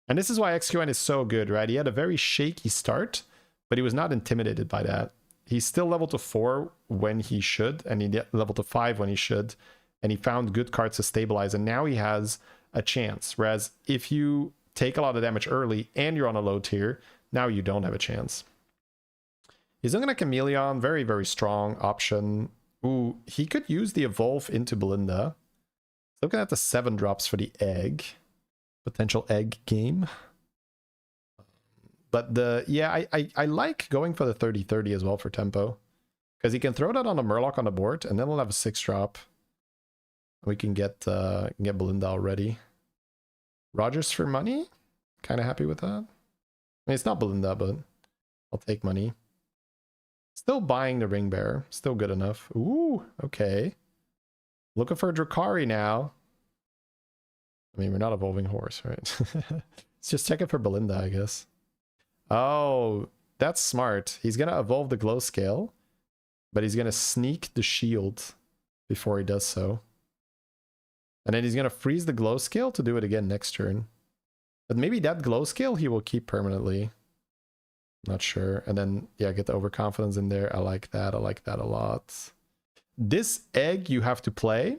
And this is why XQN is so good, right? He had a very shaky start, but he was not intimidated by that. He's still level to 4 when he should, and he level to 5 when he should, and he found good cards to stabilize, and now he has a chance. Whereas if you take a lot of damage early and you're on a low tier, now you don't have a chance. He's looking at Chameleon, very, very strong option. Ooh, he could use the evolve into Belinda. Looking at the 7 drops for the egg. Potential egg game. But I like going for the 30-30 as well for tempo. Because he can throw that on a Murloc on the board, and then we'll have a 6-drop. We can get Belinda already. Rogers for money? Kind of happy with that. I mean, it's not Belinda, but I'll take money. Still buying the Ring Bearer. Still good enough. Ooh, okay. Looking for a Drakari now. I mean, we're not evolving horse, right? Let's just check it for Belinda, I guess. Oh, that's smart. He's going to evolve the glow scale, but he's going to sneak the shield before he does so. And then he's going to freeze the glow scale to do it again next turn. But maybe that glow scale he will keep permanently. Not sure. And then, yeah, get the overconfidence in there. I like that. I like that a lot. This egg you have to play.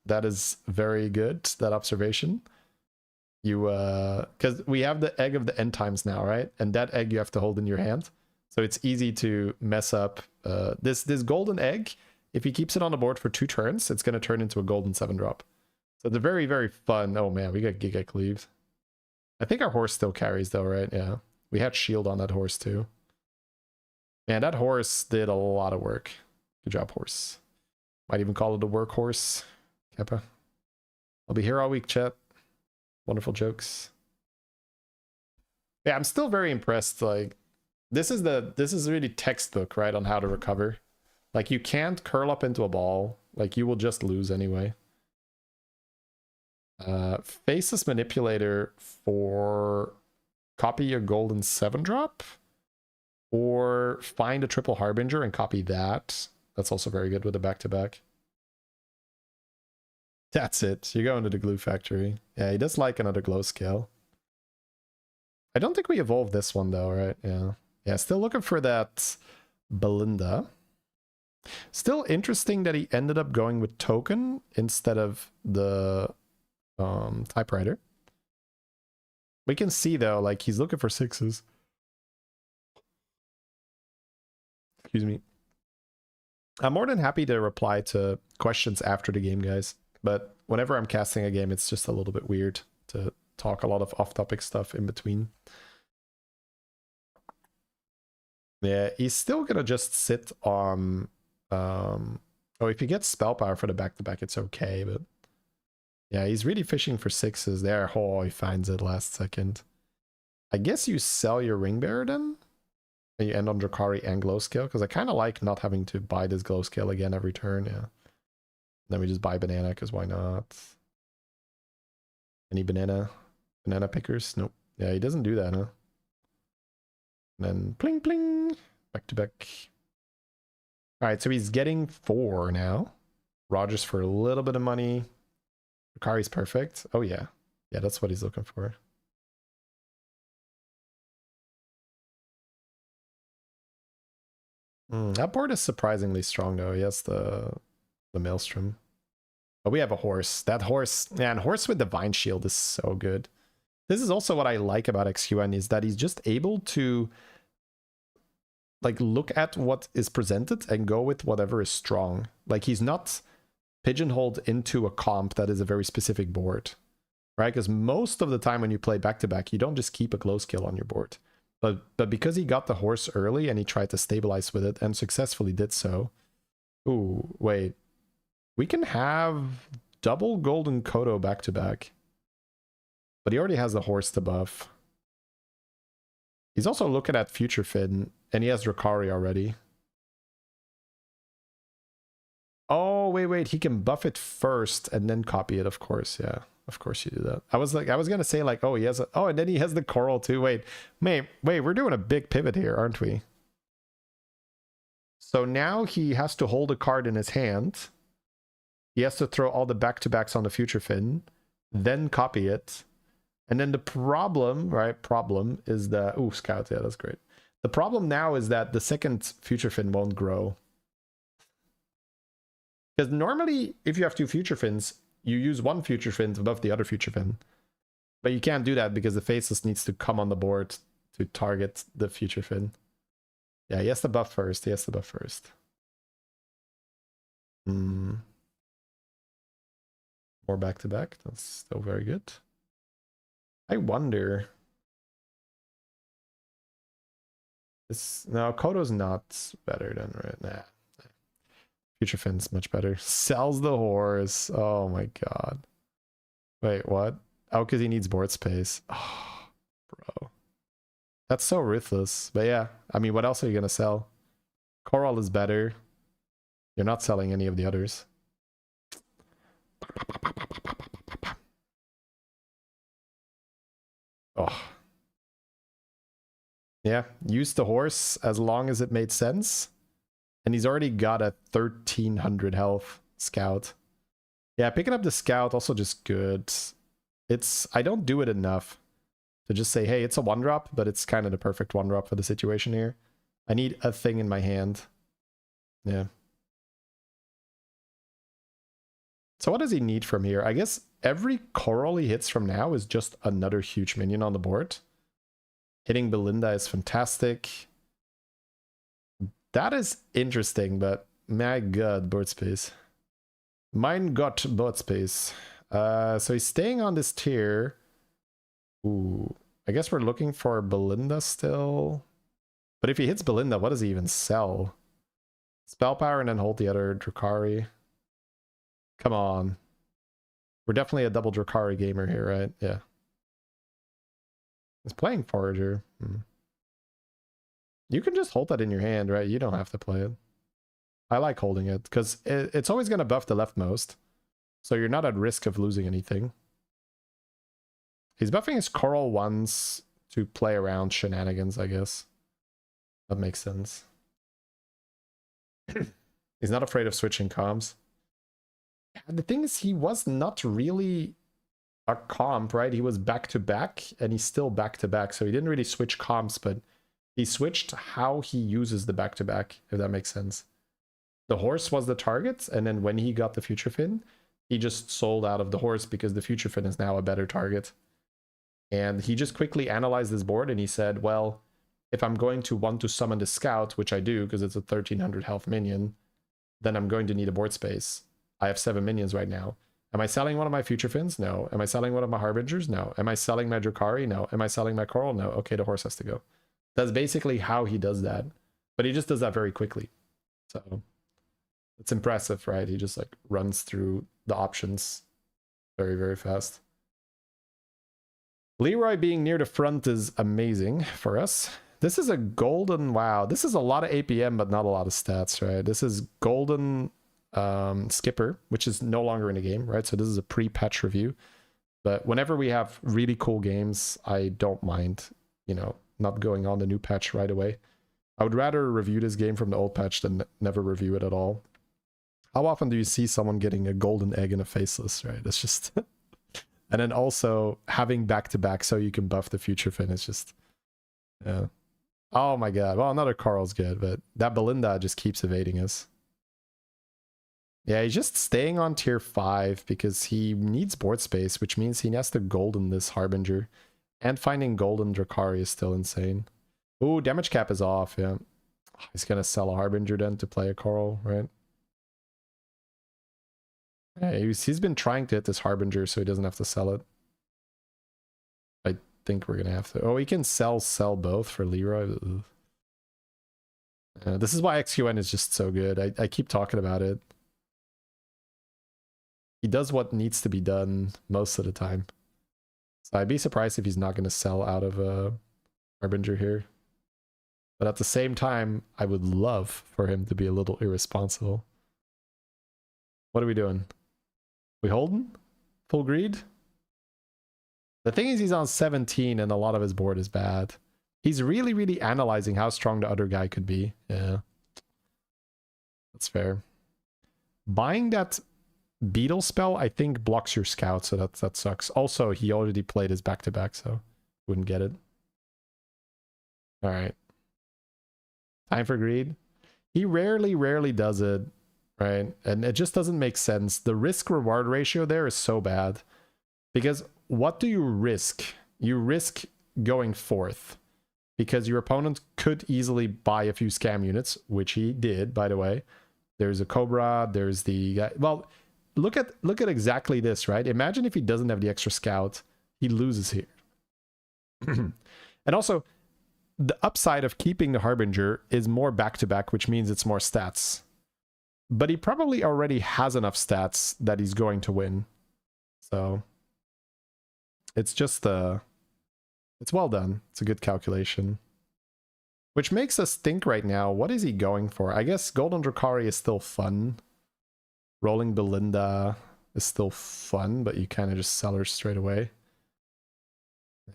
That is very good, that observation. You, because we have the egg of the end times now, right? And that egg you have to hold in your hand. So it's easy to mess up. This golden egg, if he keeps it on the board for 2 turns, it's going to turn into a golden 7-drop. So it's a very, very fun. Oh man, we got Giga Cleaved. I think our horse still carries though, right? Yeah. We had shield on that horse too. Man, that horse did a lot of work. Good job, horse. Might even call it a workhorse. Kappa. I'll be here all week, chat. Wonderful jokes. Yeah, I'm still very impressed. Like, this is really textbook, right, on how to recover. Like, you can't curl up into a ball. Like, you will just lose anyway. Faceless Manipulator for copy a golden 7-drop, or find a triple Harbinger and copy that. That's also very good with the back-to-back. That's it. You're going to the glue factory. Yeah, he does like another glow scale. I don't think we evolved this one though, right? Yeah. Yeah, still looking for that Belinda. Still interesting that he ended up going with token instead of the typewriter. We can see though, like, he's looking for 6s. Excuse me. I'm more than happy to reply to questions after the game, guys. But whenever I'm casting a game, it's just a little bit weird to talk a lot of off-topic stuff in between. Yeah, he's still gonna just sit on... oh, if he gets spell power for the back-to-back, it's okay, but... Yeah, he's really fishing for 6s there. Oh, he finds it last second. I guess you sell your Ring Bearer then? And you end on Drakari and Glow Scale, because I kind of like not having to buy this Glow Scale again every turn, yeah. Then we just buy banana, because why not? Any banana pickers? Nope. Yeah, he doesn't do that, huh? And then pling pling, back to back. All right, so he's getting 4 now. Rogers for a little bit of money. Drakari's perfect. Oh yeah, yeah, that's what he's looking for. That board is surprisingly strong though. He has the Maelstrom. But we have a horse. That horse, man, horse with Divine Shield is so good. This is also what I like about XQN, is that he's just able to like look at what is presented and go with whatever is strong. Like, he's not pigeonholed into a comp that is a very specific board, right? Because most of the time when you play back-to-back, you don't just keep a glow skill on your board. But because he got the horse early and he tried to stabilize with it and successfully did so. Ooh, wait. We can have double golden Kodo back to back. But he already has the horse to buff. He's also looking at Future Fin, and he has Drakari already. Oh, wait, he can buff it first and then copy it, of course, yeah. Of course you do that. I was gonna say like, oh, he has a, oh, and then he has the coral too. Wait, we're doing a big pivot here, aren't we? So now he has to hold a card in his hand. He has to throw all the back-to-backs on the Future Fin, then copy it. And then the problem, right, is that, ooh, Scout, yeah, that's great. The problem now is that the second Future Fin won't grow. Because normally, if you have two Future Fins, you use one Future Fin above the other Future Fin. But you can't do that because the Faceless needs to come on the board to target the Future Fin. Yeah, he has to buff first. More back-to-back. That's still very good. I wonder... No, Kodo's not better than... Right? Nah. Future Fin's much better. Sells the horse. Oh my god. Wait, what? Oh, because he needs board space. Oh, bro. That's so ruthless. But yeah, I mean, what else are you going to sell? Coral is better. You're not selling any of the others. Oh. Yeah, use the horse as long as it made sense. And he's already got a 1300 health Scout. Yeah, picking up the Scout also just good. I don't do it enough to just say, hey, it's a 1-drop, but it's kind of the perfect 1-drop for the situation here. I need a thing in my hand. Yeah. So what does he need from here? I guess every coral he hits from now is just another huge minion on the board. Hitting Belinda is fantastic. That is interesting, but my god, board space. Mein Gott, board space. So he's staying on this tier. Ooh, I guess we're looking for Belinda still. But if he hits Belinda, what does he even sell? Spell power and then hold the other Drakari. Come on. We're definitely a double Drakari gamer here, right? Yeah. He's playing Forager. You can just hold that in your hand, right? You don't have to play it. I like holding it because it's always going to buff the leftmost. So you're not at risk of losing anything. He's buffing his coral once to play around shenanigans, I guess. That makes sense. He's not afraid of switching comms. The thing is, he was not really a comp, right? He was back-to-back, and he's still back-to-back, so he didn't really switch comps, but he switched how he uses the back-to-back, if that makes sense. The horse was the target, and then when he got the Future Fin, he just sold out of the horse because the Future Fin is now a better target. And he just quickly analyzed his board, and he said, well, if I'm going to want to summon the Scout, which I do because it's a 1300 health minion, then I'm going to need a board space. I have 7 minions right now. Am I selling one of my Future Fins? No. Am I selling one of my Harbingers? No. Am I selling my Drakari? No. Am I selling my Coral? No. Okay, the horse has to go. That's basically how he does that. But he just does that very quickly. So it's impressive, right? He just like runs through the options very, very fast. Leroy being near the front is amazing for us. This is a golden, wow. This is a lot of APM, but not a lot of stats, right? This is golden Skipper, which is no longer in the game, right? So this is a pre-patch review. But whenever we have really cool games, I don't mind, you know, not going on the new patch right away. I would rather review this game from the old patch than never review it at all. How often do you see someone getting a golden egg and a faceless, right? It's just... And then also having back-to-back so you can buff the Future Fin is just... Yeah. Oh my god. Well, another Carl's good, but that Belinda just keeps evading us. Yeah, he's just staying on tier 5 because he needs board space, which means he has to golden this Harbinger. And finding golden Drakari is still insane. Ooh, damage cap is off, yeah. He's gonna sell a Harbinger then to play a Coral, right? Yeah, he's been trying to hit this Harbinger so he doesn't have to sell it. think we're gonna have to. Oh, we can sell both for Leroy. This is why XQN is just so good. I keep talking about it. He does what needs to be done most of the time. So I'd be surprised if he's not gonna sell out of Harbinger here. But at the same time, I would love for him to be a little irresponsible. What are we doing? We holding? Full greed? The thing is, he's on 17 and a lot of his board is bad. He's really, really analyzing how strong the other guy could be. Yeah. That's fair. Buying that beetle spell, I think, blocks your scout, so that sucks. Also, he already played his back-to-back, so wouldn't get it. Alright. Time for greed. He rarely does it, right? And it just doesn't make sense. The risk-reward ratio there is so bad. Because what do you risk? You risk going fourth. Because your opponent could easily buy a few scam units, which he did, by the way. There's a Cobra, there's the... Well, look at exactly this, right? Imagine if he doesn't have the extra scout, he loses here. And also, the upside of keeping the Harbinger is more back-to-back, which means it's more stats. But he probably already has enough stats that he's going to win. So, it's just it's well done. It's a good calculation. Which makes us think right now, what is he going for? I guess Golden Drakari is still fun. Rolling Belinda is still fun, but you kind of just sell her straight away.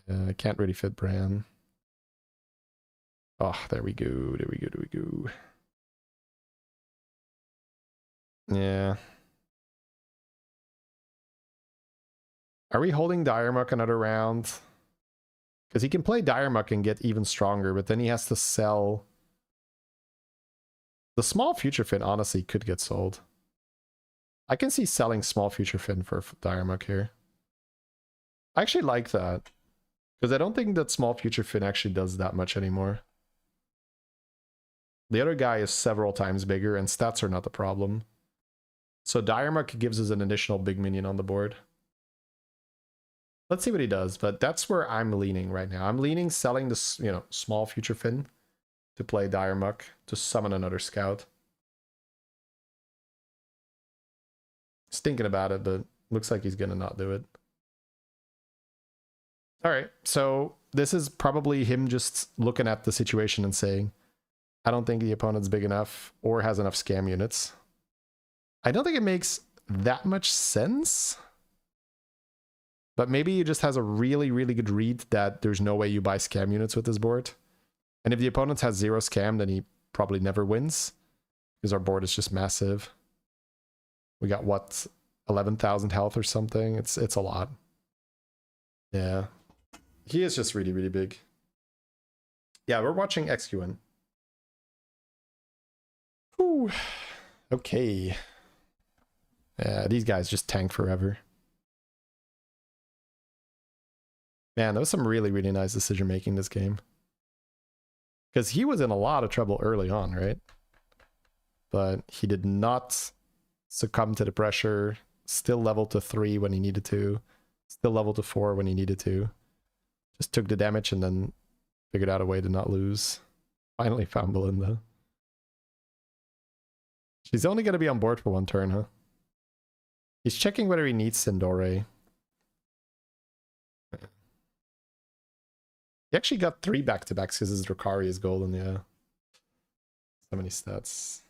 I can't really fit Bran. Oh, there we go. Yeah. Are we holding Diremuck another round? Because he can play Diremuck and get even stronger, but then he has to sell... The small Future Fin honestly could get sold. I can see selling small Future Fin for Diremuck here. I actually like that. Because I don't think that small Future Fin actually does that much anymore. The other guy is several times bigger, and stats are not the problem. So Diremuck gives us an additional big minion on the board. Let's see what he does, but that's where I'm leaning right now. I'm leaning selling this, small Future Fin to play Diremuck to summon another scout. He's thinking about it, but looks like he's gonna not do it. All right, so this is probably him just looking at the situation and saying, I don't think the opponent's big enough or has enough scam units. I don't think it makes that much sense. But maybe he just has a really good read that there's no way you buy scam units with this board. And if the opponent has 0 scam, then he probably never wins. Because our board is just massive. We got, what, 11,000 health or something? It's a lot. Yeah. He is just really big. Yeah, we're watching XQN. Whew. Okay. Yeah, these guys just tank forever. Man, that was some really nice decision making this game. Because he was in a lot of trouble early on, right? But he did not succumb to the pressure. Still leveled to 3 when he needed to. Still leveled to 4 when he needed to. Just took the damage and then figured out a way to not lose. Finally found Belinda. She's only going to be on board for 1 turn, huh? He's checking whether he needs Sindore. He actually got 3 back-to-backs because his Drakari is golden, yeah. So many stats.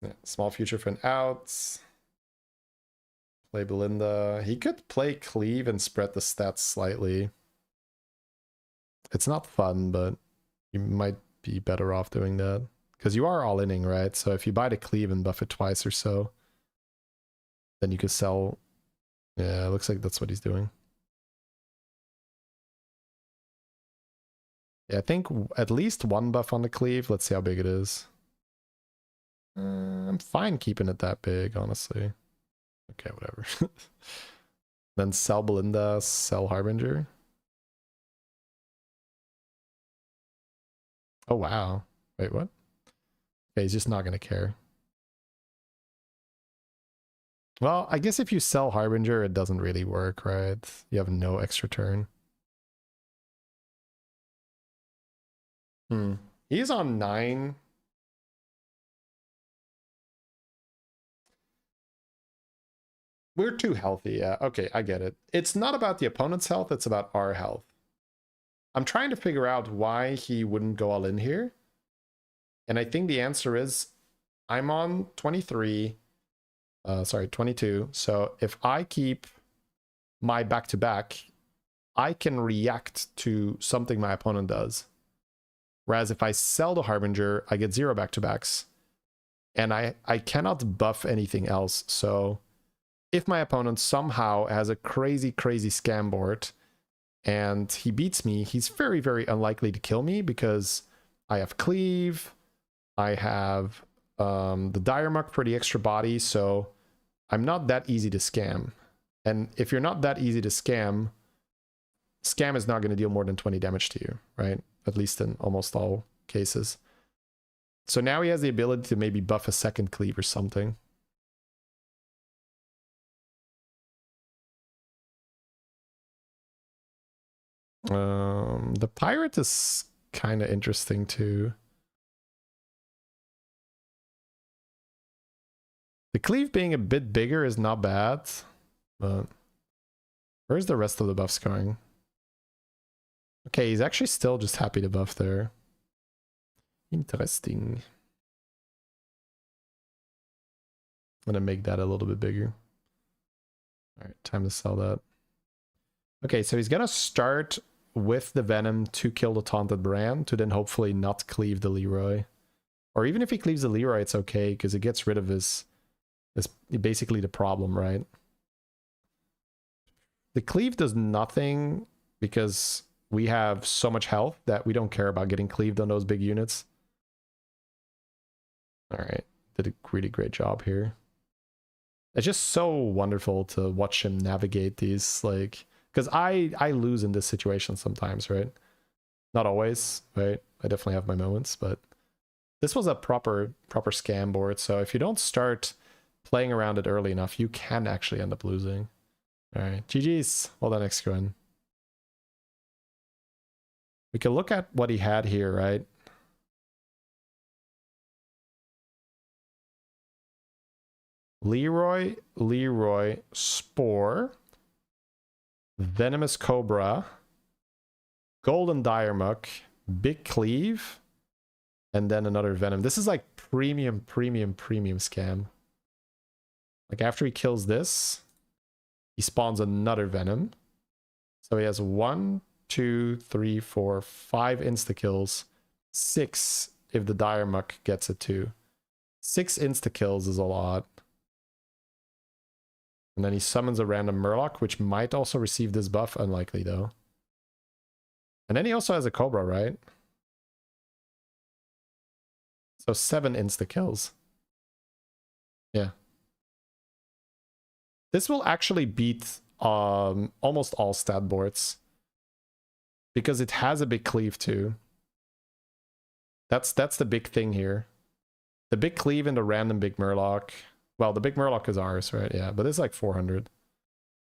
Yeah, small Future Fin out. Play Belinda. He could play Cleave and spread the stats slightly. It's not fun, but you might be better off doing that. Because you are all-inning, right? So if you buy the Cleave and buff it twice or so, then you could sell... Yeah, it looks like that's what he's doing. Yeah, I think at least 1 buff on the Cleave. Let's see how big it is. I'm fine keeping it that big, honestly. Okay, whatever. Then sell Belinda, sell Harbinger. Oh, wow. Wait, what? Okay, he's just not going to care. Well, I guess if you sell Harbinger, it doesn't really work, right? You have no extra turn. He's on 9. We're too healthy, yeah. Okay, I get it. It's not about the opponent's health, it's about our health. I'm trying to figure out why he wouldn't go all in here. And I think the answer is, I'm on 23. Sorry, 22. So if I keep my back-to-back, I can react to something my opponent does. Whereas if I sell the Harbinger, I get 0 back-to-backs. And I cannot buff anything else. So if my opponent somehow has a crazy, crazy scam board and he beats me, he's very, very unlikely to kill me because I have Cleave, I have the Dire Muck for the extra body, so I'm not that easy to scam. And if you're not that easy to scam, scam is not going to deal more than 20 damage to you, right? At least in almost all cases. So now he has the ability to maybe buff a second Cleave or something. The pirate is kind of interesting too. The Cleave being a bit bigger is not bad, but where's the rest of the buffs going? Okay, he's actually still just happy to buff there. Interesting. I'm gonna make that a little bit bigger. All right, time to sell that. Okay, so he's gonna start with the Venom to kill the Taunted Brand to then hopefully not cleave the Leroy. Or even if he cleaves the Leroy, it's okay because it gets rid of his basically the problem, right? The cleave does nothing because we have so much health that we don't care about getting cleaved on those big units. All right, did a really great job here. It's just so wonderful to watch him navigate these, like, because I lose in this situation sometimes, right? Not always, right? I definitely have my moments, but this was a proper scam board. So if you don't start playing around it early enough, you can actually end up losing. All right, GG's. Well done, XQN. We can look at what he had here, right? Leroy, Spore, Venomous Cobra, Golden Dire Muck, Big Cleave, and then another Venom. This is like premium scam. Like after he kills this, he spawns another Venom. So he has 1, 2, 3, 4, 5 insta-kills. 6 if the Dire Muck gets it too. 6 insta-kills is a lot. And then he summons a random Murloc, which might also receive this buff. Unlikely, though. And then he also has a Cobra, right? So 7 insta-kills. Yeah. This will actually beat almost all stat boards. Because it has a big cleave, too. That's the big thing here. The big cleave and the random big Murloc. Well, the big Murloc is ours, right? Yeah, but it's like 400.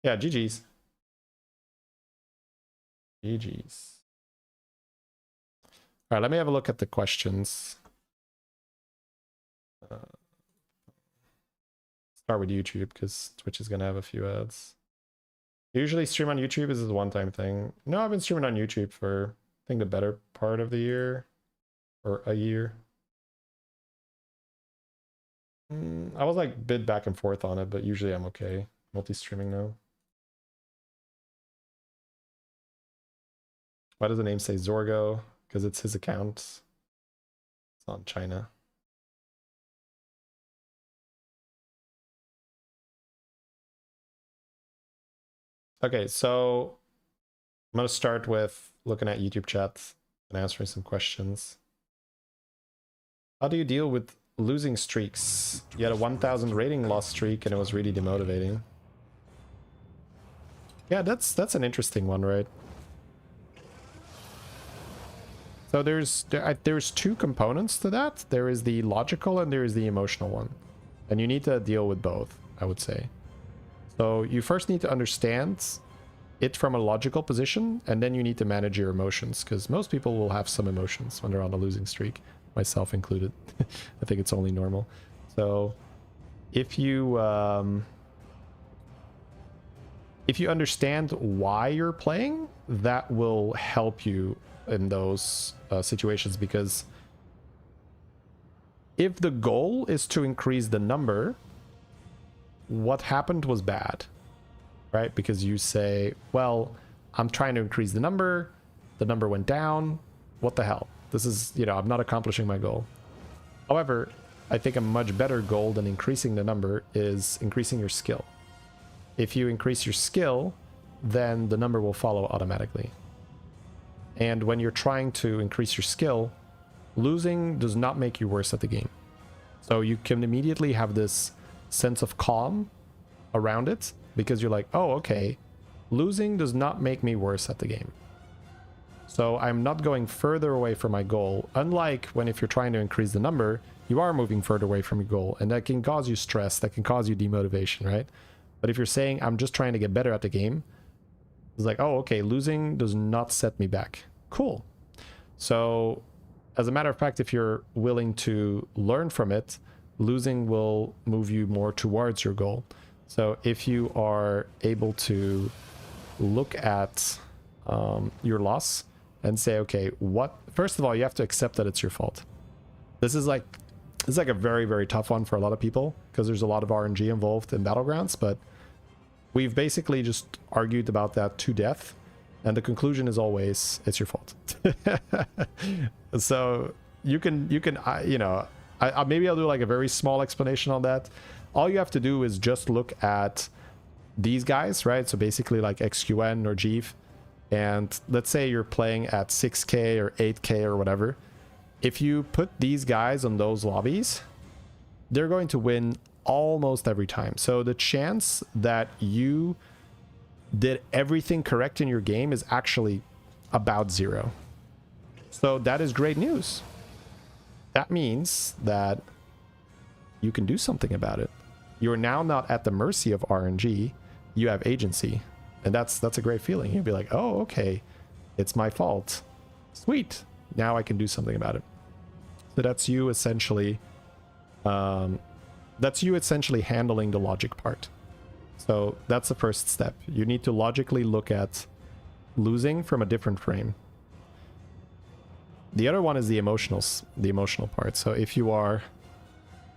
Yeah, GG's. GG's. All right, let me have a look at the questions. Start with YouTube, because Twitch is going to have a few ads. Usually stream on YouTube. This is a one-time thing. No, I've been streaming on YouTube for, I think, the better part of the year. Or a year. I was like a bit back and forth on it, but usually I'm okay. Multi-streaming now. Why does the name say Zorgo? Because it's his account. It's on China. Okay, so I'm going to start with looking at YouTube chat and answering some questions. How do you deal with losing streaks? You had a 1000 rating loss streak and it was really demotivating. Yeah, that's an interesting one, right? So there's 2 components to that. There is the logical and there is the emotional one. And you need to deal with both. I would say. So you first need to understand it from a logical position, and then you need to manage your emotions, because most people will have some emotions when they're on a losing streak, myself included. I think it's only normal. So if you understand why you're playing, that will help you in those situations, because if the goal is to increase the number, what happened was bad, right? Because you say, well, I'm trying to increase the number went down, what the hell? This is, you know, I'm not accomplishing my goal. However, I think a much better goal than increasing the number is increasing your skill. If you increase your skill, then the number will follow automatically. And when you're trying to increase your skill, losing does not make you worse at the game. So you can immediately have this sense of calm around it, because you're like, oh, okay, losing does not make me worse at the game. So I'm not going further away from my goal, unlike when if you're trying to increase the number, you are moving further away from your goal, and that can cause you stress, that can cause you demotivation, right? But if you're saying, I'm just trying to get better at the game, it's like, oh, okay, losing does not set me back. Cool. So as a matter of fact, if you're willing to learn from it, losing will move you more towards your goal. So if you are able to look at your loss and say, okay, first of all, you have to accept that it's your fault. This is like a very, very tough one for a lot of people, because there's a lot of RNG involved in Battlegrounds, but we've basically just argued about that to death, and the conclusion is always, it's your fault. So you can, you know, maybe I'll do like a very small explanation on that. All you have to do is just look at these guys, right? So basically like XQN or Jeeve, and let's say you're playing at 6k or 8k or whatever. If you put these guys on those lobbies, they're going to win almost every time. So the chance that you did everything correct in your game is actually about 0. So that is great news. That means that you can do something about it. You're now not at the mercy of RNG. You have agency. And that's a great feeling. You'll be like, oh, okay, it's my fault. Sweet. Now I can do something about it. So that's you essentially handling the logic part. So that's the first step. You need to logically look at losing from a different frame. The other one is the emotional part. So if you are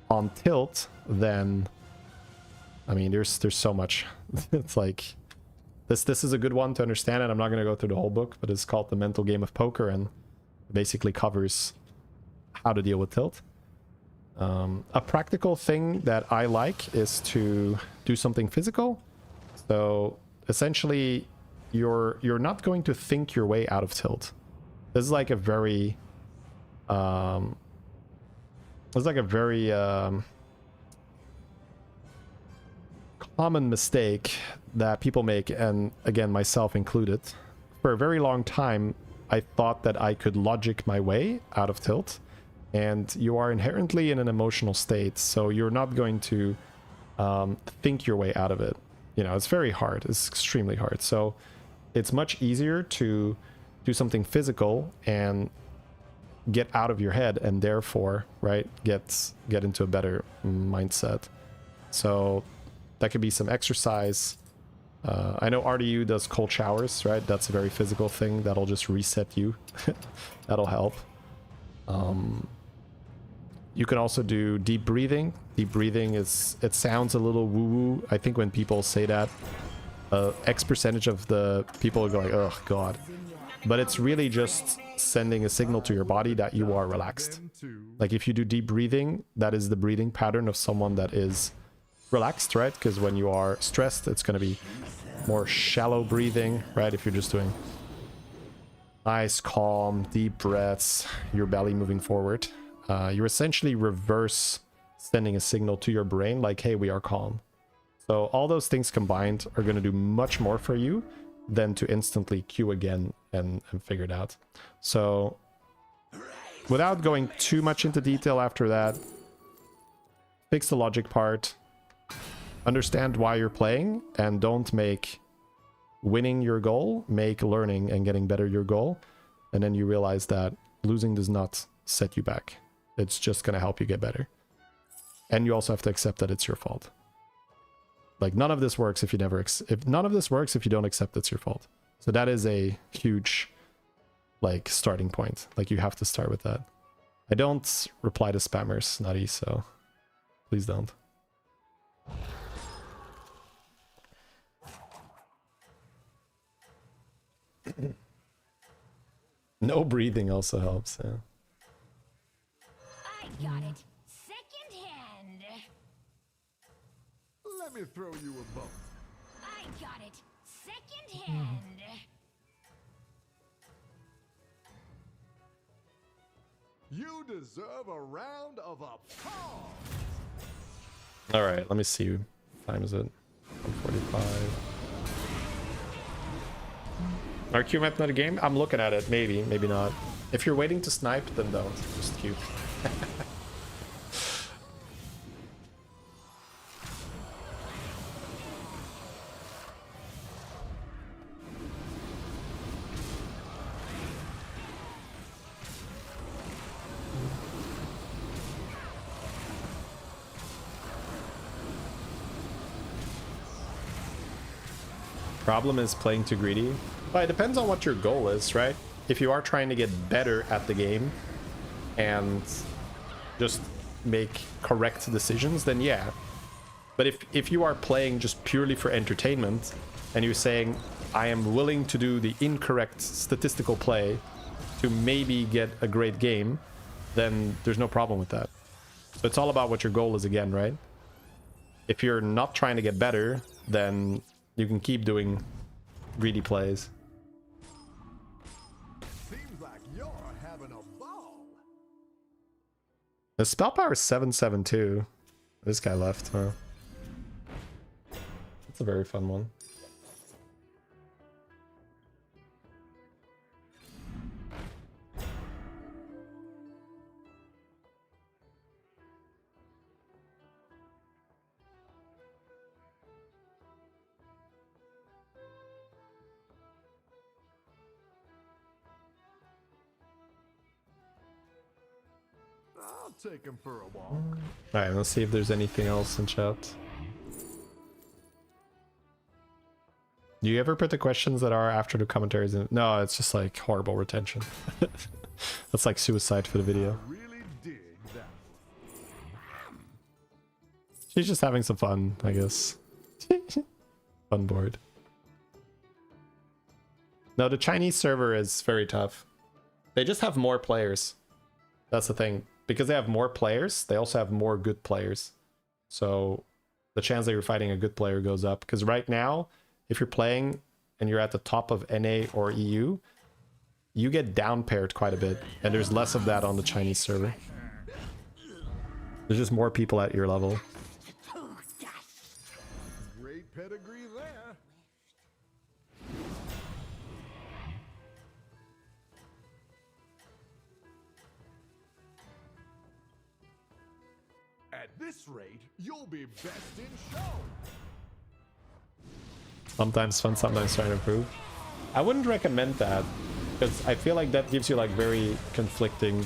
on tilt, then I mean there's so much. It's like this is a good one to understand, and I'm not going to go through the whole book, but it's called The Mental Game of Poker, and it basically covers how to deal with tilt. A practical thing that I like is to do something physical. So essentially you're not going to think your way out of tilt. This is like a very common mistake that people make, and again myself included. For a very long time I thought that I could logic my way out of tilt, and you are inherently in an emotional state, so you're not going to think your way out of it. You know, it's very hard. It's extremely hard. So it's much easier to do something physical and get out of your head, and therefore, right, get into a better mindset. So that could be some exercise. I know RDU does cold showers, right? That's a very physical thing that'll just reset you. That'll help. You can also do deep breathing. Deep breathing it sounds a little woo-woo. I think when people say that, X percentage of the people are going, oh god. But it's really just sending a signal to your body that you are relaxed. Like if you do deep breathing, that is the breathing pattern of someone that is relaxed, right? Because when you are stressed, it's going to be more shallow breathing, right? If you're just doing nice, calm, deep breaths, your belly moving forward, you're essentially reverse sending a signal to your brain like, hey, we are calm. So all those things combined are going to do much more for you than to instantly queue again and figure it out. So without going too much into detail after that, fix the logic part, understand why you're playing, and don't make winning your goal, make learning and getting better your goal. And then you realize that losing does not set you back. It's just going to help you get better. And you also have to accept that it's your fault. Like, none of this works if you never none of this works if you don't accept it's your fault. So that is a huge, like, starting point. Like, you have to start with that. I don't reply to spammers, Nutty, so please don't. No breathing also helps, yeah. I got it. Second hand. Let me throw you a bone. I got it. Second hand. You deserve a round of applause. All right, let me see. What time is it? 1:45. Are Q map not a game? I'm looking at it. Maybe, maybe not. If you're waiting to snipe, then don't. Just Q. Problem is playing too greedy. But it depends on what your goal is, right? If you are trying to get better at the game and just make correct decisions, then yeah. But if you are playing just purely for entertainment and you're saying, I am willing to do the incorrect statistical play to maybe get a great game, then there's no problem with that. So it's all about what your goal is again, right? If you're not trying to get better, then you can keep doing greedy plays. Seems like you're having a ball. The spell power is 772. This guy left, huh? That's a very fun one. I'll take him for a walk. Alright, let's see if there's anything else in chat. Do you ever put the questions that are after the commentaries in? No, it's just like horrible retention. That's like suicide for the video. Really dig that. She's just having some fun, I guess. Fun board. No, the Chinese server is very tough. They just have more players. That's the thing. Because they have more players, they also have more good players. So the chance that you're fighting a good player goes up. Because right now, if you're playing and you're at the top of NA or EU, you get down paired quite a bit. And there's less of that on the Chinese server. There's just more people at your level. Great pedigree there. At this rate, you'll be best in show. Sometimes fun, sometimes trying to improve. I wouldn't recommend that, because I feel like that gives you like very conflicting...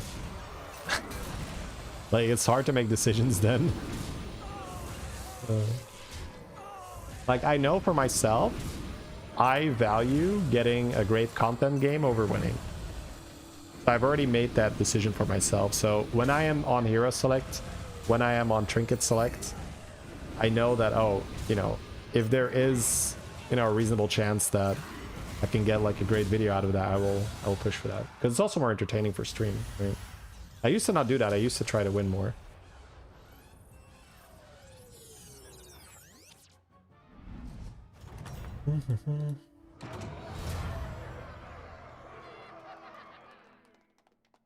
like, it's hard to make decisions then. Like, I know for myself, I value getting a great content game over winning. So I've already made that decision for myself. So when I am on Hero Select, when I am on Trinket Select, I know that, oh, you know, if there is, you know, a reasonable chance that I can get like a great video out of that, I will push for that. Because it's also more entertaining for stream, right? I used to not do that. I used to try to win more.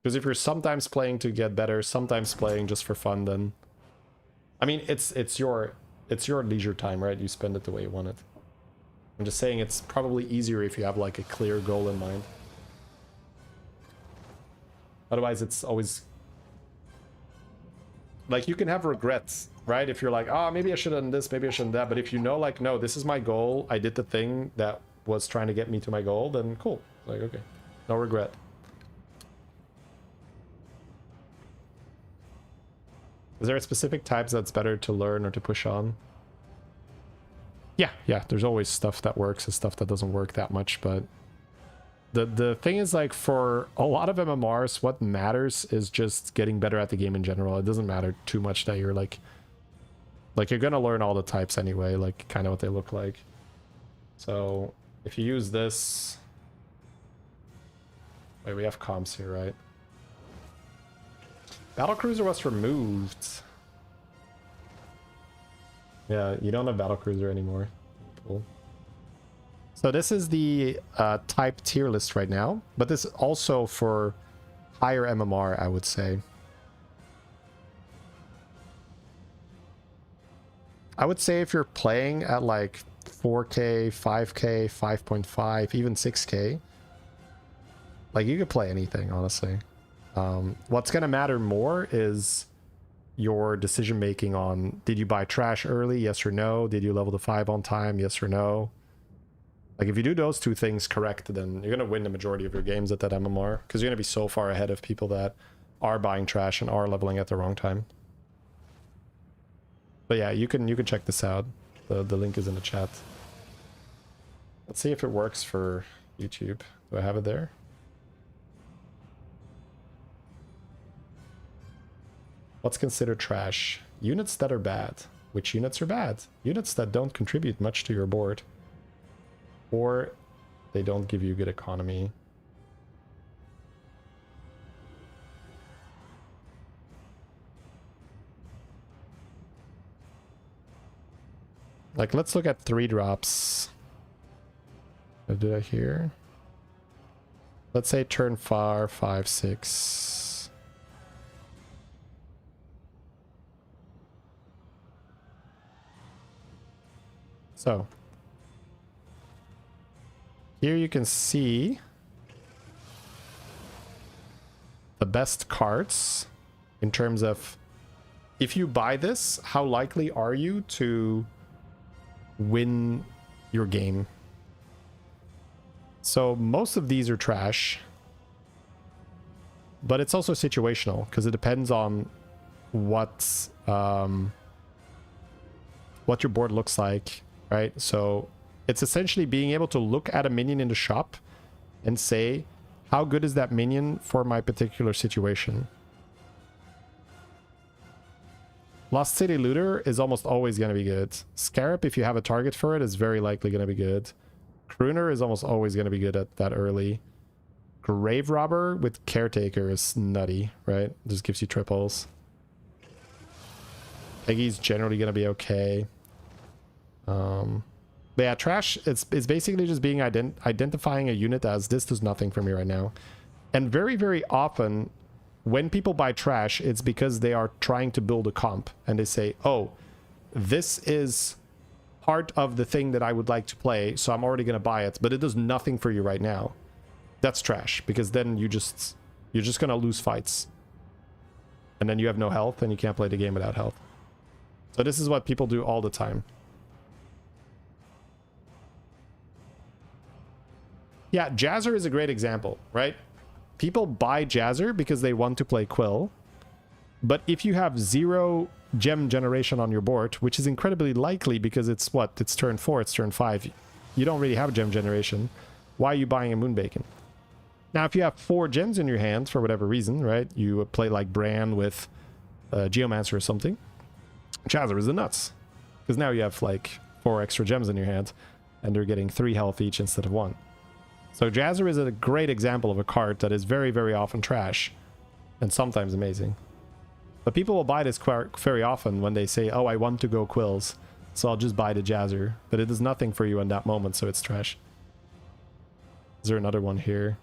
Because if you're sometimes playing to get better, sometimes playing just for fun, then I mean, it's your leisure time, right? You spend it the way you want it. I'm just saying it's probably easier if you have like a clear goal in mind. Otherwise, it's always like you can have regrets right? If you're like, oh, maybe I should have done this, maybe I shouldn't that. But if you know, like, no, this is my goal. I did the thing that was trying to get me to my goal, then cool. Like, okay, no regret. Is there a specific types that's better to learn or to push on? Yeah, there's always stuff that works and stuff that doesn't work that much, but the thing is, like, for a lot of MMRs, what matters is just getting better at the game in general. It doesn't matter too much that you're like you're gonna learn all the types anyway, like kind of what they look like. So if you use this, wait, we have comps here, right? Battlecruiser was removed. Yeah, you don't have Battlecruiser anymore. Cool. So this is the type tier list right now, but this is also for higher MMR, I would say. I would say if you're playing at like 4K, 5K, 5.5, even 6K, like you could play anything, honestly. What's going to matter more is your decision making on, did you buy trash early? Yes or no? Did you level to 5 on time? Yes or no? Like, if you do those two things correct, then you're going to win the majority of your games at that MMR, because you're going to be so far ahead of people that are buying trash and are leveling at the wrong time. But yeah, you can check this out. The link is in the chat. Let's see if it works for YouTube. Do I have it there? What's considered trash? Units that are bad. Which units are bad? Units that don't contribute much to your board. Or they don't give you good economy. Like, let's look at 3 drops. What did I hear? Let's say turn 4, 5, 6. So here you can see the best cards in terms of, if you buy this, how likely are you to win your game? So most of these are trash, but it's also situational because it depends on what your board looks like, right? So it's essentially being able to look at a minion in the shop and say, how good is that minion for my particular situation? Lost City Looter is almost always going to be good. Scarab, if you have a target for it, is very likely going to be good. Crooner is almost always going to be good at that early. Grave Robber with Caretaker is nutty, right? Just gives you triples. Peggy's generally going to be okay. But yeah, trash, it's basically just being identifying a unit as, this does nothing for me right now. And very, very often, when people buy trash, it's because they are trying to build a comp. And they say, oh, this is part of the thing that I would like to play, so I'm already going to buy it. But it does nothing for you right now. That's trash, because then you're just going to lose fights. And then you have no health, and you can't play the game without health. So this is what people do all the time. Yeah, Jazzer is a great example, right? People buy Jazzer because they want to play Quill. But if you have 0 gem generation on your board, which is incredibly likely because it's what? It's turn 4, it's turn 5. You don't really have gem generation. Why are you buying a Moonbacon? Now, if you have 4 gems in your hand for whatever reason, right? You play like Bran with Geomancer or something. Jazzer is the nuts. Because now you have like 4 extra gems in your hand. And they're getting 3 health each instead of 1. So Jazzer is a great example of a card that is very, very often trash. And sometimes amazing. But people will buy this very often when they say, oh, I want to go Quills. So I'll just buy the Jazzer. But it does nothing for you in that moment, so it's trash. Is there another one here?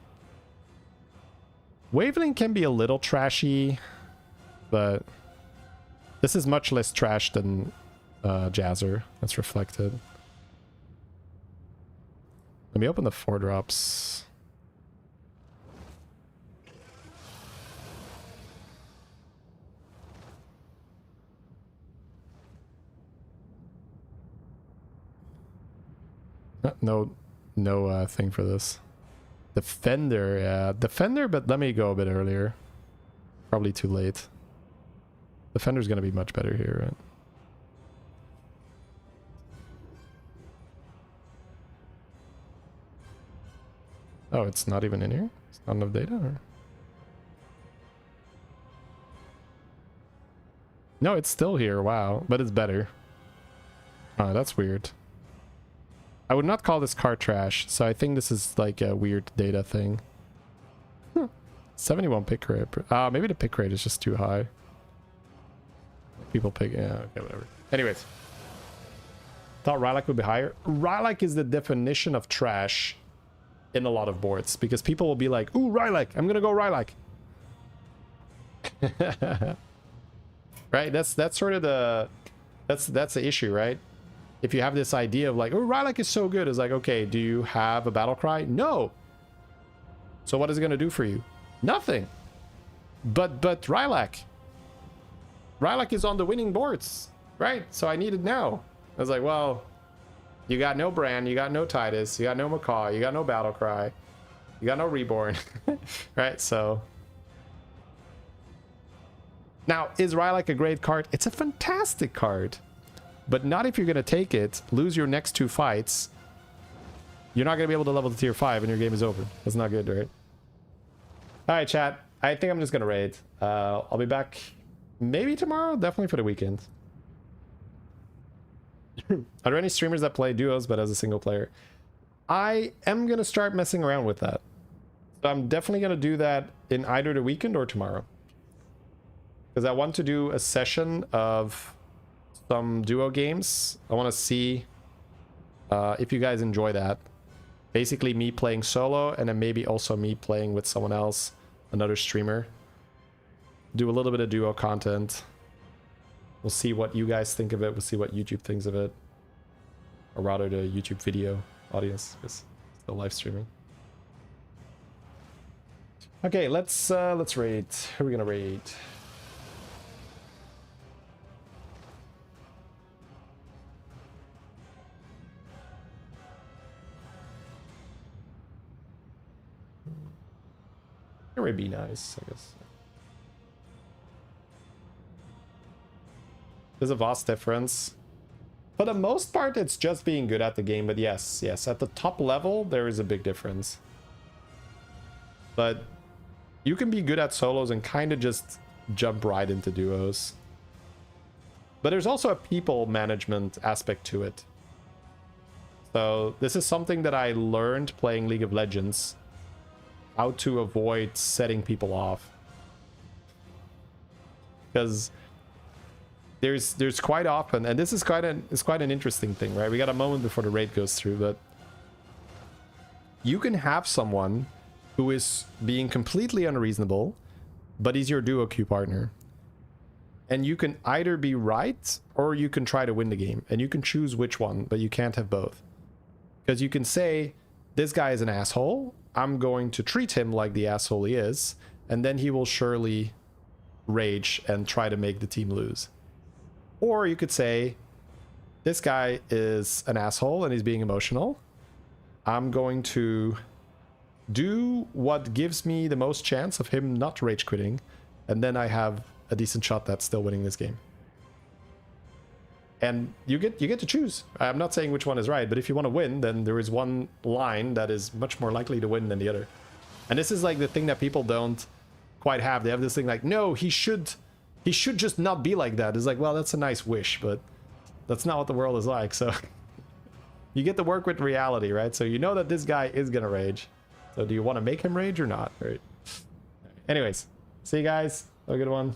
Waveling can be a little trashy. But this is much less trash than Jazzer. That's reflected. Let me open the 4 drops. No thing for this. Defender, yeah. Defender, but let me go a bit earlier. Probably too late. Defender's gonna be much better here, right? Oh, it's not even in here? It's not enough data? Or? No, it's still here. Wow. But it's better. Oh, that's weird. I would not call this card trash, so I think this is like a weird data thing. 71 pick rate. Maybe the pick rate is just too high. People pick... Yeah, okay, whatever. Anyways. Thought Rylak would be higher. Rylak is the definition of trash in a lot of boards, because people will be like, ooh, Rylak, I'm gonna go Rylak. Right? That's sort of the... That's the issue, right? If you have this idea of like, oh, Rylak is so good, it's like, okay, do you have a battle cry? No. So what is it going to do for you? Nothing. But Rylak is on the winning boards, right? So I need it now. I was like, well, you got no Brand, you got no Titus, you got no Macaw, you got no battle cry, you got no Reborn, right? So now, is Rylak a great card? It's a fantastic card. But not if you're going to take it, lose your next 2 fights. You're not going to be able to level to tier 5 and your game is over. That's not good, right? Alright, chat. I think I'm just going to raid. I'll be back maybe tomorrow. Definitely for the weekend. Are there any streamers that play duos but as a single player? I am going to start messing around with that. So I'm definitely going to do that in either the weekend or tomorrow. Because I want to do a session of some duo games. I want to see if you guys enjoy that. Basically me playing solo and then maybe also me playing with someone else, another streamer. Do a little bit of duo content. We'll see what you guys think of it. We'll see what YouTube thinks of it. Or rather the YouTube video audience, because it's still live streaming. Okay, let's raid. Who are we gonna raid? It would be nice, I guess. There's a vast difference. For the most part, it's just being good at the game, but yes, at the top level, there is a big difference. But you can be good at solos and kind of just jump right into duos. But there's also a people management aspect to it. So this is something that I learned playing League of Legends. How to avoid setting people off, because there's quite often, and this is quite an interesting thing, right? We got a moment before the raid goes through, but you can have someone who is being completely unreasonable, but he's your duo queue partner, and you can either be right or you can try to win the game, and you can choose which one, but you can't have both, because you can say, this guy is an asshole, I'm going to treat him like the asshole he is, and then he will surely rage and try to make the team lose. Or you could say, this guy is an asshole and he's being emotional. I'm going to do what gives me the most chance of him not rage quitting, and then I have a decent shot at still winning this game. And you get to choose. I'm not saying which one is right, but if you want to win, then there is one line that is much more likely to win than the other. And this is like the thing that people don't quite have. They have this thing like, no, he should just not be like that. It's like, well, that's a nice wish, but that's not what the world is like. So you get to work with reality, right? So you know that this guy is gonna rage. So do you want to make him rage or not? Right. Anyways, see you guys. Have a good one.